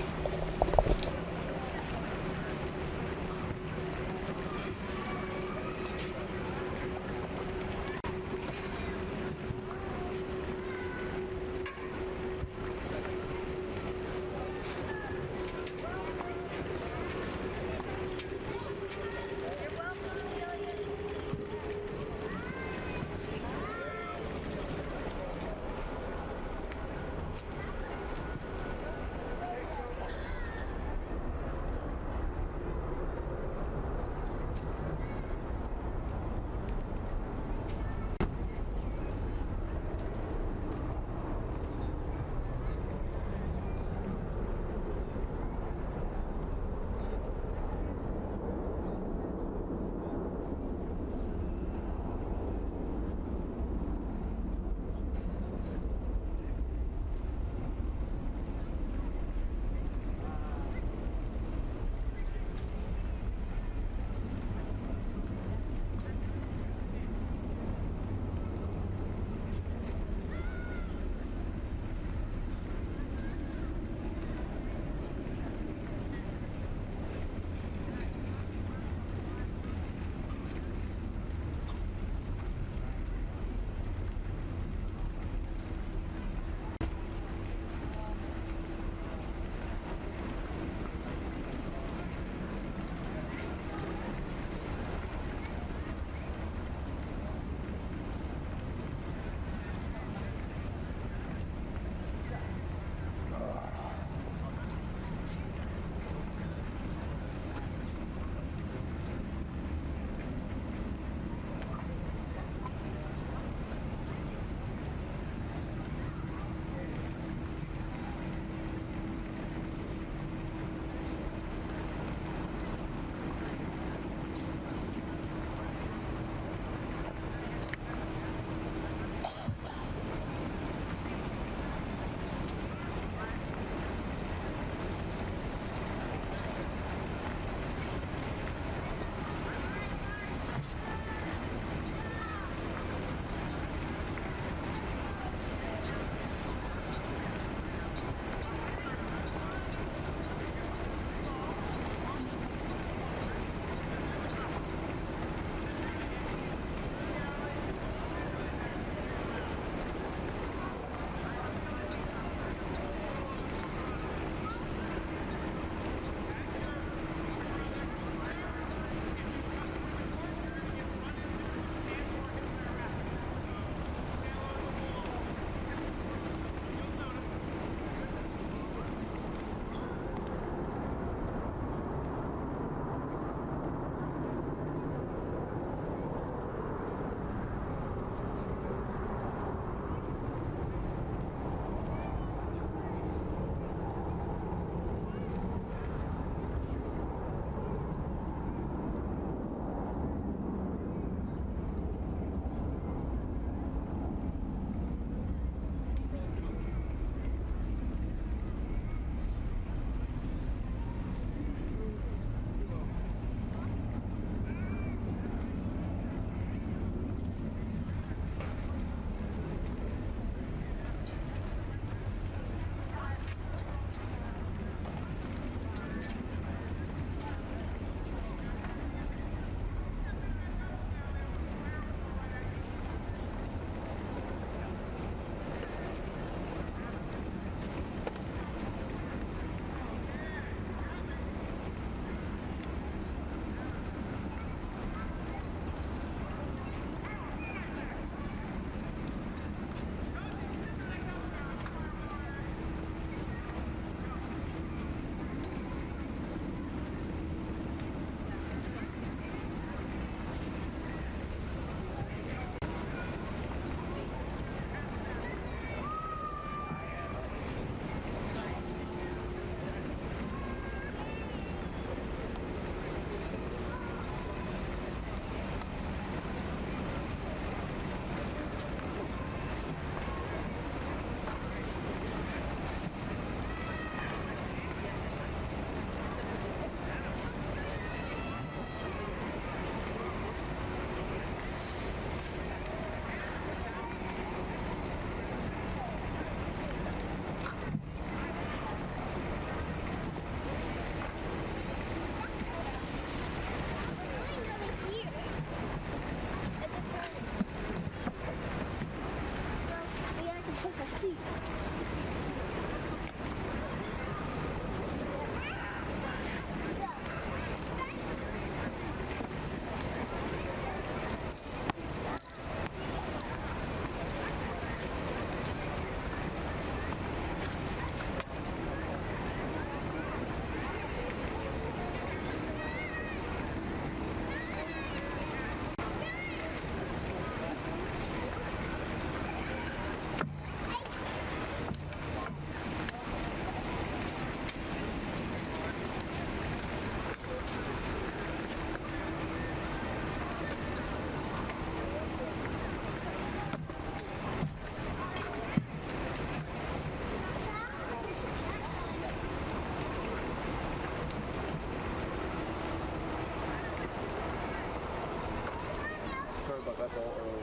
J: that ball earlier.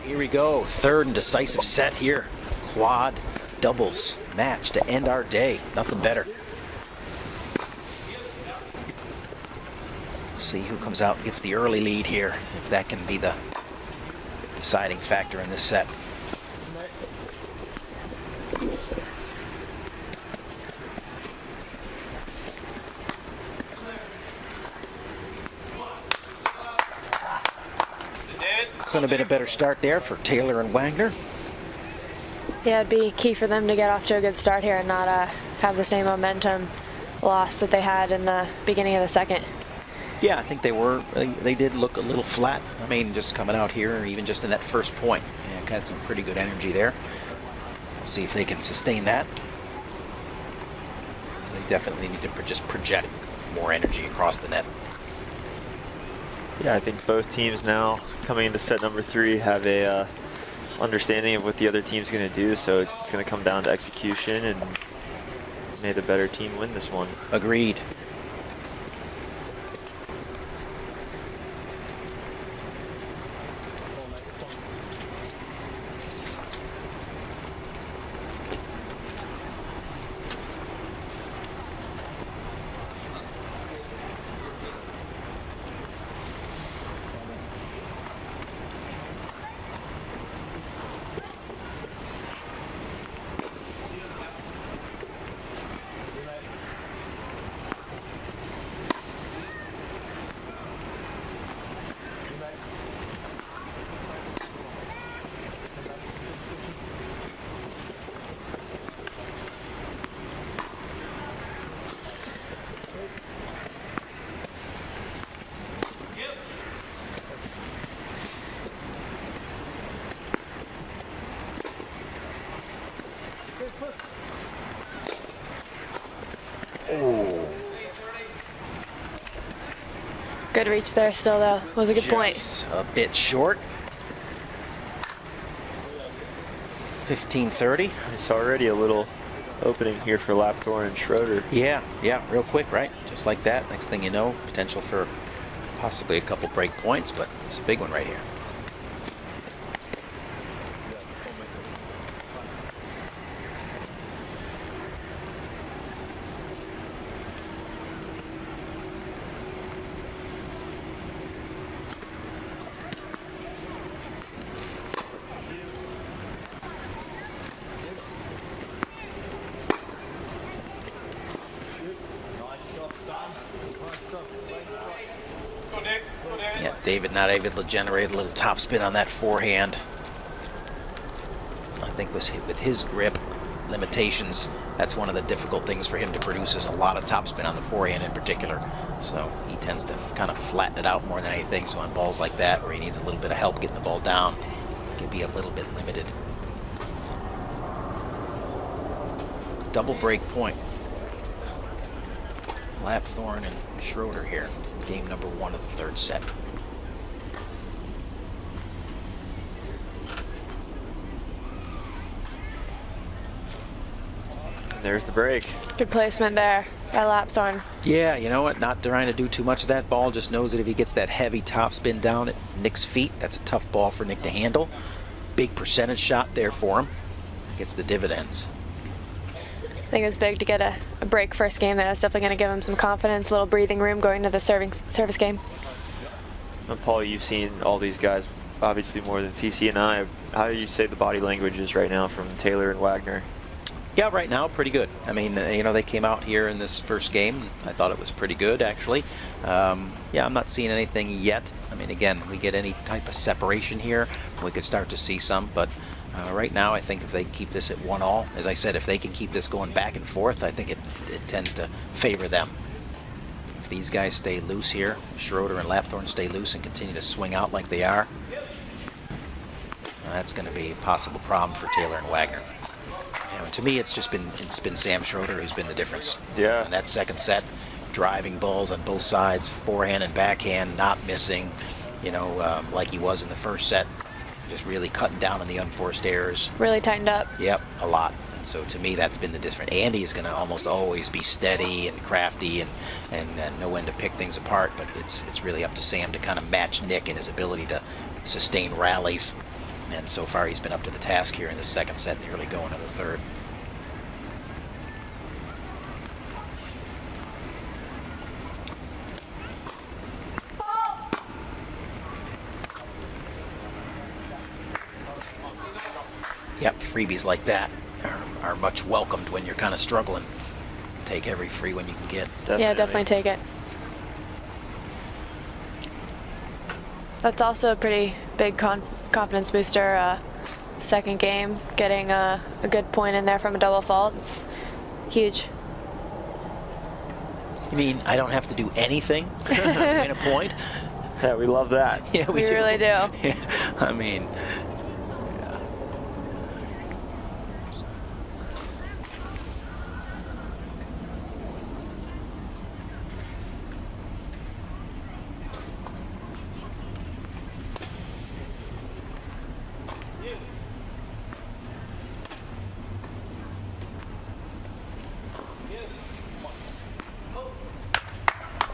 B: Here we go, third and decisive set here. Quad doubles match to end our day. Nothing better. See who comes out and gets the early lead here, if that can be the deciding factor in this set. Could have been a better start there for Taylor and Wagner.
G: Yeah, it'd be key for them to get off to a good start here and not have the same momentum loss that they had in the beginning of the second.
B: Yeah, I think they did look a little flat. I mean, just coming out here, even just in that first point, yeah, got some pretty good energy there. We'll see if they can sustain that. They definitely need to just project more energy across the net.
H: Yeah, I think both teams now coming into set number 3 have a understanding of what the other team's going to do, so it's going to come down to execution, and may the better team win this one.
B: Agreed.
G: Good reach there still, though. Was a good point.
B: A bit short. 15:30.
H: It's already a little opening here for Lapthorne and Schroeder.
B: Yeah, real quick, right? Just like that. Next thing you know, potential for possibly a couple break points, but it's a big one right here. David not able to generate a little topspin on that forehand. I think with his grip limitations, that's one of the difficult things for him to produce, is a lot of topspin on the forehand in particular. So he tends to kind of flatten it out more than anything. So on balls like that, where he needs a little bit of help getting the ball down, he can be a little bit limited. Double break point. Lapthorne and Schroeder here. Game number 1 of the 3rd set.
H: There's the break.
G: Good placement there by Lapthorne.
B: Yeah, you know what? Not trying to do too much of that ball. Just knows that if he gets that heavy topspin down at Nick's feet, that's a tough ball for Nick to handle. Big percentage shot there for him. Gets the dividends.
G: I think it was big to get a break first game there. That's definitely going to give him some confidence, a little breathing room going to the service game.
H: Well, Paul, you've seen all these guys obviously more than CC and I. How do you say the body language is right now from Taylor and Wagner?
B: Yeah, right now, pretty good. I mean, you know, they came out here in this first game. I thought it was pretty good, actually. Yeah, I'm not seeing anything yet. I mean, again, we get any type of separation here, we could start to see some. But right now, I think if they keep this at 1-all, as I said, if they can keep this going back and forth, I think it tends to favor them. If these guys stay loose here, Schroeder and Lapthorne stay loose and continue to swing out like they are, that's going to be a possible problem for Taylor and Wagner. You know, to me, it's been Sam Schroeder who's been the difference.
H: Yeah.
B: In that second set, driving balls on both sides, forehand and backhand, not missing. You know, like he was in the first set, just really cutting down on the unforced errors.
G: Really tightened up.
B: Yep, a lot. And so to me, that's been the difference. Andy is going to almost always be steady and crafty and know when to pick things apart. But it's really up to Sam to kind of match Nick in his ability to sustain rallies. And so far, he's been up to the task here in the second set and the early going of the third. Yep, freebies like that are much welcomed when you're kind of struggling. Take every free one you can get.
H: Definitely.
G: Yeah, definitely take it. That's also a pretty big confidence booster. Second game, getting a good point in there from a double fault. It's huge.
B: You mean I don't have to do anything to win a point?
H: Yeah, we love that.
B: Yeah,
G: We really do.
B: Yeah, I mean,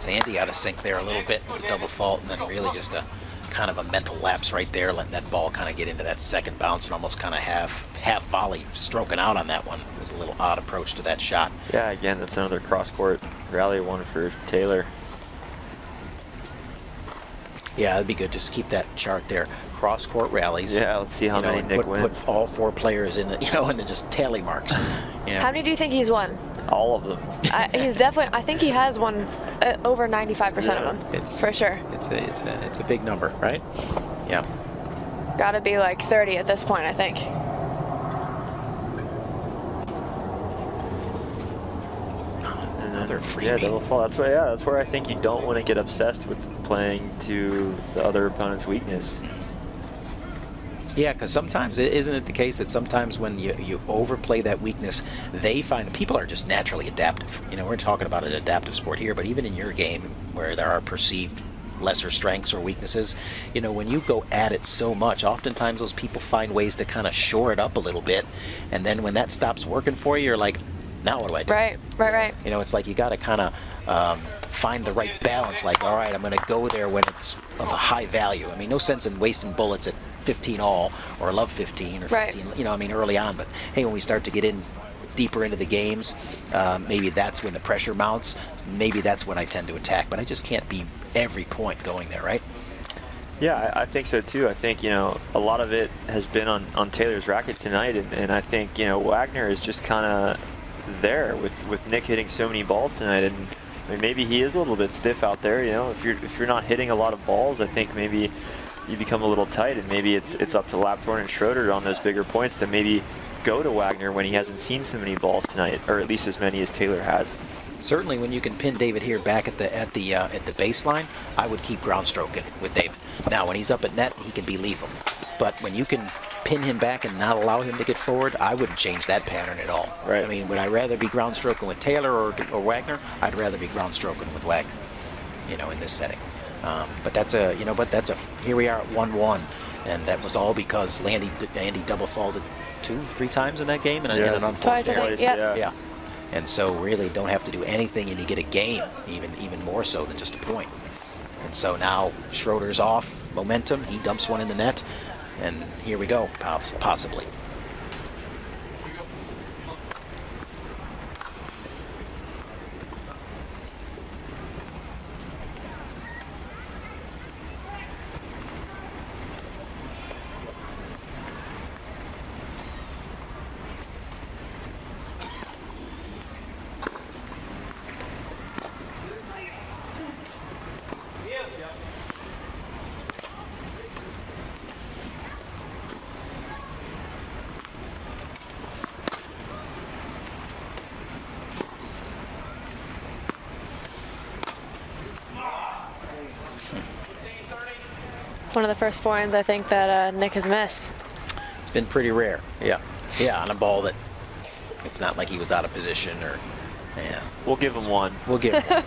B: Andy out of sync there a little bit with the double fault, and then really just a kind of a mental lapse right there, letting that ball kind of get into that second bounce and almost kind of half volley, stroking out on that one. It was a little odd approach to that shot.
H: Yeah, again, that's another cross-court rally one for Taylor.
B: Yeah, it'd be good. Just keep that chart there. Cross-court rallies.
H: Yeah, let's see how many Nick wins.
B: Put all 4 players in the, and then just tally marks. Yeah.
G: How many do you think he's won?
H: All of them.
G: He's definitely. I think he has won over 95% of them.
B: It's
G: for sure.
B: It's a big number, right? Yeah.
G: Got to be like 30 at this point, I think.
B: Another freebie.
H: Yeah, double fault. That's where I think you don't want to get obsessed with playing to the other opponent's weakness.
B: Yeah, because sometimes, isn't it the case that sometimes when you overplay that weakness, they find people are just naturally adaptive. We're talking about an adaptive sport here, but even in your game where there are perceived lesser strengths or weaknesses, when you go at it so much, oftentimes those people find ways to kind of shore it up a little bit, and then when that stops working for you, you're like, now what do I do?
G: Right.
B: It's like you got to kind of find the right balance. Like, all right, I'm going to go there when it's of a high value. I mean, no sense in wasting bullets at 15 all or love 15 or 15.
G: Right.
B: Early on. But hey, when we start to get in deeper into the games, maybe that's when the pressure mounts. Maybe that's when I tend to attack. But I just can't be every point going there, right?
H: Yeah, I think so too. I think, a lot of it has been on Taylor's racket tonight, and I think, Wagner is just kind of there with Nick hitting so many balls tonight, and I mean, maybe he is a little bit stiff out there. You know, if you're not hitting a lot of balls, I think maybe you become a little tight, and maybe it's up to Lapthorne and Schroeder on those bigger points to maybe go to Wagner when he hasn't seen so many balls tonight, or at least as many as Taylor has.
B: Certainly, when you can pin David here back at the baseline, I would keep ground stroking with David. Now, when he's up at net, he can be lethal. But when you can pin him back and not allow him to get forward, I wouldn't change that pattern at all.
H: Right.
B: I mean, would I rather be ground stroking with Taylor or Wagner? I'd rather be ground stroking with Wagner, you know, in this setting. But here we are at 1-1, and that was all because Andy double faulted 2-3 times in that game, and an unforced
G: Twice, I
B: error.
G: think. Yeah.
B: And so really don't have to do anything, and you get a game, even more so than just a point. And so now Schroeder's off momentum. He dumps one in the net, and here we go, possibly.
G: One of the first forehands I think that Nick has missed.
B: It's been pretty rare. Yeah, on a ball that it's not like he was out of position or. Yeah.
H: We'll give him one.
B: We'll give him one.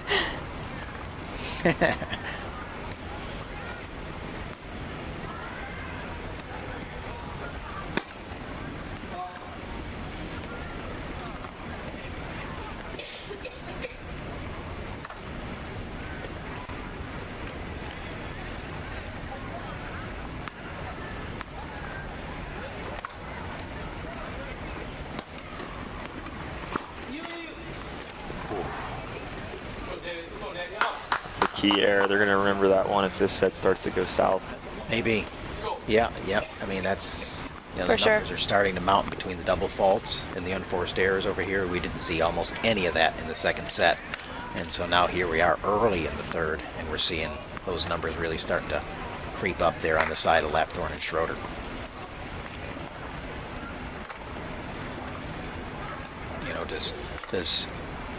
H: Key error. They're going to remember that one if this set starts to go south.
B: Maybe. Yeah. I mean, that's, you know,
G: For
B: the
G: sure.
B: numbers are starting to mount between the double faults and the unforced errors over here. We didn't see almost any of that in the second set. And so now here we are early in the third, and we're seeing those numbers really starting to creep up there on the side of Lapthorne and Schroeder. You know, does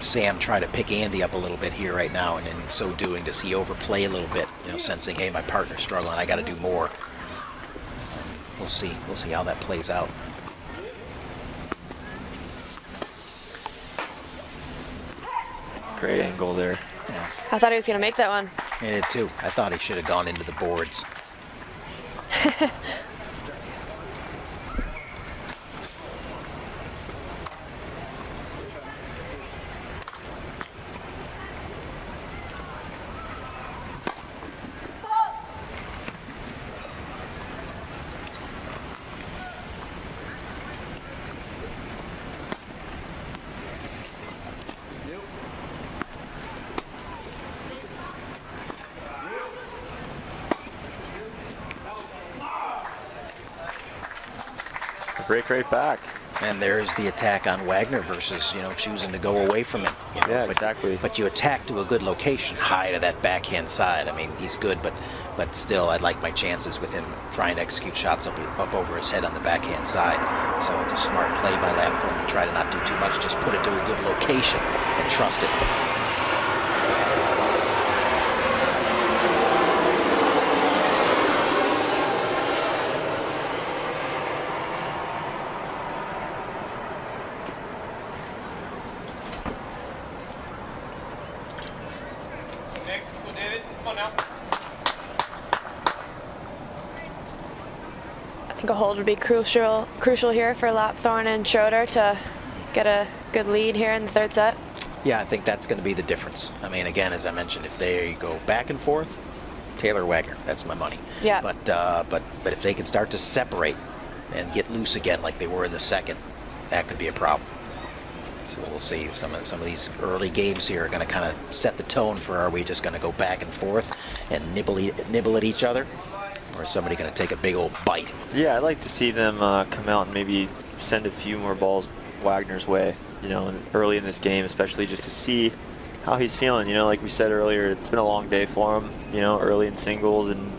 B: Sam try to pick Andy up a little bit here right now, and in so doing, does he overplay a little bit, you know, sensing, hey, my partner's struggling, I got to do more. We'll see how that plays out.
H: Great angle there.
B: Yeah.
G: I thought he was going to make that one.
B: I did too. I thought he should have gone into the boards.
H: Break right back.
B: And there's the attack on Wagner versus, you know, choosing to go away from it. You know,
H: Yeah, exactly.
B: But you attack to a good location, high to that backhand side. I mean, he's good, but still, I'd like my chances with him trying to execute shots up over his head on the backhand side. So it's a smart play by Lapthorne to try to not do too much, just put it to a good location and trust it.
G: I think a hold would be crucial here for Lapthorne and Schroeder to get a good lead here in the third set.
B: Yeah, I think that's going to be the difference. I mean, again, as I mentioned, if they go back and forth, Taylor Wagner, that's my money.
G: Yeah.
B: But if they can start to separate and get loose again like they were in the second, that could be a problem. So we'll see. Some of these early games here are going to kind of set the tone for, are we just going to go back and forth and nibble at each other, or is somebody going to take a big old bite?
H: Yeah, I'd like to see them come out and maybe send a few more balls Wagner's way, you know, early in this game, especially just to see how he's feeling. You know, like we said earlier, it's been a long day for him, you know, early in singles, and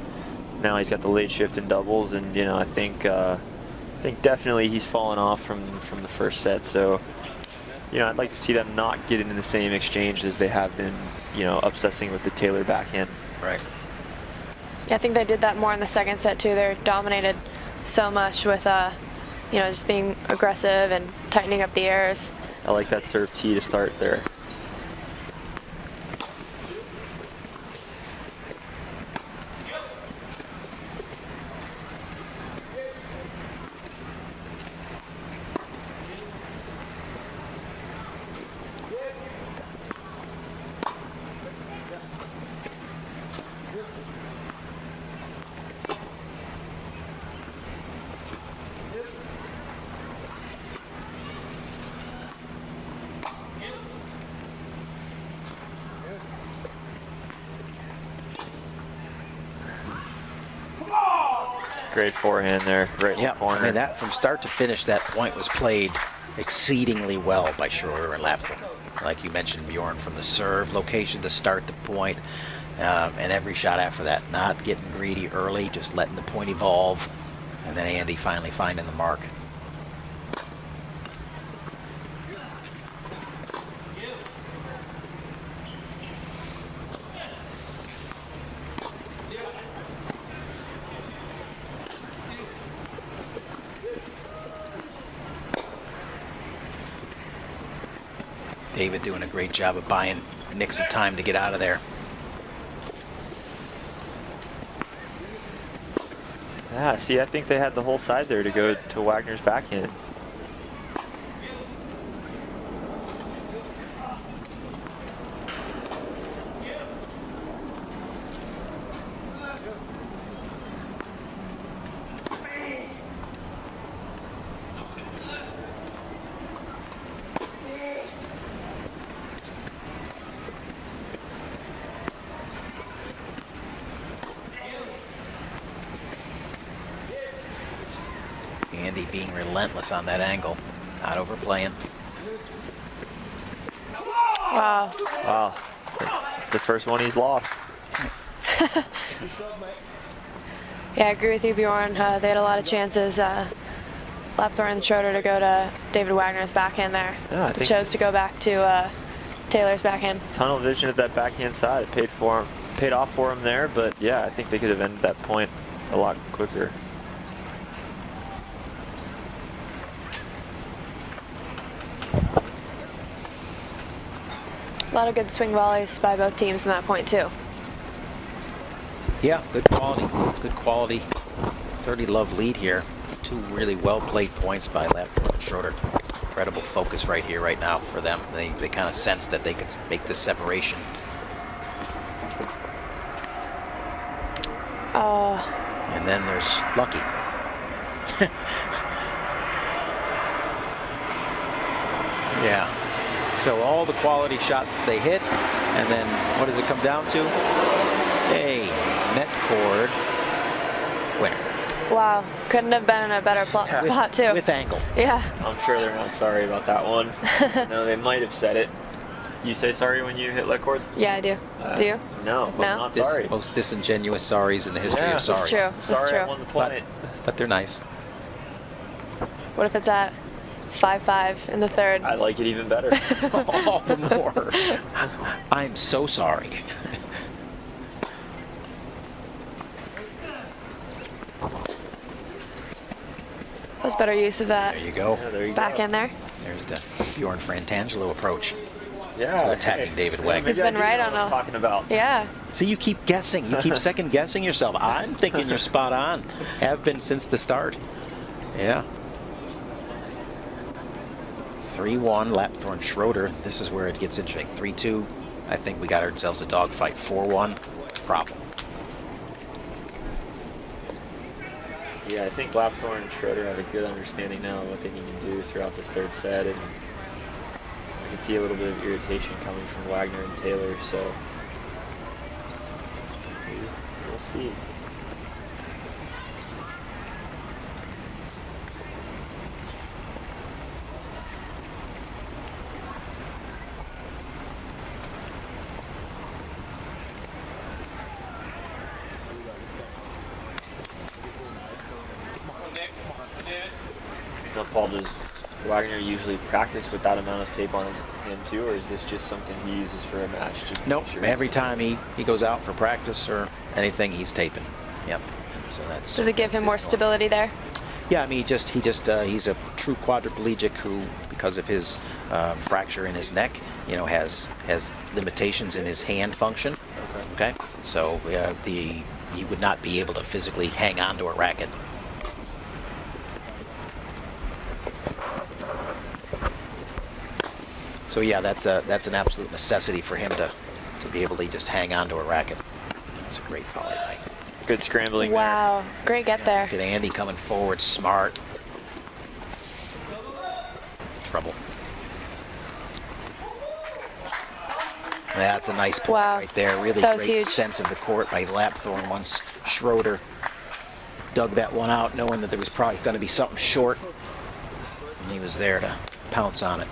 H: now he's got the late shift in doubles, and, you know, I think definitely he's fallen off from the first set. So, you know, I'd like to see them not get into the same exchange as they have been, you know, obsessing with the Taylor backhand.
B: Right.
G: Yeah, I think they did that more in the second set too. They're dominated so much with, you know, just being aggressive and tightening up the airs.
H: I like that serve tee to start there. Great forehand there, right in the corner.
B: I mean, that from start to finish, that point was played exceedingly well by Schroeder and Lapthorn. Like you mentioned, Bjorn, from the serve location to start the point, and every shot after that, not getting greedy early, just letting the point evolve, and then Andy finally finding the mark. David doing a great job of buying Nick some time to get out of there.
H: Yeah, see, I think they had the whole side there to go to Wagner's backhand.
B: Andy being relentless on that angle, not overplaying.
G: Wow.
H: Wow, it's the first one he's lost.
G: Yeah, I agree with you, Bjorn. They had a lot of chances. Lapthorn and Schroeder to go to David Wagner's backhand there.
H: Yeah, I think
G: chose to go back to Taylor's backhand.
H: Tunnel vision at that backhand side. It paid off for him there, but yeah, I think they could have ended that point a lot quicker.
G: A lot of good swing volleys by both teams in that point too.
B: Yeah, good quality 30 love lead here. Two really well played points by Lapthorn and Schroeder. Incredible focus right here, right now for them. They kind of sensed that they could make this separation. And then there's Lucky. Yeah. So all the quality shots that they hit, and then what does it come down to? A net cord winner.
G: Wow, couldn't have been in a better spot too.
B: With angle.
G: Yeah.
H: I'm sure they're not sorry about that one. No, they might have said it. You say sorry when you hit let cords?
G: Yeah, I do. Do you?
H: No,
G: No?
H: I'm not sorry.
B: Most disingenuous sorries in the history
H: Yeah,
B: of sorries.
G: It's true. It's
H: Sorry,
G: true.
H: I won the point.
B: But they're nice.
G: What if it's at 5-5 in the third?
H: I like it even better.
B: All the more. I'm so sorry.
G: That was better use of that
B: There you go.
H: Yeah, there you
G: back
H: go.
G: in there.
B: There's the Bjorn Frantangelo approach
H: Yeah,
B: to attacking David
H: yeah,
B: Wagner.
G: He's
H: maybe I
G: been
H: do
G: right
H: know
G: on
H: what I'm
G: a-
H: talking about.
G: Yeah.
B: See, you keep guessing. You keep second guessing yourself. I'm thinking you're spot on. Have been since the start. Yeah. 3-1, Lapthorn Schroeder. This is where it gets interesting. 3-2. I think we got ourselves a dogfight. 4-1. Problem.
H: Yeah, I think Lapthorn and Schroeder have a good understanding now of what they need to do throughout this third set, and I can see a little bit of irritation coming from Wagner and Taylor, so we'll see. Paul, does Wagner usually practice with that amount of tape on his hand too, or is this just something he uses for a match? Just
B: nope. Sure every time he goes out for practice or anything, he's taping. Yep. And so that's.
G: Does it give him more stability there?
B: Yeah, I mean, he's a true quadriplegic who, because of his fracture in his neck, you know, has limitations in his hand function. Okay. So he would not be able to physically hang on to a racket. So yeah, that's an absolute necessity for him to be able to just hang on to a racket. It's a great volley night.
H: Good scrambling there.
G: Wow, great get there.
B: Look at Andy coming forward, smart. Trouble. That's a nice point right there. Really great sense of the court by Lapthorne once Schroeder dug that one out, knowing that there was probably going to be something short. And he was there to pounce on it.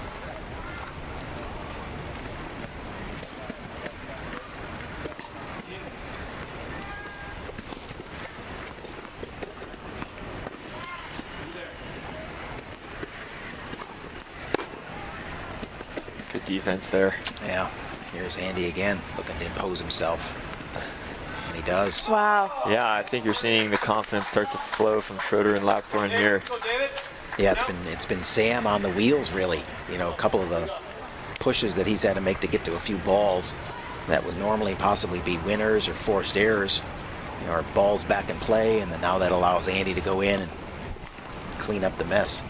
H: Good defense there.
B: Yeah. Here's Andy again, looking to impose himself. And he does.
G: Wow.
H: Yeah, I think you're seeing the confidence start to flow from Schroeder and Lapthorne here.
B: Yeah, it's been Sam on the wheels, really. You know, a couple of the pushes that he's had to make to get to a few balls that would normally possibly be winners or forced errors, you know, are balls back in play, and then now that allows Andy to go in and clean up the mess.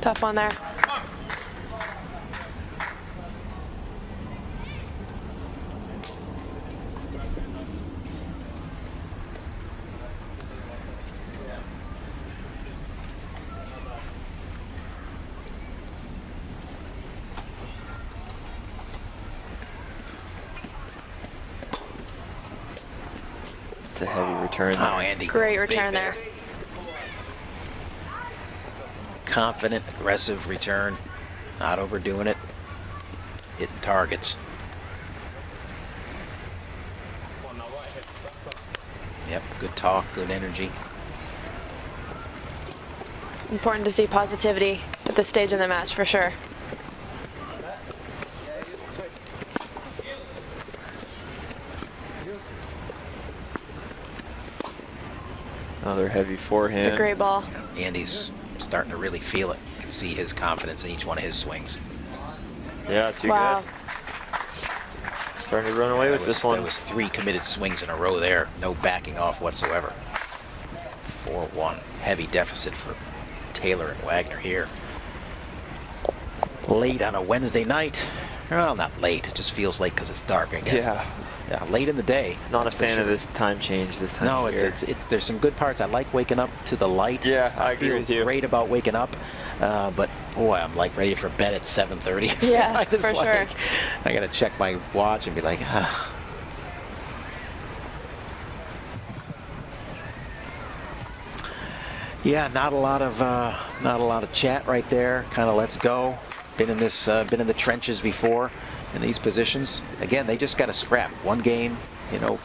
G: Tough one there.
H: It's a heavy return.
B: Oh, Andy.
G: Great return there.
B: Confident, aggressive return, not overdoing it, hitting targets. Yep, good talk, good energy.
G: Important to see positivity at this stage in the match for sure.
H: Another heavy forehand.
G: It's a great ball.
B: Andy's starting to really feel it. You can see his confidence in each one of his swings.
H: Yeah, too good. Starting to run away with this one.
B: That was 3 committed swings in a row there. No backing off whatsoever. 4-1. Heavy deficit for Taylor and Wagner here. Late on a Wednesday night. Well, not late. It just feels late because it's dark, I guess. Yeah, late in the day.
H: Not a fan of this time change this time.
B: No, it's there's some good parts. I like waking up to the light.
H: Yeah, I agree with you.
B: Great about waking up, but boy, I'm like ready for bed at 7:30.
G: Yeah, for sure.
B: I gotta check my watch and be like, Yeah, not a lot of chat right there. Kind of let's go. Been in the trenches before in these positions. Again, they just got to scrap. 1 game, you know,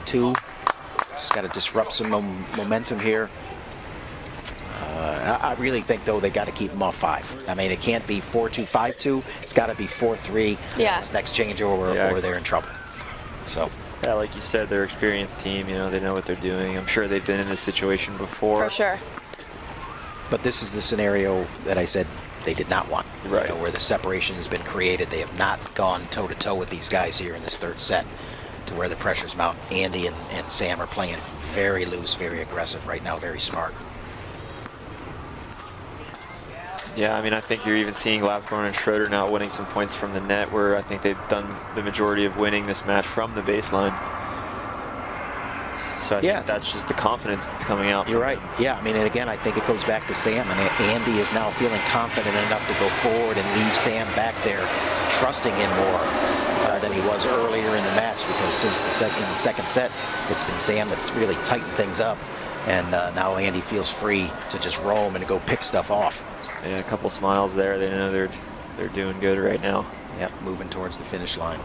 B: 2. Just got to disrupt some momentum here. I really think, though, they got to keep them off 5. I mean, it can't be 4-2, 5-2. It's got to be 4-3.
G: Yeah.
B: This next changeover, or they're in trouble. So.
H: Yeah, like you said, they're an experienced team. You know, they know what they're doing. I'm sure they've been in this situation before.
G: For sure.
B: But this is the scenario that I said they did not want.
H: Right.
B: You know, where the separation has been created. They have not gone toe-to-toe with these guys here in this 3rd set to where the pressure's mounting. Andy and Sam are playing very loose, very aggressive right now, very smart.
H: Yeah, I mean, I think you're even seeing Lapthorne and Schroeder now winning some points from the net, where I think they've done the majority of winning this match from the baseline. So I think that's just the confidence that's coming out.
B: You're right. Yeah, I mean, and again, I think it goes back to Sam, and Andy is now feeling confident enough to go forward and leave Sam back there, trusting him more than he was earlier in the match, because since the second set, it's been Sam that's really tightened things up, and now Andy feels free to just roam and go pick stuff off.
H: Yeah, a couple smiles there. They know they're doing good right now.
B: Yep, moving towards the finish line.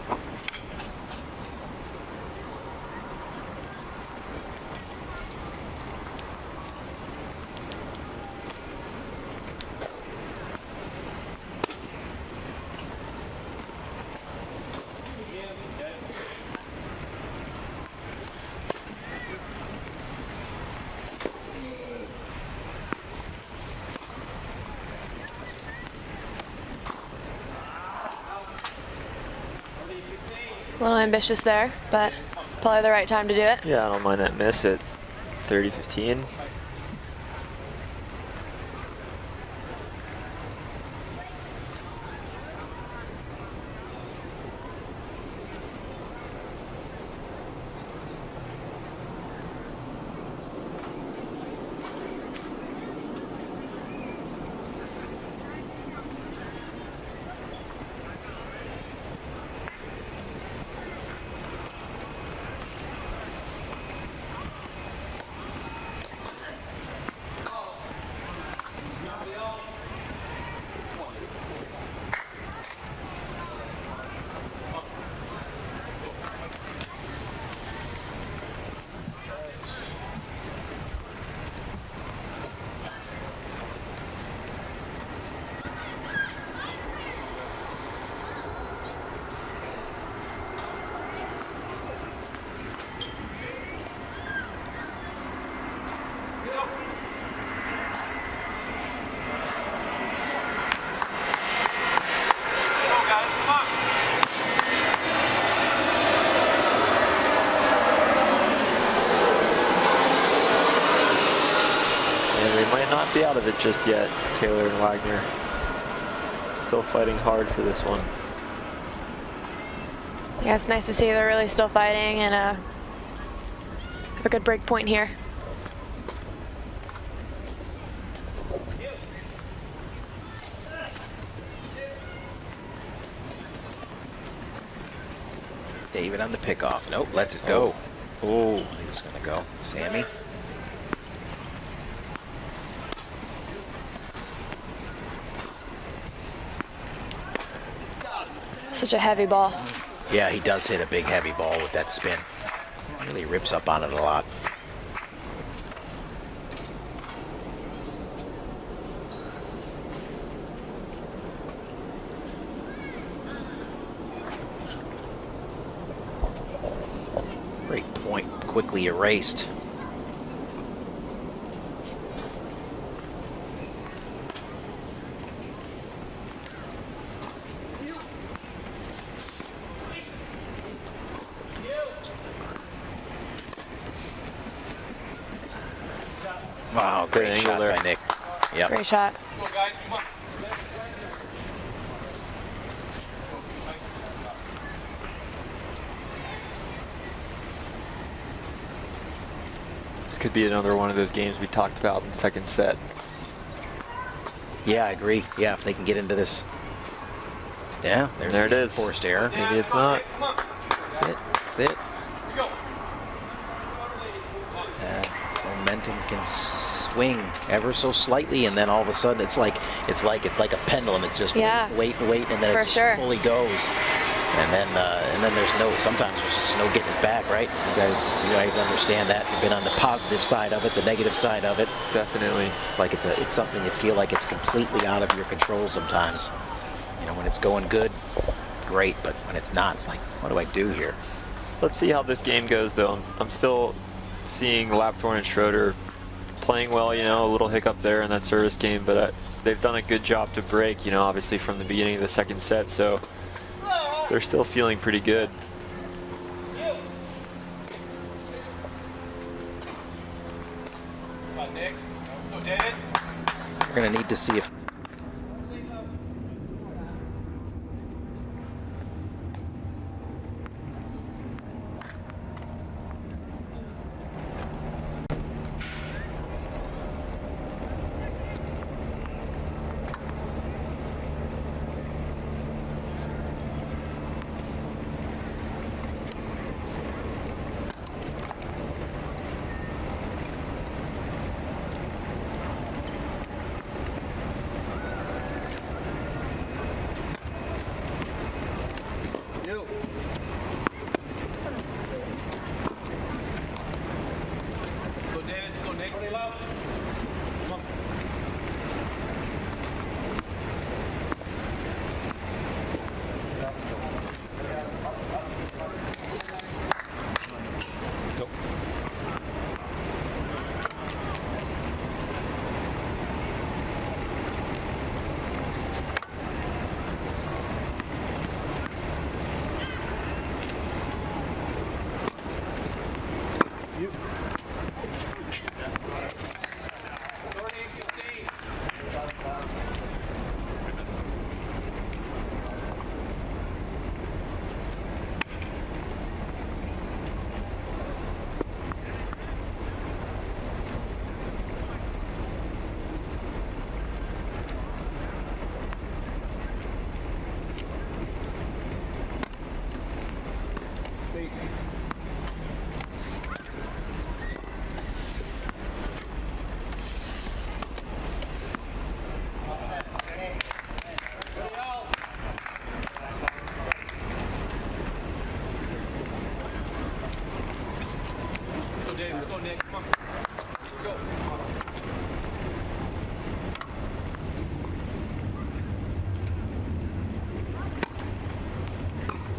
G: A little ambitious there, but probably the right time to do it.
H: Yeah, I don't mind that miss at 30-15. Be out of it just yet. Taylor and Wagner still fighting hard for this one.
G: Yeah, it's nice to see they're really still fighting and have a good break point here.
B: David on the pickoff. Nope, lets it go. Oh, he was going to go. Sammy.
G: Such a heavy ball.
B: Yeah, he does hit a big heavy ball with that spin. Really rips up on it a lot. Break point quickly erased. Wow, great shot by Nick. Yep.
G: Great shot.
H: This could be another one of those games we talked about in the second set.
B: Yeah, I agree. Yeah, if they can get into this. Yeah,
H: there it is.
B: Forced error.
H: Maybe it's not.
B: That's it. That's it. Momentum can swing ever so slightly, and then all of a sudden it's like a pendulum. It's just wait, and then it just fully goes. And then sometimes there's just no getting it back, right? You guys understand that. You've been on the positive side of it, the negative side of it.
H: Definitely.
B: It's like it's something you feel like it's completely out of your control sometimes. You know, when it's going good, great, but when it's not, it's like, what do I do here?
H: Let's see how this game goes, though. I'm still seeing Lapthorne and Schroeder playing well, you know, a little hiccup there in that service game, but they've done a good job to break, you know, obviously from the beginning of the second set, so they're still feeling pretty good.
B: We're going to need to see if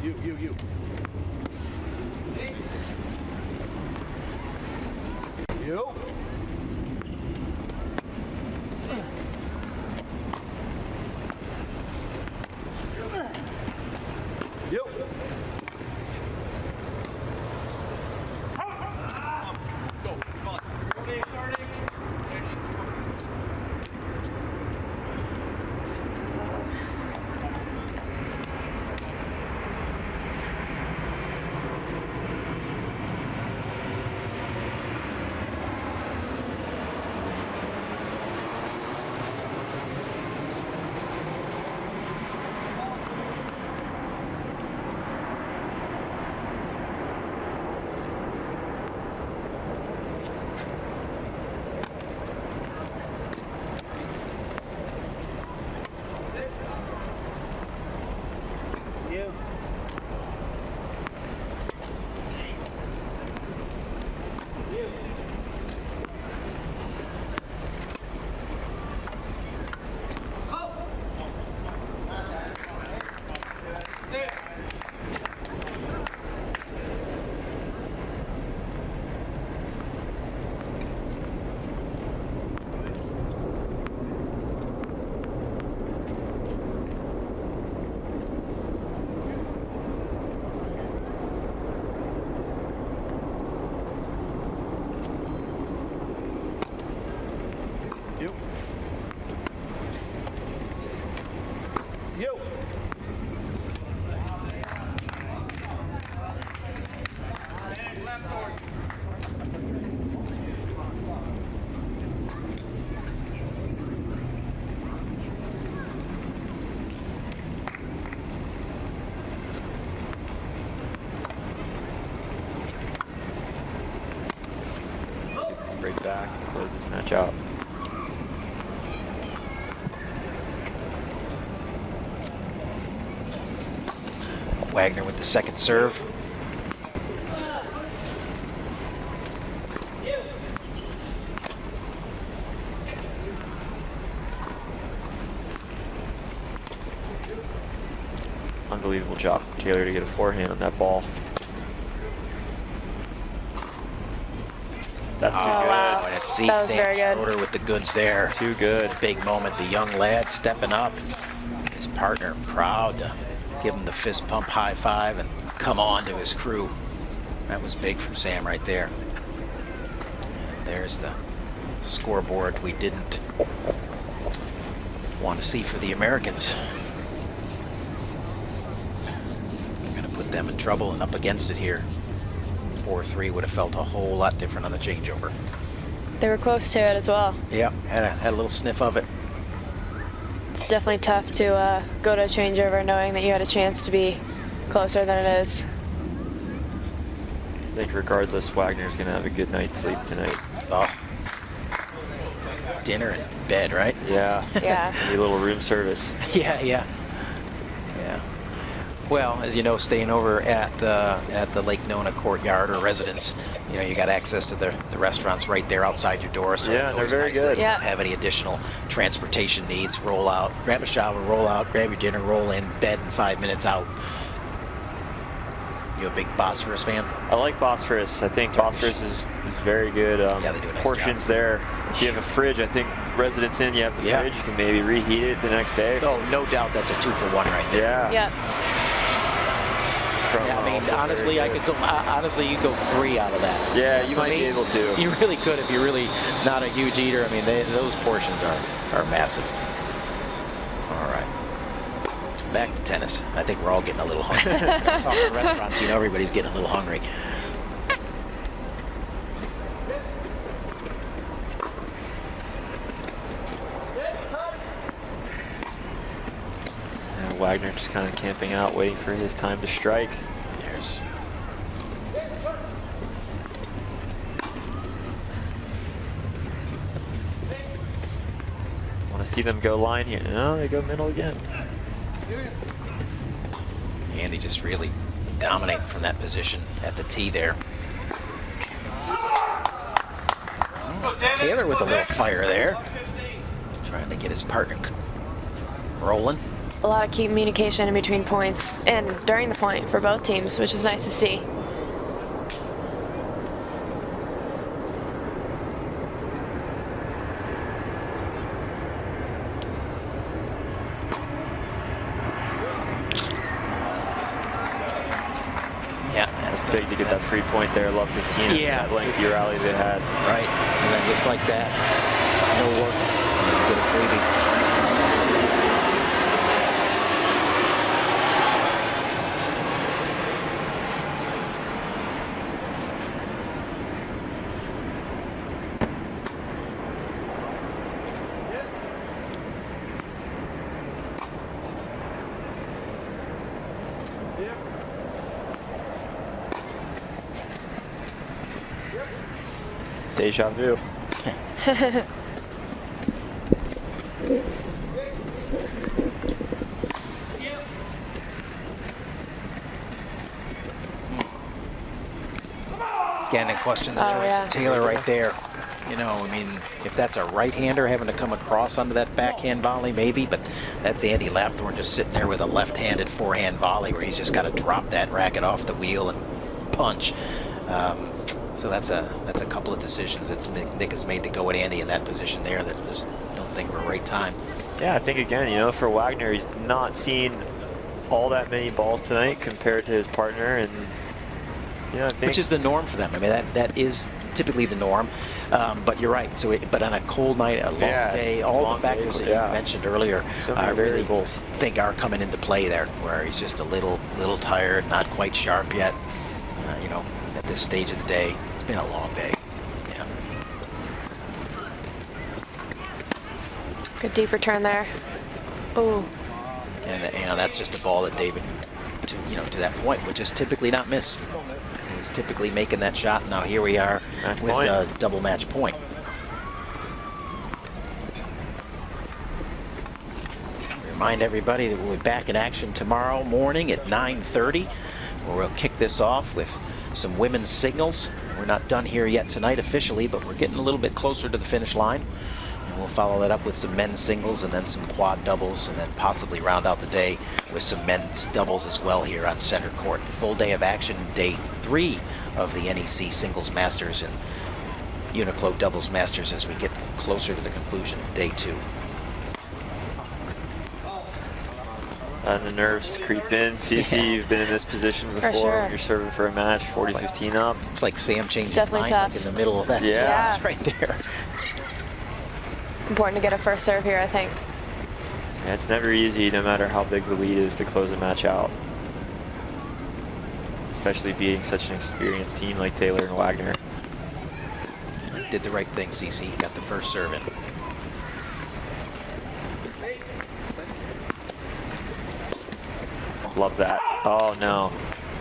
J: You. You. You.
H: Break back, close this match out.
B: Wagner with the second serve.
H: Unbelievable job from Taylor to get a forehand on that ball. That's too good.
G: Wow.
B: And it's C.
G: That was very good.
B: Schroeder with the goods there.
H: Too good.
B: Big moment. The young lad stepping up. His partner proud to give him the fist pump high five and come on to his crew. That was big from Sam right there. And there's the scoreboard we didn't want to see for the Americans. Going to put them in trouble and up against it here. 4-3 would have felt a whole lot different on the changeover.
G: They were close to it as well.
B: Yeah, had a little sniff of it.
G: It's definitely tough to go to a changeover knowing that you had a chance to be closer than it is.
H: I think regardless, Wagner's going to have a good night's sleep tonight.
B: Oh. Dinner and bed, right?
H: Yeah.
G: Yeah.
H: Maybe a little room service.
B: Yeah. Well, as you know, staying over at the Lake Nona courtyard or residence, you know, you got access to the restaurants right there outside your door. So
H: Yeah,
B: it's
H: they're
B: always
H: very
B: nice
H: good.
B: that you don't have any additional transportation needs. Roll out, grab a shower, roll out, grab your dinner, roll in, bed in 5 minutes out. You a big Bosphorus fan?
H: I like Bosphorus. I think Bosphorus is very good.
B: Yeah, they do a nice
H: portions
B: job.
H: there. If you have a fridge, I think Residence Inn, you have the fridge. You can maybe reheat it the next day.
B: Oh, no doubt that's a 2-for-1 right there.
H: Yeah.
B: Yeah, I mean, honestly, I could go. Honestly, you go 3 out of that.
H: Yeah, you might be able to.
B: You really could if you're really not a huge eater. I mean, those portions are massive. All right, back to tennis. I think we're all getting a little hungry. Talking restaurants, you know, everybody's getting a little hungry.
H: Wagner just kind of camping out, waiting for his time to strike.
B: There's.
H: Want to see them go line here? No, they go middle again.
B: Andy just really dominating from that position at the tee there. Taylor with a little fire there. Trying to get his partner rolling.
G: a lot of communication in between points and during the point for both teams, which is nice to see.
B: Yeah,
H: that's big to get that free point there. Love 15.
B: Yeah,
H: that lengthy rally they had.
B: Right, and then just like that, no work, you get a freebie.
H: Deja vu.
B: Again, a question the choice of Taylor right there. You know, I mean, if that's a right-hander having to come across onto that backhand volley, maybe, but that's Andy Lapthorne just sitting there with a left-handed forehand volley where he's just got to drop that racket off the wheel and punch. So that's a couple of decisions that Nick has made to go at Andy in that position there that just don't think were right time.
H: Yeah, I think again, you know, for Wagner, he's not seen all that many balls tonight compared to his partner, and you know, I think
B: which is the norm for them. I mean, that is typically the norm. But you're right. So, but on a cold night, a long day, all the factors that you mentioned earlier, I really think are coming into play there, where he's just a little tired, not quite sharp yet. You know, at this stage of the day, it's been a long day. Yeah.
G: Good deep return there. Oh.
B: And you know, that's just a ball that David, to that point, would just typically not miss. He's typically making that shot. And now here we are with a double match point. Remind everybody that we'll be back in action tomorrow morning at 9:30, where we'll kick this off with some women's singles. We're not done here yet tonight officially, but we're getting a little bit closer to the finish line. And we'll follow that up with some men's singles and then some quad doubles, and then possibly round out the day with some men's doubles as well here on center court. Full day of action, day 3 of the NEC Singles Masters and UNIQLO Doubles Masters as we get closer to the conclusion of day 2.
H: And the nerves creep in. CC, you've been in this position before when you're serving for a match, 40-15 up.
B: It's like Sam changed
G: his
B: mind
G: tough.
B: like in the middle of that.
G: Yeah.
B: It's right there.
G: Important to get a first serve here, I think.
H: Yeah, it's never easy, no matter how big the lead is, to close a match out. Especially beating such an experienced team like Taylor and Wagner.
B: Did the right thing, CC. Got the first serve in.
H: Love that. Oh, no.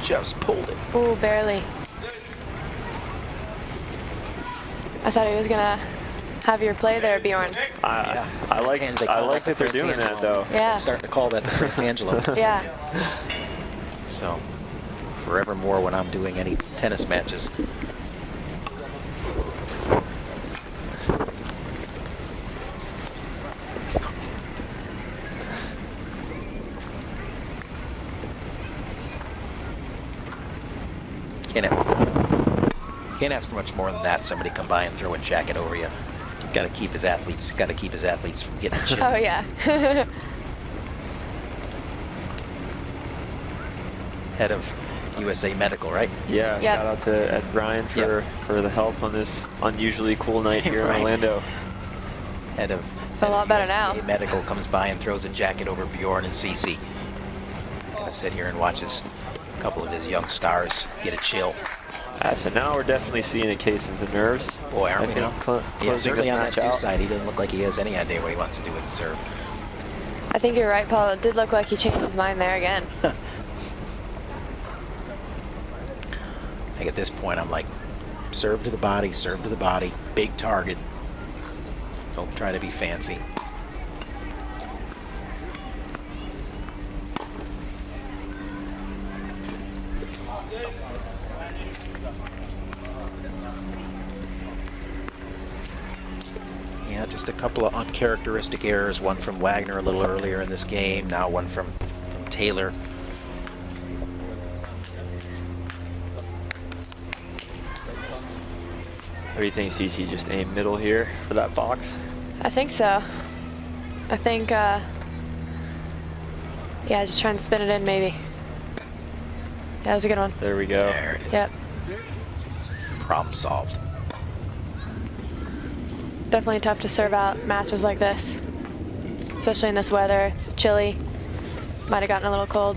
B: Just pulled it.
G: Ooh, barely. I thought he was going to have your play there, Bjorn.
H: I like that they're doing that, though.
G: Yeah.
B: They're starting to call that the Frank Angelo.
G: Yeah.
B: So, forevermore when I'm doing any tennis matches. Can't ask for much more than that. Somebody come by and throw a jacket over you. Got to keep his athletes from getting chilled.
G: Oh yeah.
B: Head of USA Medical, right?
H: Yeah.
G: Yep.
H: Shout out to Ed Bryan for the help on this unusually cool night here in Orlando.
B: Head of
G: A lot better
B: USA
G: now.
B: Medical comes by and throws a jacket over Bjorn and Cece. Gonna sit here and watch a couple of his young stars get a chill.
H: So now we're definitely seeing a case of the nerves.
B: Boy, aren't we now? Yeah, certainly on that
H: match out.
B: side, he doesn't look like he has any idea what he wants to do with the serve.
G: I think you're right, Paul. It did look like he changed his mind there again.
B: I think at this point, I'm like, serve to the body, big target. Don't try to be fancy. Yeah, Yeah, just a couple of uncharacteristic errors. One from Wagner a little earlier in this game. Now one from Taylor.
H: What do you think, CC? Just aim middle here for that box?
G: I think so. I think, yeah, just try and spin it in maybe. Yeah, that was a good one.
H: There we go.
B: There it is.
G: Yep.
B: Problem solved.
G: Definitely tough to serve out matches like this, especially in this weather. It's chilly. Might have gotten a little cold.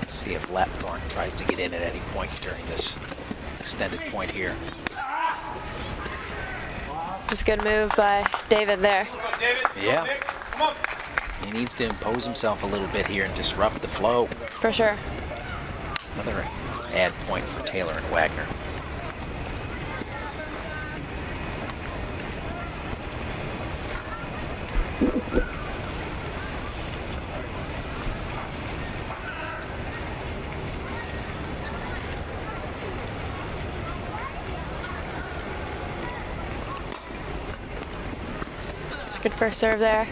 B: See if Lapthorne tries to get in at any point during this extended point here.
G: Just a good move by David there.
B: Yeah. He needs to impose himself a little bit here and disrupt the flow.
G: For sure.
B: Another add point for Taylor and Wagner.
G: Good first serve there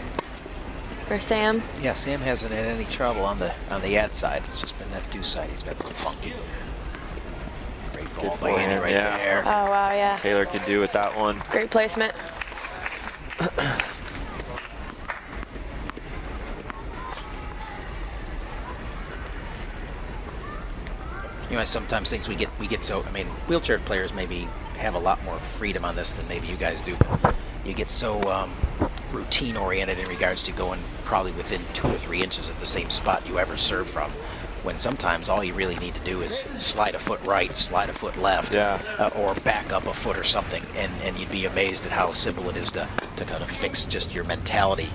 G: for Sam.
B: Yeah, Sam hasn't had any trouble on the ad side. It's just been that deuce side. He's been a little funky. Great ball by Andy right there.
G: Oh wow, yeah.
H: Taylor could do with that one.
G: Great placement.
B: You know, I sometimes think we get so, I mean, wheelchair players maybe have a lot more freedom on this than maybe you guys do. But you get so routine oriented in regards to going probably within 2 or 3 inches of the same spot you ever serve from, when sometimes all you really need to do is slide a foot right, slide a foot left, or back up a foot or something, and you'd be amazed at how simple it is to kind of fix just your mentality.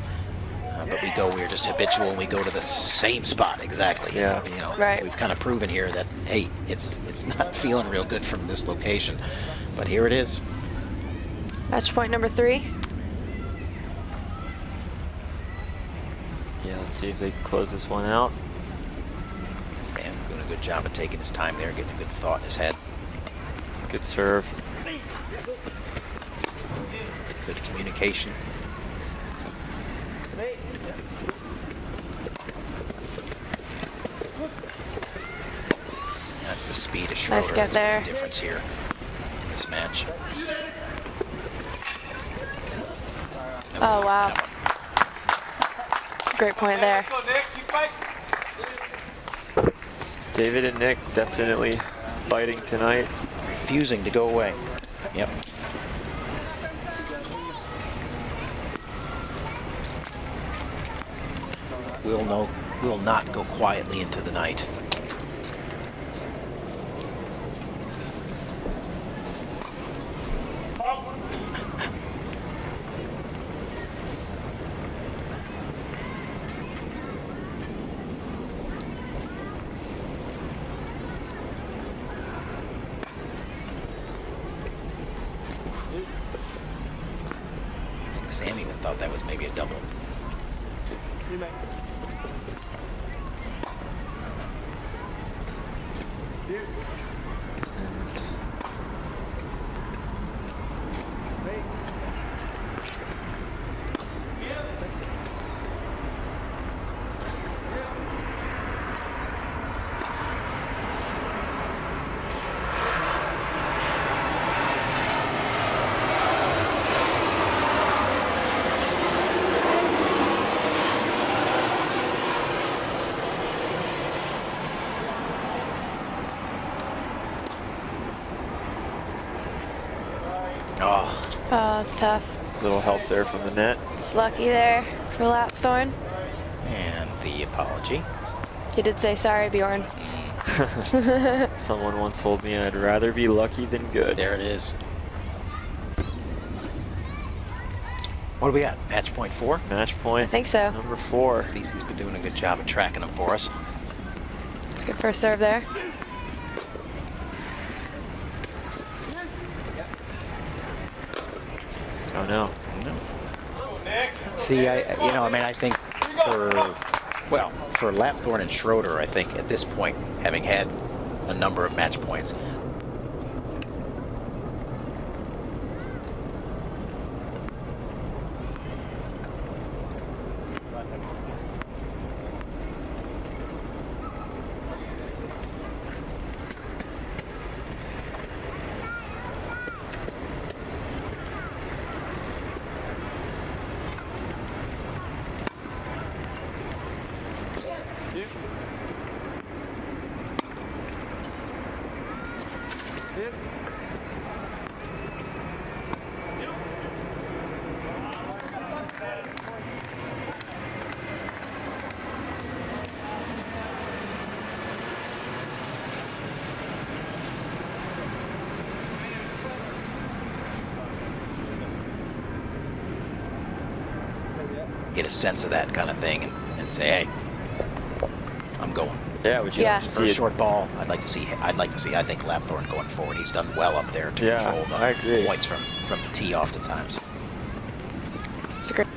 B: But we're just habitual and we go to the same spot exactly.
H: Yeah.
B: You know,
G: right.
B: We've kind of proven here that, hey, it's not feeling real good from this location, but here it is.
G: Match point number 3.
H: Yeah, let's see if they can close this one out.
B: Sam doing a good job of taking his time there, getting a good thought in his head.
H: Good serve.
B: Good communication. That's the speed of Schroeder.
G: Nice get there.
B: That's the difference here in this match.
G: Oh wow. Great point there.
H: David and Nick definitely fighting tonight.
B: Refusing to go away. Yep. We'll not go quietly into the night. Sam even thought that was maybe a double.
G: Oh, it's tough.
H: Little help there from the net.
G: It's lucky there for Lapthorne.
B: And the apology.
G: He did say sorry, Bjorn.
H: Someone once told me I'd rather be lucky than good.
B: There it is. What do we got? Match point 4?
H: Match point.
G: I think so.
H: Number 4.
B: Cece's been doing a good job of tracking them for us.
G: It's good first serve there.
H: Oh no.
B: See, I think for Lapthorne and Schroeder, I think at this point, having had a number of match points, get a sense of that kind of thing and say, hey, I'm going.
H: Yeah, would you like to
B: For a
H: see
B: short ball, I'd like to see. I think Lapthorne going forward. He's done well up there to control the points from the tee oftentimes.
G: It's a great.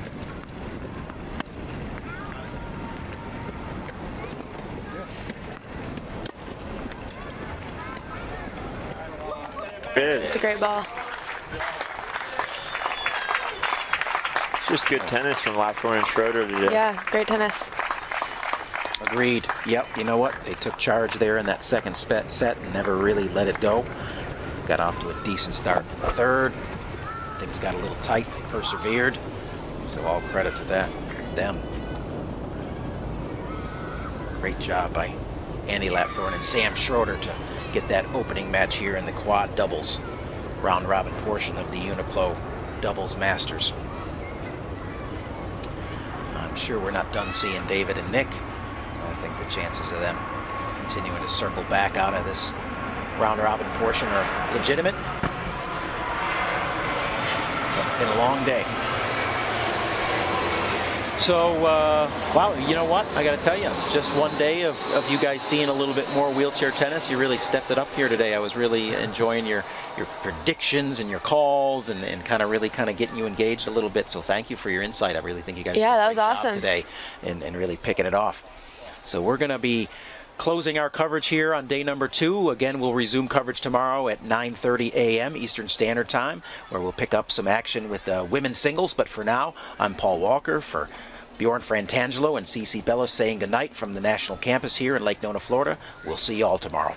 G: It's a great ball.
H: It's just good tennis from Lapthorne and Schroeder today.
G: Yeah, great tennis.
B: Agreed. Yep. You know what? They took charge there in that second set and never really let it go. Got off to a decent start in the third. Things got a little tight. They persevered. So all credit to them. Great job by Andy Lapthorne and Sam Schroeder to get that opening match here in the quad doubles round robin portion of the UNIQLO Doubles Masters. I'm sure we're not done seeing David and Nick. I think the chances of them continuing to circle back out of this round robin portion are legitimate. It's been a long day. So, wow, you know what? I got to tell you, just one day of you guys seeing a little bit more wheelchair tennis. You really stepped it up here today. I was really enjoying your predictions and your calls and kind of getting you engaged a little bit. So thank you for your insight. I really think you guys did a
G: that
B: great
G: was
B: job
G: awesome
B: today and really picking it off. So we're going to be closing our coverage here on day number 2. Again, we'll resume coverage tomorrow at 9:30 a.m. Eastern Standard Time, where we'll pick up some action with women's singles. But for now, I'm Paul Walker for Bjorn Frantangelo and Cece Bellis saying goodnight from the National Campus here in Lake Nona, Florida. We'll see you all tomorrow.